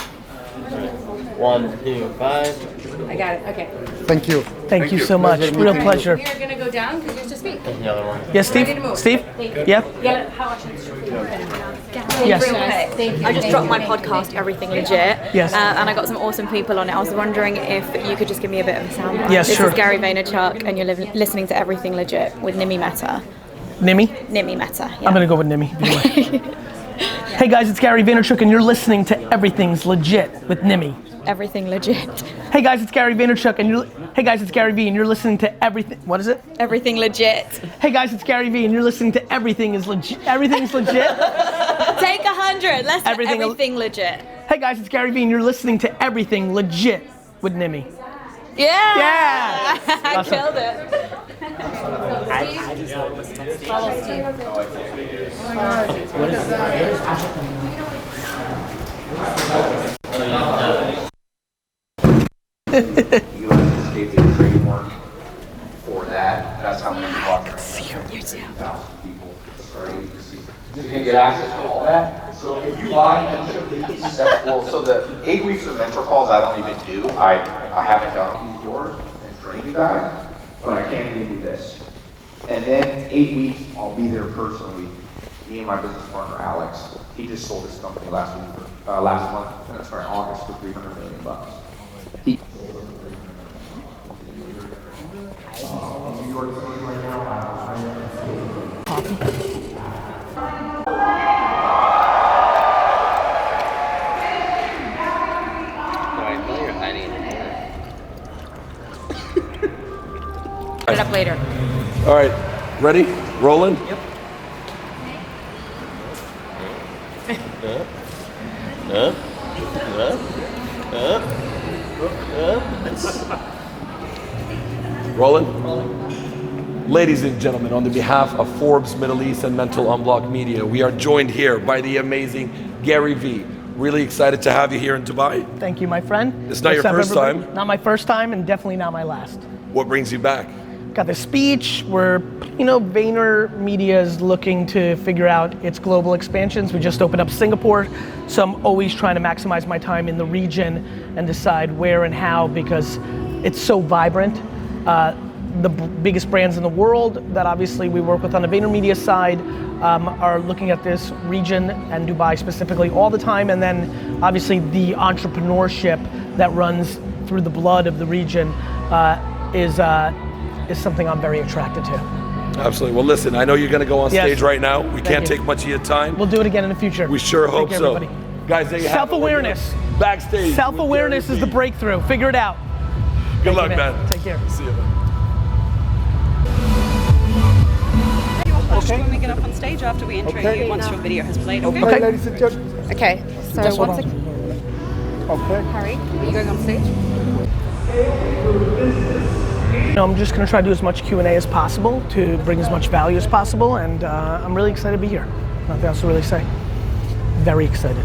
Speaker 8: 1, 2, 5.
Speaker 12: I got it, okay.
Speaker 6: Thank you.
Speaker 1: Thank you so much. Real pleasure.
Speaker 12: We are going to go down because you're to speak.
Speaker 8: The other one.
Speaker 1: Yes, Steve?
Speaker 12: Ready to move.
Speaker 1: Steve?
Speaker 12: Thank you.
Speaker 1: Yeah?
Speaker 12: Yeah, how much is
Speaker 1: Yes.
Speaker 9: Real quick.
Speaker 12: Thank you.
Speaker 9: I just dropped my podcast, Everything Legit,
Speaker 1: Yes.
Speaker 9: and I got some awesome people on it. I was wondering if you could just give me a bit of a sound.
Speaker 1: Yes,
Speaker 9: this
Speaker 1: sure.
Speaker 9: is Gary Vaynerchuk, and you're listening to Everything Legit with Nimi Mehta.
Speaker 1: Nimi?
Speaker 9: Nimi Mehta. Yeah.
Speaker 1: I'm going to go with Nimi. Hey guys, it's Gary Vaynerchuk and you're listening to Everything's Legit with Nimi.
Speaker 9: Everything Legit.
Speaker 1: Hey guys, it's Gary Vaynerchuk and Hey guys, it's Gary V and you're listening to Everything. What is it?
Speaker 9: Everything Legit.
Speaker 1: Hey guys, it's Gary V and you're listening to Everything is Legit. Everything's Legit.
Speaker 9: Take 100. Let's do
Speaker 1: Everything-
Speaker 9: Everything Legit.
Speaker 1: Hey guys, it's Gary V and you're listening to Everything Legit with Nimi.
Speaker 9: Yeah.
Speaker 1: Yeah.
Speaker 9: I
Speaker 1: Awesome.
Speaker 9: killed it.
Speaker 12: Follow Steve.
Speaker 10: You anticipate the framework for that. That's how many walk. 1,000 people. You can get access to all that. So if you buy well, so the 8 weeks of mentor calls I don't even do. I haven't done these doors and trained you guys, but I can give you this. And then 8 weeks I'll be there personally. Me and my business partner Alex. He just sold his company last month. Sorry, August for $300 million. He, New York City right
Speaker 8: I know you're hiding it.
Speaker 12: Put it up later.
Speaker 24: All right, ready? Rolling?
Speaker 8: Yep.
Speaker 24: Rolling? Ladies and gentlemen, on the behalf of Forbes Middle East and Mental Unblocked Media, we are joined here by the amazing GaryVee. Really excited to have you here in Dubai.
Speaker 1: Thank you, my friend.
Speaker 24: It's not your
Speaker 1: What's up,
Speaker 24: first
Speaker 1: everybody?
Speaker 24: time.
Speaker 1: Not my first time and definitely not my last.
Speaker 24: What brings you back?
Speaker 1: Got the speech. VaynerMedia is looking to figure out its global expansions. We just opened up Singapore, so I'm always trying to maximize my time in the region and decide where and how because it's so vibrant. The biggest brands in the world that obviously we work with on the VaynerMedia side are looking at this region and Dubai specifically all the time, and then obviously the entrepreneurship that runs through the blood of the region is something I'm very attracted to.
Speaker 24: Absolutely. Well, listen, I know you're going to go on
Speaker 1: Yes.
Speaker 24: stage right now. We
Speaker 1: Thank
Speaker 24: can't
Speaker 1: you.
Speaker 24: take much of your time.
Speaker 1: We'll do it again in the future.
Speaker 24: We sure hope
Speaker 1: Take care,
Speaker 24: so.
Speaker 1: everybody.
Speaker 24: Guys, there you have it.
Speaker 1: Self-awareness.
Speaker 24: Backstage.
Speaker 1: Self-awareness is the breakthrough. Figure it out.
Speaker 24: Good
Speaker 1: Thank
Speaker 24: luck,
Speaker 1: you,
Speaker 24: man.
Speaker 1: Take care.
Speaker 24: See you.
Speaker 2: flash when we get up on stage after we intro you once your video has played.
Speaker 5: Okay, ladies and gentlemen.
Speaker 11: Okay, so
Speaker 5: Just hold
Speaker 11: once
Speaker 5: on.
Speaker 11: again,
Speaker 5: Okay.
Speaker 11: Harry, are you going on stage?
Speaker 1: I'm just going to try to do as much Q&A as possible to bring as much value as possible, and I'm really excited to be here. Nothing else to really say. Very excited.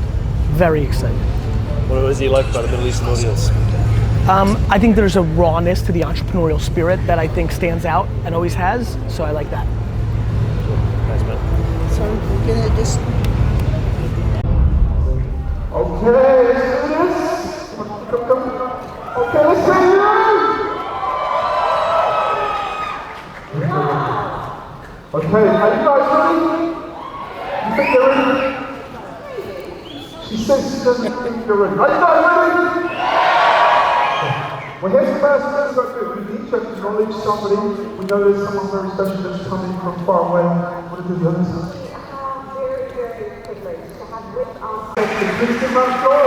Speaker 1: Very excited.
Speaker 13: What is he like about the Middle Eastern audience?
Speaker 1: I think there's a rawness to the entrepreneurial spirit that I think stands out and always has, so I like that.
Speaker 13: Nice, man.
Speaker 5: So we're gonna just. Okay, let's do this. Okay, let's see you. Okay, are you guys ready? You think you're ready? She says she doesn't think you're ready. Are you guys ready? Well, here's the first thing we've got to do. We each have to acknowledge somebody. We know there's someone very special that's coming from far away. What do the others? Very, very privileged to have with us. Christian Mansour.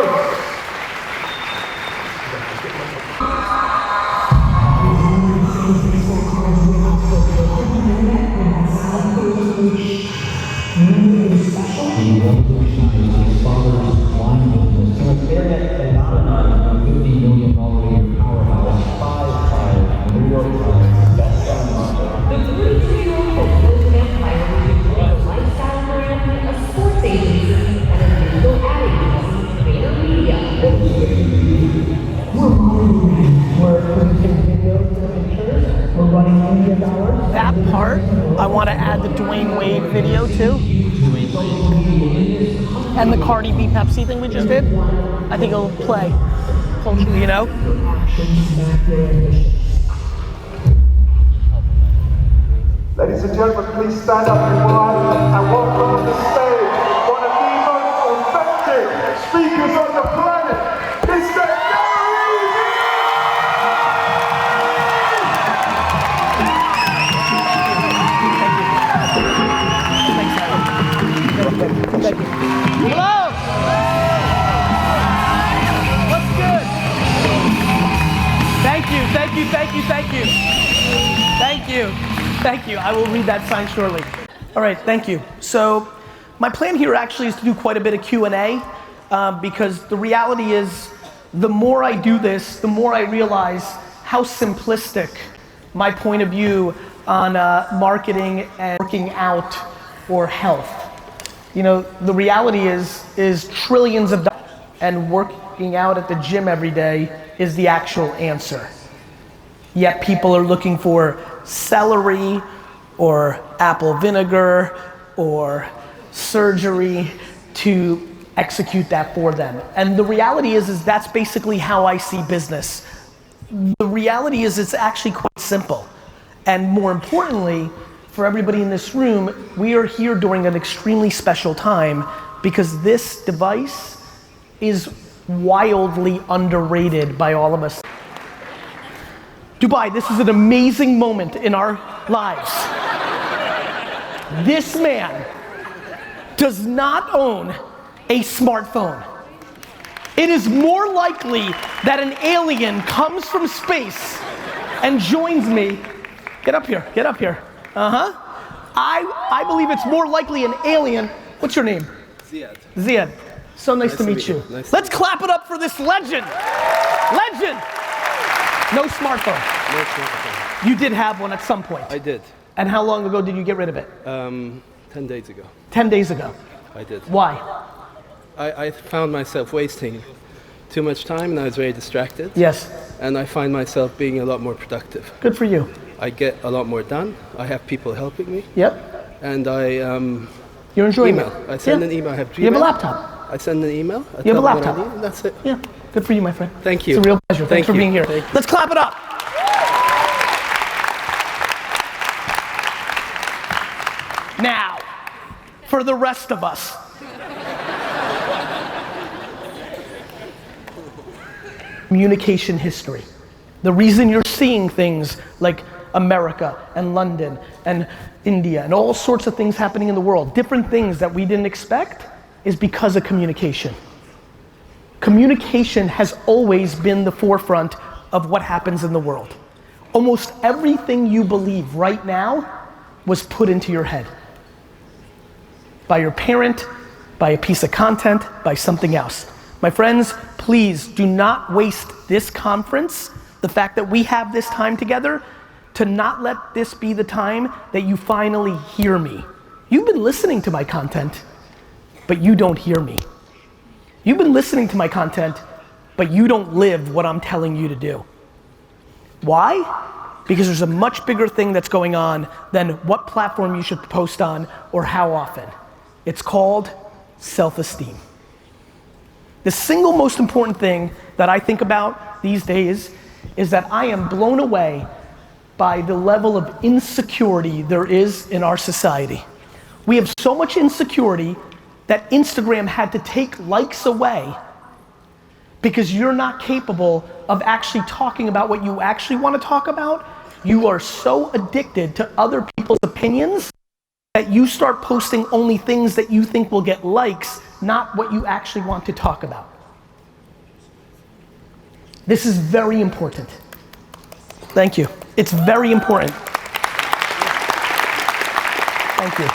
Speaker 1: That part, I want to add the Dwayne Wade video too. And the Cardi B Pepsi thing we just did. I think it'll play culturally, you know?
Speaker 5: Ladies and gentlemen, please stand up and welcome on the stage one of the most authentic speakers on the planet, Mr.
Speaker 1: Hello! What's good? Thank you, thank you, thank you, thank you. Thank you, thank you. I will read that sign shortly. All right, thank you. So my plan here actually is to do quite a bit of Q&A because the reality is the more I do this, the more I realize how simplistic my point of view on marketing and working out or health. You know, the reality is trillions of dollars, and working out at the gym every day is the actual answer. Yet people are looking for celery or apple vinegar or surgery to execute that for them. And the reality is that's basically how I see business. The reality is it's actually quite simple. And more importantly, for everybody in this room, we are here during an extremely special time because this device is wildly underrated by all of us. Dubai, this is an amazing moment in our lives. This man does not own a smartphone. It is more likely that an alien comes from space and joins me. Get up here, get up here. I believe it's more likely an alien. What's your name?
Speaker 16: Ziad.
Speaker 1: Ziad. So nice to meet you. Let's clap it up for this legend. Legend. No smartphone.
Speaker 16: No smartphone.
Speaker 1: You did have one at some point.
Speaker 16: I did.
Speaker 1: And how long ago did you get rid of it?
Speaker 16: 10 days ago.
Speaker 1: 10 days ago.
Speaker 16: I did.
Speaker 1: Why?
Speaker 16: I found myself wasting too much time and I was very distracted.
Speaker 1: Yes.
Speaker 16: And I find myself being a lot more productive.
Speaker 1: Good for you.
Speaker 16: I get a lot more done. I have people helping me.
Speaker 1: Yep.
Speaker 16: And I
Speaker 1: You're enjoying
Speaker 16: email.
Speaker 1: it.
Speaker 16: I send an email. I have Gmail.
Speaker 1: You have a laptop.
Speaker 16: I send an email.
Speaker 1: You have a
Speaker 16: tell them what I
Speaker 1: laptop.
Speaker 16: need, and that's it.
Speaker 1: Yeah. Good for you, my friend.
Speaker 16: Thank you.
Speaker 1: It's a real pleasure. Thanks for
Speaker 16: you.
Speaker 1: being here.
Speaker 16: Thank you.
Speaker 1: Let's clap it up. Now, for the rest of us. Communication history. The reason you're seeing things like America and London and India and all sorts of things happening in the world, different things that we didn't expect, is because of communication. Communication has always been the forefront of what happens in the world. Almost everything you believe right now was put into your head. by your parent, by a piece of content, by something else. My friends, please do not waste this conference, the fact that we have this time together, to not let this be the time that you finally hear me. You've been listening to my content, but you don't hear me. You've been listening to my content, but you don't live what I'm telling you to do. Why? Because there's a much bigger thing that's going on than what platform you should post on or how often. It's called self-esteem. The single most important thing that I think about these days is that I am blown away by the level of insecurity there is in our society. We have so much insecurity that Instagram had to take likes away because you're not capable of actually talking about what you actually want to talk about. You are so addicted to other people's opinions that you start posting only things that you think will get likes, not what you actually want to talk about. This is very important. Thank you. It's very important. Thank you.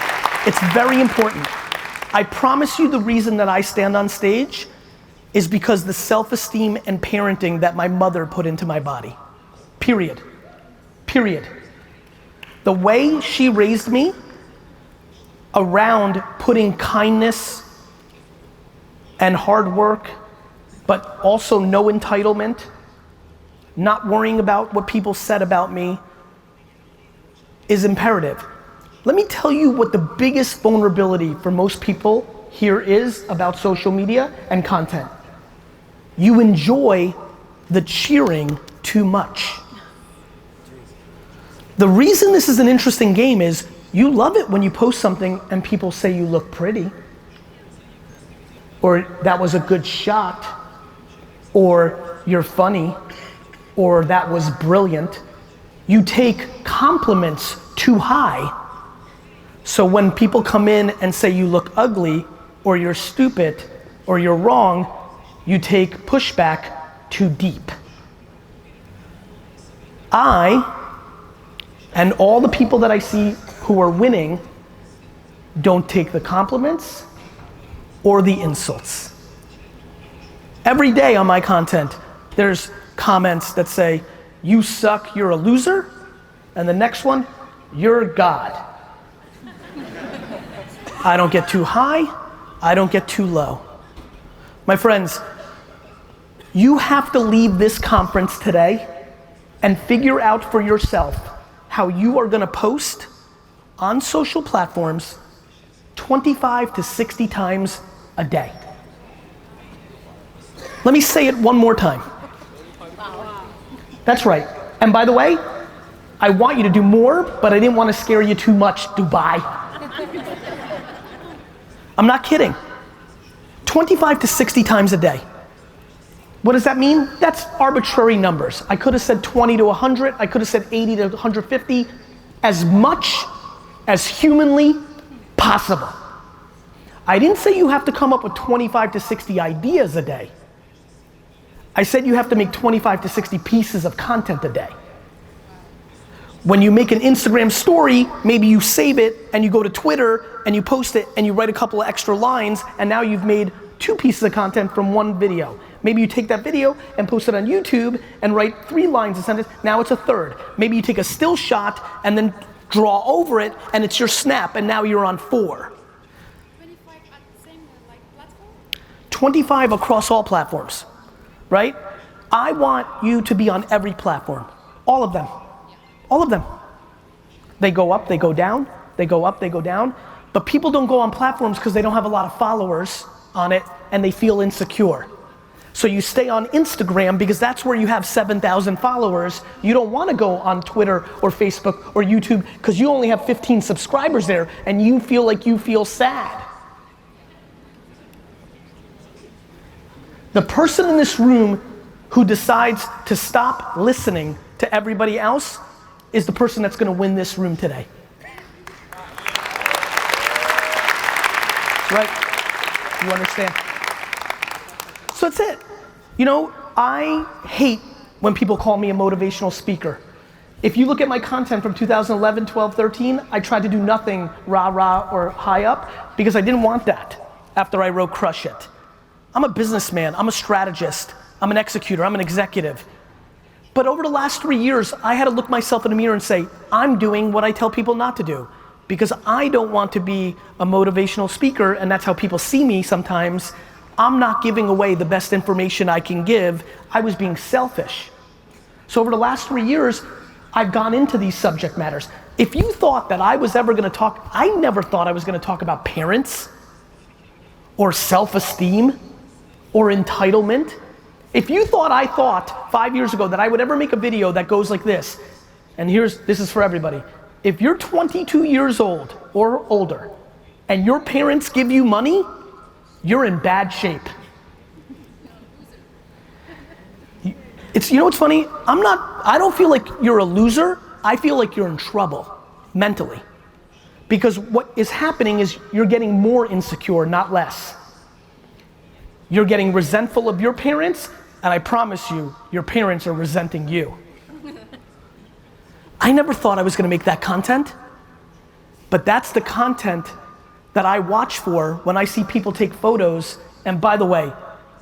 Speaker 1: It's very important. I promise you the reason that I stand on stage is because the self-esteem and parenting that my mother put into my body. Period. Period. The way she raised me around putting kindness and hard work, but also no entitlement, not worrying about what people said about me, is imperative. Let me tell you what the biggest vulnerability for most people here is about social media and content. You enjoy the cheering too much. The reason this is an interesting game is you love it when you post something and people say you look pretty, or that was a good shot, or you're funny, or that was brilliant. You take compliments too high. So when people come in and say you look ugly, or you're stupid, or you're wrong, you take pushback too deep. I, and all the people that I see who are winning, don't take the compliments or the insults. Every day on my content, there's comments that say, you suck, you're a loser, and the next one, you're God. I don't get too high, I don't get too low. My friends, you have to leave this conference today and figure out for yourself how you are gonna post on social platforms 25 to 60 times a day. Let me say it one more time. That's right. And by the way, I want you to do more, but I didn't want to scare you too much, Dubai. I'm not kidding. 25 to 60 times a day. What does that mean? That's arbitrary numbers. I could have said 20 to 100, I could have said 80 to 150, as much as humanly possible. I didn't say you have to come up with 25 to 60 ideas a day. I said you have to make 25 to 60 pieces of content a day. When you make an Instagram story, maybe you save it and you go to Twitter and you post it and you write a couple of extra lines, and now you've made 2 pieces of content from 1 video. Maybe you take that video and post it on YouTube and write 3 lines a sentence, now it's a 3rd. Maybe you take a still shot and then draw over it and it's your snap, and now you're on 4. 25 across all platforms, right? I want you to be on every platform, all of them, all of them. They go up, they go down, they go up, they go down, but people don't go on platforms because they don't have a lot of followers on it and they feel insecure. So you stay on Instagram because that's where you have 7,000 followers. You don't want to go on Twitter or Facebook or YouTube because you only have 15 subscribers there and you feel like you feel sad. The person in this room who decides to stop listening to everybody else is the person that's going to win this room today. Right? You understand? So that's it. You know, I hate when people call me a motivational speaker. If you look at my content from 2011, 12, 13, I tried to do nothing rah-rah or high up. because I didn't want that after I wrote Crush It. I'm a businessman, I'm a strategist, I'm an executor, I'm an executive. But over the last 3 years, I had to look myself in the mirror and say, I'm doing what I tell people not to do. Because I don't want to be a motivational speaker, and that's how people see me sometimes. I'm not giving away the best information I can give. I was being selfish. So over the last 3 years, I've gone into these subject matters. If you thought that I was ever gonna talk, I never thought I was gonna talk about parents, or self-esteem, or entitlement. If you thought I thought 5 years ago that I would ever make a video that goes like this, and this is for everybody. If you're 22 years old or older, and your parents give you money, you're in bad shape. You know what's funny? I don't feel like you're a loser, I feel like you're in trouble, mentally. Because what is happening is you're getting more insecure, not less. You're getting resentful of your parents, and I promise you, your parents are resenting you. I never thought I was gonna make that content, but that's the content that I watch for when I see people take photos. And by the way,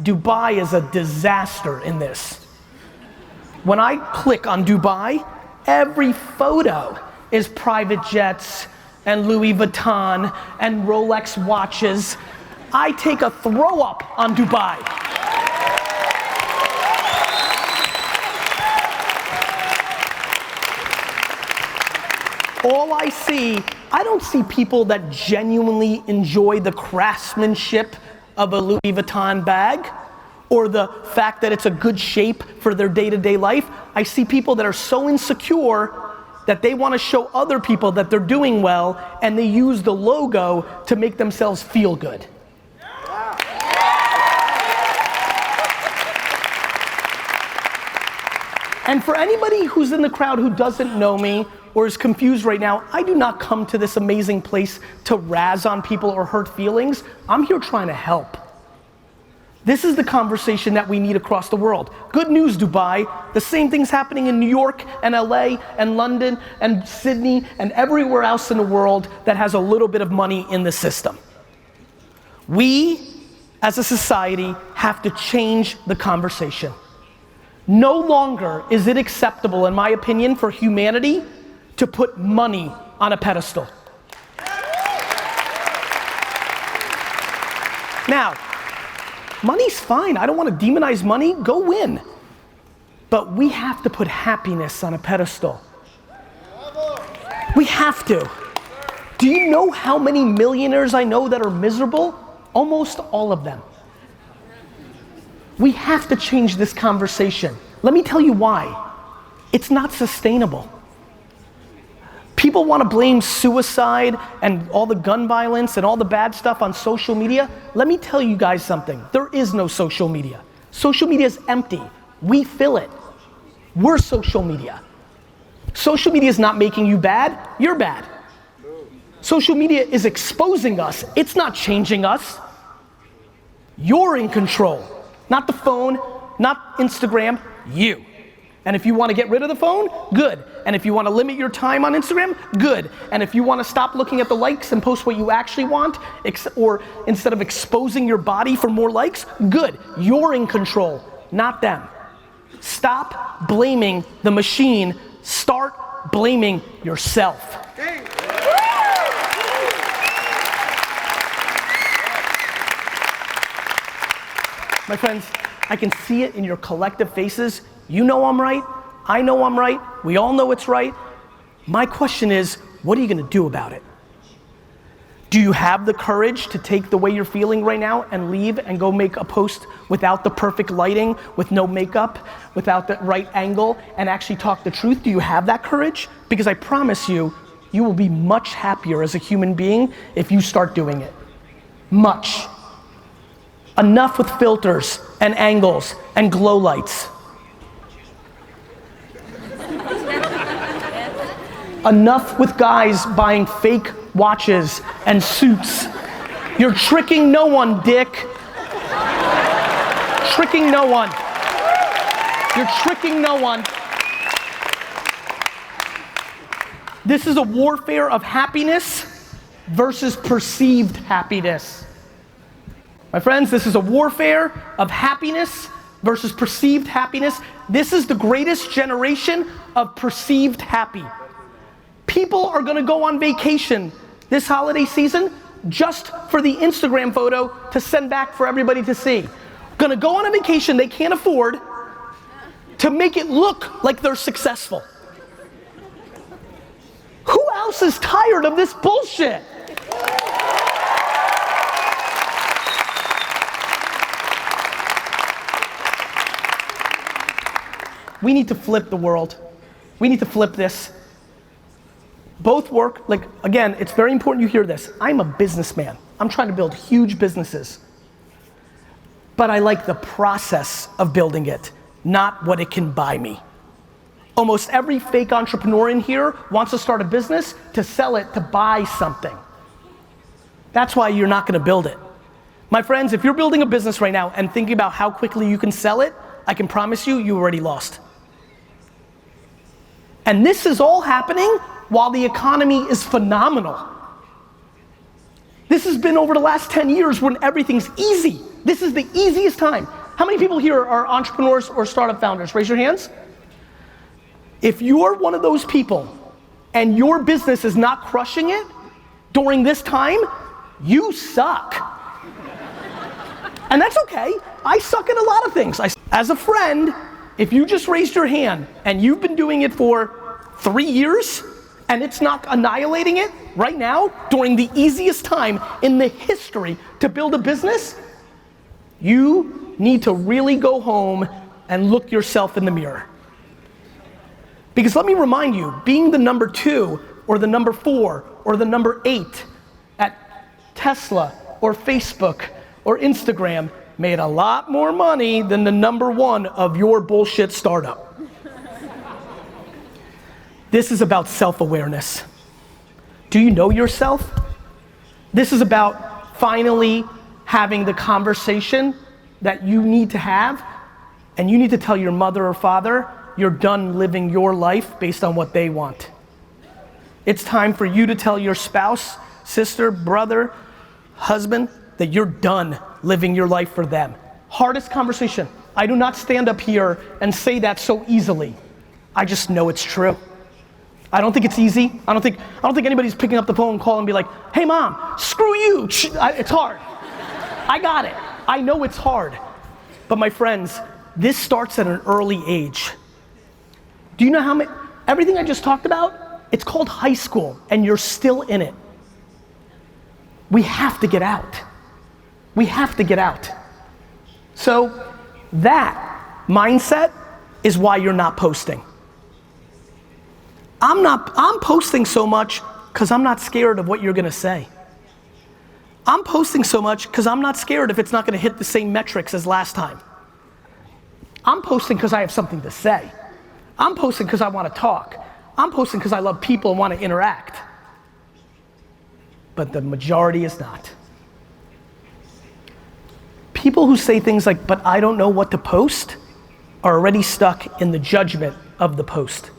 Speaker 1: Dubai is a disaster in this. When I click on Dubai, every photo is private jets and Louis Vuitton and Rolex watches. I take a throw up on Dubai. All I see, I don't see people that genuinely enjoy the craftsmanship of a Louis Vuitton bag or the fact that it's a good shape for their day-to-day life. I see people that are so insecure that they want to show other people that they're doing well, and they use the logo to make themselves feel good. And for anybody who's in the crowd who doesn't know me or is confused right now, I do not come to this amazing place to razz on people or hurt feelings. I'm here trying to help. This is the conversation that we need across the world. Good news, Dubai. The same thing's happening in New York and LA and London and Sydney and everywhere else in the world that has a little bit of money in the system. We, as a society, have to change the conversation. No longer is it acceptable, in my opinion, for humanity to put money on a pedestal. Now, money's fine. I don't want to demonize money. Go win. But we have to put happiness on a pedestal. We have to. Do you know how many millionaires I know that are miserable? Almost all of them. We have to change this conversation. Let me tell you why. It's not sustainable. People want to blame suicide and all the gun violence and all the bad stuff on social media. Let me tell you guys something. There is no social media. Social media is empty. We fill it. We're social media. Social media is not making you bad. You're bad. Social media is exposing us. It's not changing us. You're in control. Not the phone, not Instagram, you. And if you want to get rid of the phone, good. And if you want to limit your time on Instagram, good. And if you want to stop looking at the likes and post what you actually want, or instead of exposing your body for more likes, good. You're in control, not them. Stop blaming the machine. Start blaming yourself. My friends, I can see it in your collective faces. You know I'm right. I know I'm right. We all know it's right. My question is, what are you gonna do about it? Do you have the courage to take the way you're feeling right now and leave and go make a post without the perfect lighting, with no makeup, without the right angle, and actually talk the truth? Do you have that courage? Because I promise you, you will be much happier as a human being if you start doing it. Much. Enough with filters and angles and glow lights. Enough with guys buying fake watches and suits. You're tricking no one, Dick. Tricking no one. You're tricking no one. This is a warfare of happiness versus perceived happiness. My friends, this is a warfare of happiness versus perceived happiness. This is the greatest generation of perceived happy. People are gonna go on vacation this holiday season just for the Instagram photo to send back for everybody to see. Gonna go on a vacation they can't afford to make it look like they're successful. Who else is tired of this bullshit? We need to flip the world. We need to flip this. Both work, like, again, it's very important you hear this. I'm a businessman. I'm trying to build huge businesses. But I like the process of building it, not what it can buy me. Almost every fake entrepreneur in here wants to start a business to sell it to buy something. That's why you're not gonna build it. My friends, if you're building a business right now and thinking about how quickly you can sell it, I can promise you, you already lost. And this is all happening while the economy is phenomenal. This has been over the last 10 years when everything's easy. This is the easiest time. How many people here are entrepreneurs or startup founders? Raise your hands. If you're one of those people and your business is not crushing it during this time, you suck. And that's okay. I suck at a lot of things. As a friend, if you just raised your hand and you've been doing it for 3 years and it's not annihilating it right now during the easiest time in the history to build a business, you need to really go home and look yourself in the mirror. Because let me remind you, being the number 2 or the number 4 or the number 8 at Tesla or Facebook or Instagram made a lot more money than the number 1 of your bullshit startup. This is about self-awareness. Do you know yourself? This is about finally having the conversation that you need to have, and you need to tell your mother or father you're done living your life based on what they want. It's time for you to tell your spouse, sister, brother, husband, that you're done living your life for them. Hardest conversation. I do not stand up here and say that so easily. I just know it's true. I don't think it's easy. I don't think anybody's picking up the phone and calling and be like, hey mom, screw you. It's hard. I got it. I know it's hard. But my friends, this starts at an early age. Do you know how many, everything I just talked about, it's called high school and you're still in it. We have to get out. We have to get out. So that mindset is why you're not posting. I'm posting so much because I'm not scared of what you're gonna say. I'm posting so much because I'm not scared if it's not gonna hit the same metrics as last time. I'm posting because I have something to say. I'm posting because I wanna talk. I'm posting because I love people and wanna interact. But the majority is not. People who say things like, but I don't know what to post, are already stuck in the judgment of the post.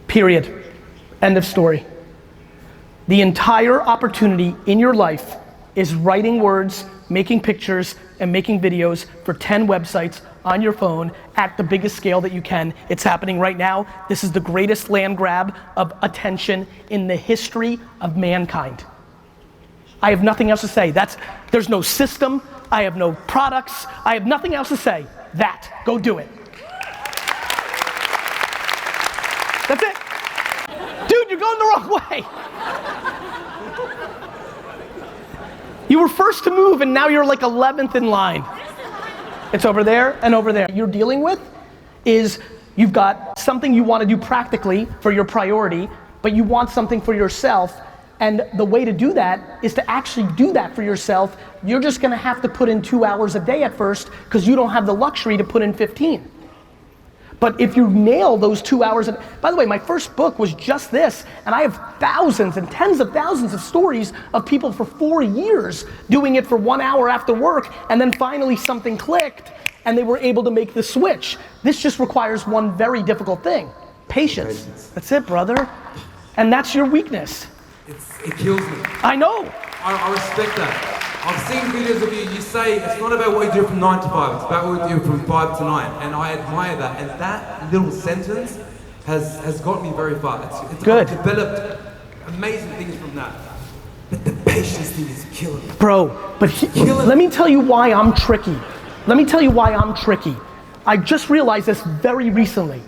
Speaker 1: Period. End of story. The entire opportunity in your life is writing words, making pictures, and making videos for 10 websites on your phone at the biggest scale that you can. It's happening right now. This is the greatest land grab of attention in the history of mankind. I have nothing else to say. There's no system. I have no products. I have nothing else to say. Go do it. That's it. Dude, you're going the wrong way. You were first to move and now you're like 11th in line. It's over there and over there. You're dealing with is you've got something you want to do practically for your priority, but you want something for yourself. And the way to do that is to actually do that for yourself. You're just gonna have to put in 2 hours a day at first because you don't have the luxury to put in 15. But if you nail those 2 hours, by the way, my first book was just this, and I have thousands and tens of thousands of stories of people for 4 years doing it for 1 hour after work, and then finally something clicked, and they were able to make the switch. This just requires one very difficult thing, patience. That's it, brother. And that's your weakness.
Speaker 11: It kills me.
Speaker 1: I know.
Speaker 11: I respect that. I've seen videos of you, you say it's not about what you do from 9 to 5, it's about what you do from 5 to 9. And I admire that. And that little sentence has got me very far. It's
Speaker 1: good.
Speaker 11: I've developed amazing things from that. But the patience thing is killing me.
Speaker 1: Bro, but let me tell you why I'm tricky. Let me tell you why I'm tricky. I just realized this very recently.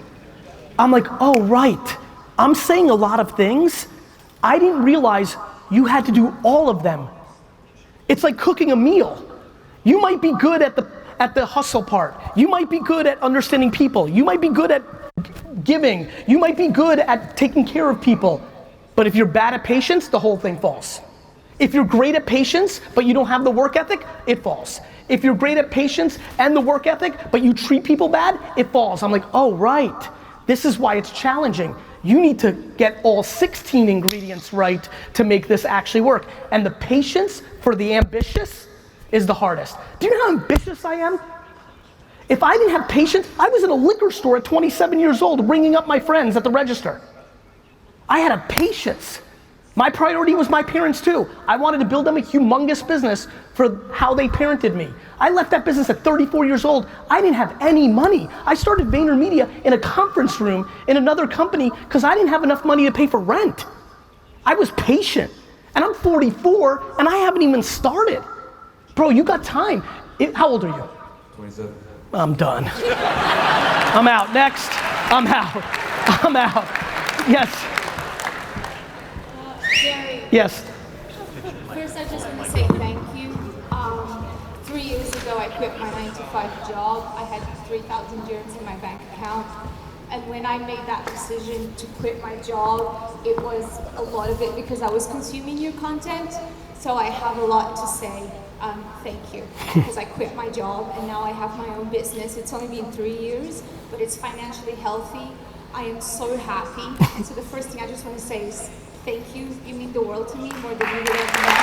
Speaker 1: I'm like, oh right, I'm saying a lot of things. I didn't realize you had to do all of them. It's like cooking a meal. You might be good at the hustle part. You might be good at understanding people. You might be good at giving. You might be good at taking care of people. But if you're bad at patience, the whole thing falls. If you're great at patience, but you don't have the work ethic, it falls. If you're great at patience and the work ethic, but you treat people bad, it falls. I'm like, oh right, this is why it's challenging. You need to get all 16 ingredients right to make this actually work. And the patience for the ambitious is the hardest. Do you know how ambitious I am? If I didn't have patience, I was in a liquor store at 27 years old ringing up my friends at the register. I had a patience. My priority was my parents too. I wanted to build them a humongous business for how they parented me. I left that business at 34 years old. I didn't have any money. I started VaynerMedia in a conference room in another company because I didn't have enough money to pay for rent. I was patient. And I'm 44 and I haven't even started. Bro, you got time. How old are you?
Speaker 11: 27.
Speaker 1: I'm done. I'm out. Next. I'm out. I'm out. Yes.
Speaker 14: Gary.
Speaker 1: Yes.
Speaker 14: First, I just want to say thank you. 3 years ago, I quit my 9-to-5 job. I had 3,000 dirhams in my bank account. And when I made that decision to quit my job, it was a lot of it because I was consuming your content. So I have a lot to say. Thank you. Because I quit my job and now I have my own business. It's only been 3 years, but it's financially healthy. I am so happy. And so the first thing I just want to say is thank you. You mean the world to me more than you would ever know.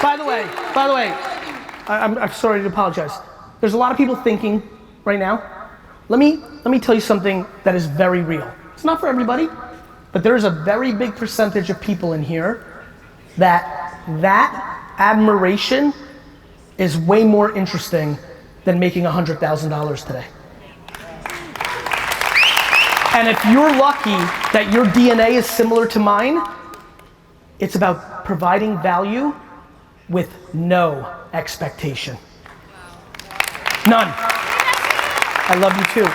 Speaker 1: By the way, I'm sorry to apologize. There's a lot of people thinking right now. Let me tell you something that is very real. It's not for everybody, but there's a very big percentage of people in here that admiration is way more interesting than making $100,000 today. And if you're lucky that your DNA is similar to mine, it's about providing value with no expectation. None. I love you too.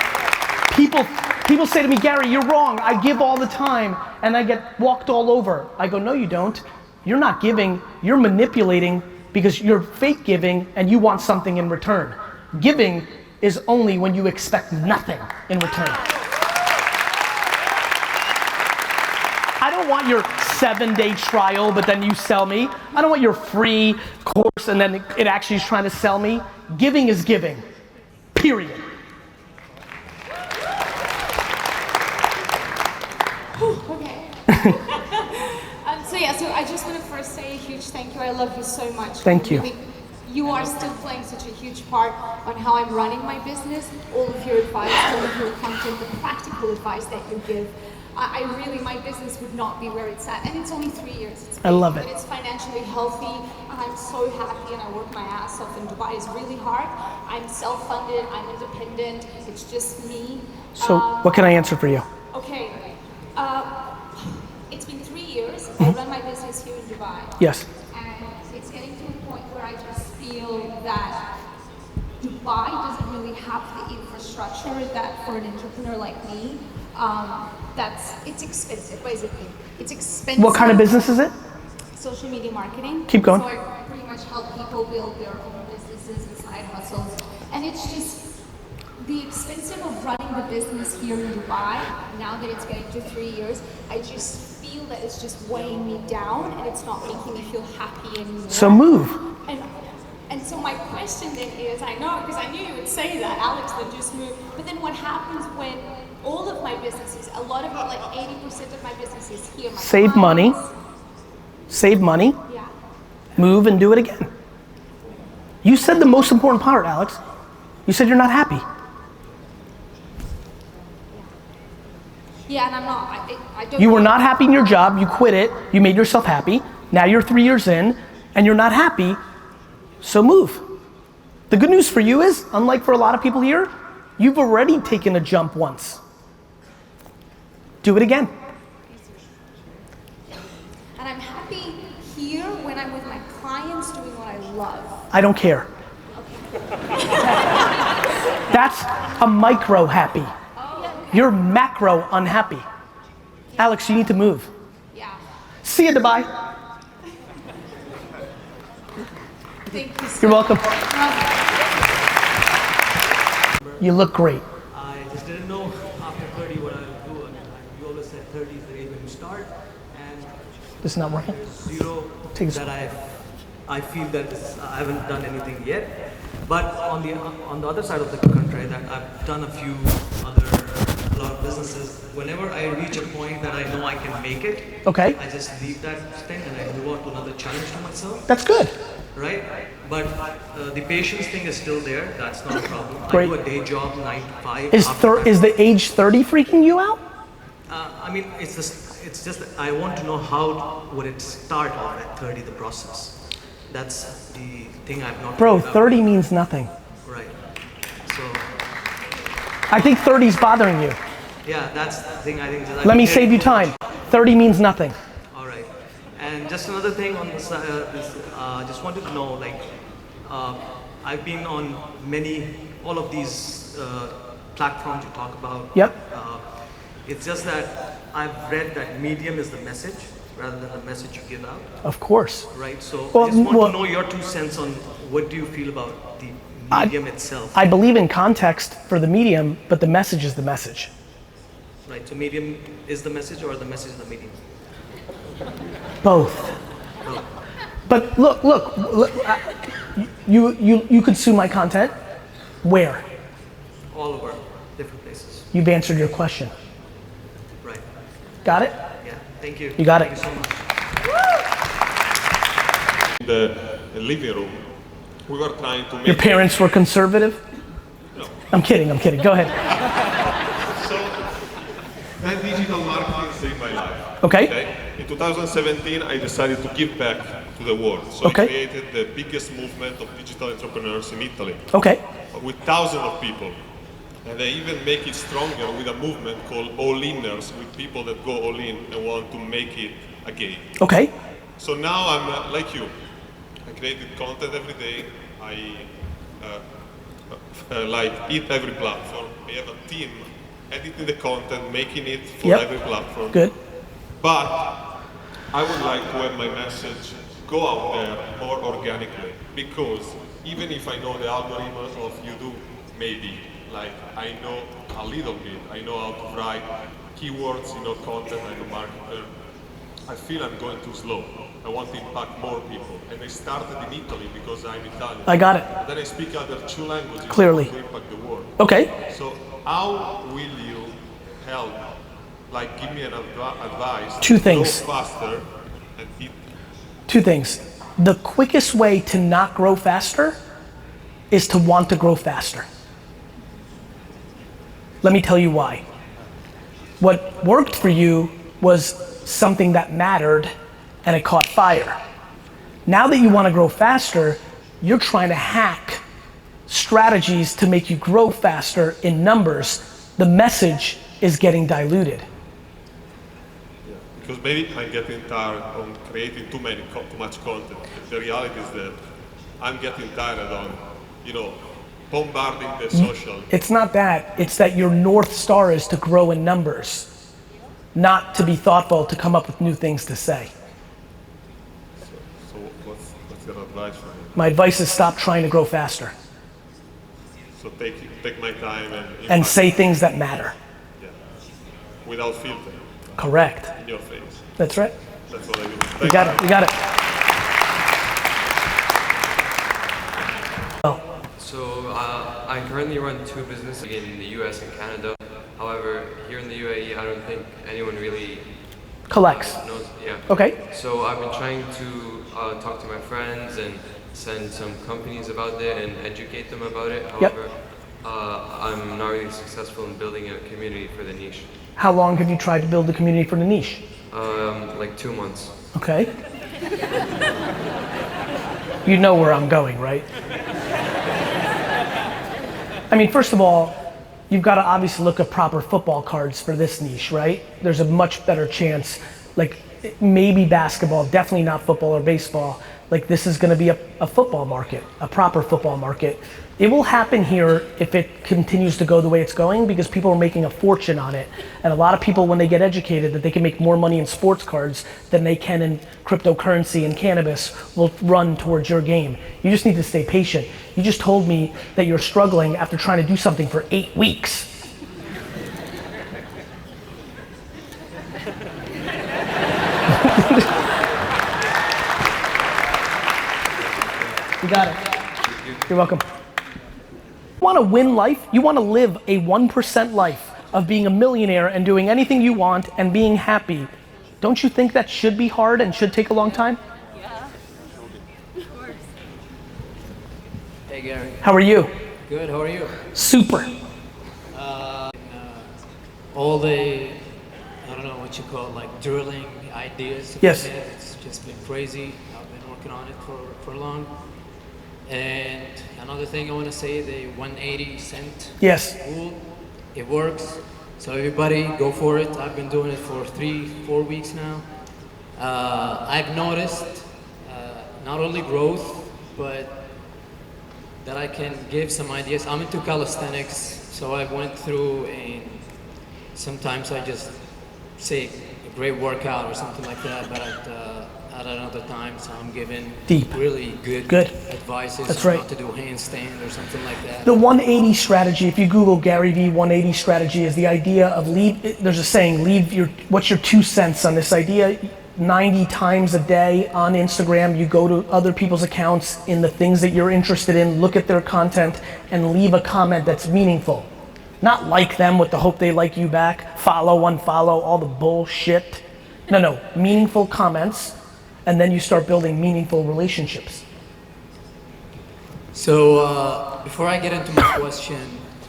Speaker 1: People say to me, Gary, you're wrong. I give all the time and I get walked all over. I go, no you don't. You're not giving, you're manipulating because you're fake giving and you want something in return. Giving is only when you expect nothing in return. I don't want your 7-day trial, but then you sell me. I don't want your free course and then it actually is trying to sell me. Giving is giving, period.
Speaker 14: Okay. So I just want to first say a huge thank you. I love you so much.
Speaker 1: Thank you.
Speaker 14: Really, you are still playing such a huge part on how I'm running my business. All of your advice, all of your content, the practical advice that you give. I really, my business would not be where it's at. And it's only 3 years.
Speaker 1: I love it.
Speaker 14: But it's financially healthy. And I'm so happy and I work my ass off. And Dubai is really hard. I'm self-funded. I'm independent. It's just me.
Speaker 1: So what can I answer for you?
Speaker 14: Okay. It's been 3 years. I run my business here in Dubai.
Speaker 1: Yes.
Speaker 14: And it's getting to a point where I just feel that Dubai doesn't really have the infrastructure that for an entrepreneur like me, it's expensive, basically. It's expensive.
Speaker 1: What kind of business is it?
Speaker 14: Social media marketing.
Speaker 1: Keep going.
Speaker 14: So I pretty much help people build their own businesses and side hustles. And it's just the expensive of running the business here in Dubai, now that it's getting to 3 years, I just feel that it's just weighing me down and it's not making me feel happy anymore.
Speaker 1: So move.
Speaker 14: And so my question then is, I know, because I knew you would say that, Alex, then just move. But then what happens when all of my businesses, a lot of it, like 80% of my business is here.
Speaker 1: Save money. Save money.
Speaker 14: Yeah.
Speaker 1: Move and do it again. You said the most important part, Alex. You said you're not happy.
Speaker 14: Yeah, and I'm not. I don't.
Speaker 1: You were not happy in your job, you quit it, you made yourself happy. Now you're 3 years in, and you're not happy, so move. The good news for you is, unlike for a lot of people here, you've already taken a jump once. Do it again.
Speaker 14: And I'm happy here when I'm with my clients doing what I love.
Speaker 1: I don't care. That's a micro happy. You're macro unhappy. Alex, you need to move.
Speaker 14: Yeah.
Speaker 1: See you, Dubai.
Speaker 14: Thank you so
Speaker 1: You're welcome.
Speaker 14: much.
Speaker 1: You look great.
Speaker 15: I just didn't know after 30 what I would do. You always said 30 is the age when you start, and
Speaker 1: This is not working.
Speaker 15: there's zero
Speaker 1: Take this.
Speaker 15: that I feel that I haven't done anything yet. But on the other side of the country, that I've done a lot of businesses. Whenever I reach a point that I know I can make it,
Speaker 1: Okay.
Speaker 15: I just leave that thing and I move on to another challenge to myself.
Speaker 1: That's good.
Speaker 15: Right? But the patience thing is still there. That's not a problem.
Speaker 1: Great.
Speaker 15: I do a day job, 9 to 5.
Speaker 1: Is the age 30 freaking you out?
Speaker 15: I mean, it's just that I want to know how would it start off at 30, the process. That's the thing I've not.
Speaker 1: Bro,
Speaker 15: figured out.
Speaker 1: 30 means nothing.
Speaker 15: Right. So
Speaker 1: I think 30 is bothering you.
Speaker 15: yeah, that's the thing I think.
Speaker 1: Let me save you time. 30 means nothing.
Speaker 15: All right. And just another thing on this, just wanted to know, like, I've been on all of these platforms you talk about.
Speaker 1: Yep.
Speaker 15: It's just that I've read that medium is the message rather than the message you give out.
Speaker 1: Of course.
Speaker 15: Right. So
Speaker 1: Well,
Speaker 15: I just want
Speaker 1: well-
Speaker 15: to know your 2 cents on what do you feel about the medium itself.
Speaker 1: I believe in context for the medium, but the message is the message.
Speaker 15: Right. So medium is the message, or the message is the medium.
Speaker 1: Both. But look, you could sue my content. Where?
Speaker 15: All over, different places.
Speaker 1: You've answered your question.
Speaker 15: Right.
Speaker 1: Got it?
Speaker 15: Yeah. Thank you.
Speaker 1: You got it.
Speaker 15: Thank you so much.
Speaker 17: In the living room, we were trying to make.
Speaker 1: Your parents were conservative?
Speaker 17: No.
Speaker 1: I'm kidding. Go ahead.
Speaker 17: So, that digital marketing saved my life.
Speaker 1: Okay.
Speaker 17: In 2017, I decided to give back to the world. So
Speaker 1: Okay.
Speaker 17: I created the biggest movement of digital entrepreneurs in Italy.
Speaker 1: Okay.
Speaker 17: With thousands of people. And I even make it stronger with a movement called all-inners, with people that go all in and want to make it a game.
Speaker 1: Okay.
Speaker 17: So now I'm like you. I created content every day. I like eat every platform. I have a team editing the content, making it for
Speaker 1: Yep.
Speaker 17: every platform.
Speaker 1: Good.
Speaker 17: But I would like to have my message go out there more organically, because even if I know the algorithms of YouTube, maybe like I know a little bit, I know how to write keywords, content, I'm a marketer. I feel I'm going too slow. I want to impact more people. And I started in Italy because I'm Italian.
Speaker 1: I got it.
Speaker 17: Then I speak other 2 languages
Speaker 1: Clearly.
Speaker 17: to impact the world.
Speaker 1: Okay.
Speaker 17: So how will you help, like give me an advice
Speaker 1: 2
Speaker 17: to
Speaker 1: things.
Speaker 17: go faster and eat?
Speaker 1: 2 things. The quickest way to not grow faster is to want to grow faster. Let me tell you why. What worked for you was something that mattered and it caught fire. Now that you want to grow faster, you're trying to hack strategies to make you grow faster in numbers. The message is getting diluted.
Speaker 17: Because maybe I'm getting tired of creating too much content. The reality is that I'm getting tired on, bombarding the social.
Speaker 1: It's not that, it's that your North Star is to grow in numbers, not to be thoughtful, to come up with new things to say.
Speaker 17: So what's your advice for me?
Speaker 1: My advice is stop trying to grow faster
Speaker 17: So take my time
Speaker 1: and say things that matter.
Speaker 17: Yeah. Without filter.
Speaker 1: Correct.
Speaker 17: In your face.
Speaker 1: That's right.
Speaker 17: That's what I do.
Speaker 1: You got it, you got it.
Speaker 18: So I currently run 2 businesses in the US and Canada. However, here in the UAE, I don't think anyone really
Speaker 1: Collects.
Speaker 18: knows. Yeah.
Speaker 1: Okay.
Speaker 18: So I've been trying to talk to my friends and send some companies about it and educate them about it.
Speaker 1: Yep.
Speaker 18: However, I'm not really successful in building a community for the niche.
Speaker 1: How long have you tried to build the community for the niche?
Speaker 18: Like 2 months.
Speaker 1: Okay. You know where I'm going, right? I mean, first of all, you've got to obviously look at proper football cards for this niche, right? There's a much better chance, like maybe basketball, definitely not football or baseball. Like this is gonna be a football market, a proper football market. It will happen here if it continues to go the way it's going because people are making a fortune on it. And a lot of people, when they get educated that they can make more money in sports cards than they can in cryptocurrency and cannabis, will run towards your game. You just need to stay patient. You just told me that you're struggling after trying to do something for 8 weeks. You got it. You're welcome. You want to win life? You want to live a 1% life of being a millionaire and doing anything you want and being happy. Don't you think that should be hard and should take a long time?
Speaker 7: Yeah, of course.
Speaker 19: Hey Gary.
Speaker 1: How are you?
Speaker 19: Good, how are you?
Speaker 1: Super.
Speaker 19: All the, I don't know what you call it, like drilling ideas.
Speaker 1: Yes.
Speaker 19: It's just been crazy. I've been working on it for long. And another thing I want to say, the 180 cent
Speaker 1: yes.
Speaker 19: rule, it works. So everybody go for it. I've been doing it for 3-4 weeks now. I've noticed not only growth, but that I can give some ideas. I'm into calisthenics, so I went through and sometimes I just say a great workout or something like that, but at another times I'm giving really good advices.
Speaker 1: That's
Speaker 19: on
Speaker 1: right.
Speaker 19: how to do handstand or something like that.
Speaker 1: The 180 strategy, if you Google GaryVee 180 strategy, is the idea of there's a saying, what's your 2 cents on this idea? 90 times a day on Instagram, you go to other people's accounts in the things that you're interested in, look at their content, and leave a comment that's meaningful. Not like them with the hope they like you back, follow, unfollow, all the bullshit. No, meaningful comments, and then you start building meaningful relationships.
Speaker 19: So before I get into my question,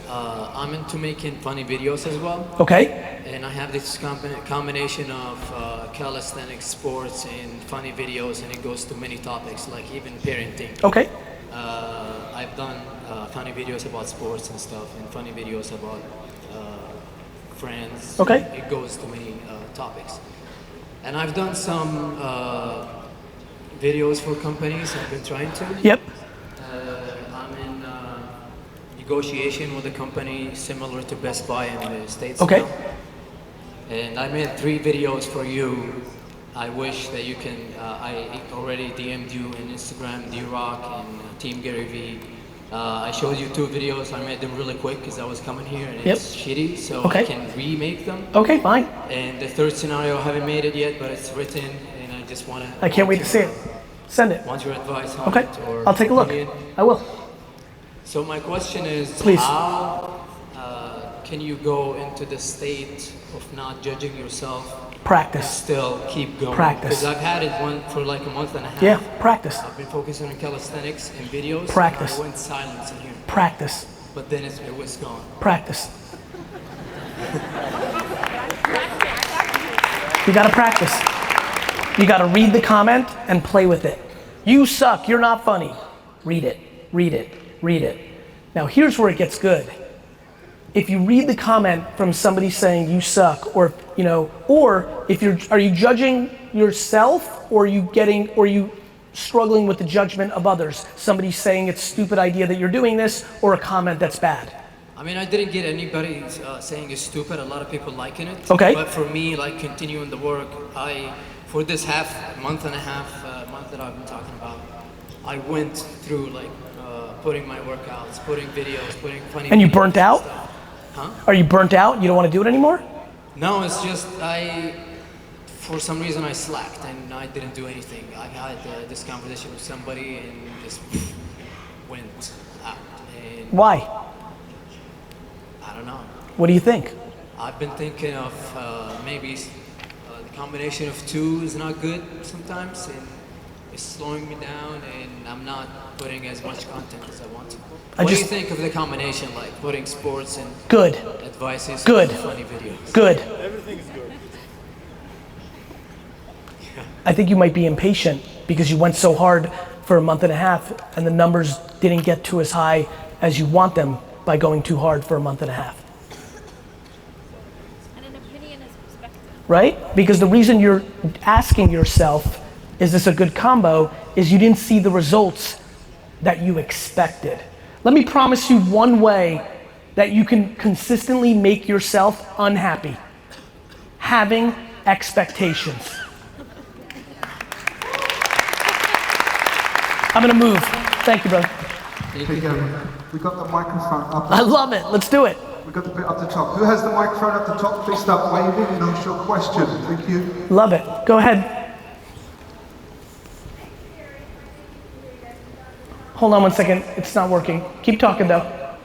Speaker 19: I'm into making funny videos as well.
Speaker 1: Okay.
Speaker 19: And I have this combination of calisthenics, sports, and funny videos, and it goes to many topics, like even parenting.
Speaker 1: Okay.
Speaker 19: I've done funny videos about sports and stuff, and funny videos about friends.
Speaker 1: Okay.
Speaker 19: It goes to many topics. And I've done some videos for companies. I've been trying to.
Speaker 1: Yep.
Speaker 19: I'm in negotiation with a company similar to Best Buy in the States.
Speaker 1: Okay.
Speaker 19: Now. And I made 3 videos for you. I wish that you can, I already DM'd you on Instagram, D-Rock and Team GaryVee. I showed you 2 videos. I made them really quick because I was coming here and it's shitty, so I can remake them.
Speaker 1: Okay, fine.
Speaker 19: And the 3rd scenario, I haven't made it yet, but it's written and I just want to...
Speaker 1: I can't wait to see it. Send it.
Speaker 19: Want your advice on
Speaker 1: Okay,
Speaker 19: it? Or
Speaker 1: I'll take a look.
Speaker 19: opinion?
Speaker 1: I will.
Speaker 19: So my question is,
Speaker 1: Please.
Speaker 19: how can you go into the state of not judging yourself?
Speaker 1: Practice.
Speaker 19: And still keep going.
Speaker 1: Practice.
Speaker 19: Because I've had it for like a month and a half.
Speaker 1: Yeah, practice.
Speaker 19: I've been focusing on calisthenics and videos.
Speaker 1: Practice.
Speaker 19: And I went silent in here.
Speaker 1: Practice.
Speaker 19: But then it was gone.
Speaker 1: Practice. You gotta practice. You gotta read the comment and play with it. You suck, you're not funny. Read it, read it, read it. Now here's where it gets good. If you read the comment from somebody saying you suck, or are you judging yourself, or are you struggling with the judgment of others? Somebody saying it's a stupid idea that you're doing this, or a comment that's bad?
Speaker 19: I mean, I didn't get anybody saying it's stupid. A lot of people liking it.
Speaker 1: Okay.
Speaker 19: But for me, like continuing the work, for this month and a half that I've been talking about, I went through like putting my workouts, putting videos, putting funny.
Speaker 1: And you burnt out?
Speaker 19: Huh?
Speaker 1: Are you burnt out? You don't want to do it anymore?
Speaker 19: No, it's just for some reason I slacked and I didn't do anything. I had this conversation with somebody and just went out. And
Speaker 1: Why?
Speaker 19: I don't know.
Speaker 1: What do you think?
Speaker 19: I've been thinking of maybe the combination of 2 is not good sometimes, and is slowing me down, and I'm not putting as much content as I want to.
Speaker 1: I
Speaker 19: What do you
Speaker 1: just-
Speaker 19: think of the combination, like putting sports and
Speaker 1: Good.
Speaker 19: advices
Speaker 1: Good.
Speaker 19: and funny videos?
Speaker 1: Good.
Speaker 13: Everything is good.
Speaker 1: I think you might be impatient because you went so hard for a month and a half and the numbers didn't get to as high as you want them by going too hard for a month and a half.
Speaker 7: And an opinion is perspective.
Speaker 1: Right? Because the reason you're asking yourself, is this a good combo, is you didn't see the results that you expected. Let me promise you one way that you can consistently make yourself unhappy. Having expectations. I'm gonna move. Thank you, brother.
Speaker 5: Hey Gary, we got the microphone up.
Speaker 1: I love it. Let's do it.
Speaker 5: We got the bit up the top. Who has the microphone up the top? Please start waving and ask your question. Thank you.
Speaker 1: Love it. Go ahead. Hold on one second. It's not working. Keep talking though.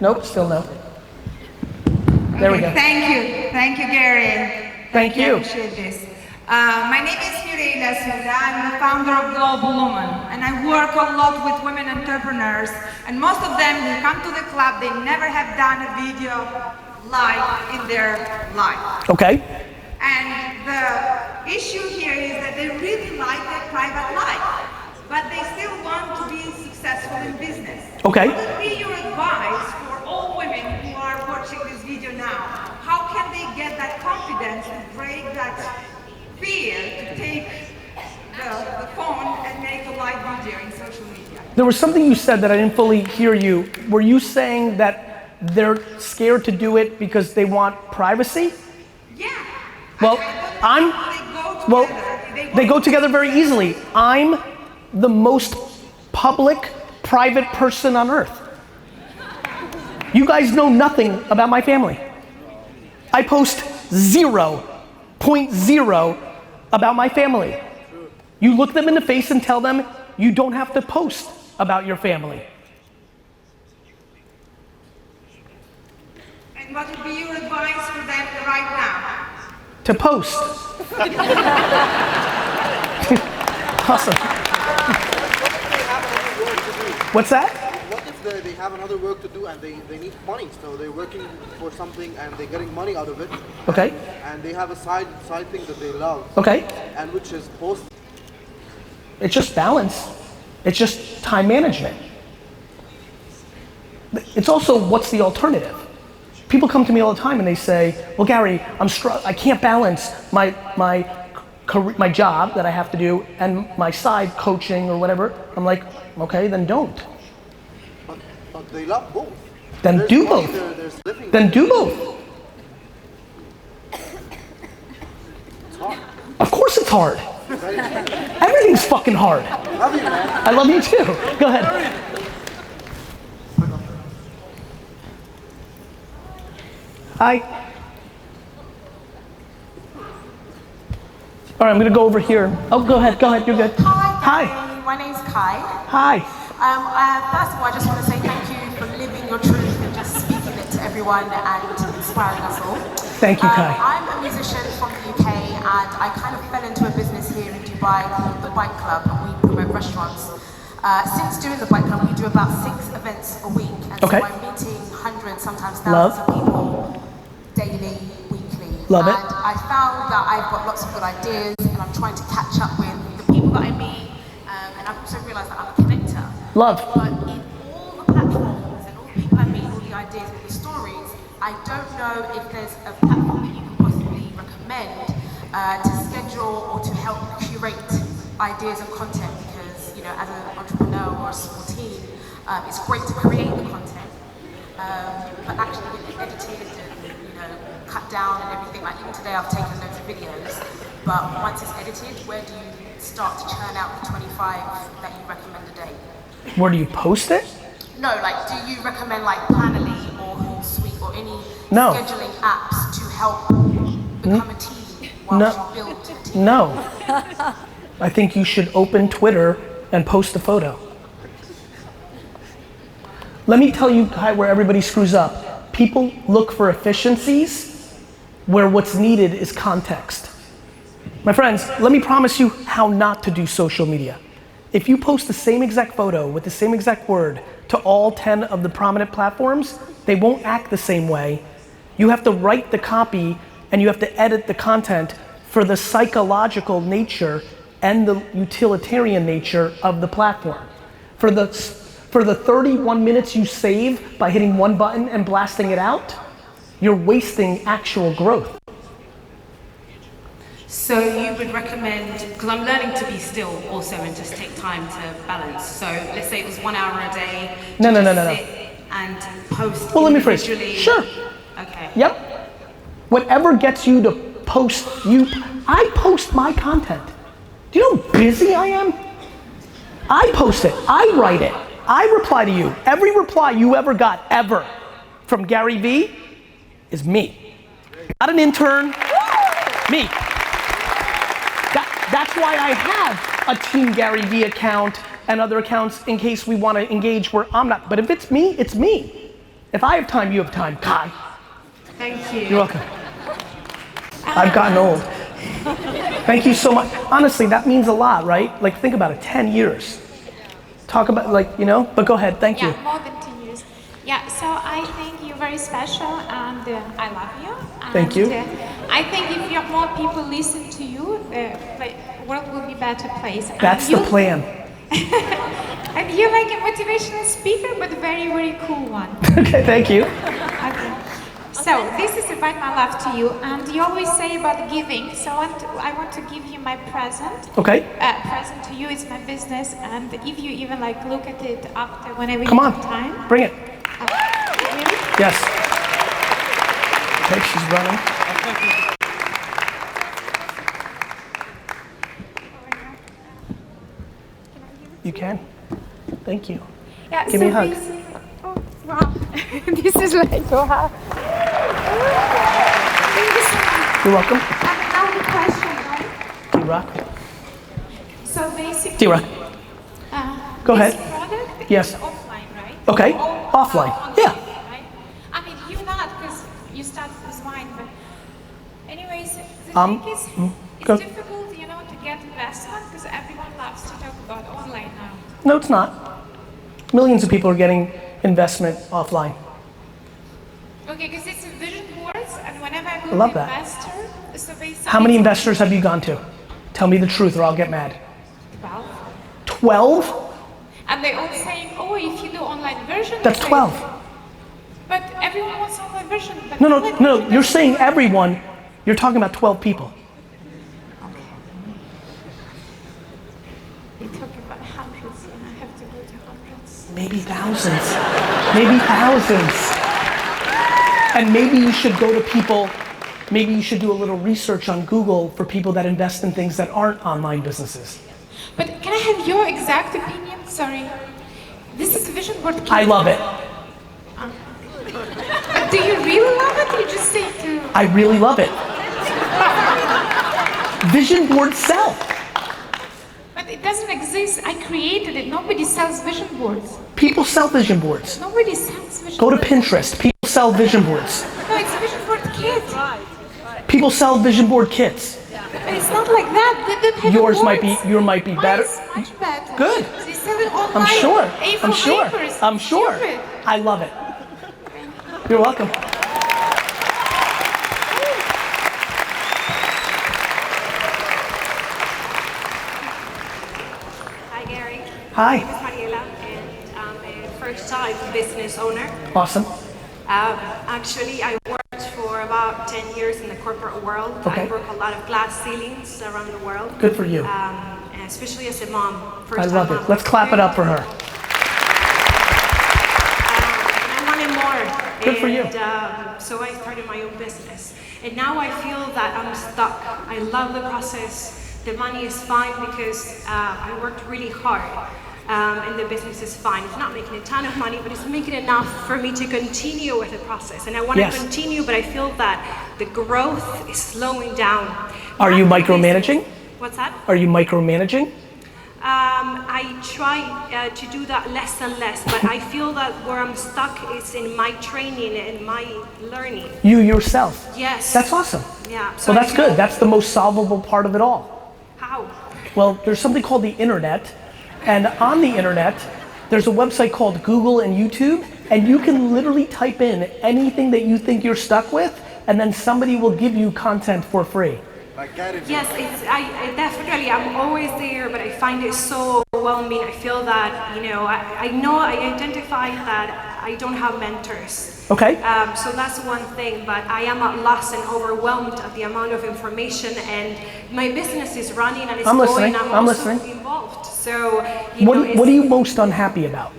Speaker 1: Nope, still no. There we go.
Speaker 4: Thank you. Thank you, Gary.
Speaker 1: Thank you.
Speaker 4: I appreciate this. My name is Mireille Souza. I'm the founder of Global Woman, and I work a lot with women entrepreneurs. And most of them who come to the club, they never have done a video live in their life.
Speaker 1: Okay.
Speaker 4: And the issue here is that they really like their private life, but they still want to be successful in business.
Speaker 1: Okay.
Speaker 4: What would be your advice for all women who are watching this video now? How can they get that confidence to break that fear to take the phone and make a live video in social media?
Speaker 1: There was something you said that I didn't fully hear you. Were you saying that they're scared to do it because they want privacy?
Speaker 4: Yeah.
Speaker 1: Well, they go together very easily. I'm the most public, private person on earth. You guys know nothing about my family. I post 0.0 about my family. You look them in the face and tell them you don't have to post about your family.
Speaker 4: And what would be your advice for them right now?
Speaker 1: To post. Awesome. What's that?
Speaker 20: What if they have another work to do and they need money? So they're working for something and they're getting money out of it.
Speaker 1: Okay.
Speaker 20: And they have a side thing that they love.
Speaker 1: Okay.
Speaker 20: And which is post.
Speaker 1: It's just balance. It's just time management. It's also what's the alternative? People come to me all the time and they say, well, Gary, I can't balance my job that I have to do and my side coaching or whatever. I'm like, okay, then don't.
Speaker 20: But they love both.
Speaker 1: Then
Speaker 20: There's
Speaker 1: do
Speaker 20: money
Speaker 1: both.
Speaker 20: living
Speaker 1: Then
Speaker 20: there.
Speaker 1: do both.
Speaker 20: It's hard.
Speaker 1: Of course it's hard. Everything's fucking hard.
Speaker 20: Love you, man.
Speaker 1: I love you too. Go ahead. Hi. All right, I'm gonna go over here. Oh, go ahead, you're good.
Speaker 21: Hi. My name's Kai.
Speaker 1: Hi.
Speaker 21: First of all, I just want to say thank you for living your truth and just speaking it to everyone and inspiring us all.
Speaker 1: Thank you, Kai.
Speaker 21: I'm a musician from the UK and I kind of fell into a business here in Dubai called the Bike Club, and we promote restaurants. Since doing the Bike Club, we do about 6 events a week, and so I'm meeting hundreds, sometimes thousands of people daily, weekly.
Speaker 1: Love it.
Speaker 21: And I found that I've got lots of good ideas and I'm trying to catch up with the people that I meet, and I've also realised that I'm a connector.
Speaker 1: Love.
Speaker 21: But in all the platforms and all the people I meet, all the ideas, all the stories, I don't know if there's a platform that you can possibly recommend to schedule or to help curate ideas and content, because, you know, as an entrepreneur or a small team, it's great to create the content, but actually get it edited and, you know, cut down and everything. Like even today I've taken loads of videos, but once it's edited, where do you start to churn out the 25 that you recommend a day?
Speaker 1: Where do you post it?
Speaker 21: No, like do you recommend like Planoly or Hootsuite or any
Speaker 1: No.
Speaker 21: scheduling apps to help become a team while you build a team?
Speaker 1: No. I think you should open Twitter and post a photo. Let me tell you where everybody screws up. People look for efficiencies where what's needed is context. My friends, let me promise you how not to do social media. If you post the same exact photo with the same exact word to all 10 of the prominent platforms, they won't act the same way. You have to write the copy and you have to edit the content for the psychological nature and the utilitarian nature of the platform. For the 31 minutes you save by hitting one button and blasting it out, you're wasting actual growth.
Speaker 21: So you would recommend, because I'm learning to be still also and just take time to balance. So let's say it was 1 hour a day.
Speaker 1: No.
Speaker 21: Sit and post.
Speaker 1: Well, let me phrase. Sure.
Speaker 21: Okay.
Speaker 1: Yep. Whatever gets you to post, I post my content. Do you know how busy I am? I post it, I write it, I reply to you. Every reply you ever got, ever, from GaryVee is me. Not an intern, me. That's why I have a Team GaryVee account and other accounts in case we want to engage where I'm not. But if it's me, it's me. If I have time, you have time. Kai.
Speaker 21: Thank you.
Speaker 1: You're welcome. I've gotten old. Thank you so much. Honestly, that means a lot, right? Like, think about it, 10 years. Talk about, like, you know, but go ahead, thank you.
Speaker 14: Yeah, more than 10 years. Yeah, so I think you're very special and I love you. And,
Speaker 1: thank you.
Speaker 14: I think if more people listen to you, the world will be a better place.
Speaker 1: That's the plan.
Speaker 14: And you're like a motivational speaker, but a very, very cool one.
Speaker 1: Okay, thank you.
Speaker 14: Okay. So this is about my love to you, and you always say about giving. So I want to give you my present.
Speaker 1: Okay.
Speaker 14: Present to you is my business, and if you even like look at it after whenever
Speaker 1: Come
Speaker 14: you
Speaker 1: on,
Speaker 14: have time.
Speaker 1: bring it.
Speaker 14: Really?
Speaker 1: Yes. Okay, she's running. You can. Thank you.
Speaker 14: Yeah,
Speaker 1: Give me a hug.
Speaker 14: Oh, wow. This is like, wow.
Speaker 1: You're welcome.
Speaker 14: I have a question, right?
Speaker 1: D-Rock.
Speaker 14: So basically,
Speaker 1: D-Rock. Go
Speaker 14: this
Speaker 1: ahead.
Speaker 14: product
Speaker 1: Yes.
Speaker 14: is offline, right?
Speaker 1: Okay.
Speaker 14: Or
Speaker 1: Offline.
Speaker 14: online,
Speaker 1: Yeah.
Speaker 14: Right? I mean, you not because you started with wine, but anyways, the thing is,
Speaker 1: go.
Speaker 14: it's difficult, you know, to get investment because everyone loves to talk about online now.
Speaker 1: No, it's not. Millions of people are getting investment offline.
Speaker 14: Okay, because it's a vision boards, and whenever I go
Speaker 1: I love
Speaker 14: to
Speaker 1: that.
Speaker 14: investor, so basically.
Speaker 1: How many investors have you gone to? Tell me the truth or I'll get mad.
Speaker 14: 12.
Speaker 1: 12?
Speaker 14: And they all saying, oh, if you do online version.
Speaker 1: That's
Speaker 14: they say,
Speaker 1: 12.
Speaker 14: But everyone wants online version. But
Speaker 1: No, you're saying everyone, you're talking about 12 people.
Speaker 14: You're talking about hundreds, and I have to go to hundreds.
Speaker 1: Maybe thousands. Maybe thousands. And maybe you should go to people, maybe you should do a little research on Google for people that invest in things that aren't online businesses.
Speaker 14: But can I have your exact opinion? Sorry. This is a vision board.
Speaker 1: I love it.
Speaker 14: But do you really love it, or you just say to?
Speaker 1: I really love it. Vision boards sell.
Speaker 14: But it doesn't exist. I created it. Nobody sells vision boards.
Speaker 1: People sell vision boards.
Speaker 14: Nobody sells vision
Speaker 1: Go to
Speaker 14: boards.
Speaker 1: Pinterest. People sell vision boards.
Speaker 14: No, it's a vision board kit.
Speaker 1: People sell vision board kits.
Speaker 14: But it's not like that. They don't have
Speaker 1: Yours
Speaker 14: boards.
Speaker 1: might be better.
Speaker 14: Mine's much better.
Speaker 1: Good.
Speaker 14: They sell it online.
Speaker 1: I'm sure.
Speaker 14: A4
Speaker 1: I'm sure.
Speaker 14: papers.
Speaker 1: I'm sure.
Speaker 14: Stupid.
Speaker 1: I love it. You're welcome.
Speaker 7: Hi, Gary.
Speaker 1: Hi.
Speaker 7: My name is Mariela, and I'm a first-time business owner.
Speaker 1: Awesome.
Speaker 7: Actually, I worked for about 10 years in the corporate world.
Speaker 1: Okay.
Speaker 7: I broke a lot of glass ceilings around the world.
Speaker 1: Good for you.
Speaker 7: And especially as a mom.
Speaker 1: I love it. Let's clap it up for her.
Speaker 7: I wanted more.
Speaker 1: Good for you.
Speaker 7: So I started my own business. And now I feel that I'm stuck. I love the process. The money is fine because I worked really hard. And the business is fine. It's not making a ton of money, but it's making enough for me to continue with the process. And I want to continue, but I feel that the growth is slowing down.
Speaker 1: Are you micromanaging?
Speaker 7: What's that?
Speaker 1: Are you micromanaging?
Speaker 7: I try to do that less and less, but I feel that where I'm stuck is in my training and my learning.
Speaker 1: You yourself.
Speaker 7: Yes.
Speaker 1: That's awesome.
Speaker 7: Yeah.
Speaker 1: So that's good. That's the most solvable part of it all.
Speaker 7: How?
Speaker 1: Well, there's something called the internet, and on the internet, there's a website called Google and YouTube, and you can literally type in anything that you think you're stuck with, and then somebody will give you content for free.
Speaker 7: Yes, I definitely, I'm always there, but I find it so overwhelming. I feel that, you know, I identify that I don't have mentors.
Speaker 1: Okay.
Speaker 7: So that's one thing, but I am at loss and overwhelmed at the amount of information, and my business is running and it's
Speaker 1: I'm
Speaker 7: going.
Speaker 1: listening.
Speaker 7: I'm
Speaker 1: I'm
Speaker 7: also
Speaker 1: listening.
Speaker 7: involved. So, you know,
Speaker 1: What are you most unhappy about?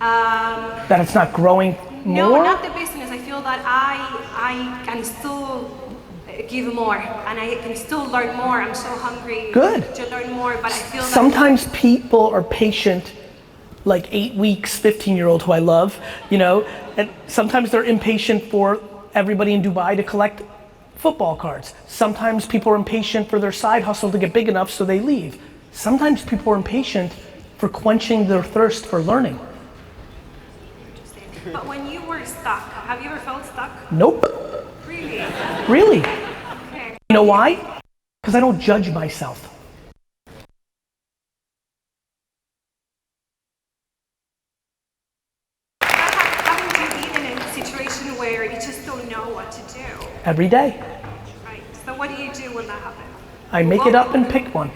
Speaker 1: That it's not growing more?
Speaker 7: No, not the business. I feel that I can still give more, and I can still learn more. I'm so hungry to learn more, but I feel that
Speaker 1: sometimes people are patient, like 8 weeks, 15-year-old who I love, you know, and sometimes they're impatient for everybody in Dubai to collect football cards. Sometimes people are impatient for their side hustle to get big enough so they leave. Sometimes people are impatient for quenching their thirst for learning.
Speaker 7: But when you were stuck, have you ever felt stuck?
Speaker 1: Nope.
Speaker 7: Really?
Speaker 1: Really?
Speaker 7: Okay.
Speaker 1: You know why? Because I don't judge myself.
Speaker 7: Haven't you been in a situation where you just don't know what to do?
Speaker 1: Every day.
Speaker 7: Right. So what do you do when that happens?
Speaker 1: I make it up and pick one.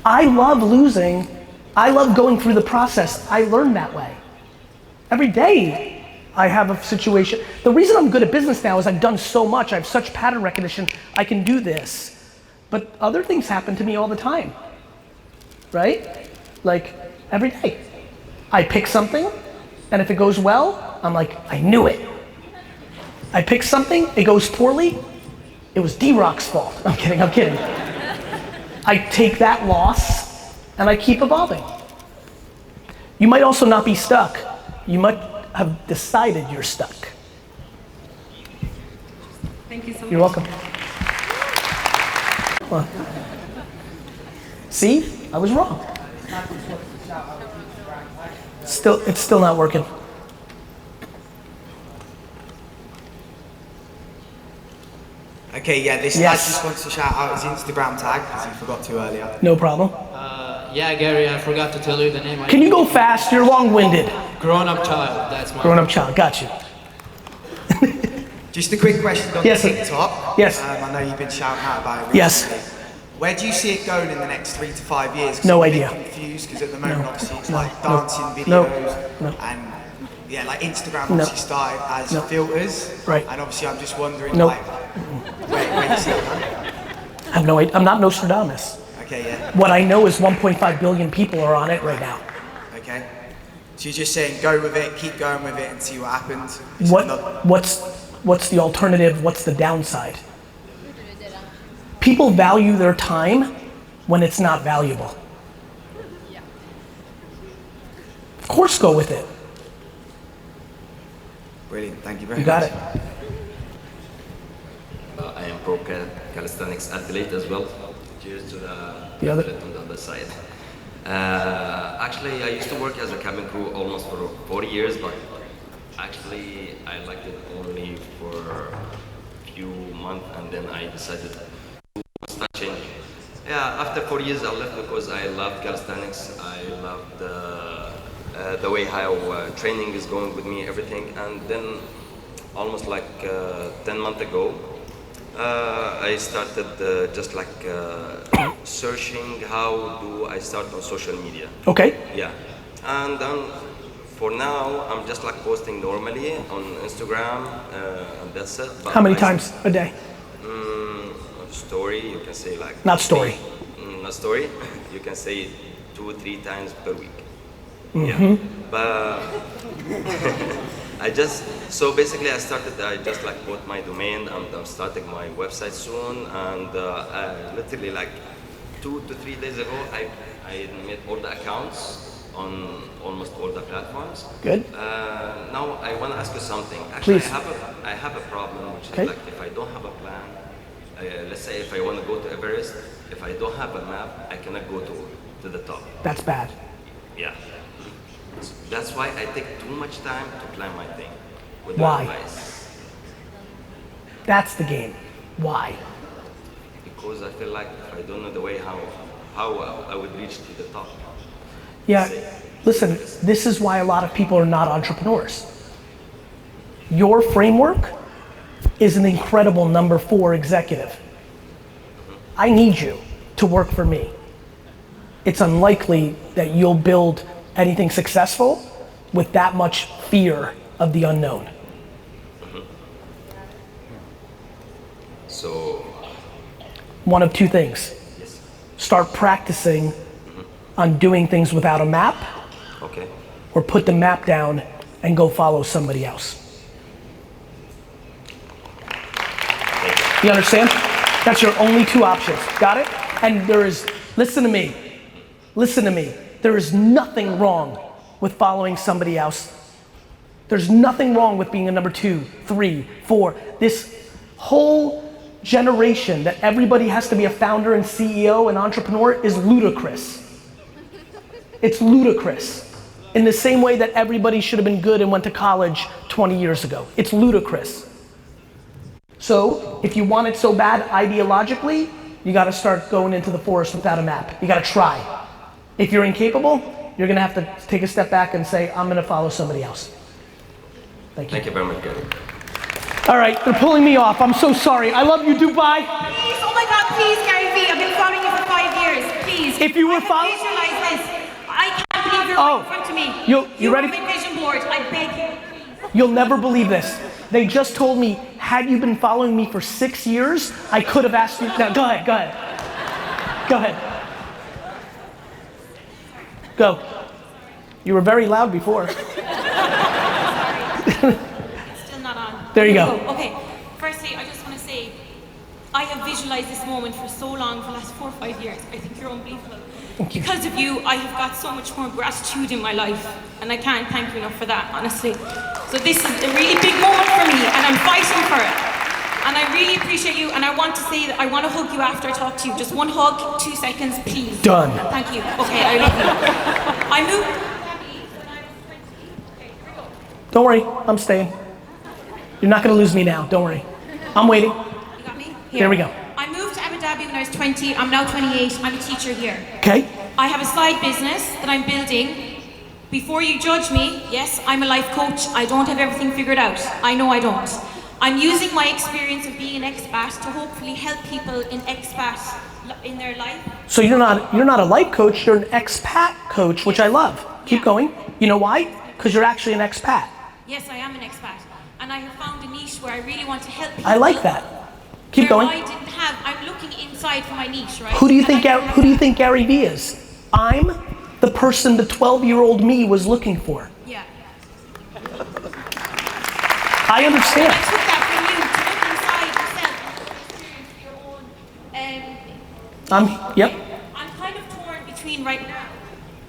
Speaker 1: I love losing. I love going through the process. I learn that way. Every day I have a situation. The reason I'm good at business now is I've done so much. I have such pattern recognition. I can do this. But other things happen to me all the time. Right? Like every day. I pick something, and if it goes well, I'm like, I knew it. I pick something, it goes poorly, it was D-Rock's fault. I'm kidding. I take that loss, and I keep evolving. You might also not be stuck. You might have decided you're stuck.
Speaker 7: Thank you so much.
Speaker 1: You're welcome. Well, see, I was wrong. It's still not working.
Speaker 3: Okay, yeah, this guy just wants to shout out his Instagram tag because he forgot to earlier.
Speaker 1: No problem.
Speaker 19: Yeah, Gary, I forgot to tell you the name.
Speaker 1: Can you go fast? You're long-winded.
Speaker 19: Grown-up child, that's my
Speaker 1: Grown-up child, got you.
Speaker 3: Just a quick question on TikTok.
Speaker 1: Yes.
Speaker 3: I know you've been shouting out about it recently.
Speaker 1: Yes.
Speaker 3: Where do you see it going in the next 3 to 5 years?
Speaker 1: No
Speaker 3: I'm
Speaker 1: idea.
Speaker 3: a bit confused because at the moment obviously it's like dancing videos and yeah, like Instagram obviously started as filters.
Speaker 1: Right.
Speaker 3: And obviously I'm just wondering like where you see it going?
Speaker 1: I have no idea. I'm not Nostradamus.
Speaker 3: Okay, yeah.
Speaker 1: What I know is 1.5 billion people are on it right now.
Speaker 3: Okay. So you're just saying go with it, keep going with it and see what happens?
Speaker 1: What's the alternative? What's the downside? People value their time when it's not valuable. Of course, go with it.
Speaker 3: Brilliant, thank you very
Speaker 1: much.
Speaker 3: much.
Speaker 1: You got it.
Speaker 6: I am pro calisthenics athlete as well. Cheers to the
Speaker 1: other
Speaker 6: athlete on the other side. Actually, I used to work as a cabin crew almost for 40 years, but actually I liked it only for a few months, and then I decided to start changing. Yeah, after 4 years I left because I loved calisthenics. I loved the way how training is going with me, everything. And then almost like 10 months ago, I started just like searching how do I start on social media.
Speaker 1: Okay.
Speaker 6: Yeah. And then for now, I'm just like posting normally on Instagram, and that's it. But
Speaker 1: How many times a day?
Speaker 6: Story, you can say like...
Speaker 1: Not story.
Speaker 6: Not story. You can say 2 or 3 times per week.
Speaker 1: Mm-hmm.
Speaker 6: Yeah. But so basically I just like bought my domain, and I'm starting my website soon, and literally like 2 to 3 days ago, I made all the accounts on almost all the platforms.
Speaker 1: Good.
Speaker 6: Now I want to ask you something. Actually,
Speaker 1: Please.
Speaker 6: I have a problem, which
Speaker 1: Okay.
Speaker 6: is like if I don't have a plan, let's say if I want to go to Everest, if I don't have a map, I cannot go to the top.
Speaker 1: That's bad.
Speaker 6: Yeah. That's why I take too much time to plan my thing.
Speaker 1: Why?
Speaker 6: Advice.
Speaker 1: That's the game. Why?
Speaker 6: Because I feel like if I don't know the way how I would reach to the top.
Speaker 1: Yeah, listen, this is why a lot of people are not entrepreneurs. Your framework is an incredible number 4 executive. I need you to work for me. It's unlikely that you'll build anything successful with that much fear of the unknown.
Speaker 6: So,
Speaker 1: one of two things. Start practicing on doing things without a map,
Speaker 6: okay,
Speaker 1: or put the map down and go follow somebody else. You understand? That's your only 2 options. Got it? And there is, listen to me. There is nothing wrong with following somebody else. There's nothing wrong with being a number 2, 3, 4. This whole generation that everybody has to be a founder and CEO and entrepreneur is ludicrous. It's ludicrous. In the same way that everybody should have been good and went to college 20 years ago. It's ludicrous. So if you want it so bad ideologically, you gotta start going into the forest without a map. You gotta try. If you're incapable, you're gonna have to take a step back and say, I'm gonna follow somebody else. Thank you.
Speaker 6: Thank you very much, Gary.
Speaker 1: All right, they're pulling me off. I'm so sorry. I love you, Dubai.
Speaker 21: Please, oh my God, please, GaryVee. I've been following you for 5 years. Please.
Speaker 1: If you were following,
Speaker 21: visualize this. I can't believe you're right in front of me.
Speaker 1: You ready?
Speaker 21: You have my vision board. I beg you.
Speaker 1: You'll never believe this. They just told me, had you been following me for 6 years, I could have asked you. No, go ahead. Go ahead. Go. You were very loud before.
Speaker 21: Still not on.
Speaker 1: There you go.
Speaker 21: Okay. Firstly, I just want to say, I have visualized this moment for so long, for the last 4 or 5 years. I think you're unbelievable. Because of you, I have got so much more gratitude in my life, and I can't thank you enough for that, honestly. So this is a really big moment for me, and I'm fighting for it. And I really appreciate you, and I want to say that I want to hug you after I talk to you. Just one hug, 2 seconds, please.
Speaker 1: Done.
Speaker 21: Thank you. Okay, I love you. I moved.
Speaker 1: Don't worry, I'm staying. You're not gonna lose me now, don't worry. I'm waiting.
Speaker 21: You got me?
Speaker 1: Here we go.
Speaker 21: I moved to Abu Dhabi when I was 20. I'm now 28. I'm a teacher here.
Speaker 1: Okay.
Speaker 21: I have a side business that I'm building. Before you judge me, yes, I'm a life coach. I don't have everything figured out. I know I don't. I'm using my experience of being an expat to hopefully help people in expat in their life.
Speaker 1: So you're not a life coach, you're an expat coach, which I love. Keep going. You know why? Because you're actually an expat.
Speaker 21: Yes, I am an expat. And I have found a niche where I really want to help people.
Speaker 1: I like that. Keep going.
Speaker 21: I didn't have, I'm looking inside for my niche, right?
Speaker 1: Who do you think GaryVee is? I'm the person the 12-year-old me was looking for.
Speaker 21: Yeah.
Speaker 1: I understand.
Speaker 21: I took that from you to look inside yourself,
Speaker 1: Yep.
Speaker 21: I'm kind of torn between right now.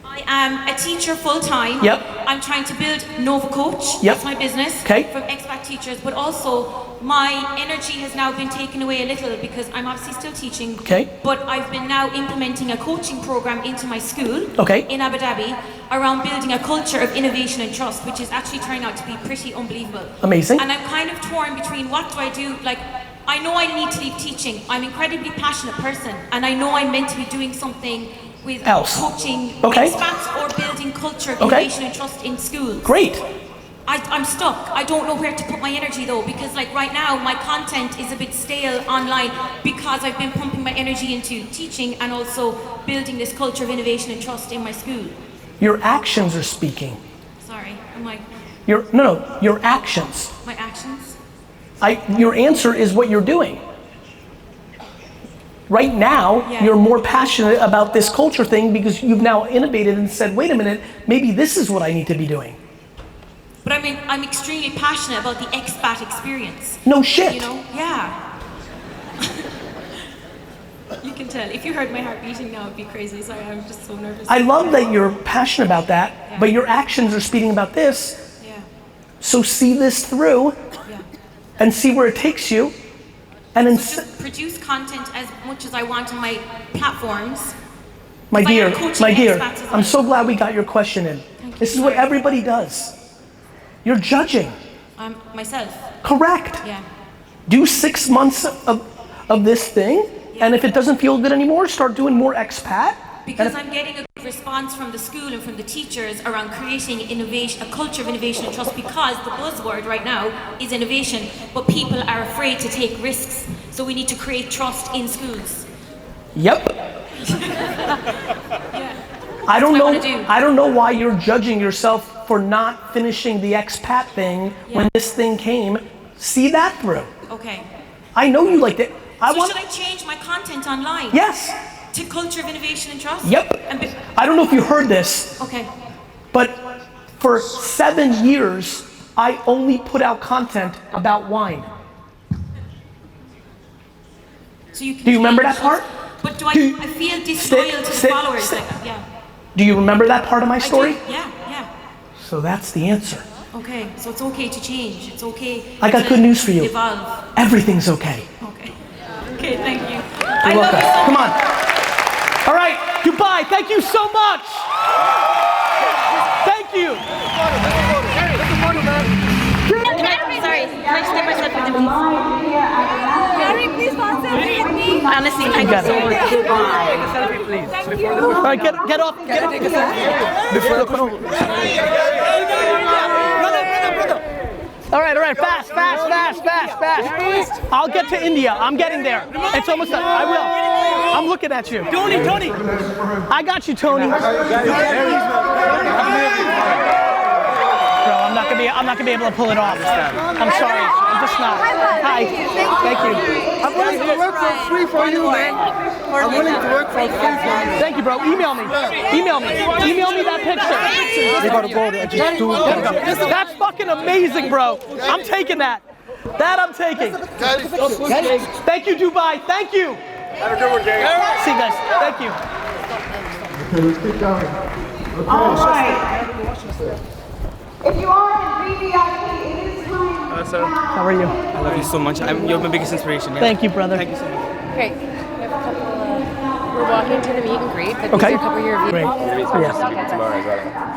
Speaker 21: I am a teacher full-time.
Speaker 1: Yep.
Speaker 21: I'm trying to build Nova Coach.
Speaker 1: Yep.
Speaker 21: That's my business.
Speaker 1: Okay.
Speaker 21: For expat teachers, but also my energy has now been taken away a little because I'm obviously still teaching.
Speaker 1: Okay.
Speaker 21: But I've been now implementing a coaching program into my school.
Speaker 1: Okay.
Speaker 21: In Abu Dhabi around building a culture of innovation and trust, which is actually turning out to be pretty unbelievable.
Speaker 1: Amazing.
Speaker 21: And I'm kind of torn between what do I do? Like, I know I need to leave teaching. I'm an incredibly passionate person, and I know I'm meant to be doing something with coaching expats or building culture of innovation and trust in schools.
Speaker 1: Great.
Speaker 21: I'm stuck. I don't know where to put my energy though, because like right now my content is a bit stale online because I've been pumping my energy into teaching and also building this culture of innovation and trust in my school.
Speaker 1: Your actions are speaking.
Speaker 21: Sorry, am I?
Speaker 1: Your actions.
Speaker 21: My actions?
Speaker 1: Your answer is what you're doing. Right now, you're more passionate about this culture thing because you've now innovated and said, wait a minute, maybe this is what I need to be doing.
Speaker 21: But I mean, I'm extremely passionate about the expat experience.
Speaker 1: No shit.
Speaker 21: You know? Yeah. You can tell. If you heard my heart beating now, it'd be crazy. Sorry, I'm just so nervous.
Speaker 1: I love that you're passionate about that, but your actions are speaking about this.
Speaker 21: Yeah.
Speaker 1: So see this through and see where it takes you And then
Speaker 21: so just produce content as much as I want on my platforms.
Speaker 1: my
Speaker 21: Because I
Speaker 1: dear,
Speaker 21: am coaching
Speaker 1: my dear,
Speaker 21: expats as
Speaker 1: I'm
Speaker 21: well.
Speaker 1: so glad we got your question in. This is what everybody does. You're judging.
Speaker 21: Myself.
Speaker 1: Correct.
Speaker 21: Yeah.
Speaker 1: Do 6 months of this thing, and if it doesn't feel good anymore, start doing more expat.
Speaker 21: Because I'm getting a good response from the school and from the teachers around creating innovation, a culture of innovation and trust, because the buzzword right now is innovation, but people are afraid to take risks. So we need to create trust in schools.
Speaker 1: Yep.
Speaker 21: Yeah.
Speaker 1: I don't
Speaker 21: That's
Speaker 1: know.
Speaker 21: what I wanna do.
Speaker 1: I don't know why you're judging yourself for not finishing the expat thing when this thing came. See that through.
Speaker 21: Okay.
Speaker 1: I know you liked it.
Speaker 21: Should I change my content online?
Speaker 1: Yes.
Speaker 21: To culture of innovation and trust?
Speaker 1: Yep. I don't know if you heard this,
Speaker 21: Okay.
Speaker 1: but for 7 years, I only put out content about wine.
Speaker 21: So you can
Speaker 1: Do you remember
Speaker 21: change-
Speaker 1: that part?
Speaker 21: But do I feel disloyal to the followers? Like, yeah.
Speaker 1: Do you remember that part of my
Speaker 21: I
Speaker 1: story?
Speaker 21: do. Yeah, yeah.
Speaker 1: So that's the answer.
Speaker 21: Okay, so it's okay to change. It's okay.
Speaker 1: I got
Speaker 21: to
Speaker 1: good news for you.
Speaker 21: Evolve.
Speaker 1: Everything's okay.
Speaker 21: Okay. Okay, thank you.
Speaker 1: You're welcome. Come on. All right, Dubai, thank you so much. Thank you.
Speaker 21: Sorry, can I just take my selfie with you, please?
Speaker 4: Gary, please don't selfie with me.
Speaker 21: Honestly, thank you so much.
Speaker 1: Take a selfie, please. Thank you. All right, get off. Get off. Take a selfie. Before the All right, fast. I'll get to India. I'm getting there. It's almost done. I will. I'm looking at you. Tony. I got you, Tony. Bro, I'm not gonna be able to pull it off. I'm sorry. I'm just not. Hi. Thank you.
Speaker 20: I'm willing to work for free for you, man. I'm willing to work for free for you.
Speaker 1: Thank you, bro. Email me that picture.
Speaker 20: They gotta go there. Just do it.
Speaker 1: That's fucking amazing, bro. I'm taking that. That I'm taking. Thank you, Dubai. Thank you.
Speaker 20: Have a good one, Gary.
Speaker 1: See you guys. Thank you.
Speaker 5: Okay, let's keep going. Okay.
Speaker 4: All right. If you are in VVIP, it is time.
Speaker 9: Hello, sir.
Speaker 1: How are you?
Speaker 9: I love you so much. You're my biggest inspiration. Yeah?
Speaker 1: Thank you, brother.
Speaker 9: Thank you so much.
Speaker 12: Okay, we have a couple. We're walking to the meet and greet, but
Speaker 1: Okay.
Speaker 12: these are a couple of your views.
Speaker 1: Great.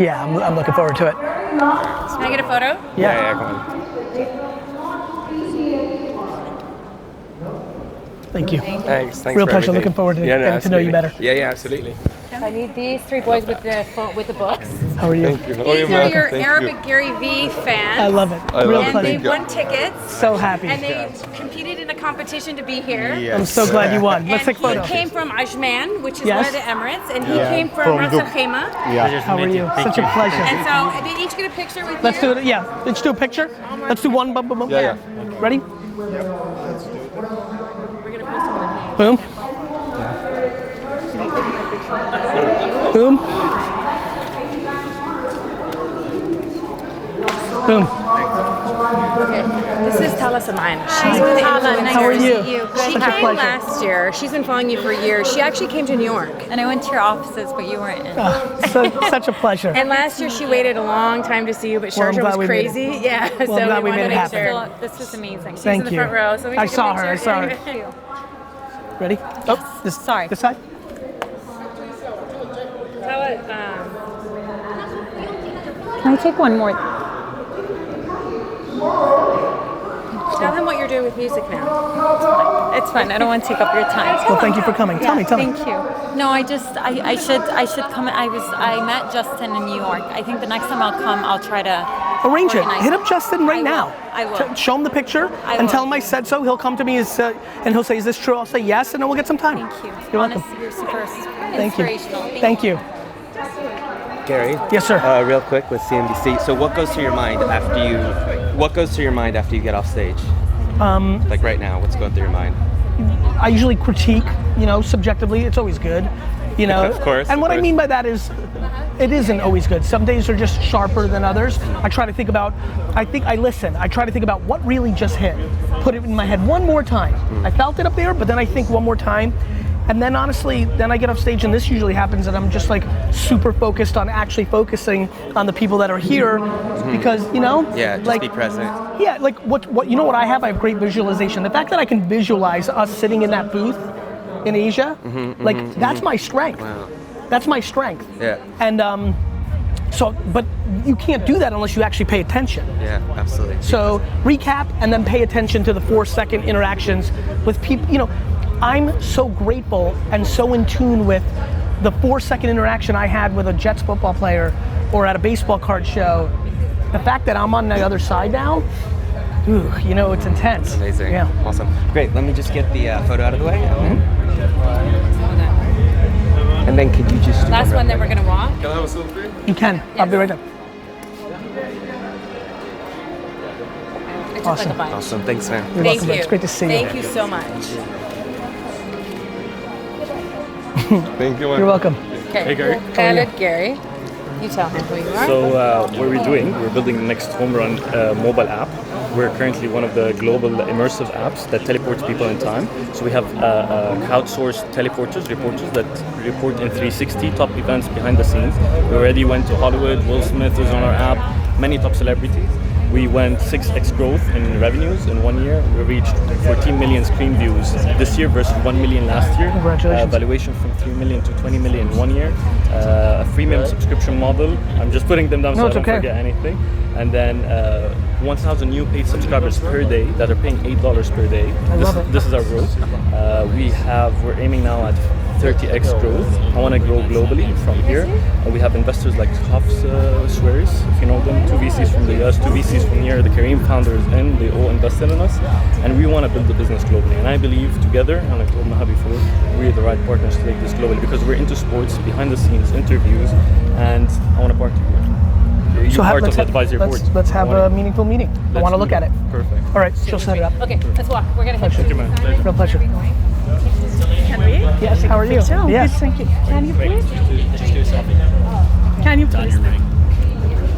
Speaker 1: Yeah, I'm looking forward to it.
Speaker 12: Can I get a photo?
Speaker 1: Yeah,
Speaker 9: come on.
Speaker 1: Thank you.
Speaker 9: Thanks.
Speaker 1: Real pleasure. Looking forward to getting to know you better.
Speaker 9: Yeah, absolutely.
Speaker 12: I need these three boys with the books.
Speaker 1: How are you?
Speaker 9: Thank you.
Speaker 12: These are your Arabic GaryVee fans.
Speaker 1: I love it. Real
Speaker 12: And
Speaker 1: pleasure.
Speaker 12: they won tickets.
Speaker 1: So happy.
Speaker 12: And they competed in a competition to be here.
Speaker 1: I'm so glad you won. Let's take a photo.
Speaker 12: He came from Ajman, which is
Speaker 1: Yes.
Speaker 12: one of the Emirates, and he came from Ras Al Khaimah.
Speaker 1: How are you? Such a pleasure.
Speaker 12: And so they each get a picture with
Speaker 1: Let's
Speaker 12: you.
Speaker 1: do it. Yeah, let's do a picture. Let's do one. Boom, boom, boom.
Speaker 9: Yeah.
Speaker 1: Ready?
Speaker 12: We're gonna post them on
Speaker 1: Boom. Boom. Boom.
Speaker 12: Okay. This is Tala Saman. She's one of the influencers.
Speaker 1: How are you?
Speaker 12: She
Speaker 1: Such a
Speaker 12: came
Speaker 1: pleasure.
Speaker 12: last year. She's been following you for years. She actually came to New York.
Speaker 10: And I went to your offices, but you weren't in.
Speaker 1: Such a pleasure.
Speaker 12: And last year she waited a long time to see you, but
Speaker 1: Well, I'm
Speaker 12: Sharjah
Speaker 1: glad
Speaker 12: was
Speaker 1: we made it.
Speaker 12: crazy. Yeah,
Speaker 1: Well,
Speaker 12: so
Speaker 1: I'm glad we
Speaker 12: wanted
Speaker 1: made it
Speaker 12: to make
Speaker 1: happen.
Speaker 12: sure.
Speaker 10: This was amazing.
Speaker 12: She's
Speaker 1: Thank
Speaker 12: in the
Speaker 1: you.
Speaker 12: front row. So we
Speaker 1: I
Speaker 12: took a
Speaker 1: saw her.
Speaker 12: picture.
Speaker 1: I saw her. Ready? Oh, this side. This side.
Speaker 10: Can I take one more?
Speaker 12: Tell them what you're doing with music now.
Speaker 10: It's fine. I don't want to take up your time.
Speaker 1: Well, thank you for coming. Tell me.
Speaker 10: Thank you. No, I should come. I met Justin in New York. I think the next time I'll come, I'll try to
Speaker 1: Arrange it.
Speaker 10: organize
Speaker 1: Hit up Justin right now.
Speaker 10: I will.
Speaker 1: Show him the picture
Speaker 10: I
Speaker 1: and
Speaker 10: will.
Speaker 1: tell him I said so. He'll come to me and he'll say, "Is this true?" I'll say yes, and then we'll get some time.
Speaker 10: Thank you.
Speaker 1: You're welcome.
Speaker 10: Honestly, you're super
Speaker 1: Thank you.
Speaker 10: inspirational.
Speaker 1: Thank you.
Speaker 22: Gary.
Speaker 1: Yes, sir.
Speaker 22: Real quick with CNBC. So, what goes through your mind after you? What goes through your mind after you get off stage? Like right now, what's going through your mind?
Speaker 1: I usually critique, subjectively. It's always good,
Speaker 22: Of course.
Speaker 1: And what I mean by that is, it isn't always good. Some days are just sharper than others. I try to think about. I try to think about what really just hit. Put it in my head one more time. I felt it up there, but then I think one more time. And then honestly, then I get off stage and this usually happens and I'm just like super focused on actually focusing on the people that are here because, you know?
Speaker 22: Yeah, just
Speaker 1: like,
Speaker 22: be present.
Speaker 1: Yeah, like what you know what I have? I have great visualization. The fact that I can visualize us sitting in that booth in Asia, that's my strength.
Speaker 22: Wow.
Speaker 1: That's my strength.
Speaker 22: Yeah.
Speaker 1: And so, but you can't do that unless you actually pay attention.
Speaker 22: Yeah, absolutely.
Speaker 1: So recap and then pay attention to the 4-second interactions with people. You know, I'm so grateful and so in tune with the 4-second interaction I had with a Jets football player or at a baseball card show. The fact that I'm on the other side now, ooh, you know, it's intense.
Speaker 22: Amazing.
Speaker 1: Yeah.
Speaker 22: Awesome. Great. Let me just get the photo out of the way. And then could you just do
Speaker 12: Last one, then we're gonna walk.
Speaker 17: Can I have a selfie?
Speaker 1: You can. I'll be right there. Awesome.
Speaker 22: Awesome. Thanks, man.
Speaker 1: You're welcome. It's great to see you.
Speaker 12: Thank you so much.
Speaker 17: Thank you.
Speaker 1: You're welcome.
Speaker 12: Okay.
Speaker 2: Hey, Gary.
Speaker 12: Khaled, Gary. You tell him who you are.
Speaker 2: So what we're doing, we're building the next home run mobile app. We're currently one of the global immersive apps that teleports people in time. So we have crowdsourced teleporters, reporters that report in 360 top events behind the scenes. We already went to Hollywood, Will Smith was on our app, many top celebrities. We went 6x growth in revenues in 1 year. We reached 14 million screen views this year versus 1 million last year.
Speaker 1: Congratulations.
Speaker 2: Valuation from 3 million to 20 million in 1 year. A freemium subscription model. I'm just putting them down so I don't forget anything. And then 1,000 new paid subscribers per day that are paying $8 per day. This is our growth. We're aiming now at 30x growth. I want to grow globally from here. We have investors like Hafs Swears, if you know them, 2 VCs from the US, 2 VCs from here, the Kareem founders, and they all invested in us. And we want to build the business globally. And I believe together, and I told Maha before, we're the right partners to take this globally because we're into sports, behind the scenes, interviews, and I want to partner with you.
Speaker 1: So
Speaker 2: Part of the advisory board.
Speaker 1: let's have a meaningful meeting. I want to look at it.
Speaker 2: Perfect.
Speaker 1: All right, she'll set it up.
Speaker 12: Okay, let's walk. We're gonna hit
Speaker 1: Pleasure.
Speaker 12: you.
Speaker 1: Real pleasure.
Speaker 8: Can we?
Speaker 1: Yes, how are you?
Speaker 8: Oh,
Speaker 1: Yes.
Speaker 8: good, thank you. Can you please?
Speaker 2: Just do a selfie.
Speaker 8: Can you please?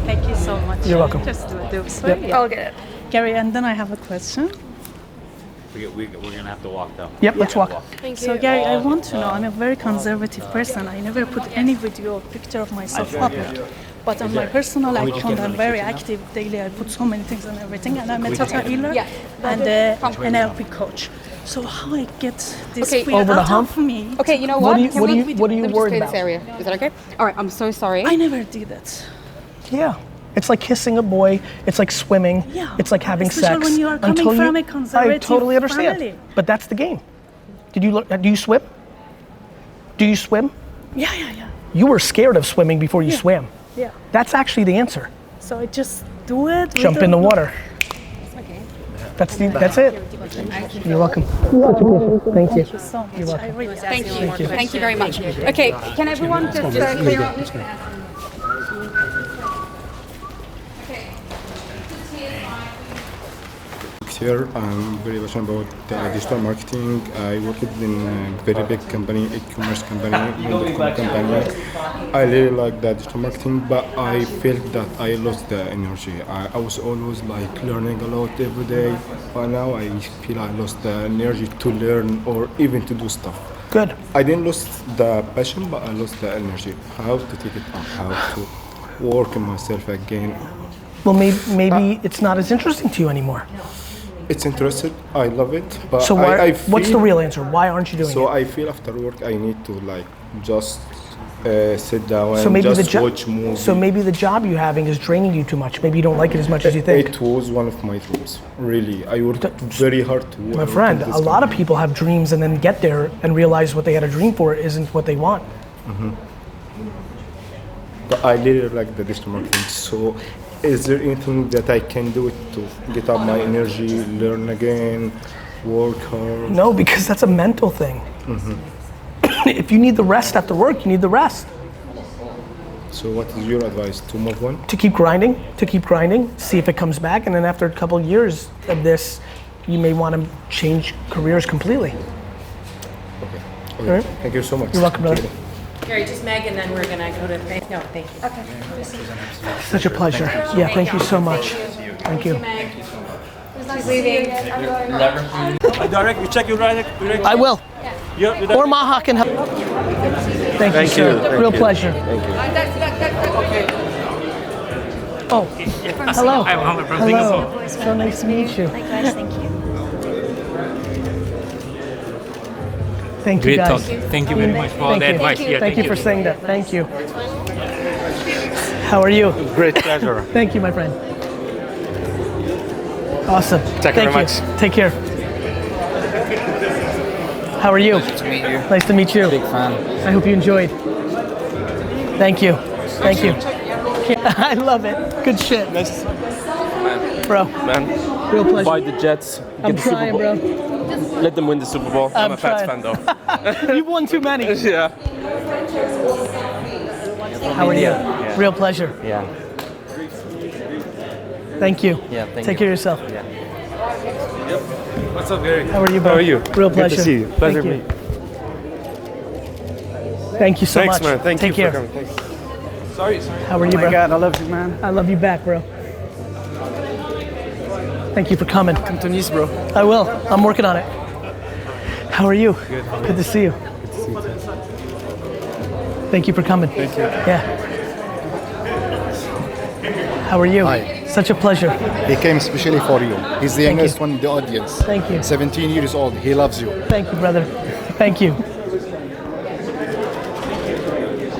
Speaker 8: Thank you so much.
Speaker 1: You're welcome.
Speaker 8: Just do it this
Speaker 1: Yep.
Speaker 8: way. I'll get it. Gary, and then I have a question.
Speaker 23: We're going to have to walk though.
Speaker 1: Yep, let's walk.
Speaker 8: So Gary, I want to know, I'm a very conservative person. I never put any video or picture of myself public. But on my personal account, I'm very active daily. I put so many things and everything. And I'm a Tata healer and an NLP coach. So how I get this fear
Speaker 1: over the
Speaker 8: out
Speaker 1: hump?
Speaker 8: of me?
Speaker 24: Okay, you know
Speaker 1: What
Speaker 24: what?
Speaker 1: do you-
Speaker 24: Can
Speaker 1: what do
Speaker 24: we-
Speaker 1: you- what are you
Speaker 24: let me just
Speaker 1: worried
Speaker 24: clear
Speaker 1: about?
Speaker 24: this area. Is that okay? All right, I'm so sorry.
Speaker 8: I never did that.
Speaker 1: Yeah. It's like kissing a boy. It's like swimming.
Speaker 8: Yeah.
Speaker 1: It's like having
Speaker 8: Especially
Speaker 1: sex.
Speaker 8: when you are coming
Speaker 1: until
Speaker 8: from a conservative
Speaker 1: I totally understand.
Speaker 8: family.
Speaker 1: But that's the game. Do you swim? Do you swim?
Speaker 8: Yeah.
Speaker 1: You were scared of swimming before you swam.
Speaker 8: Yeah.
Speaker 1: That's actually the answer.
Speaker 8: So I just do it.
Speaker 1: Jump in the water. That's it. You're welcome. Thank you.
Speaker 8: Thank you so much.
Speaker 1: You're welcome.
Speaker 8: I really
Speaker 24: Thank you.
Speaker 1: Thank you.
Speaker 24: Thank you very much. Okay, can everyone just clear out?
Speaker 25: Here, I'm very passionate about digital marketing. I worked in a very big company, e-commerce company, company. I really like that digital marketing, but I felt that I lost the energy. I was always like learning a lot every day, but now I feel I lost the energy to learn or even to do stuff.
Speaker 1: Good.
Speaker 25: I didn't lose the passion, but I lost the energy. How to take it up, how to work on myself again.
Speaker 1: Well, maybe it's not as interesting to you anymore.
Speaker 25: It's interesting. I love it, but
Speaker 1: So why,
Speaker 25: I
Speaker 1: what's the
Speaker 25: feel-
Speaker 1: real answer? Why aren't you doing it?
Speaker 25: So I feel after work I need to like just sit down
Speaker 1: So
Speaker 25: and
Speaker 1: maybe
Speaker 25: just
Speaker 1: the
Speaker 25: watch movies.
Speaker 1: So maybe the job you're having is draining you too much. Maybe you don't like it as much as you think.
Speaker 25: It was one of my dreams. Really, I worked very hard to work.
Speaker 1: My friend, a lot of people have dreams and then get there and realize what they had a dream for isn't what they want.
Speaker 25: But I really like the digital marketing. So, is there anything that I can do to get up my energy, learn again, work hard?
Speaker 1: No, because that's a mental thing. If you need the rest after work, you need the rest.
Speaker 25: So what is your advice? To move on?
Speaker 1: To keep grinding, see if it comes back, and then after a couple of years of this, you may want to change careers completely.
Speaker 25: Okay.
Speaker 1: All right.
Speaker 25: Thank you so much.
Speaker 1: You're welcome, brother.
Speaker 12: Gary, just Meg, and then we're gonna go to. No, thank you. Okay.
Speaker 1: Such a pleasure. Yeah, thank you so much. Thank you.
Speaker 24: She's leaving.
Speaker 23: Direct, we check you direct.
Speaker 1: I will. Or Maha can help. Thank you, sir. Real pleasure.
Speaker 22: Thank you.
Speaker 1: Oh, hello.
Speaker 11: I'm Mohammed from
Speaker 1: Hello. So nice to meet you.
Speaker 11: Likewise, thank you.
Speaker 1: Thank you,
Speaker 11: Great
Speaker 1: guys.
Speaker 11: talk. Thank you very much for all the advice. Yeah,
Speaker 1: Thank you for saying that. Thank you. How are you?
Speaker 11: Great pleasure.
Speaker 1: Thank you, my friend. Awesome.
Speaker 11: Thank you very much.
Speaker 1: Take care. How are you?
Speaker 13: Nice to meet you.
Speaker 1: Nice to meet you.
Speaker 13: Big fan.
Speaker 1: I hope you enjoyed. Thank you. Thank you. I love it. Good shit.
Speaker 22: Nice.
Speaker 1: Bro.
Speaker 22: Man.
Speaker 1: Real pleasure.
Speaker 22: Buy the Jets. Get
Speaker 1: I'm
Speaker 22: the Super
Speaker 1: trying,
Speaker 22: Bowl.
Speaker 1: bro.
Speaker 22: Let them win the Super Bowl. I'm a Pats
Speaker 1: trying.
Speaker 22: fan though.
Speaker 1: You've won too many.
Speaker 22: Yeah.
Speaker 1: How are you?
Speaker 22: Yeah.
Speaker 1: Real pleasure.
Speaker 22: Yeah.
Speaker 1: Thank you.
Speaker 22: Yeah, thank
Speaker 1: Take
Speaker 22: you.
Speaker 1: care of yourself.
Speaker 22: Yeah.
Speaker 11: What's up, Gary?
Speaker 1: How are you, bro?
Speaker 22: How are you?
Speaker 1: Real
Speaker 22: Good
Speaker 1: pleasure.
Speaker 22: to see you. Pleasure
Speaker 1: Thank
Speaker 22: to
Speaker 1: you.
Speaker 22: meet you.
Speaker 1: Thank you so
Speaker 22: Thanks,
Speaker 1: much.
Speaker 22: man. Thank
Speaker 1: Take
Speaker 22: you
Speaker 1: care.
Speaker 22: for coming. Thanks. Sorry.
Speaker 1: How are you,
Speaker 13: Oh
Speaker 1: bro?
Speaker 13: my God, I love you, man.
Speaker 1: I love you back, bro. Thank you for coming.
Speaker 13: Come to Nice, bro.
Speaker 1: I will. I'm working on it. How are you?
Speaker 13: Good.
Speaker 1: Good to see you.
Speaker 13: Good to see you too.
Speaker 1: Thank you for coming.
Speaker 13: Thank you.
Speaker 1: Yeah. How are you?
Speaker 15: Hi.
Speaker 1: Such a pleasure.
Speaker 15: He came specially for you. He's the
Speaker 1: Thank
Speaker 15: youngest
Speaker 1: you.
Speaker 15: one in the audience.
Speaker 1: Thank you.
Speaker 15: 17 years old. He loves you.
Speaker 1: Thank you, brother. Thank you.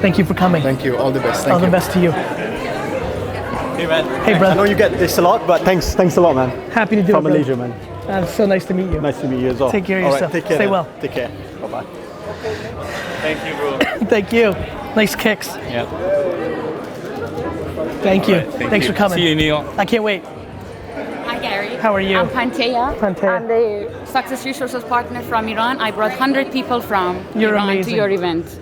Speaker 1: Thank you for coming.
Speaker 15: Thank you. All the best. Thank
Speaker 1: All
Speaker 15: you.
Speaker 1: the best to you.
Speaker 16: Hey man.
Speaker 1: Hey, brother.
Speaker 16: I know you get this a lot, but thanks a lot, man.
Speaker 1: Happy to do
Speaker 16: From
Speaker 1: it, brother.
Speaker 16: Malaysia, man.
Speaker 1: So nice to meet you.
Speaker 16: Nice to meet you as well.
Speaker 1: Take care of
Speaker 16: All right,
Speaker 1: yourself.
Speaker 16: take care.
Speaker 1: Stay
Speaker 16: man.
Speaker 1: well.
Speaker 16: Take care. Bye bye.
Speaker 11: Thank you, bro.
Speaker 1: Thank you. Nice kicks.
Speaker 11: Yeah.
Speaker 1: Thank you.
Speaker 11: All right,
Speaker 1: Thanks
Speaker 11: you.
Speaker 1: for coming.
Speaker 11: See you in New York.
Speaker 1: I can't wait.
Speaker 24: Hi Gary.
Speaker 1: How are you?
Speaker 24: I'm Panteya.
Speaker 1: Panteya.
Speaker 24: I'm the Success Resources partner from Iran. I brought 100 people from
Speaker 1: You're
Speaker 24: Iran
Speaker 1: amazing.
Speaker 24: to your event.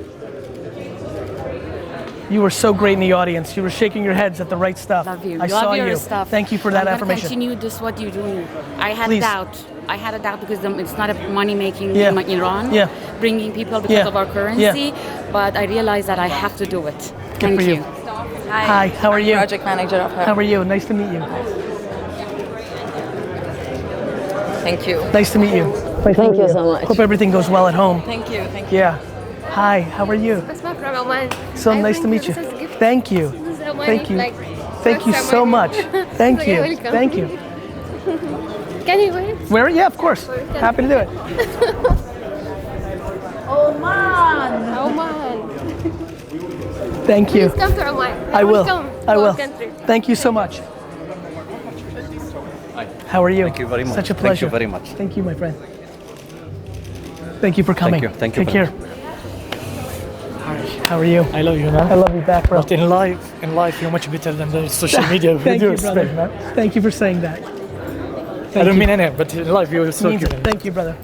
Speaker 1: You were so great in the audience. You were shaking your heads at the right stuff.
Speaker 24: Love you.
Speaker 1: I
Speaker 24: Love
Speaker 1: saw
Speaker 24: your
Speaker 1: you.
Speaker 24: stuff.
Speaker 1: Thank you for that
Speaker 24: I'm gonna
Speaker 1: affirmation.
Speaker 24: continue this what you're doing. I had
Speaker 1: Please.
Speaker 24: doubt. I had a doubt because it's not a money making
Speaker 1: Yeah.
Speaker 24: in Iran.
Speaker 1: Yeah.
Speaker 24: Bringing people because
Speaker 1: Yeah.
Speaker 24: of our currency.
Speaker 1: Yeah.
Speaker 24: But I realized that I have to do it. Thank
Speaker 1: for you. Hi. How are you?
Speaker 24: Project manager of her.
Speaker 1: How are you? Nice to meet you.
Speaker 24: Thank you.
Speaker 1: Nice to meet you. Nice to
Speaker 24: Thank
Speaker 1: meet
Speaker 24: you so much.
Speaker 1: Hope everything goes well at home.
Speaker 24: Thank you. Thank you.
Speaker 1: Yeah. Hi. How are you?
Speaker 18: Asma from Oman.
Speaker 1: So nice to meet you. Thank you. Thank you. Thank you so much. Thank you.
Speaker 18: welcome.
Speaker 1: Thank you.
Speaker 18: Can you wait?
Speaker 1: Where? Yeah, of course. Happy to do it.
Speaker 18: Oman. Oman.
Speaker 1: Thank you.
Speaker 18: Please come to Oman.
Speaker 1: I will.
Speaker 18: Welcome
Speaker 1: I
Speaker 18: to our
Speaker 1: will.
Speaker 18: country.
Speaker 1: Thank you so much. How are you?
Speaker 26: Thank you very much.
Speaker 1: Such a
Speaker 26: Thank you
Speaker 1: pleasure.
Speaker 26: very much.
Speaker 1: Thank you, my friend. Thank you for coming.
Speaker 26: Thank you. Thank you
Speaker 1: Take
Speaker 26: very
Speaker 1: care. How are you?
Speaker 27: I love you, man.
Speaker 1: I love you back, bro.
Speaker 27: But in life, you're much better than the social media. With
Speaker 1: Thank
Speaker 27: your
Speaker 1: you, brother.
Speaker 27: respect, man.
Speaker 1: Thank you for saying that.
Speaker 27: I don't mean any, but in life, you're so
Speaker 1: Means
Speaker 27: good.
Speaker 1: it. Thank you, brother.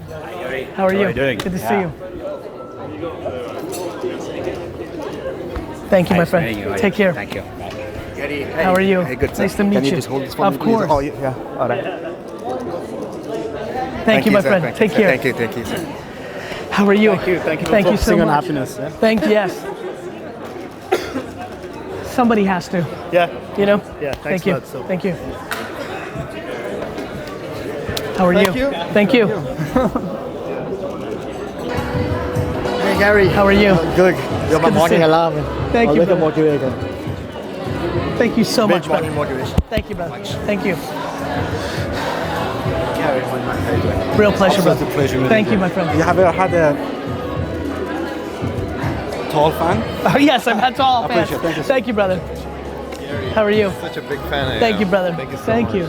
Speaker 1: How are you?
Speaker 26: are you doing?
Speaker 1: Good to
Speaker 26: Yeah.
Speaker 1: see you. Thank you, my
Speaker 26: Nice
Speaker 1: friend.
Speaker 26: meeting you.
Speaker 1: Take care.
Speaker 26: Thank you.
Speaker 1: How are you?
Speaker 26: Hey, good.
Speaker 1: Nice to meet
Speaker 26: Can
Speaker 1: you.
Speaker 26: you just hold this for
Speaker 1: Of
Speaker 26: me, please?
Speaker 1: course.
Speaker 26: Oh, yeah. All right.
Speaker 1: Thank you, my
Speaker 26: sir.
Speaker 1: friend.
Speaker 26: Thank
Speaker 1: Take
Speaker 26: you, sir.
Speaker 1: care.
Speaker 26: Thank you. Thank you, sir.
Speaker 1: How are you?
Speaker 27: Thank you. Thank you for
Speaker 1: Thank you so
Speaker 27: focusing on
Speaker 1: much.
Speaker 27: happiness. Yeah?
Speaker 1: Thank you. Yes. Somebody has to.
Speaker 27: Yeah.
Speaker 1: You know?
Speaker 27: Yeah,
Speaker 1: Thank
Speaker 27: thanks
Speaker 1: you.
Speaker 27: a lot, so.
Speaker 1: Thank you. How are
Speaker 27: Thank
Speaker 1: you?
Speaker 27: you.
Speaker 1: Thank you.
Speaker 16: Hey Gary.
Speaker 1: How are you?
Speaker 16: Good. You're my
Speaker 1: good to
Speaker 16: morning
Speaker 1: see you.
Speaker 16: alarm.
Speaker 1: Thank you,
Speaker 16: Little
Speaker 1: brother.
Speaker 16: motivator.
Speaker 1: Thank you so
Speaker 16: Big
Speaker 1: much, brother.
Speaker 16: morning motivation.
Speaker 1: Thank you, brother. Thank you.
Speaker 16: Gary, my favorite.
Speaker 1: Real pleasure,
Speaker 16: Absolute
Speaker 1: brother.
Speaker 16: pleasure meeting
Speaker 1: Thank you, my friend.
Speaker 16: You have ever had a tall fan?
Speaker 1: Oh, yes, I've had tall
Speaker 16: I
Speaker 1: fans.
Speaker 16: appreciate it. Thank you.
Speaker 1: Thank you, brother. How are you?
Speaker 15: Such a big fan.
Speaker 1: Thank you, brother.
Speaker 15: Thank you so
Speaker 1: Thank
Speaker 15: much.
Speaker 1: you.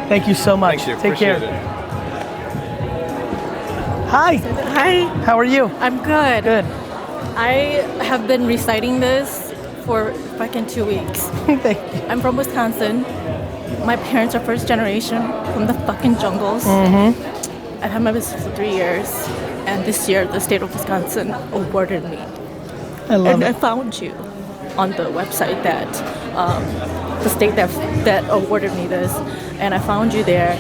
Speaker 1: Thank you so much.
Speaker 15: Thank you.
Speaker 1: Take care.
Speaker 15: Appreciate it.
Speaker 1: Hi.
Speaker 28: Hi.
Speaker 1: How are you?
Speaker 28: I'm good.
Speaker 1: Good.
Speaker 28: I have been reciting this for fucking 2 weeks.
Speaker 1: Thank you.
Speaker 28: I'm from Wisconsin. My parents are first generation from the fucking jungles.
Speaker 1: Mm-hmm.
Speaker 28: I've had my business for 3 years, and this year the state of Wisconsin awarded me.
Speaker 1: I love
Speaker 28: and
Speaker 1: it.
Speaker 28: I found you on the website that the state that awarded me this, and I found you there.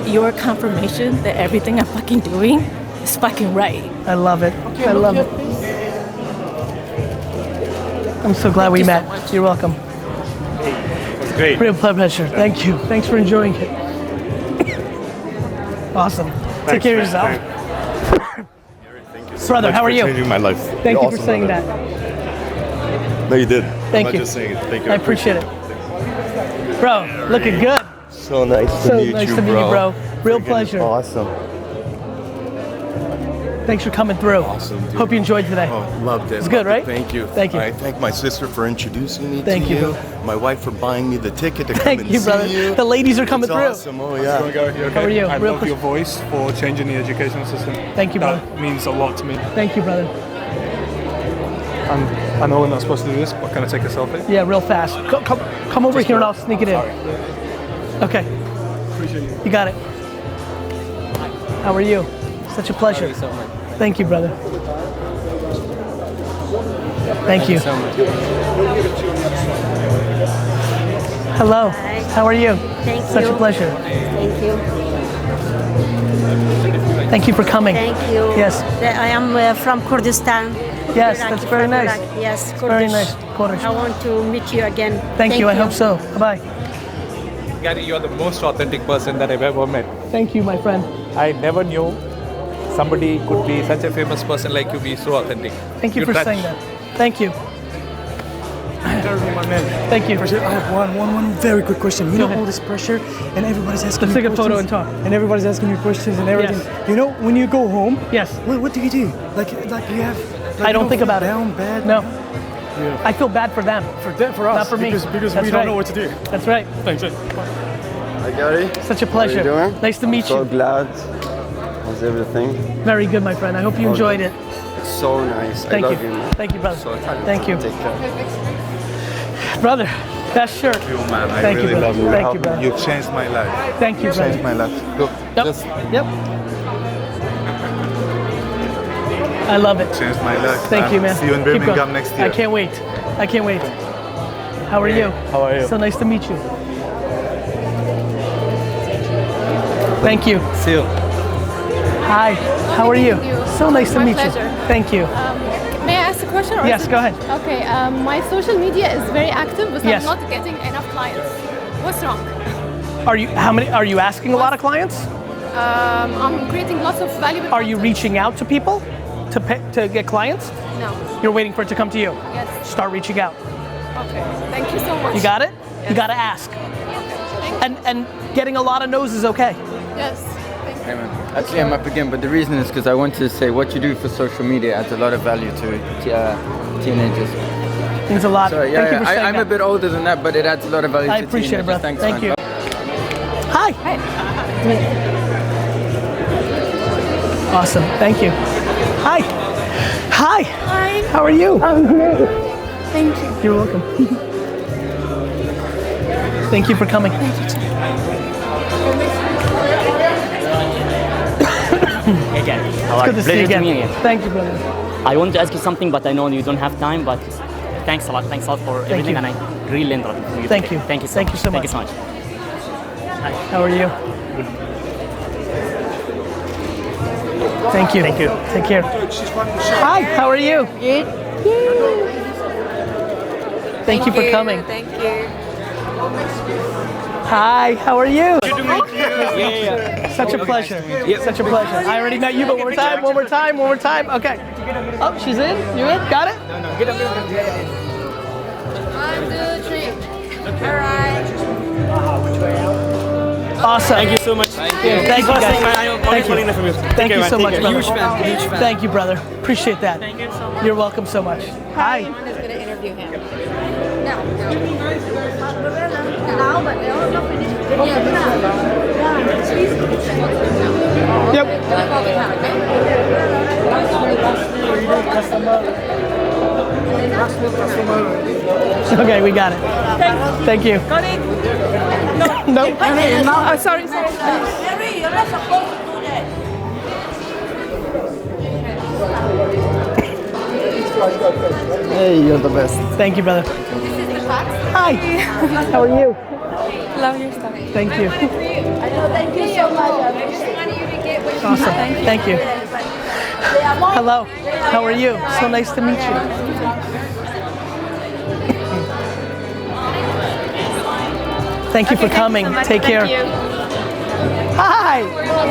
Speaker 28: Your confirmation that everything I'm fucking doing is fucking right.
Speaker 1: I love it. I love it. I'm so glad we met. You're welcome.
Speaker 11: It's great.
Speaker 1: Real pleasure. Thank you. Thanks for enjoying it. Awesome. Take care of yourself. Brother, how are you?
Speaker 3: Changing my life.
Speaker 1: Thank you
Speaker 3: You're
Speaker 1: for
Speaker 3: awesome,
Speaker 1: saying
Speaker 3: brother.
Speaker 1: that.
Speaker 3: No, you did.
Speaker 1: Thank
Speaker 3: I'm
Speaker 1: you.
Speaker 3: not just saying it. Thank you.
Speaker 1: I appreciate it. Bro, looking good.
Speaker 3: So nice to
Speaker 1: So
Speaker 3: meet
Speaker 1: nice
Speaker 3: you,
Speaker 1: to meet you, bro. Real
Speaker 3: Freaking
Speaker 1: pleasure.
Speaker 3: Awesome.
Speaker 1: Thanks for coming through.
Speaker 3: Awesome, dude.
Speaker 1: Hope you enjoyed today.
Speaker 3: Oh, loved it.
Speaker 1: It's good, right?
Speaker 3: Thank you.
Speaker 1: Thank you.
Speaker 3: I thank my sister for introducing me
Speaker 1: Thank
Speaker 3: to
Speaker 1: you,
Speaker 3: you.
Speaker 1: bro.
Speaker 3: My wife for buying me the ticket to come
Speaker 1: Thank
Speaker 3: and
Speaker 1: you,
Speaker 3: see
Speaker 1: brother.
Speaker 3: you.
Speaker 1: The ladies are coming
Speaker 3: It's
Speaker 1: through.
Speaker 3: Awesome. Oh yeah.
Speaker 1: How are you?
Speaker 13: I
Speaker 1: Real
Speaker 13: love your voice for changing the educational system.
Speaker 1: Thank you, brother.
Speaker 13: That means a lot to me.
Speaker 1: Thank you, brother.
Speaker 13: I know we're not supposed to do this, but can I take a selfie?
Speaker 1: Yeah, real fast. Come over here and I'll sneak it in.
Speaker 13: Sorry.
Speaker 1: Okay.
Speaker 13: Appreciate you.
Speaker 1: You got it. How are you? Such a pleasure. Thank you, brother. Thank you.
Speaker 6: so much.
Speaker 1: Hello. How are you?
Speaker 6: Thank
Speaker 1: Such
Speaker 6: you.
Speaker 1: a pleasure.
Speaker 6: Thank you.
Speaker 1: Thank you for coming.
Speaker 6: Thank you.
Speaker 1: Yes.
Speaker 6: I am from Kurdistan.
Speaker 1: Yes,
Speaker 6: Iraq,
Speaker 1: that's very
Speaker 6: from
Speaker 1: nice.
Speaker 6: Iraq. Yes,
Speaker 1: It's very
Speaker 6: Kurdish.
Speaker 1: nice. Kurdish.
Speaker 6: I want to meet you again.
Speaker 1: Thank you. I hope so. Bye-bye.
Speaker 7: Gary, you are the most authentic person that I've ever met.
Speaker 1: Thank you, my friend.
Speaker 7: I never knew somebody could be such a famous person like you, be so authentic.
Speaker 1: Thank you for
Speaker 7: touch.
Speaker 1: saying that. Thank you. Thank you.
Speaker 14: I have one very quick question. You know all this pressure and everybody's asking
Speaker 1: Let's
Speaker 14: me
Speaker 1: take a photo
Speaker 14: questions,
Speaker 1: and talk.
Speaker 14: and everybody's asking me questions and everything.
Speaker 1: Yes.
Speaker 14: You know, when you go home,
Speaker 1: yes.
Speaker 14: What do you do? Like you have. Like,
Speaker 1: I don't think about
Speaker 14: down
Speaker 1: it.
Speaker 14: bad.
Speaker 1: No. I feel bad for them.
Speaker 14: For us.
Speaker 1: Not for me.
Speaker 14: Because
Speaker 1: That's
Speaker 14: we don't
Speaker 1: right.
Speaker 14: know what to do.
Speaker 1: That's right.
Speaker 14: Thanks.
Speaker 19: Hi Gary.
Speaker 1: Such a pleasure.
Speaker 19: How are you doing?
Speaker 1: Nice to meet
Speaker 19: So
Speaker 1: you.
Speaker 19: glad. How's everything?
Speaker 1: Very good, my friend. I hope you enjoyed it.
Speaker 19: It's so nice.
Speaker 1: Thank
Speaker 19: I
Speaker 1: you.
Speaker 19: love you, man.
Speaker 1: Thank you, brother.
Speaker 19: So talented.
Speaker 1: Thank you.
Speaker 19: Take care.
Speaker 1: Brother, best shirt.
Speaker 3: Thank you, man. I
Speaker 1: Thank you,
Speaker 3: really
Speaker 1: brother.
Speaker 3: love you.
Speaker 1: Thank you, brother.
Speaker 3: You've changed my life.
Speaker 1: Thank you, brother.
Speaker 3: Changed my life. Look, just
Speaker 1: Yep. I love it.
Speaker 3: changed my life.
Speaker 1: Thank you, man.
Speaker 3: See you in
Speaker 1: Keep
Speaker 3: Birmingham
Speaker 1: going.
Speaker 3: next year.
Speaker 1: I can't wait. I can't wait. How are you?
Speaker 3: How are you?
Speaker 1: So nice to meet you. Thank you.
Speaker 3: See you.
Speaker 1: Hi. How are you? So nice to
Speaker 20: My
Speaker 1: meet
Speaker 20: pleasure.
Speaker 1: you. Thank you.
Speaker 20: May I ask a question? Or
Speaker 1: Yes,
Speaker 20: is it-
Speaker 1: go ahead.
Speaker 20: Okay, my social media is very active, but
Speaker 1: Yes.
Speaker 20: I'm not getting enough clients. What's wrong?
Speaker 1: Are you asking a lot of clients?
Speaker 20: I'm creating lots of valuable.
Speaker 1: Are you reaching out to people to get clients?
Speaker 20: No.
Speaker 1: You're waiting for it to come to you.
Speaker 20: Yes.
Speaker 1: Start reaching out.
Speaker 20: Okay. Thank you so much.
Speaker 1: You got it? You got to ask. And getting a lot of no's is okay.
Speaker 20: Yes.
Speaker 21: Hey man, actually I'm up again, but the reason is because I want to say what you do for social media adds a lot of value to teenagers.
Speaker 1: Means a lot.
Speaker 21: So, yeah,
Speaker 1: Thank you for saying
Speaker 21: I'm
Speaker 1: that.
Speaker 21: a bit older than that, but it adds a lot of value
Speaker 1: I
Speaker 21: to
Speaker 1: appreciate it,
Speaker 21: teenagers.
Speaker 1: bro.
Speaker 21: Thanks,
Speaker 1: Thank
Speaker 21: man.
Speaker 1: you. Hi. Awesome. Thank you. Hi. Hi.
Speaker 20: Hi.
Speaker 1: How are you?
Speaker 20: I'm great. Thank you.
Speaker 1: You're welcome. Thank you for coming.
Speaker 26: Hey Gary, how
Speaker 1: It's
Speaker 26: are
Speaker 1: good
Speaker 26: you?
Speaker 1: to see you
Speaker 26: Pleasure
Speaker 1: again.
Speaker 26: meet you.
Speaker 1: Thank you, brother.
Speaker 26: I want to ask you something, but I know you don't have time. But thanks a lot for everything,
Speaker 1: you.
Speaker 26: and I really enjoyed it.
Speaker 1: Thank you.
Speaker 26: Thank you so
Speaker 1: Thank
Speaker 26: much.
Speaker 1: you so
Speaker 26: Thank
Speaker 1: much.
Speaker 26: you so much.
Speaker 1: How are you? Thank you.
Speaker 26: Thank you.
Speaker 1: Take care. Hi. How are you?
Speaker 20: Good.
Speaker 1: Thank you for coming.
Speaker 20: Thank you.
Speaker 1: Hi. How are you?
Speaker 26: Good to meet you. Yeah.
Speaker 1: Such a pleasure. Such a pleasure. I already met you, but one more time. One more time. One more time. Okay. Oh, she's in. You in? Got it?
Speaker 26: No. Get up.
Speaker 20: 1, 2, 3. All right.
Speaker 1: Awesome.
Speaker 26: Thank you so much. Thank you.
Speaker 1: Thank you, guys.
Speaker 26: Thank you.
Speaker 1: Thank you so much, brother.
Speaker 26: Huge fan.
Speaker 1: Thank you, brother. Appreciate that.
Speaker 20: Thank you so much.
Speaker 1: You're welcome so much. Hi.
Speaker 20: I'm just going to interview him.
Speaker 1: Yep. Okay, we got it. Thank you.
Speaker 20: Got it?
Speaker 1: No.
Speaker 20: Oh, sorry.
Speaker 18: Gary, you're not supposed to do that.
Speaker 21: Hey, you're the best.
Speaker 1: Thank you, brother.
Speaker 20: This is the box.
Speaker 1: Hi. How are you?
Speaker 20: Love your stuff.
Speaker 1: Thank you.
Speaker 18: I know, thank you so much.
Speaker 1: Awesome. Thank you. Hello. How are you? So nice to meet you. Thank you for coming. Take care. Hi.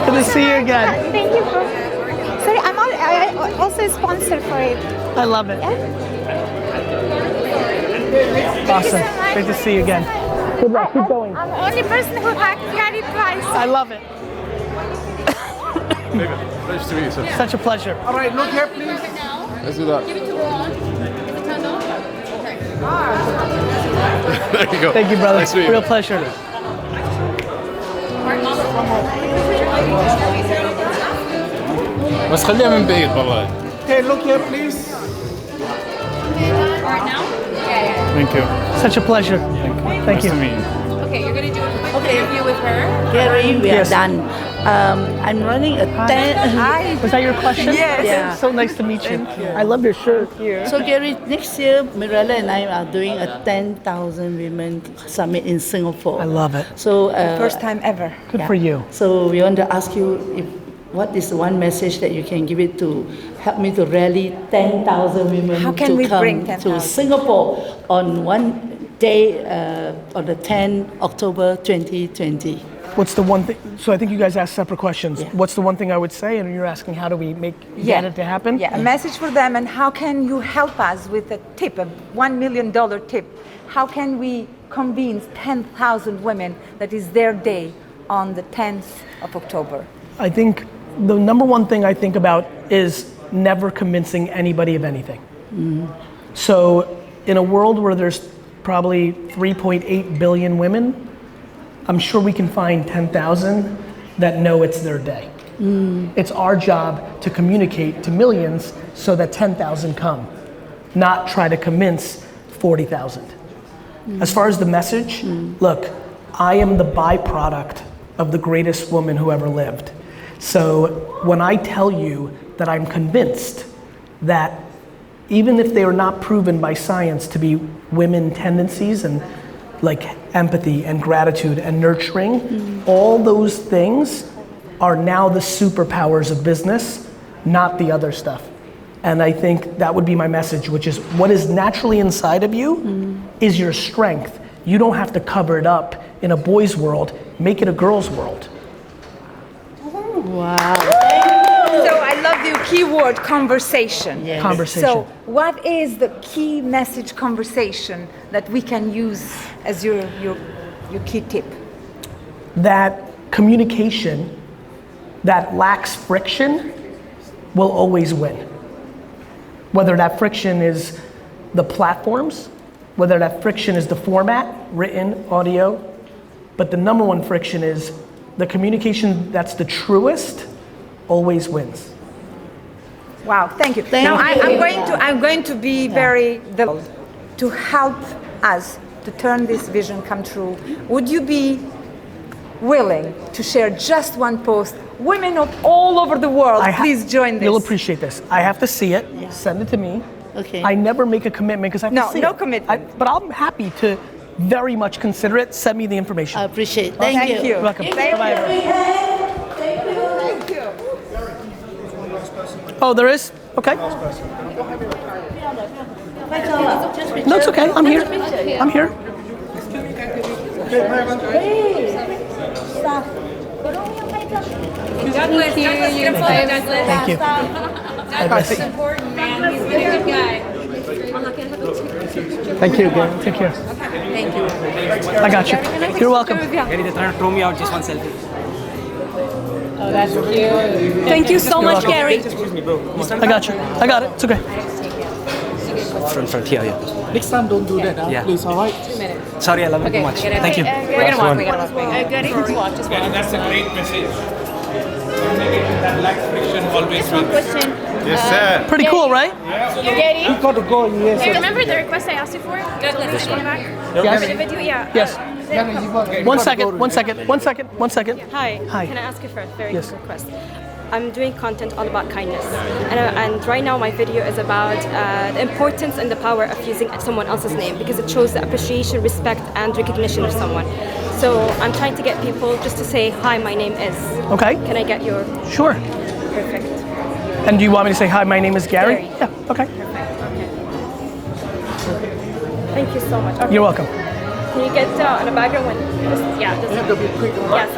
Speaker 1: Good to see you again.
Speaker 18: Thank you, bro. Sorry, I also a sponsor for it.
Speaker 1: I love it.
Speaker 18: Yeah?
Speaker 1: Awesome. Great to see you again. Good luck. Keep going.
Speaker 18: I'm the only person who had Gary twice.
Speaker 1: I love it.
Speaker 13: Nice to meet you, sir.
Speaker 1: Such a pleasure.
Speaker 15: All right, look here, please. Let's do that.
Speaker 20: Give it to Ron. Is it turned on?
Speaker 15: There you go.
Speaker 1: Thank you, brother.
Speaker 15: Nice to meet you.
Speaker 1: Real pleasure.
Speaker 15: بس خليها من بعيد والله. Okay, look here, please.
Speaker 20: Right now? Yeah.
Speaker 13: Thank you.
Speaker 1: Such a pleasure. Thank you.
Speaker 13: Nice to meet you.
Speaker 20: Okay, you're gonna do a quick interview with her.
Speaker 2: Gary, we
Speaker 1: Yes.
Speaker 2: are done. I'm running a 10. Hi.
Speaker 1: Was that your question?
Speaker 2: Yes. Yeah.
Speaker 1: So nice to meet you. I love your shirt.
Speaker 2: So Gary, next year, Mirella and I are doing a 10,000 women summit in Singapore.
Speaker 1: I love it.
Speaker 2: So
Speaker 18: First time ever.
Speaker 1: Good for you.
Speaker 2: So we want to ask you what is one message that you can give it to help me to rally 10,000 women
Speaker 18: How can
Speaker 2: to
Speaker 18: we
Speaker 2: come
Speaker 18: bring
Speaker 2: to
Speaker 18: 10,000?
Speaker 2: Singapore on one day on the 10th October 2020.
Speaker 1: What's the one thing? So I think you guys asked separate questions.
Speaker 2: Yeah.
Speaker 1: What's the one thing I would say? And you're asking how do we get it to happen?
Speaker 18: Yeah, a message for them, and how can you help us with a tip, a $1 million tip? How can we convince 10,000 women that is their day on the 10th of October?
Speaker 1: I think the number one thing I think about is never convincing anybody of anything. So in a world where there's probably 3.8 billion women, I'm sure we can find 10,000 that know it's their day. It's our job to communicate to millions so that 10,000 come, not try to convince 40,000. As far as the message, look, I am the byproduct of the greatest woman who ever lived. So when I tell you that I'm convinced that even if they are not proven by science to be women tendencies and like empathy and gratitude and nurturing, all those things are now the superpowers of business, not the other stuff. And I think that would be my message, which is what is naturally inside of you is your strength. You don't have to cover it up in a boy's world, make it a girl's world.
Speaker 2: Wow.
Speaker 18: So I love the keyword conversation.
Speaker 2: Yes.
Speaker 1: Conversation.
Speaker 18: So what is the key message conversation that we can use as your key tip?
Speaker 1: That communication that lacks friction will always win. Whether that friction is the platforms, whether that friction is the format, written, audio, but the number one friction is the communication that's the truest always wins.
Speaker 18: Wow, thank you. Now I'm going to be very to help us to turn this vision come true. Would you be willing to share just one post? Women of all over the world, please join this.
Speaker 1: You'll appreciate this. I have to see it. Send it to me.
Speaker 2: Okay.
Speaker 1: I never make a commitment because I have to see it.
Speaker 18: No commitment.
Speaker 1: But I'm happy to very much consider it. Send me the information.
Speaker 2: I appreciate it. Thank you.
Speaker 1: You're welcome. Bye-bye, everyone.
Speaker 18: Thank you.
Speaker 1: Oh, there is? Okay. No, it's okay. I'm here. I'm here.
Speaker 20: Douglas,
Speaker 1: Thank you.
Speaker 20: Douglas is important, man. He's been a good guy.
Speaker 1: Thank you again. Take care.
Speaker 20: Thank you.
Speaker 1: I got you. You're welcome.
Speaker 27: Gary, they're trying to throw me out. Just one selfie.
Speaker 20: Oh, that's cute.
Speaker 28: Thank you so much,
Speaker 1: welcome.
Speaker 28: Gary.
Speaker 27: Excuse me, bro.
Speaker 1: I got you. I got it. It's okay.
Speaker 27: Front here, yeah.
Speaker 13: Next time, don't do that,
Speaker 27: Yeah.
Speaker 13: please, all right?
Speaker 20: 2 minutes.
Speaker 27: Sorry, I love you too much. Thank you.
Speaker 20: We're gonna walk. We're gonna walk.
Speaker 28: Gary, just watch. Just watch.
Speaker 7: That's a great message. That lack friction always wins.
Speaker 20: Question.
Speaker 3: Yes, sir.
Speaker 1: Pretty cool, right?
Speaker 20: Gary,
Speaker 13: You got to go, yes.
Speaker 20: do you remember the request I asked you for? Douglas, in the back?
Speaker 1: Yes.
Speaker 20: For the video? Yeah.
Speaker 1: Yes. One second.
Speaker 4: Hi.
Speaker 1: Hi.
Speaker 4: Can I ask you for a very
Speaker 1: Yes.
Speaker 4: quick request? I'm doing content all about kindness, and right now my video is about the importance and the power of using someone else's name because it shows the appreciation, respect, and recognition of someone. So I'm trying to get people just to say, "Hi, my name is."
Speaker 1: Okay.
Speaker 4: Can I get your?
Speaker 1: Sure.
Speaker 4: Perfect.
Speaker 1: And do you want me to say, hi, my name is Gary?
Speaker 4: Gary.
Speaker 1: Yeah, okay.
Speaker 4: Thank you so much. Okay.
Speaker 1: You're welcome.
Speaker 4: Can you get on the background one? Yes,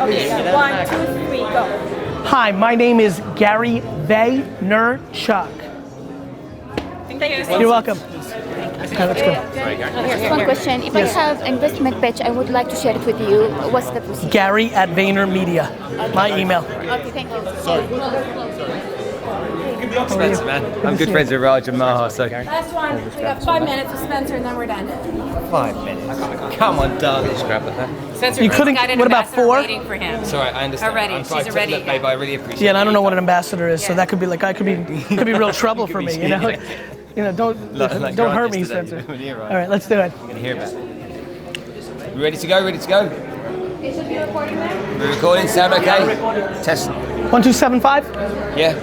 Speaker 4: okay. 1, 2, 3, go.
Speaker 1: Hi, my name is Gary VaynerChuck.
Speaker 4: Thank you.
Speaker 1: You're welcome. Okay, let's go.
Speaker 5: Just one question. If I have investment pitch, I would like to share it with you. What's the procedure?
Speaker 1: Gary at VaynerMedia. My email.
Speaker 5: Okay, thank you.
Speaker 22: Spencer, man. I'm good friends with Raj and Maha, so.
Speaker 24: Last one. We got 5 minutes with Spencer and then we're done.
Speaker 22: 5 minutes. Come on, darling. Scrap at that.
Speaker 24: Spencer,
Speaker 1: You couldn't.
Speaker 24: got an
Speaker 1: What about
Speaker 24: ambassador
Speaker 1: 4?
Speaker 24: waiting for him.
Speaker 22: Sorry, I understand.
Speaker 24: Already,
Speaker 22: I'm
Speaker 24: she's
Speaker 22: sorry.
Speaker 24: already.
Speaker 22: Look, babe, I really appreciate
Speaker 1: Yeah, and I don't know
Speaker 22: it.
Speaker 1: what an ambassador is, so that could be like could be real trouble for me. You know, don't
Speaker 22: Like
Speaker 1: don't hurt
Speaker 22: Raj
Speaker 1: me,
Speaker 22: yesterday.
Speaker 1: Spencer.
Speaker 22: Yeah, right.
Speaker 1: All right, let's do it.
Speaker 22: You're gonna hear about it. You ready to go? Ready to go?
Speaker 4: It should be recording now.
Speaker 22: We're recording. Sound okay? Test.
Speaker 1: 1275.
Speaker 22: Yeah.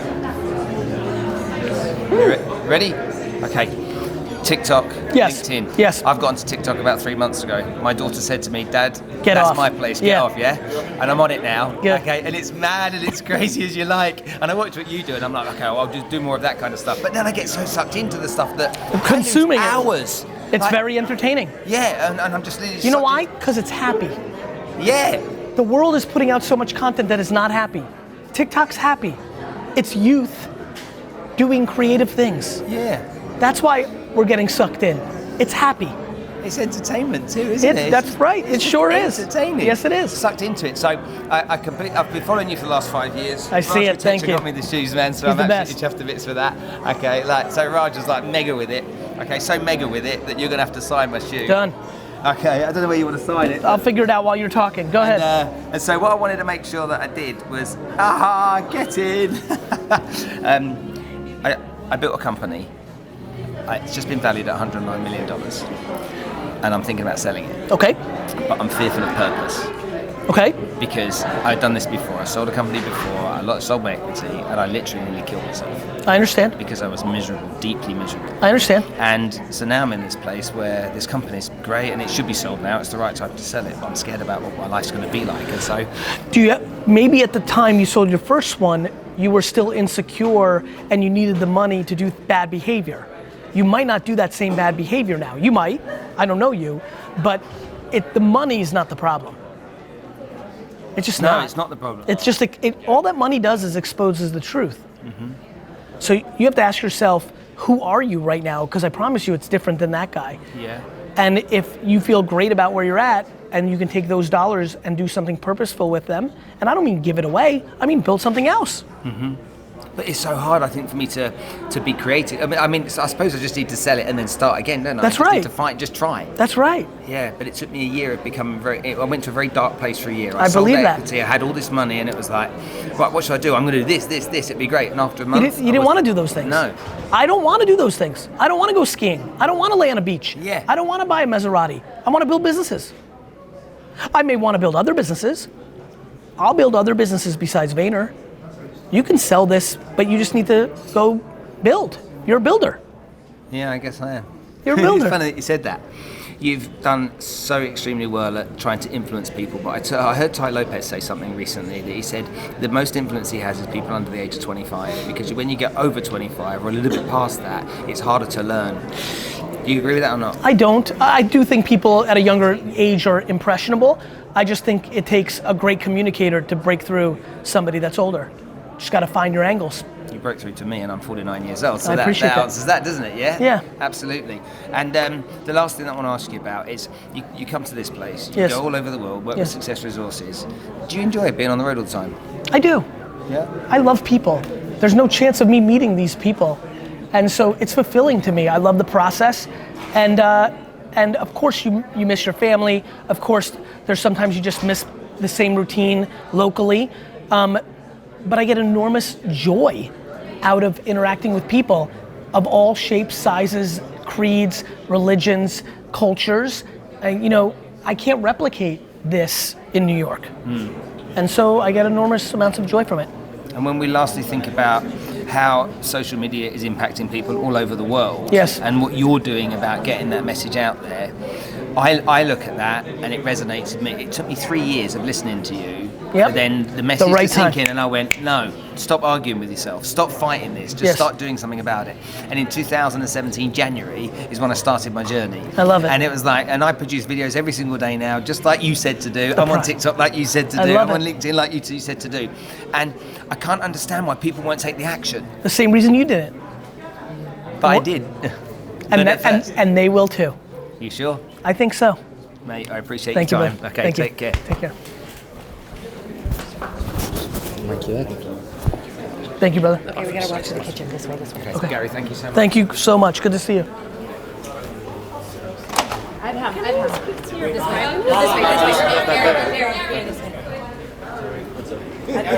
Speaker 22: Ready? Okay. TikTok.
Speaker 1: Yes.
Speaker 22: LinkedIn.
Speaker 1: Yes.
Speaker 22: I've gotten to TikTok about 3 months ago. My daughter said to me, Dad,
Speaker 1: Get
Speaker 22: that's
Speaker 1: off.
Speaker 22: my place. Get
Speaker 1: Yeah.
Speaker 22: off, yeah? And I'm on it now.
Speaker 1: Good.
Speaker 22: Okay. And it's mad and it's crazy as you like. And I watch what you do and I'm like, okay, well, I'll just do more of that kind of stuff. But then I get so sucked into the stuff that
Speaker 1: Consuming it.
Speaker 22: hours.
Speaker 1: It's
Speaker 22: Like,
Speaker 1: very entertaining.
Speaker 22: Yeah, and I'm just
Speaker 1: You know why? Because it's happy.
Speaker 22: Yeah.
Speaker 1: The world is putting out so much content that is not happy. TikTok's happy. It's youth doing creative things.
Speaker 22: Yeah.
Speaker 1: That's why we're getting sucked in. It's happy.
Speaker 22: It's entertainment too, isn't it?
Speaker 1: That's right. It sure is.
Speaker 22: Entertaining.
Speaker 1: Yes, it is.
Speaker 22: Sucked into it. So I've been following you for the last 5 years.
Speaker 1: I see it. Thank you.
Speaker 22: Got me the shoes, man. So
Speaker 1: He's
Speaker 22: I'm
Speaker 1: the
Speaker 22: absolutely chuffed to bits for that. Okay, so Raj is like mega with it. Okay, so mega with it that you're gonna have to sign my shoe.
Speaker 1: Done.
Speaker 22: Okay, I don't know where you want to sign it.
Speaker 1: I'll figure it out while you're talking. Go ahead.
Speaker 22: And so what I wanted to make sure that I did was, get in. I built a company. It's just been valued at $109 million. And I'm thinking about selling it.
Speaker 1: Okay.
Speaker 22: But I'm fearful of purpose.
Speaker 1: Okay.
Speaker 22: Because I've done this before. I sold a company before. I sold my equity, and I literally nearly killed myself.
Speaker 1: I understand.
Speaker 22: Because I was miserable, deeply miserable.
Speaker 1: I understand.
Speaker 22: And so now I'm in this place where this company's great, and it should be sold now. It's the right time to sell it. But I'm scared about what my life's going to be like, and so.
Speaker 1: Do you maybe at the time you sold your first one, you were still insecure and you needed the money to do bad behavior? You might not do that same bad behavior now. You might. I don't know you, but the money is not the problem. It's just not.
Speaker 22: No, it's not the problem.
Speaker 1: It's just all that money does is exposes the truth. Mm-hmm. So you have to ask yourself, who are you right now? Because I promise you, it's different than that guy.
Speaker 22: Yeah.
Speaker 1: And if you feel great about where you're at, and you can take those dollars and do something purposeful with them, and I don't mean give it away. I mean build something else.
Speaker 22: Mm-hmm. But it's so hard, I think, for me to be creative. I mean, I suppose I just need to sell it and then start again, don't I?
Speaker 1: That's
Speaker 22: I just
Speaker 1: right.
Speaker 22: Need to find, just try.
Speaker 1: That's right.
Speaker 22: Yeah, but it took me a year of becoming I went to a very dark place for a year.
Speaker 1: I believe that.
Speaker 22: Equity, I had all this money, and it was like, right, what should I do? I'm going to do this. It'd be great. And after a month,
Speaker 1: you didn't want to do those things.
Speaker 22: No.
Speaker 1: I don't want to do those things. I don't want to go skiing. I don't want to lay on a beach.
Speaker 22: Yeah.
Speaker 1: I don't want to buy a Maserati. I want to build businesses. I may want to build other businesses. I'll build other businesses besides Vayner. You can sell this, but you just need to go build. You're a builder.
Speaker 22: Yeah, I guess I am.
Speaker 1: You're a builder.
Speaker 22: It's funny that you said that. You've done so extremely well at trying to influence people, but I heard Ty Lopez say something recently that he said the most influence he has is people under the age of 25, because when you get over 25 or a little bit past that, it's harder to learn. Do you agree with that or not?
Speaker 1: I don't. I do think people at a younger age are impressionable. I just think it takes a great communicator to break through somebody that's older. Just got to find your angles.
Speaker 22: You broke through to me, and I'm 49 years old, so
Speaker 1: I
Speaker 22: that
Speaker 1: appreciate that.
Speaker 22: answers that, doesn't it? Yeah?
Speaker 1: Yeah.
Speaker 22: Absolutely. And the last thing I want to ask you about is you come to this place, you
Speaker 1: Yes.
Speaker 22: go all over the world, work
Speaker 1: Yes.
Speaker 22: with Success Resources. Do you enjoy being on the road all the time?
Speaker 1: I do.
Speaker 22: Yeah.
Speaker 1: I love people. There's no chance of me meeting these people. And so it's fulfilling to me. I love the process. And of course you miss your family. Of course, there's sometimes you just miss the same routine locally. But I get enormous joy out of interacting with people of all shapes, sizes, creeds, religions, cultures. I can't replicate this in New York. And so I get enormous amounts of joy from it.
Speaker 22: And when we lastly think about how social media is impacting people all over the world,
Speaker 1: yes,
Speaker 22: and what you're doing about getting that message out there, I look at that and it resonates with me. It took me 3 years of listening to you
Speaker 1: Yep.
Speaker 22: But then the message
Speaker 1: right
Speaker 22: to sink
Speaker 1: time.
Speaker 22: in, and I went, no, stop arguing with yourself. Stop fighting this. Just
Speaker 1: Yes.
Speaker 22: start doing something about it. And in 2017, January, is when I started my journey.
Speaker 1: I love it.
Speaker 22: And it was like, and I produce videos every single day now, just like you said to do. I'm on TikTok like you said to
Speaker 1: I
Speaker 22: do.
Speaker 1: love
Speaker 22: I'm on
Speaker 1: it.
Speaker 22: LinkedIn like you two said to do. And I can't understand why people won't take the action.
Speaker 1: The same reason you did it.
Speaker 22: But I did.
Speaker 1: And they will too.
Speaker 22: You sure?
Speaker 1: I think so.
Speaker 22: Mate, I appreciate
Speaker 1: Thank
Speaker 22: your
Speaker 1: you,
Speaker 22: time.
Speaker 1: bud.
Speaker 22: Okay,
Speaker 1: Thank you.
Speaker 22: take care.
Speaker 1: Take care.
Speaker 19: Thank you.
Speaker 1: Thank you, brother.
Speaker 8: Okay, we gotta walk to the kitchen this way.
Speaker 22: Okay,
Speaker 1: Okay.
Speaker 22: Gary, thank you so much.
Speaker 1: Thank you so much. Good to see you.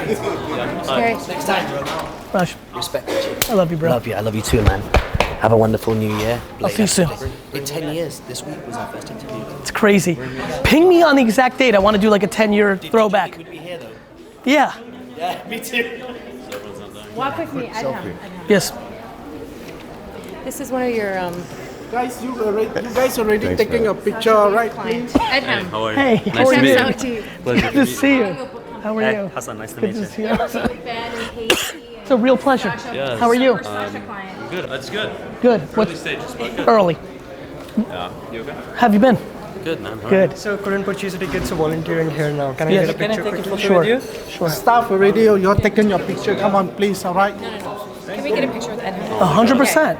Speaker 8: Next time.
Speaker 1: Raj,
Speaker 8: Respect.
Speaker 1: I love you, bro.
Speaker 8: Love you. I love you too, man. Have a wonderful new year.
Speaker 1: I'll see you soon.
Speaker 8: In 10 years, this week was our first interview.
Speaker 1: It's crazy. Ping me on the exact date. I want to do like a 10-year throwback.
Speaker 8: Would be here though.
Speaker 1: Yeah.
Speaker 8: Yeah, me too.
Speaker 9: Walk with me, Adham.
Speaker 1: Yes.
Speaker 9: This is one of your
Speaker 13: Guys, you guys already taking a picture, right?
Speaker 9: clients. Adham.
Speaker 10: How are you?
Speaker 1: Hey,
Speaker 10: Nice
Speaker 1: how are
Speaker 10: to
Speaker 1: you?
Speaker 10: meet you.
Speaker 1: Good to see you. How are
Speaker 10: Hey,
Speaker 1: you?
Speaker 10: Hassan, nice to
Speaker 1: Good
Speaker 10: meet
Speaker 1: to see
Speaker 10: you.
Speaker 1: you. It's a real pleasure.
Speaker 10: Yes.
Speaker 1: How are you?
Speaker 10: Good. It's good.
Speaker 1: Good.
Speaker 10: Early stages, but good.
Speaker 1: Early.
Speaker 10: Yeah. You okay?
Speaker 1: Have you been?
Speaker 10: Good, man. How
Speaker 1: Good.
Speaker 12: So couldn't purchase a ticket, so volunteering here now. Can I
Speaker 1: Yes.
Speaker 12: get a picture quickly
Speaker 1: Sure.
Speaker 12: with you?
Speaker 1: Sure.
Speaker 13: Staff already, you're taking your picture. Come on, please, all right?
Speaker 9: Can we get a picture with Adham?
Speaker 1: 100%.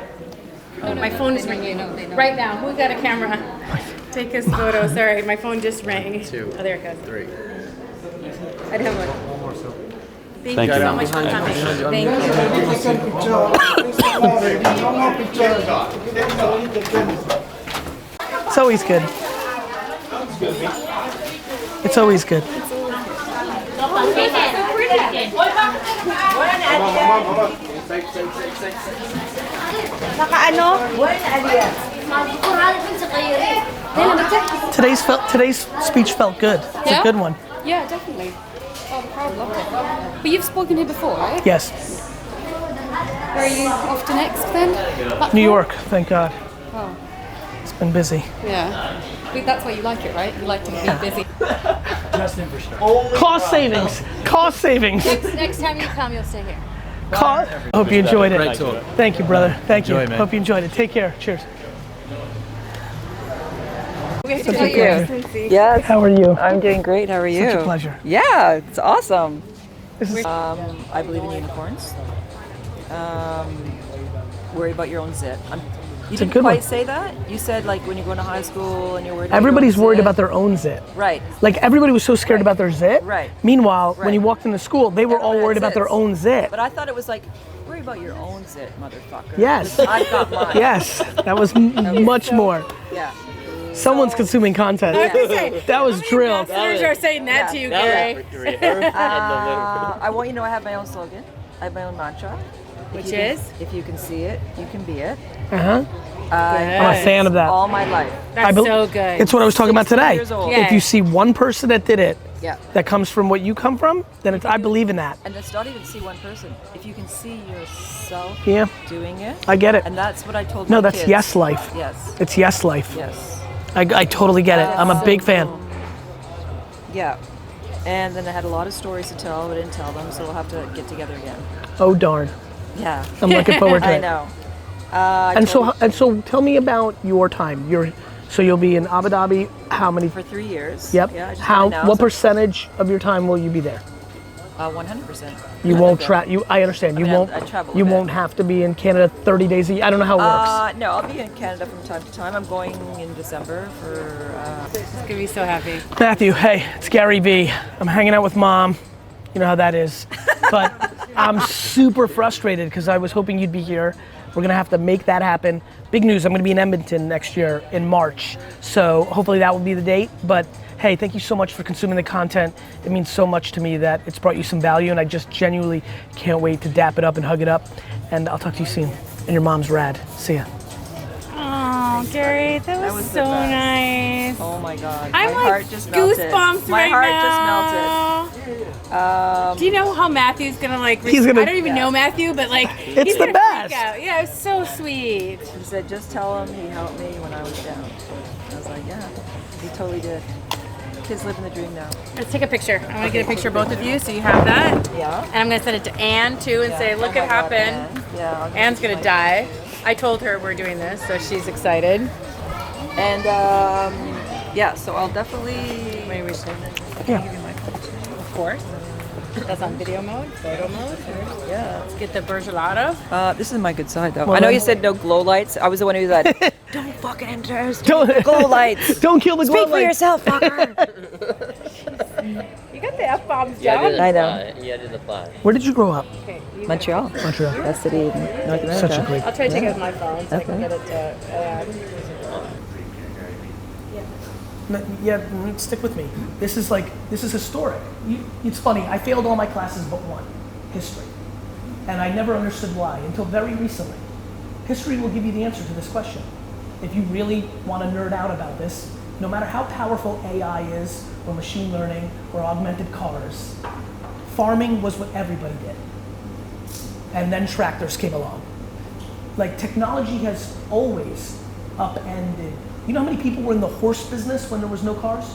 Speaker 9: Oh, my phone is ringing right now. Who got a camera? Take this photo. Sorry, my phone just rang.
Speaker 19: 2,
Speaker 9: Oh, there it goes.
Speaker 19: 3.
Speaker 9: Adham, look.
Speaker 10: Thank you.
Speaker 9: so much for coming. Thank you.
Speaker 1: It's always good. It's always good. Today's speech felt good. It's a good one.
Speaker 24: Yeah, definitely. Oh, the crowd loved it. But you've spoken here before, right?
Speaker 1: Yes.
Speaker 24: Where are you off to next then? Back
Speaker 1: New
Speaker 24: home?
Speaker 1: York, thank God.
Speaker 24: Oh,
Speaker 1: It's been busy.
Speaker 24: yeah. But that's why you like it, right? You like to be busy.
Speaker 1: Cost savings. Cost savings.
Speaker 24: Next time you come, you'll stay here.
Speaker 1: Hope you enjoyed it.
Speaker 10: Great talk.
Speaker 1: Thank you, brother. Thank
Speaker 10: Enjoy,
Speaker 1: you.
Speaker 10: man.
Speaker 1: Hope you enjoyed it. Take care. Cheers.
Speaker 24: We have
Speaker 1: Such
Speaker 24: to
Speaker 1: a
Speaker 24: tell
Speaker 1: pleasure.
Speaker 24: you.
Speaker 16: Yes.
Speaker 1: How are you?
Speaker 16: I'm doing great. How are you?
Speaker 1: Such a pleasure.
Speaker 16: Yeah, it's awesome.
Speaker 1: This is
Speaker 16: I believe in unicorns. Worry about your own zit. You
Speaker 1: It's a
Speaker 16: didn't
Speaker 1: good
Speaker 16: quite
Speaker 1: one.
Speaker 16: say that. You said like when you're going to high school and you're worried.
Speaker 1: Everybody's
Speaker 16: about your own
Speaker 1: worried
Speaker 16: zit.
Speaker 1: about their own zit.
Speaker 16: Right.
Speaker 1: Like everybody was so scared about their zit.
Speaker 16: Right.
Speaker 1: Meanwhile, when
Speaker 16: Right.
Speaker 1: you walked into school, they were all
Speaker 16: Everyone
Speaker 1: worried
Speaker 16: had
Speaker 1: about their
Speaker 16: zits.
Speaker 1: own zit.
Speaker 16: But I thought it was like worry about your own zit, motherfucker.
Speaker 1: Yes.
Speaker 16: 'Cause I've got mine.
Speaker 1: Yes. That was much more.
Speaker 16: Yeah.
Speaker 1: Someone's consuming content.
Speaker 9: I was gonna say,
Speaker 1: That was drilled.
Speaker 9: Ambassadors are saying that to you, Gary.
Speaker 16: I want you to know I have my own slogan. I have my own mantra.
Speaker 9: Which is?
Speaker 16: If you can see it, you can be it.
Speaker 1: Uh-huh. I'm a
Speaker 16: Good.
Speaker 1: fan of that.
Speaker 16: All my life.
Speaker 9: That's so good.
Speaker 1: It's what I was talking about
Speaker 16: 16
Speaker 1: today.
Speaker 16: years old.
Speaker 1: If you see one person that did it,
Speaker 16: Yeah.
Speaker 1: that comes from what you come from, then it's, I believe in that.
Speaker 16: And it's not even see one person. If you can see yourself
Speaker 1: Yeah.
Speaker 16: doing it.
Speaker 1: I get it.
Speaker 16: And that's what I told
Speaker 1: No,
Speaker 16: my
Speaker 1: that's
Speaker 16: kids.
Speaker 1: yes life.
Speaker 16: Yes.
Speaker 1: It's yes life.
Speaker 16: Yes.
Speaker 1: I totally get it. I'm a
Speaker 16: So
Speaker 1: big fan.
Speaker 16: cool. Yeah. And then I had a lot of stories to tell, but I didn't tell them, so we'll have to get together again.
Speaker 1: Oh darn.
Speaker 16: Yeah.
Speaker 1: I'm looking forward to
Speaker 16: I
Speaker 1: it.
Speaker 16: know.
Speaker 1: And so tell me about your time. So you'll be in Abu Dhabi. How many?
Speaker 16: For 3 years.
Speaker 1: Yep.
Speaker 16: Yeah, I just
Speaker 1: How?
Speaker 16: got announced.
Speaker 1: What percentage of your time will you be there?
Speaker 16: 100%.
Speaker 1: You won't travel. I understand.
Speaker 16: I
Speaker 1: You
Speaker 16: mean,
Speaker 1: won't.
Speaker 16: I travel a
Speaker 1: You
Speaker 16: bit.
Speaker 1: won't have to be in Canada 30 days a year. I don't know how it works.
Speaker 16: No, I'll be in Canada from time to time. I'm going in December for.
Speaker 9: He's gonna be so happy.
Speaker 1: Matthew, hey, it's GaryVee. I'm hanging out with mom. You know how that is. But I'm super frustrated because I was hoping you'd be here. We're gonna have to make that happen. Big news, I'm gonna be in Edmonton next year in March. So hopefully that will be the date. But hey, thank you so much for consuming the content. It means so much to me that it's brought you some value, and I just genuinely can't wait to dap it up and hug it up. And I'll talk to you soon. And your mom's rad. See ya.
Speaker 9: Oh, Gary, that was
Speaker 16: the
Speaker 9: so
Speaker 16: best.
Speaker 9: nice.
Speaker 16: Oh my God.
Speaker 9: I'm
Speaker 16: my
Speaker 9: like
Speaker 16: heart just melted.
Speaker 9: goosebumps
Speaker 16: My
Speaker 9: right
Speaker 16: heart
Speaker 9: now.
Speaker 16: just melted.
Speaker 9: Do you know how Matthew's gonna like?
Speaker 1: He's gonna-
Speaker 9: I don't even know Matthew, but like,
Speaker 1: It's
Speaker 9: he's
Speaker 1: the
Speaker 9: gonna
Speaker 1: best.
Speaker 9: freak out. Yeah, it's so sweet.
Speaker 16: He said, just tell him he helped me when I was down. I was like, yeah, he totally did. kids living the dream now.
Speaker 9: Let's take a picture. I want to get a picture of both of you so you have that.
Speaker 16: Yeah.
Speaker 9: And I'm going to send it to Anne too and say, look,
Speaker 16: Oh
Speaker 9: it
Speaker 16: my God,
Speaker 9: happened.
Speaker 16: Anne. Yeah. I'll
Speaker 9: Anne's
Speaker 16: give
Speaker 9: going to
Speaker 16: you
Speaker 9: die. I told her we're doing this, so she's excited.
Speaker 16: And yeah, so I'll definitely.
Speaker 9: Maybe we should.
Speaker 16: Give you my phone too.
Speaker 9: Of course. That's on video mode, photo mode.
Speaker 16: Yeah.
Speaker 9: Let's get the Bergelato.
Speaker 16: This is my good side though.
Speaker 1: Well,
Speaker 16: I know
Speaker 1: then-
Speaker 16: you said no glow lights. I was the one who said, don't fucking interest.
Speaker 1: Don't-
Speaker 16: glow lights.
Speaker 1: Don't kill the glow
Speaker 16: Speak for
Speaker 1: lights.
Speaker 16: yourself, fucker.
Speaker 9: You got the F-bombs
Speaker 10: Yeah,
Speaker 9: down.
Speaker 16: I know.
Speaker 10: Yeah, I did the fly.
Speaker 1: Where did you grow up?
Speaker 9: Okay,
Speaker 16: Montreal.
Speaker 1: Montreal.
Speaker 16: Best city in North America.
Speaker 1: Such a great.
Speaker 9: I'll try to take it with my phone so I can
Speaker 16: Okay.
Speaker 9: get it to
Speaker 1: No, yeah, stick with me. This is historic. It's funny, I failed all my classes but one, history. And I never understood why until very recently. History will give you the answer to this question. If you really want to nerd out about this, no matter how powerful AI is, or machine learning, or augmented cars, farming was what everybody did. And then tractors came along. Like, technology has always upended. You know how many people were in the horse business when there was no cars?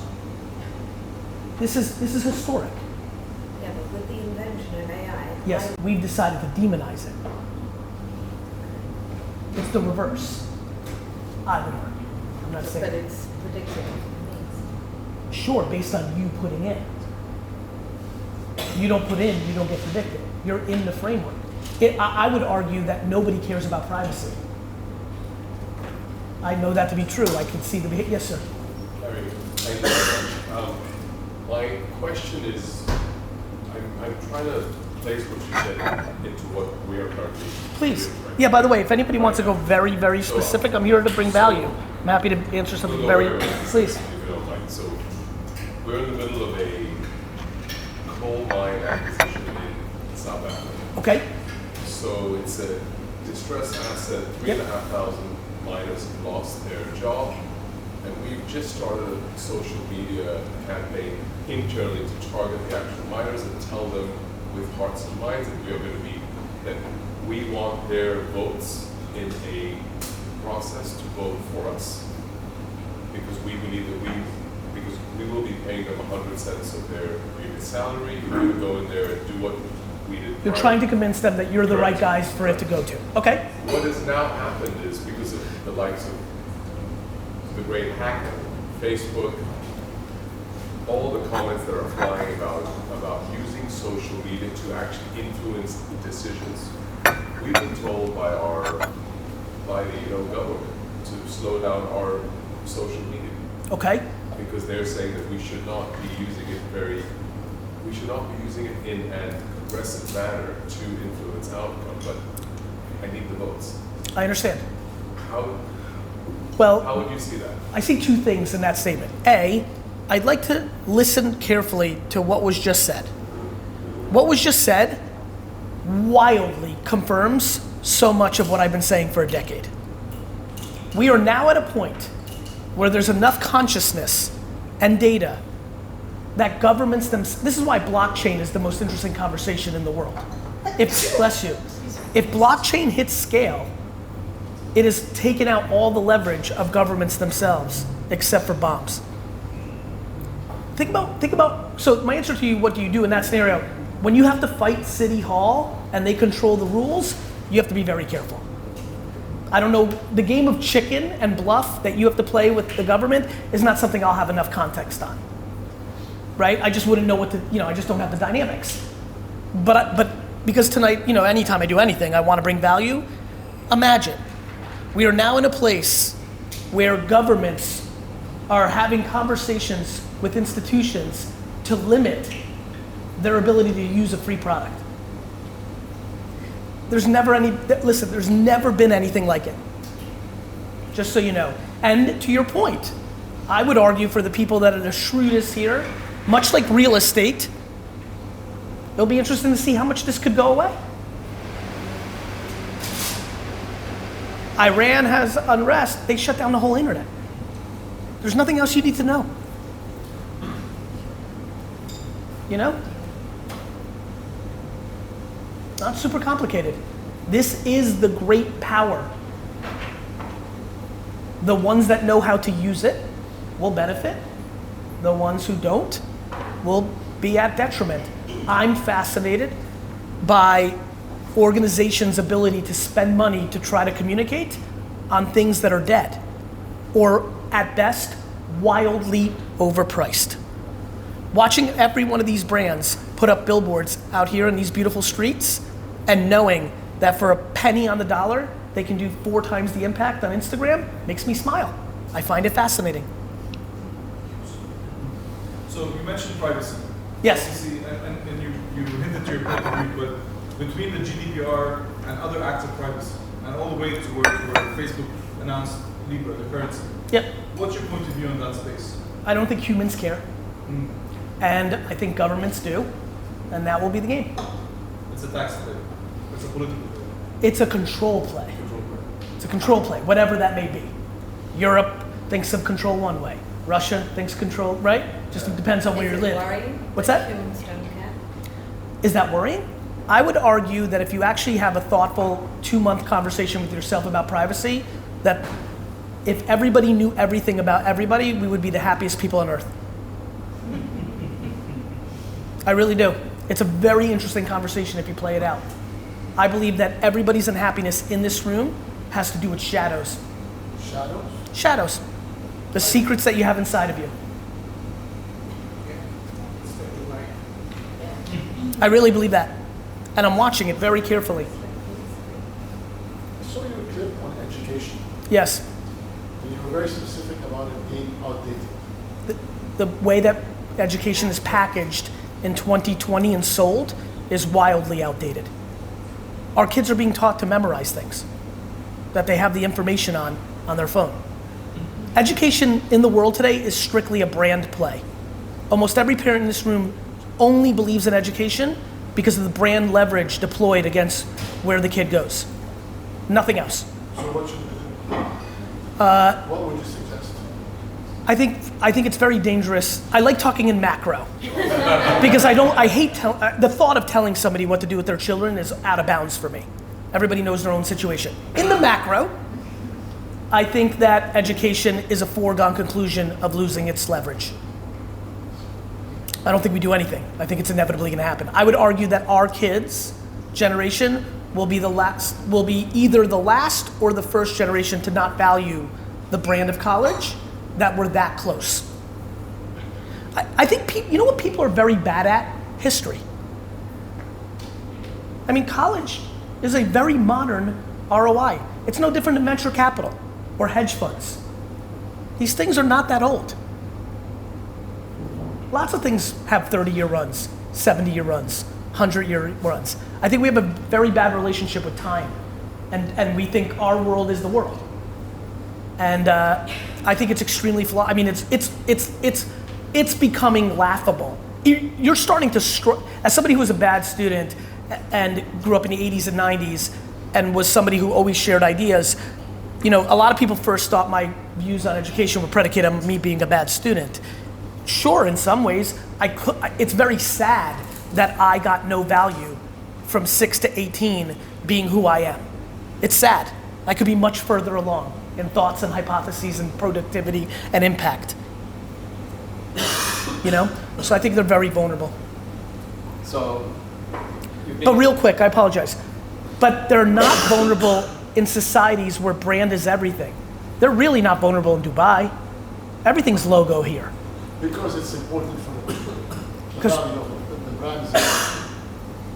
Speaker 1: This is historic.
Speaker 6: Yeah, but with the invention of AI.
Speaker 1: Yes, we've decided to demonize it. It's the reverse. I would argue. I'm not saying.
Speaker 6: But it's predictive.
Speaker 1: Sure, based on you putting in. You don't put in, you don't get predicted. You're in the framework. I would argue that nobody cares about privacy. I know that to be true. I can see the behavior. Yes, sir.
Speaker 11: Larry, thank you very much. My question is, I'm trying to place what you said into what we are currently
Speaker 1: Please.
Speaker 11: doing, right?
Speaker 1: Yeah, by the way, if anybody wants to go very, very specific, I'm here to bring value. I'm happy to answer something
Speaker 11: We'll
Speaker 1: very,
Speaker 11: go very-
Speaker 1: please.
Speaker 11: If you don't mind. So, we're in the middle of a coal mine acquisition in South Africa.
Speaker 1: Okay.
Speaker 11: So it's a distressed asset, 3,500 miners lost their job, and we've just started a social media campaign internally to target the actual miners and tell them with hearts and minds that we are going to be, that we want their votes in a process to vote for us, because we believe that because we will be paying them 100 cents of their previous salary if we would go in there and do what we did.
Speaker 1: You're trying to convince them that you're the right guys for it to go to. Okay.
Speaker 11: What has now happened is, because of the likes of the great hack, Facebook, all the comments that are flying about using social media to actually influence decisions, we've been told by the government to slow down our social media.
Speaker 1: Okay.
Speaker 11: Because they're saying that we should not be using it in an aggressive manner to influence outcome, but I need the votes.
Speaker 1: I understand.
Speaker 11: How would you see that?
Speaker 1: I see two things in that statement. A, I'd like to listen carefully to what was just said. What was just said wildly confirms so much of what I've been saying for a decade. We are now at a point where there's enough consciousness and data that governments this is why blockchain is the most interesting conversation in the world. Bless you. If blockchain hits scale, it has taken out all the leverage of governments themselves, except for bombs. Think about, so my answer to you, what do you do in that scenario? When you have to fight City Hall and they control the rules, you have to be very careful. I don't know, the game of chicken and bluff that you have to play with the government is not something I'll have enough context on. Right? I just wouldn't know I just don't have the dynamics. But because tonight, anytime I do anything, I want to bring value. Imagine, we are now in a place where governments are having conversations with institutions to limit their ability to use a free product. There's never been anything like it. Just so you know. And to your point, I would argue for the people that are the shrewdest here, much like real estate, it'll be interesting to see how much this could go away. Iran has unrest, they shut down the whole internet. There's nothing else you need to know. Not super complicated. This is the great power. The ones that know how to use it will benefit. The ones who don't will be at detriment. I'm fascinated by organizations' ability to spend money to try to communicate on things that are dead, or at best, wildly overpriced. Watching every one of these brands put up billboards out here in these beautiful streets and knowing that for a penny on the dollar, they can do 4 times the impact on Instagram makes me smile. I find it fascinating.
Speaker 2: So you mentioned privacy.
Speaker 1: Yes.
Speaker 2: Privacy, and you hinted to your point of view, but between the GDPR and other acts of privacy, and all the way to where Facebook announced Libra, the currency.
Speaker 1: Yep.
Speaker 2: What's your point of view on that space?
Speaker 1: I don't think humans care. And I think governments do, and that will be the game.
Speaker 2: It's a tax play. It's a political play.
Speaker 1: It's a control play. It's a control play, whatever that may be. Europe thinks of control one way. Russia thinks control, right? Just depends on where you live. What's that?
Speaker 6: Humans don't care.
Speaker 1: Is that worrying? I would argue that if you actually have a thoughtful 2-month conversation with yourself about privacy, that if everybody knew everything about everybody, we would be the happiest people on earth. I really do. It's a very interesting conversation if you play it out. I believe that everybody's unhappiness in this room has to do with shadows.
Speaker 2: Shadows?
Speaker 1: Shadows. The secrets that you have inside of you. I really believe that. And I'm watching it very carefully.
Speaker 14: I saw your clip on education.
Speaker 1: Yes.
Speaker 14: And you were very specific about it being outdated.
Speaker 1: The way that education is packaged in 2020 and sold is wildly outdated. Our kids are being taught to memorize things that they have the information on their phone. Education in the world today is strictly a brand play. Almost every parent in this room only believes in education because of the brand leverage deployed against where the kid goes. Nothing else.
Speaker 14: So what should we do? What would you suggest?
Speaker 1: I think it's very dangerous. I like talking in macro because I hate the thought of telling somebody what to do with their children is out of bounds for me. Everybody knows their own situation. In the macro, I think that education is a foregone conclusion of losing its leverage. I don't think we do anything. I think it's inevitably going to happen. I would argue that our kids' generation will be either the last or the first generation to not value the brand of college that we're that close. I think you know what people are very bad at? History. I mean, college is a very modern ROI. It's no different than venture capital or hedge funds. These things are not that old. Lots of things have 30-year runs, 70-year runs, 100-year runs. I think we have a very bad relationship with time, and we think our world is the world. And I think it's extremely flawed. I mean, it's becoming laughable. You're starting to as somebody who was a bad student and grew up in the 80s and 90s and was somebody who always shared ideas. You know, a lot of people first thought my views on education were predicated on me being a bad student. Sure, in some ways, it's very sad that I got no value from 6 to 18 being who I am. It's sad. I could be much further along in thoughts and hypotheses and productivity and impact. You know? So I think they're very vulnerable.
Speaker 2: So,
Speaker 1: but real quick, I apologize. But they're not vulnerable in societies where brand is everything. They're really not vulnerable in Dubai. Everything's logo here.
Speaker 14: Because it's important for the people.
Speaker 1: Because
Speaker 14: the brand is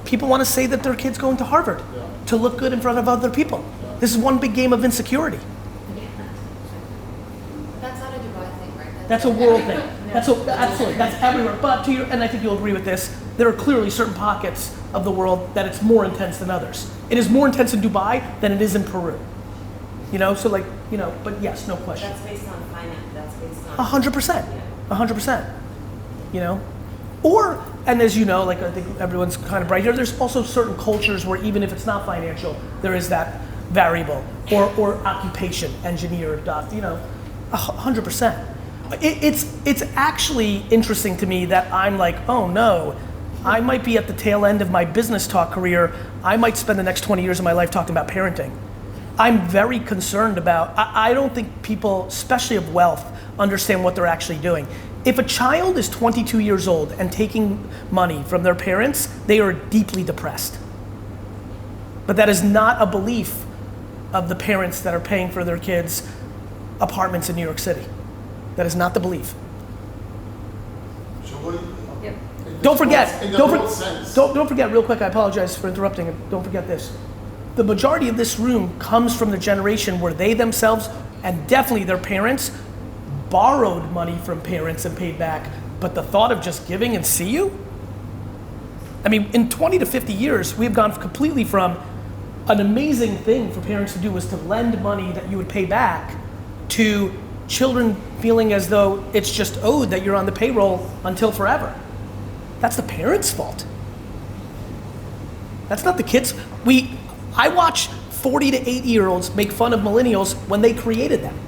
Speaker 1: people want to say that their kid's going to Harvard to look good in front of other people. This is one big game of insecurity.
Speaker 6: That's not a Dubai thing, right?
Speaker 1: That's a world thing. Absolutely, that's everywhere. But and I think you'll agree with this, there are clearly certain pockets of the world that it's more intense than others. It is more intense in Dubai than it is in Peru. You know, so but yes, no question.
Speaker 6: That's based on finance. That's based on
Speaker 1: 100%. 100%. You know? And as you know, like I think everyone's kind of bright here, there's also certain cultures where even if it's not financial, there is that variable or occupation, engineer, doctor, 100%. It's actually interesting to me that I'm like, oh no, I might be at the tail end of my business talk career. I might spend the next 20 years of my life talking about parenting. I'm very concerned about, I don't think people, especially of wealth, understand what they're actually doing. If a child is 22 years old and taking money from their parents, they are deeply depressed. But that is not a belief of the parents that are paying for their kids' apartments in New York City. That is not the belief. Don't forget, don't forget real quick, I apologize for interrupting, don't forget this. The majority of this room comes from the generation where they themselves, and definitely their parents, borrowed money from parents and paid back, but the thought of just giving and see you? I mean, in 20 to 50 years, we've gone completely from an amazing thing for parents to do was to lend money that you would pay back to children feeling as though it's just owed that you're on the payroll until forever. That's the parents' fault. That's not the kids. I watch 40 to 80-year-olds make fun of millennials when they created them.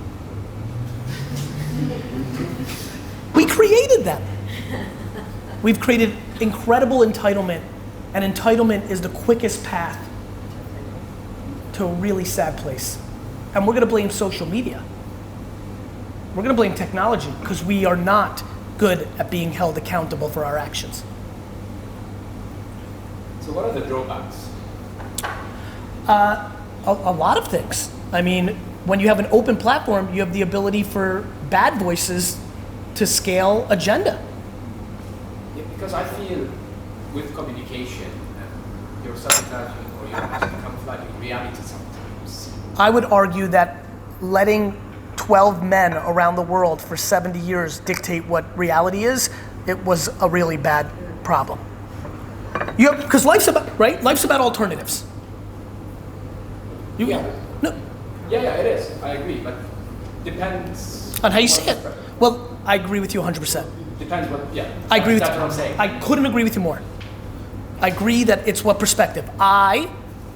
Speaker 1: We created them. We've created incredible entitlement, and entitlement is the quickest path to a really sad place. And we're gonna blame social media. We're gonna blame technology because we are not good at being held accountable for our actions.
Speaker 15: So what are the drawbacks?
Speaker 1: A lot of things. I mean, when you have an open platform, you have the ability for bad voices to scale agenda.
Speaker 15: Yeah, because I feel with communication, you're sabotaging or you're camouflaging reality sometimes.
Speaker 1: I would argue that letting 12 men around the world for 70 years dictate what reality is, it was a really bad problem. Because life's about, right? Life's about alternatives.
Speaker 15: Yeah,
Speaker 1: no.
Speaker 15: Yeah, it is. I agree, but depends
Speaker 1: on how you see it. Well, I agree with you 100%.
Speaker 15: Depends what, yeah.
Speaker 1: I agree with
Speaker 15: That's
Speaker 1: you.
Speaker 15: what I'm saying.
Speaker 1: I couldn't agree with you more. I agree that it's what perspective. I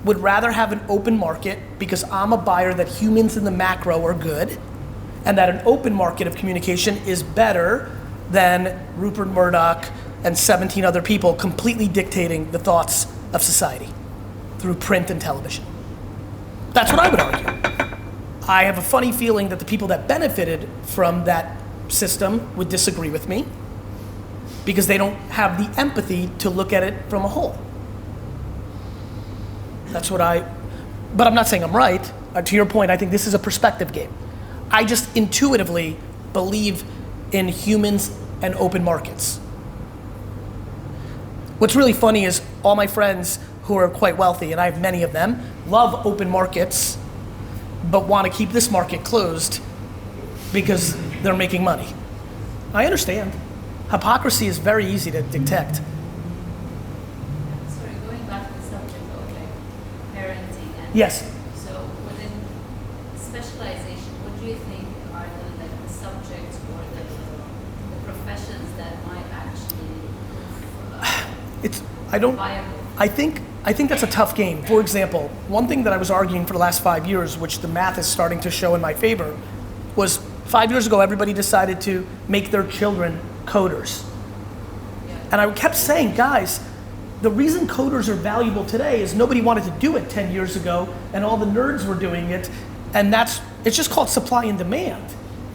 Speaker 1: would rather have an open market because I'm a buyer that humans in the macro are good, and that an open market of communication is better than Rupert Murdoch and 17 other people completely dictating the thoughts of society through print and television. That's what I would argue. I have a funny feeling that the people that benefited from that system would disagree with me because they don't have the empathy to look at it from a whole. That's what but I'm not saying I'm right. To your point, I think this is a perspective game. I just intuitively believe in humans and open markets. What's really funny is all my friends who are quite wealthy, and I have many of them, love open markets, but want to keep this market closed because they're making money. I understand. Hypocrisy is very easy to detect.
Speaker 6: Sorry, going back to the subject of like parenting and
Speaker 1: yes.
Speaker 6: So within specialization, what do you think are the subjects or the professions that might actually
Speaker 1: I think that's a tough game. For example, one thing that I was arguing for the last 5 years, which the math is starting to show in my favor, was 5 years ago everybody decided to make their children coders. And I kept saying, guys, the reason coders are valuable today is nobody wanted to do it 10 years ago and all the nerds were doing it, and it's just called supply and demand.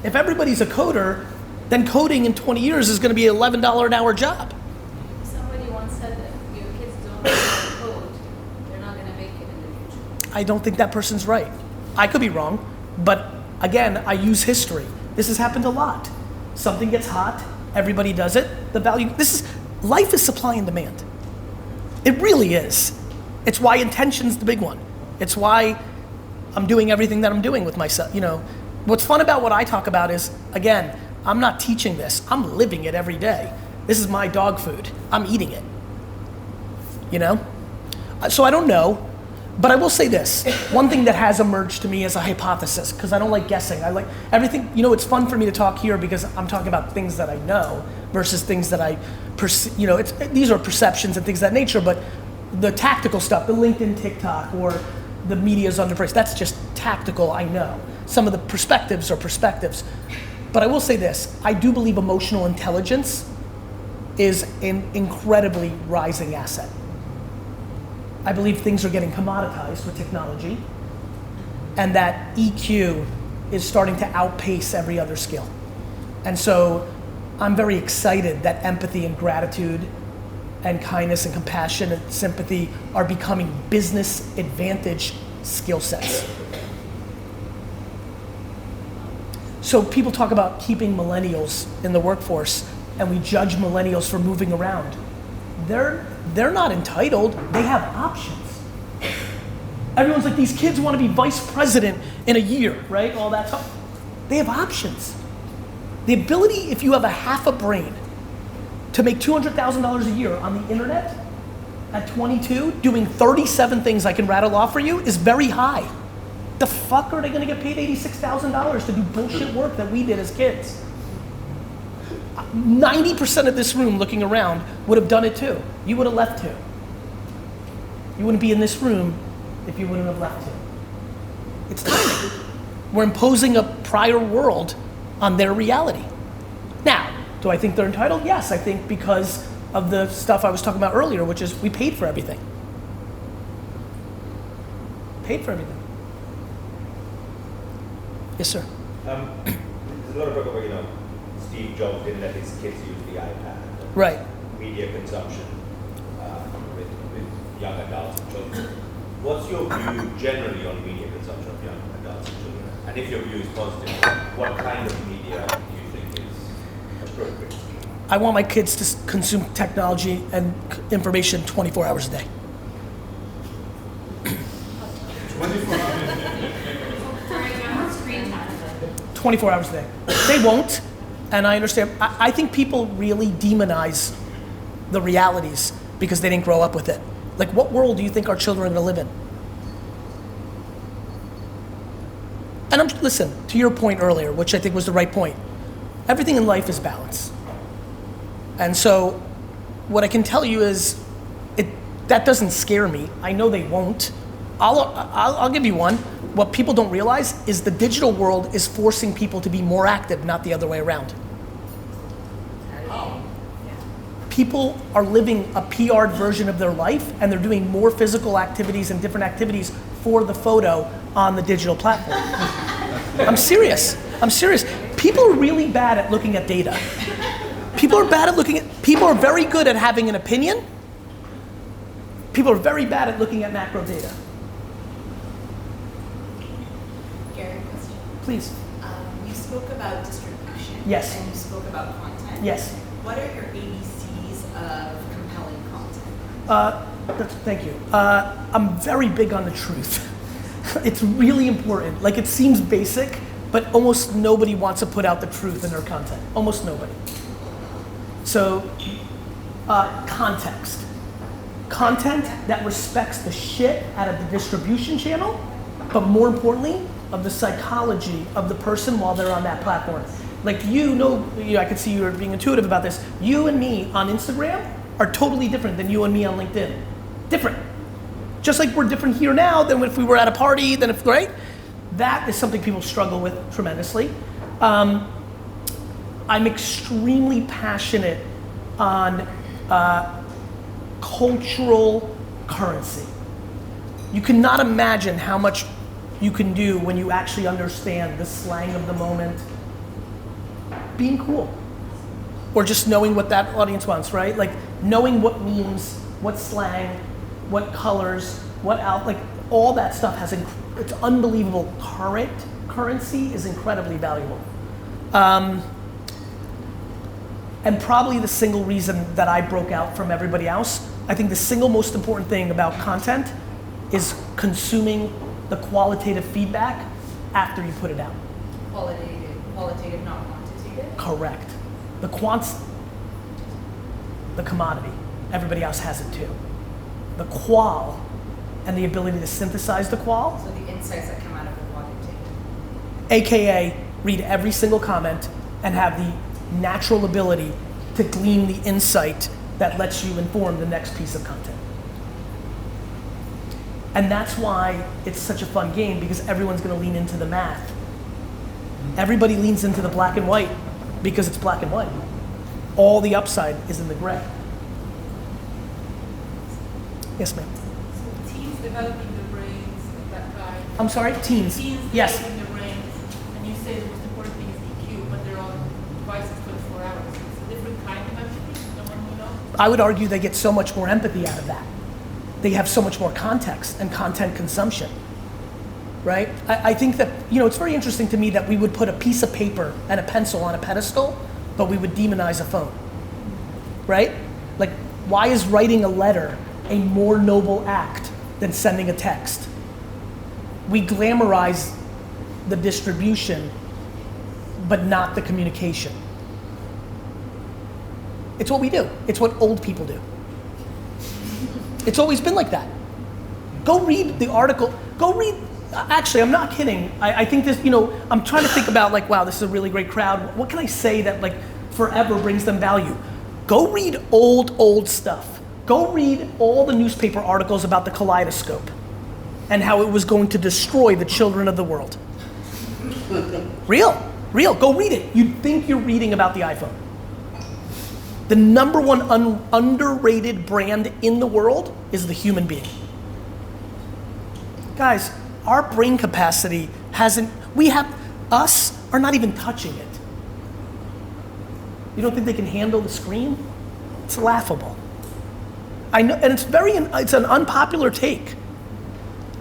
Speaker 1: If everybody's a coder, then coding in 20 years is gonna be an $11 an hour job.
Speaker 6: Somebody once said that if your kids don't know how to code, they're not gonna make it in the future.
Speaker 1: I don't think that person's right. I could be wrong, but again, I use history. This has happened a lot. Something gets hot, everybody does it, life is supply and demand. It really is. It's why intention's the big one. It's why I'm doing everything that I'm doing with myself. You know, what's fun about what I talk about is, again, I'm not teaching this, I'm living it every day. This is my dog food, I'm eating it. You know? So I don't know, but I will say this. One thing that has emerged to me as a hypothesis, because I don't like guessing, I like everything, you know, it's fun for me to talk here because I'm talking about things that I know versus things that I perceive, you know, these are perceptions and things of that nature, but the tactical stuff, the LinkedIn, TikTok, or the media's underpriced, that's just tactical, I know. Some of the perspectives are perspectives. But I will say this, I do believe emotional intelligence is an incredibly rising asset. I believe things are getting commoditized with technology, and that EQ is starting to outpace every other skill. And so I'm very excited that empathy and gratitude and kindness and compassion and sympathy are becoming business advantage skill sets. So people talk about keeping millennials in the workforce, and we judge millennials for moving around. They're not entitled, they have options. Everyone's like, these kids want to be vice president in a year, right? All that stuff. They have options. The ability, if you have a half a brain, to make $200,000 a year on the internet at 22, doing 37 things I can rattle off for you, is very high. The fuck are they gonna get paid $86,000 to do bullshit work that we did as kids? 90% of this room looking around would have done it too. You would have left too. You wouldn't be in this room if you wouldn't have left too. It's timing. We're imposing a prior world on their reality. Now, do I think they're entitled? Yes, I think because of the stuff I was talking about earlier, which is we paid for everything. Paid for everything. Yes, sir.
Speaker 17: There's a lot of talk about, Steve Jobs didn't let his kids use the iPad.
Speaker 1: Right.
Speaker 17: Media consumption with young adults and children. What's your view generally on media consumption of young adults and children? And if your view is positive, what kind of media do you think is appropriate?
Speaker 1: I want my kids to consume technology and information 24 hours a day. 24 hours a day. They won't, and I understand. I think people really demonize the realities because they didn't grow up with it. Like, what world do you think our children are gonna live in? And listen, to your point earlier, which I think was the right point, everything in life is balance. And so, what I can tell you is, that doesn't scare me. I know they won't. I'll give you one. What people don't realize is the digital world is forcing people to be more active, not the other way around. People are living a PR'd version of their life, and they're doing more physical activities and different activities for the photo on the digital platform. I'm serious. People are really bad at looking at data. People are very good at having an opinion. People are very bad at looking at macro data.
Speaker 18: Gary, question.
Speaker 1: Please.
Speaker 18: You spoke about distribution.
Speaker 1: Yes.
Speaker 18: And you spoke about content.
Speaker 1: Yes.
Speaker 18: What are your ABCs of compelling content?
Speaker 1: Thank you. I'm very big on the truth. It's really important. Like, it seems basic, but almost nobody wants to put out the truth in their content. Almost nobody. So, context. Content that respects the shit out of the distribution channel, but more importantly, of the psychology of the person while they're on that platform. Like, I could see you were being intuitive about this. You and me on Instagram are totally different than you and me on LinkedIn. Different. Just like we're different here now than if we were at a party, right? That is something people struggle with tremendously. I'm extremely passionate on cultural currency. You cannot imagine how much you can do when you actually understand the slang of the moment. Being cool. Or just knowing what that audience wants, right? Like, knowing what memes, what slang, what colors, all that stuff it's unbelievable. Currency is incredibly valuable. And probably the single reason that I broke out from everybody else, I think the single most important thing about content is consuming the qualitative feedback after you put it out.
Speaker 18: Qualitative, not quantitative?
Speaker 1: Correct. The quant's the commodity. Everybody else has it too. The qual and the ability to synthesize the qual.
Speaker 18: So the insights that come out of the quantitative.
Speaker 1: AKA read every single comment and have the natural ability to glean the insight that lets you inform the next piece of content. And that's why it's such a fun game, because everyone's gonna lean into the math. Everybody leans into the black and white because it's black and white. All the upside is in the gray. Yes, ma'am.
Speaker 20: So teens developing their brains at that time.
Speaker 1: I'm sorry, teens.
Speaker 20: Teens
Speaker 1: Yes.
Speaker 20: developing their brains, and you say the most important thing is EQ, but they're on devices 24 hours.
Speaker 1: I would argue they get so much more empathy out of that. They have so much more context and content consumption, right? I think that, it's very interesting to me that we would put a piece of paper and a pencil on a pedestal, but we would demonize a phone, right? Like, why is writing a letter a more noble act than sending a text? We glamorize the distribution, but not the communication. It's what we do. It's what old people do. It's always been like that. Go read the article. Actually, I'm not kidding. I think this, I'm trying to think about like, wow, this is a really great crowd. What can I say that like forever brings them value? Go read old stuff. Go read all the newspaper articles about the kaleidoscope and how it was going to destroy the children of the world. Real. Go read it. You'd think you're reading about the iPhone. The number one underrated brand in the world is the human being. Guys, our brain capacity us are not even touching it. You don't think they can handle the screen? It's laughable. I know, and it's an unpopular take.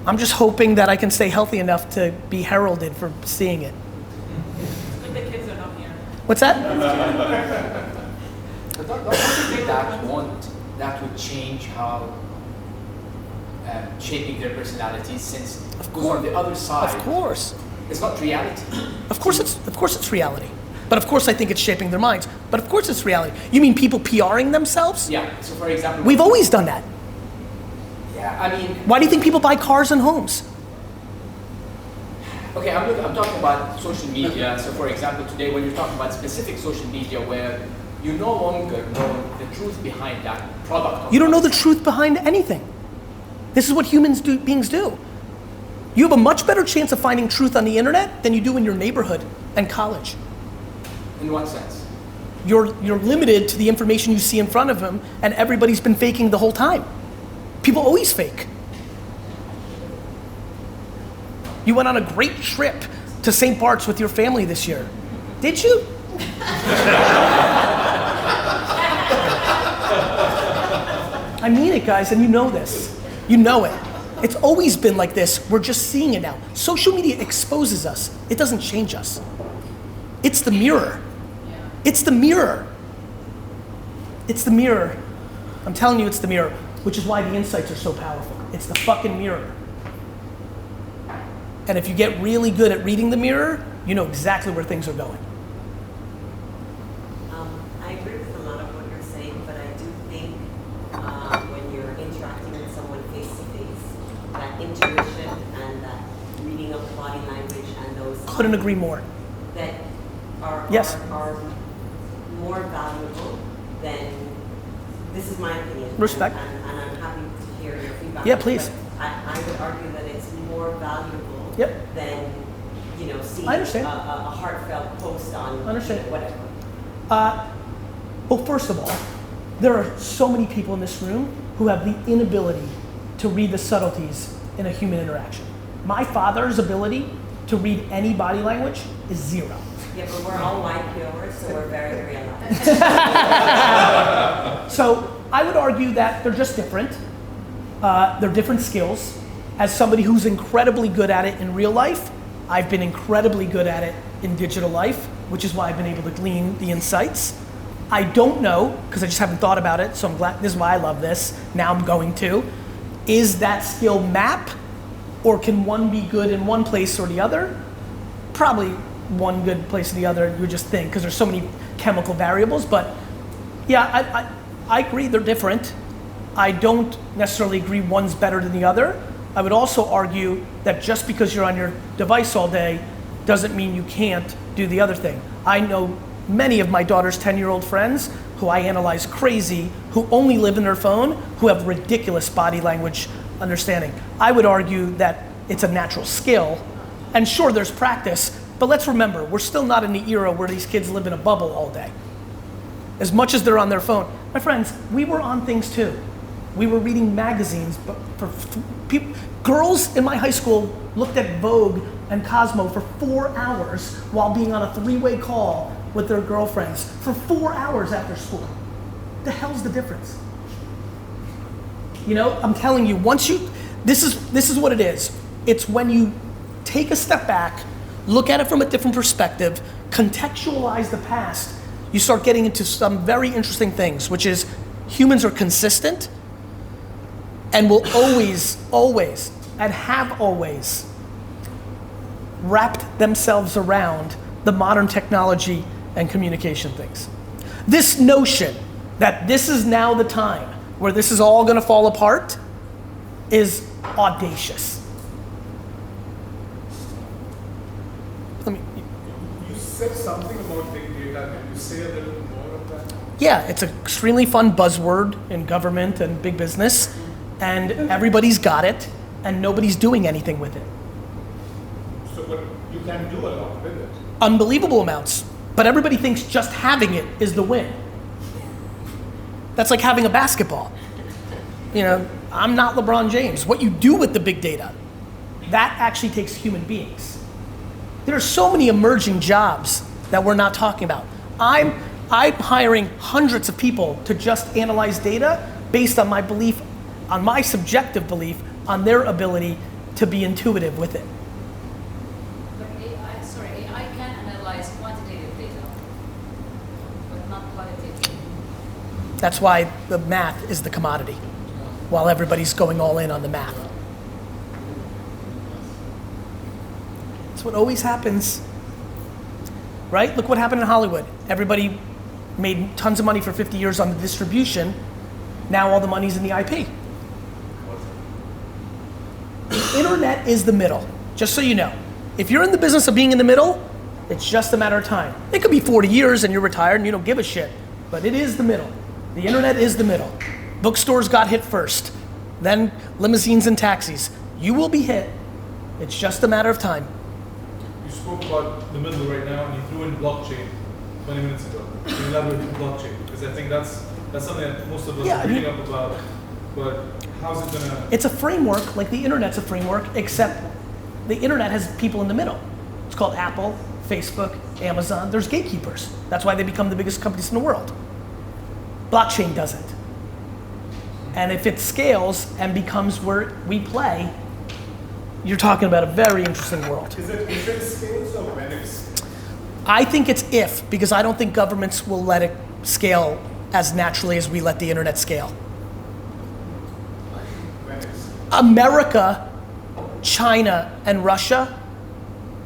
Speaker 1: I'm just hoping that I can stay healthy enough to be heralded for seeing it.
Speaker 6: But the kids are not here.
Speaker 1: What's that?
Speaker 15: But don't you think that would change how shaping their personalities, since on the other side,
Speaker 1: of course,
Speaker 15: it's not reality.
Speaker 1: Of course it's reality. But of course I think it's shaping their minds. But of course it's reality. You mean people PRing themselves?
Speaker 15: Yeah. So for example,
Speaker 1: we've always done that.
Speaker 15: Yeah, I mean,
Speaker 1: why do you think people buy cars and homes?
Speaker 15: Okay, I'm talking about social media. So for example, today when you're talking about specific social media where you no longer know the truth behind that product.
Speaker 1: You don't know the truth behind anything. This is what beings do. You have a much better chance of finding truth on the internet than you do in your neighborhood and college.
Speaker 15: In what sense?
Speaker 1: You're limited to the information you see in front of them, and everybody's been faking the whole time. People always fake. You went on a great trip to St. Bart's with your family this year. Did you? I mean it, guys, and you know this. You know it. It's always been like this. We're just seeing it now. Social media exposes us. It doesn't change us. It's the mirror. It's the mirror. It's the mirror. I'm telling you, it's the mirror, which is why the insights are so powerful. It's the fucking mirror. And if you get really good at reading the mirror, you know exactly where things are going.
Speaker 18: I agree with a lot of what you're saying, but I do think when you're interacting with someone face to face, that intuition and that reading of body language and those
Speaker 1: couldn't agree more.
Speaker 18: That are more valuable than, this is my opinion.
Speaker 1: Respect.
Speaker 18: And I'm happy to hear your feedback.
Speaker 1: Yeah, please.
Speaker 18: But I would argue that it's more valuable than, seeing a heartfelt post on whatever.
Speaker 1: Well, first of all, there are so many people in this room who have the inability to read the subtleties in a human interaction. My father's ability to read any body language is zero.
Speaker 18: Yeah, but we're all white viewers, so we're very realized.
Speaker 1: So I would argue that they're just different. They're different skills. As somebody who's incredibly good at it in real life, I've been incredibly good at it in digital life, which is why I've been able to glean the insights. I don't know, because I just haven't thought about it, so I'm glad, this is why I love this, now I'm going to. Is that skill map, or can one be good in one place or the other? Probably one good place or the other, you would just think, because there's so many chemical variables, but yeah, I agree they're different. I don't necessarily agree one's better than the other. I would also argue that just because you're on your device all day doesn't mean you can't do the other thing. I know many of my daughter's 10-year-old friends who I analyze crazy, who only live in their phone, who have ridiculous body language understanding. I would argue that it's a natural skill, and sure, there's practice, but let's remember, we're still not in the era where these kids live in a bubble all day. As much as they're on their phone. My friends, we were on things too. We were reading magazines, but for people, girls in my high school looked at Vogue and Cosmo for 4 hours while being on a 3-way call with their girlfriends for 4 hours after school. The hell's the difference? You know, I'm telling you, this is what it is. It's when you take a step back, look at it from a different perspective, contextualize the past, you start getting into some very interesting things, which is humans are consistent and will always, and have always wrapped themselves around the modern technology and communication things. This notion that this is now the time where this is all gonna fall apart is audacious.
Speaker 2: You said something about big data. Can you say a little more of that?
Speaker 1: Yeah, it's an extremely fun buzzword in government and big business, and everybody's got it, and nobody's doing anything with it.
Speaker 2: So, but you can do a lot with it.
Speaker 1: Unbelievable amounts, but everybody thinks just having it is the win. That's like having a basketball. You know, I'm not LeBron James. What you do with the big data, that actually takes human beings. There are so many emerging jobs that we're not talking about. I'm hiring hundreds of people to just analyze data based on my belief, on my subjective belief, on their ability to be intuitive with it.
Speaker 6: But AI can analyze quantitative data, but not qualitative.
Speaker 1: That's why the math is the commodity, while everybody's going all in on the math. That's what always happens, right? Look what happened in Hollywood. Everybody made tons of money for 50 years on the distribution. Now all the money's in the IP. The internet is the middle, just so you know. If you're in the business of being in the middle, it's just a matter of time. It could be 40 years and you're retired and you don't give a shit, but it is the middle. The internet is the middle. Bookstores got hit first, then limousines and taxis. You will be hit. It's just a matter of time.
Speaker 2: You spoke about the middle right now, and you threw in blockchain 20 minutes ago. Can you elaborate on blockchain? Because I think that's something that most of us are reading up about. But how's it gonna?
Speaker 1: It's a framework, like the internet's a framework, except the internet has people in the middle. It's called Apple, Facebook, Amazon. There's gatekeepers. That's why they become the biggest companies in the world. Blockchain doesn't. And if it scales and becomes where we play, you're talking about a very interesting world.
Speaker 2: Is it if it scales or when it's?
Speaker 1: I think it's if, because I don't think governments will let it scale as naturally as we let the internet scale. America, China, and Russia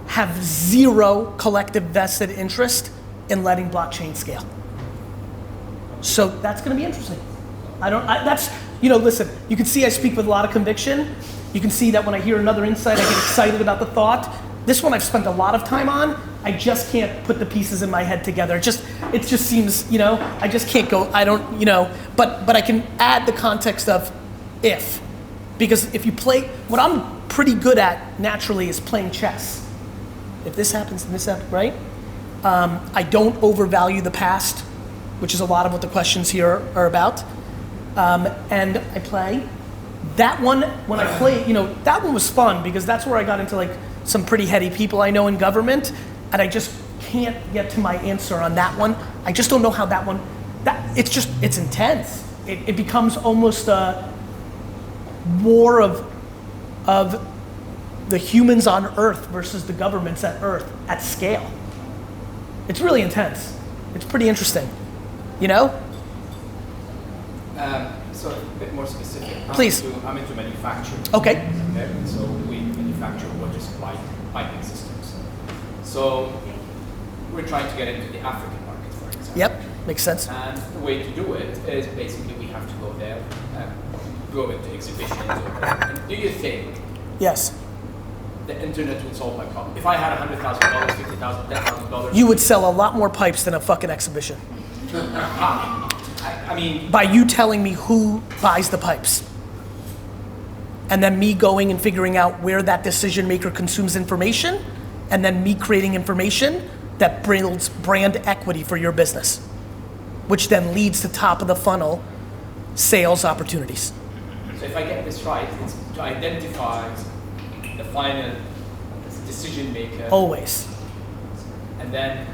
Speaker 1: have zero collective vested interest in letting blockchain scale. So that's going to be interesting. Listen, you can see I speak with a lot of conviction. You can see that when I hear another insight, I get excited about the thought. This one I've spent a lot of time on. I just can't put the pieces in my head together. It just seems, I just can't go, but I can add the context of if. Because if you play, what I'm pretty good at naturally is playing chess. If this happens and this happens, right? I don't overvalue the past, which is a lot of what the questions here are about. And I play. That one, when I play, that one was fun because that's where I got into like some pretty heady people I know in government, and I just can't get to my answer on that one. I just don't know how that one, it's intense. It becomes almost a war of the humans on Earth versus the governments at Earth at scale. It's really intense. It's pretty interesting,
Speaker 15: So a bit more specific.
Speaker 1: Please.
Speaker 15: I'm into manufacturing.
Speaker 1: Okay.
Speaker 15: So we manufacture water supply piping systems. So we're trying to get into the African market, for example.
Speaker 1: Yep, makes sense.
Speaker 15: And the way to do it is basically we have to go there, go into exhibitions. And do you think?
Speaker 1: Yes.
Speaker 15: The internet would solve my problem? If I had $100,000, $50,000, $10,000.
Speaker 1: You would sell a lot more pipes than a fucking exhibition.
Speaker 15: I mean,
Speaker 1: by you telling me who buys the pipes. And then me going and figuring out where that decision maker consumes information, and then me creating information that builds brand equity for your business, which then leads to top of the funnel sales opportunities.
Speaker 15: So if I get this right, it's to identify the final decision maker.
Speaker 1: Always.
Speaker 15: And then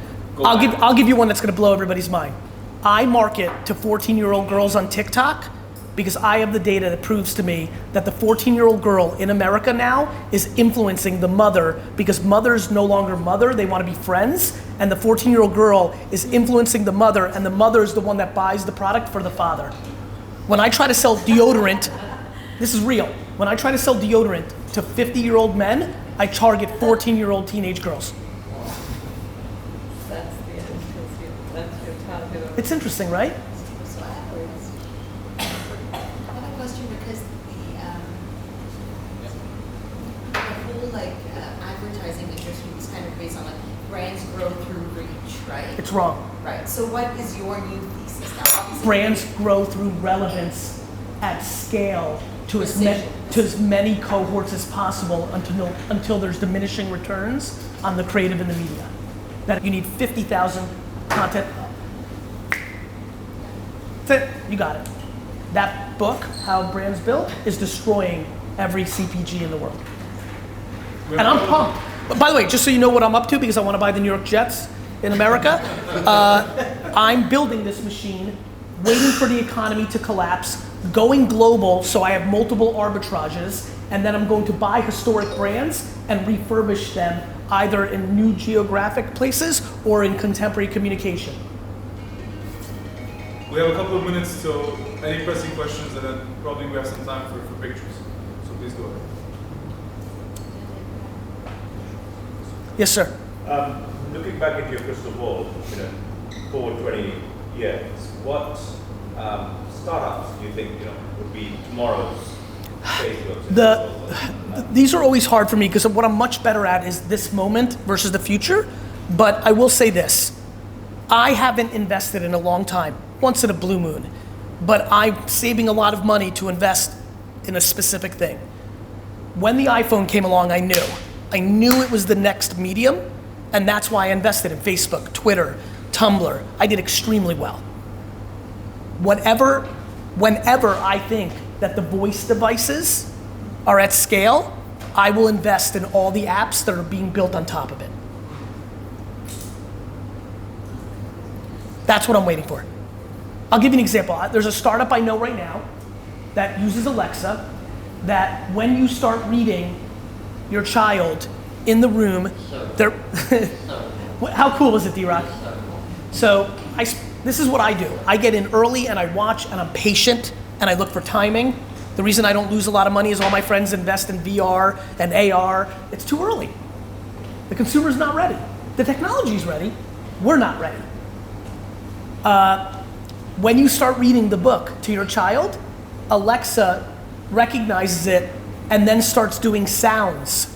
Speaker 1: I'll give you one that's going to blow everybody's mind. I market to 14-year-old girls on TikTok because I have the data that proves to me that the 14-year-old girl in America now is influencing the mother because mother's no longer mother, they want to be friends, and the 14-year-old girl is influencing the mother, and the mother is the one that buys the product for the father. When I try to sell deodorant, this is real, when I try to sell deodorant to 50-year-old men, I target 14-year-old teenage girls. It's interesting, right?
Speaker 6: Another question, because the whole advertising industry is kind of based on brands grow through reach, right?
Speaker 1: It's wrong.
Speaker 6: Right. So what is your new thesis now? Obviously,
Speaker 1: Brands grow through relevance at scale to as many cohorts as possible until there's diminishing returns on the creative and the media. That you need 50,000 content. That's it, you got it. That book, How Brands Build, is destroying every CPG in the world. And I'm pumped. But by the way, just so you know what I'm up to, because I want to buy the New York Jets in America, I'm building this machine, waiting for the economy to collapse, going global so I have multiple arbitrages, and then I'm going to buy historic brands and refurbish them either in new geographic places or in contemporary communication.
Speaker 2: We have a couple of minutes, so any pressing questions, and then probably we have some time for pictures. So please go ahead.
Speaker 1: Yes, sir.
Speaker 17: Looking back into your crystal ball, forward 20 years, what startups do you think would be tomorrow's Facebook?
Speaker 1: These are always hard for me because what I'm much better at is this moment versus the future. But I will say this: I haven't invested in a long time. Once in a blue moon, but I'm saving a lot of money to invest in a specific thing. When the iPhone came along, I knew it was the next medium, and that's why I invested in Facebook, Twitter, Tumblr. I did extremely well. Whenever I think that the voice devices are at scale, I will invest in all the apps that are being built on top of it. That's what I'm waiting for. I'll give you an example. There's a startup I know right now that uses Alexa, that when you start reading your child in the room, they're how cool is it, D-Rock? So this is what I do. I get in early and I watch and I'm patient and I look for timing. The reason I don't lose a lot of money is all my friends invest in VR and AR. It's too early. The consumer's not ready. The technology's ready. We're not ready. When you start reading the book to your child, Alexa recognizes it and then starts doing sounds.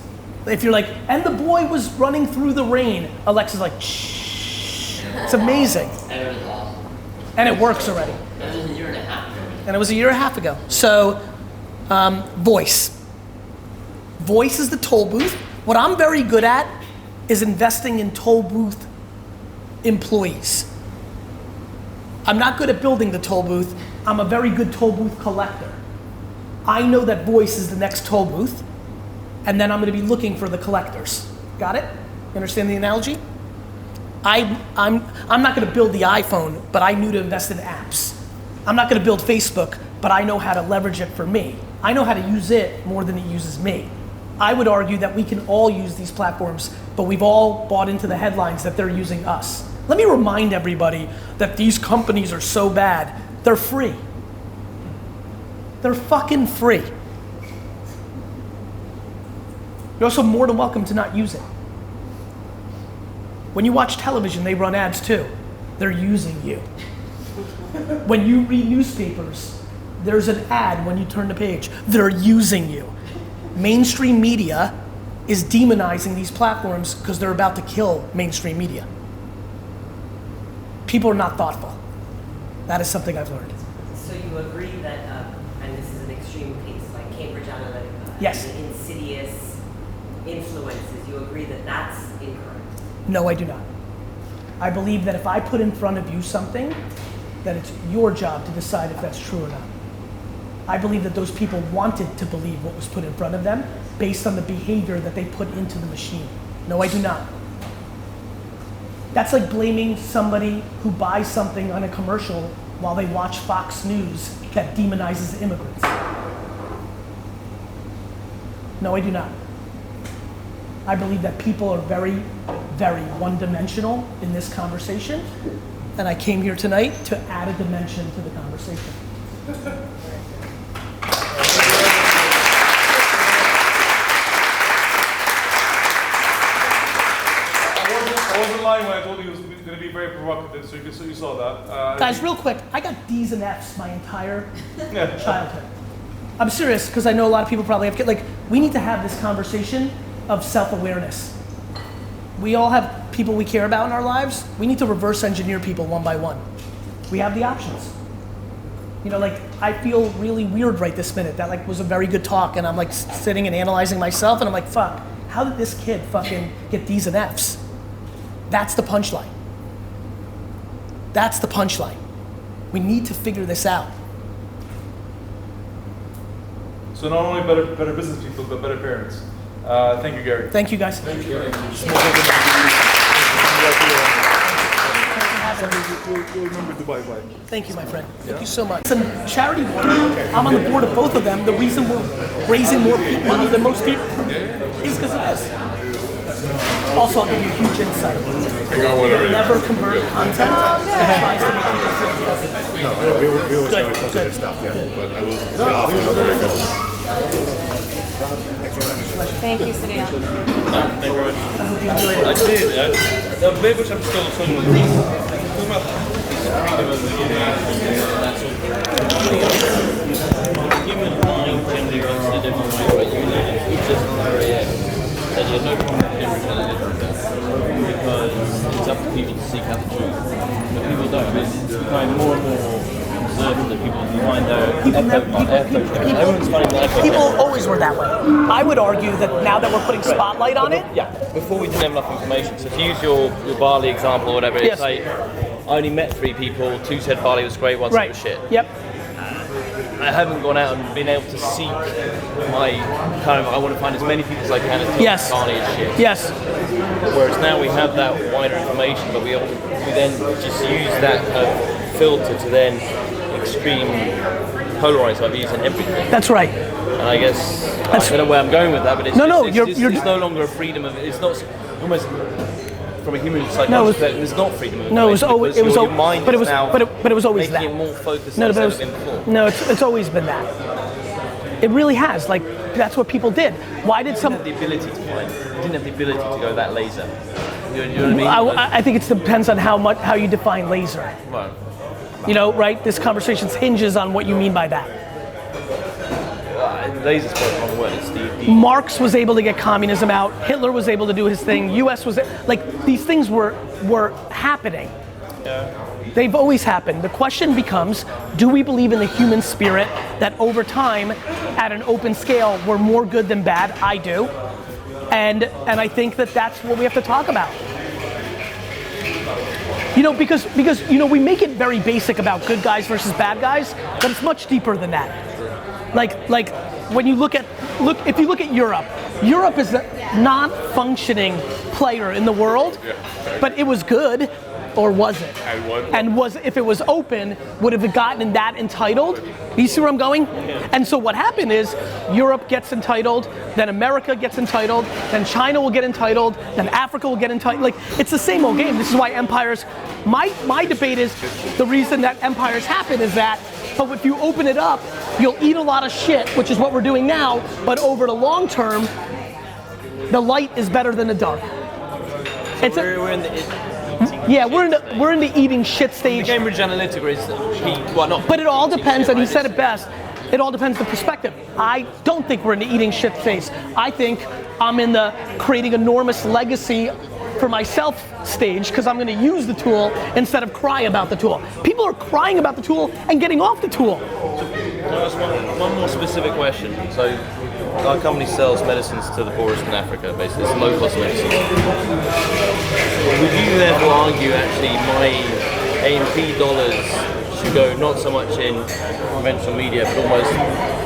Speaker 1: If you're like, and the boy was running through the rain, Alexa's like, shh. It's amazing.
Speaker 3: And it was awesome.
Speaker 1: And it works already.
Speaker 3: It was a year and a half ago.
Speaker 1: And it was a year and a half ago. So, voice. Voice is the toll booth. What I'm very good at is investing in toll booth employees. I'm not good at building the toll booth. I'm a very good toll booth collector. I know that voice is the next toll booth, and then I'm going to be looking for the collectors. Got it? You understand the analogy? I'm not going to build the iPhone, but I knew to invest in apps. I'm not going to build Facebook, but I know how to leverage it for me. I know how to use it more than it uses me. I would argue that we can all use these platforms, but we've all bought into the headlines that they're using us. Let me remind everybody that these companies are so bad. They're free. They're fucking free. You're also more than welcome to not use it. When you watch television, they run ads too. They're using you. When you read newspapers, there's an ad when you turn the page. They're using you. Mainstream media is demonizing these platforms because they're about to kill mainstream media. People are not thoughtful. That is something I've learned.
Speaker 18: So you agree that, and this is an extreme case, like Cambridge Analytica,
Speaker 1: yes,
Speaker 18: the insidious influences, you agree that that's incorrect?
Speaker 1: No, I do not. I believe that if I put in front of you something, that it's your job to decide if that's true or not. I believe that those people wanted to believe what was put in front of them based on the behavior that they put into the machine. No, I do not. That's like blaming somebody who buys something on a commercial while they watch Fox News that demonizes immigrants. No, I do not. I believe that people are very, very one-dimensional in this conversation, and I came here tonight to add a dimension to the conversation.
Speaker 2: I wasn't lying when I told you it was going to be very provocative, so you saw that.
Speaker 1: Guys, real quick, I got D's and F's my entire childhood. I'm serious, because I know a lot of people probably have kids. Like, we need to have this conversation of self-awareness. We all have people we care about in our lives. We need to reverse engineer people one by one. We have the options. You know, like, I feel really weird right this minute. That like was a very good talk, and I'm like sitting and analyzing myself, and I'm like, fuck, how did this kid fucking get D's and F's? That's the punchline. That's the punchline. We need to figure this out.
Speaker 2: So not only better business people, but better parents. Thank you, Gary.
Speaker 1: Thank you, guys.
Speaker 2: Thank you. We'll remember Dubai vibe.
Speaker 1: Thank you, my friend. Thank you so much. It's a charity board. I'm on the board of both of them. The reason we're raising more money than most people is because of this. Also, I'll give you a huge insight. You'll never convert content that tries to make you feel
Speaker 14: No, we always try to talk this stuff, yeah. But I will get off another way.
Speaker 9: Thank you, Sadia.
Speaker 10: Thank you very much. I did. The bit which I'm still talking about. Human mind generally works in a different way, but you know it's just on the very end. And you have no problem with everything because it's up to people to seek out the truth. But people don't. It's becoming more and more observant that people find their everyone's finding their echo.
Speaker 1: People always were that way. I would argue that now that we're putting spotlight on it.
Speaker 10: Yeah. Before we didn't have enough information. So to use your Bali example or whatever, it's like I only met 3 people, 2 said Bali was great, 1 said it was shit.
Speaker 1: Yep.
Speaker 10: I haven't gone out and been able to seek my kind of, I want to find as many people as I can at Bali as shit.
Speaker 1: Yes.
Speaker 10: Whereas now we have that wider information, but we then just use that kind of filter to then extreme polarize our views on everything.
Speaker 1: That's right.
Speaker 10: And I guess, I don't know where I'm going with that, but it's it's no longer a freedom of, it's not almost, from a human psychology perspective, there's not freedom of information.
Speaker 1: No, it was always,
Speaker 10: mind
Speaker 1: but it
Speaker 10: is
Speaker 1: was,
Speaker 10: now
Speaker 1: but it was always
Speaker 10: making
Speaker 1: that.
Speaker 10: it more focused
Speaker 1: No,
Speaker 10: than
Speaker 1: but
Speaker 10: it's ever been before.
Speaker 1: No, it's always been that. It really has. Like, that's what people did. Why did some?
Speaker 10: You didn't have the ability to find. You didn't have the ability to go that laser. You know what I mean?
Speaker 1: I think it depends on how you define laser.
Speaker 10: Right.
Speaker 1: You know, right? This conversation hinges on what you mean by that.
Speaker 10: Laser's probably the wrong word. It's the
Speaker 1: Marx was able to get communism out. Hitler was able to do his thing. U.S. was like, these things were happening.
Speaker 10: Yeah.
Speaker 1: They've always happened. The question becomes, do we believe in the human spirit that over time, at an open scale, we're more good than bad? I do. And I think that that's what we have to talk about. You know, because you know, we make it very basic about good guys versus bad guys, but it's much deeper than that. Like when you if you look at Europe is a non-functioning player in the world, but it was good, or was it? And if it was open, would have it gotten that entitled? You see where I'm going? And so what happened is Europe gets entitled, then America gets entitled, then China will get entitled, then Africa will get entitled. Like, it's the same old game. This is why empires, my debate is the reason that empires happen is that, but if you open it up, you'll eat a lot of shit, which is what we're doing now, but over the long term, the light is better than the dark.
Speaker 10: We're in the
Speaker 1: we're in the eating shit stage.
Speaker 10: The Cambridge Analytica is
Speaker 1: But it all depends, and he said it best. It all depends on the perspective. I don't think we're in the eating shit phase. I think I'm in the creating enormous legacy for myself stage because I'm going to use the tool instead of cry about the tool. People are crying about the tool and getting off the tool.
Speaker 10: One more specific question. So, our company sells medicines to the poorest in Africa, basically. It's low-cost medicine. Would you therefore argue, actually, my A&P dollars should go not so much in conventional media, but almost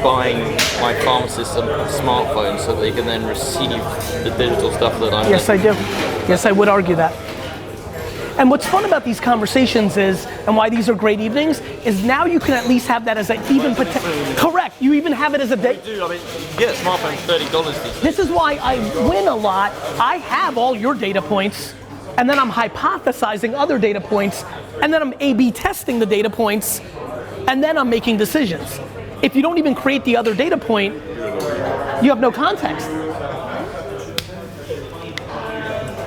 Speaker 10: buying my pharmacists a smartphone so that they can then receive the digital stuff that I'm...
Speaker 1: Yes, I do. Yes, I would argue that. And what's fun about these conversations is, and why these are great evenings, is now you can at least have that as an even potential. Correct. You even have it as a day.
Speaker 10: I mean, you get a smartphone for $30 these days.
Speaker 1: This is why I win a lot. I have all your data points, and then I'm hypothesizing other data points, and then I'm A/B testing the data points, and then I'm making decisions. If you don't even create the other data point, you have no context.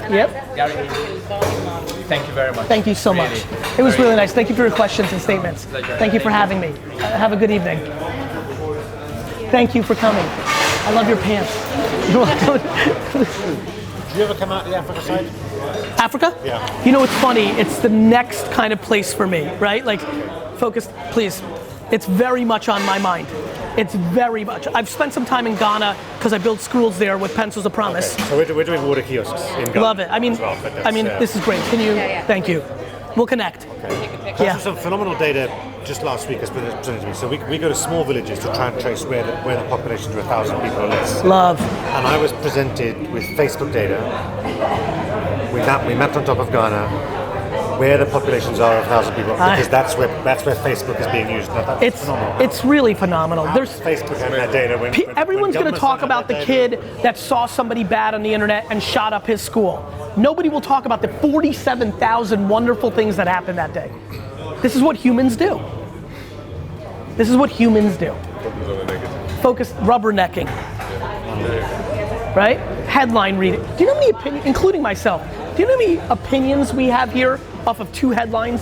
Speaker 1: Yep.
Speaker 15: Gary, thank you very much.
Speaker 1: Thank you so much. It was really nice. Thank you for your questions and statements. Thank you for having me. Have a good evening. Thank you for coming. I love your pants.
Speaker 14: Did you ever come out the Africa side?
Speaker 1: Africa?
Speaker 14: Yeah.
Speaker 1: You know, it's funny. It's the next kind of place for me, right? Like, focus, please. It's very much on my mind. It's very much. I've spent some time in Ghana because I build schools there with Pencils of Promise.
Speaker 14: Okay. So we're doing water kiosks in Ghana.
Speaker 1: Love it. I mean, this is great. Can you? Thank you. We'll connect.
Speaker 14: Okay. Yeah. Some phenomenal data just last week has been presented to me. So we go to small villages to try and trace where the populations are 1,000 people or less.
Speaker 1: Love.
Speaker 14: And I was presented with Facebook data. We mapped on top of Ghana where the populations are of 1,000 people, because that's where Facebook is being used.
Speaker 1: It's really phenomenal. There's
Speaker 14: Facebook and that data.
Speaker 1: Everyone's going to talk about the kid that saw somebody bad on the internet and shot up his school. Nobody will talk about the 47,000 wonderful things that happened that day. This is what humans do. This is what humans do. Focus, rubbernecking. Right? Headline reading. Do you know how many opinions, including myself, do you know how many opinions we have here off of 2 headlines?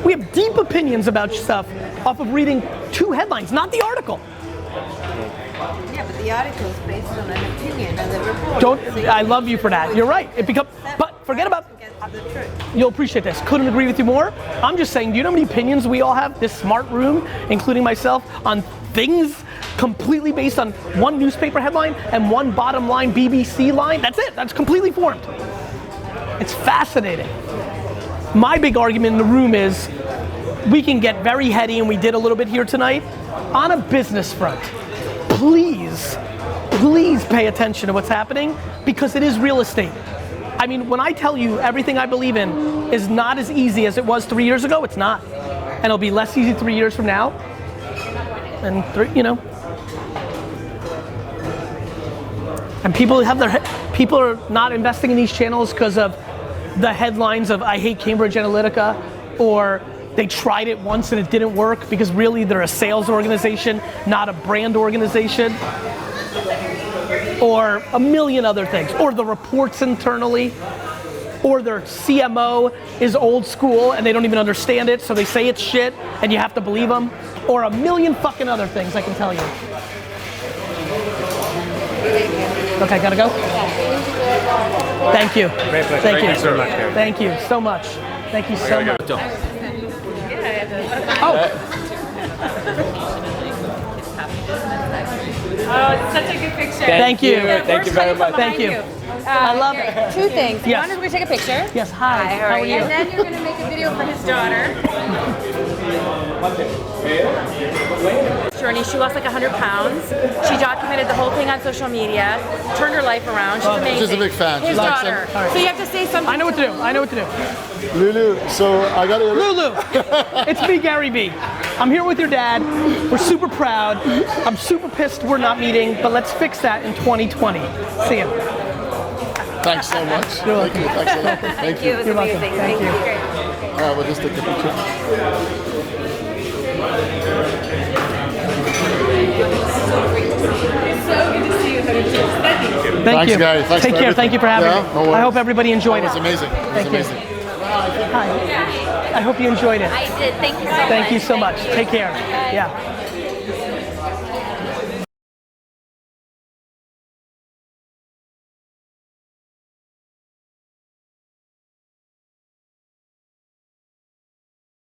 Speaker 1: We have deep opinions about stuff off of reading 2 headlines, not the article.
Speaker 20: Yeah, but the article is based on an opinion and the report.
Speaker 1: I love you for that. You're right. But forget about. You'll appreciate this. Couldn't agree with you more. I'm just saying, do you know how many opinions we all have, this smart room, including myself, on things completely based on one newspaper headline and one bottom line BBC line? That's it. That's completely formed. It's fascinating. My big argument in the room is we can get very heady, and we did a little bit here tonight, on a business front. Please pay attention to what's happening, because it is real estate. I mean, when I tell you everything I believe in is not as easy as it was 3 years ago, it's not. And it'll be less easy 3 years from now. And and people are not investing in these channels because of the headlines of I hate Cambridge Analytica, or they tried it once and it didn't work, because really they're a sales organization, not a brand organization, or a million other things, or the reports internally, or their CMO is old school and they don't even understand it, so they say it's shit and you have to believe them, or a million fucking other things I can tell you. Okay, gotta go? Thank you.
Speaker 14: Great pleasure.
Speaker 1: Thank you
Speaker 14: so much, Gary.
Speaker 1: Thank you so much. Thank you so much.
Speaker 9: Oh, it's such a good picture.
Speaker 1: Thank you.
Speaker 9: Thank you very much.
Speaker 1: Thank you. I love it.
Speaker 9: 2 things.
Speaker 1: Yes.
Speaker 9: One is we're going to take a picture.
Speaker 1: Yes, hi.
Speaker 9: How are you? And then you're going to make a video for his daughter. Journey. She lost like 100 pounds. She documented the whole thing on social media, turned her life around. She's amazing.
Speaker 5: She's a big fan.
Speaker 9: His daughter.
Speaker 1: Right.
Speaker 9: So you have to say something.
Speaker 1: I know what to do.
Speaker 5: Lulu, so I got to...
Speaker 1: Lulu, it's me, GaryVee. I'm here with your dad. We're super proud. I'm super pissed we're not meeting, but let's fix that in 2020. See you.
Speaker 5: Thanks so much.
Speaker 1: You're welcome.
Speaker 5: Thanks a lot. Thank you.
Speaker 1: You're welcome. Thank you.
Speaker 5: All right, we'll just take a picture.
Speaker 1: Thank you.
Speaker 5: Gary. Thanks
Speaker 1: Take care. Thank you for having me.
Speaker 5: No worries.
Speaker 1: I hope everybody enjoyed it.
Speaker 5: It was amazing.
Speaker 1: Thank you. Hi. I hope you enjoyed it.
Speaker 6: I did. Thank you so much.
Speaker 1: Thank you so much. Take care. Yeah.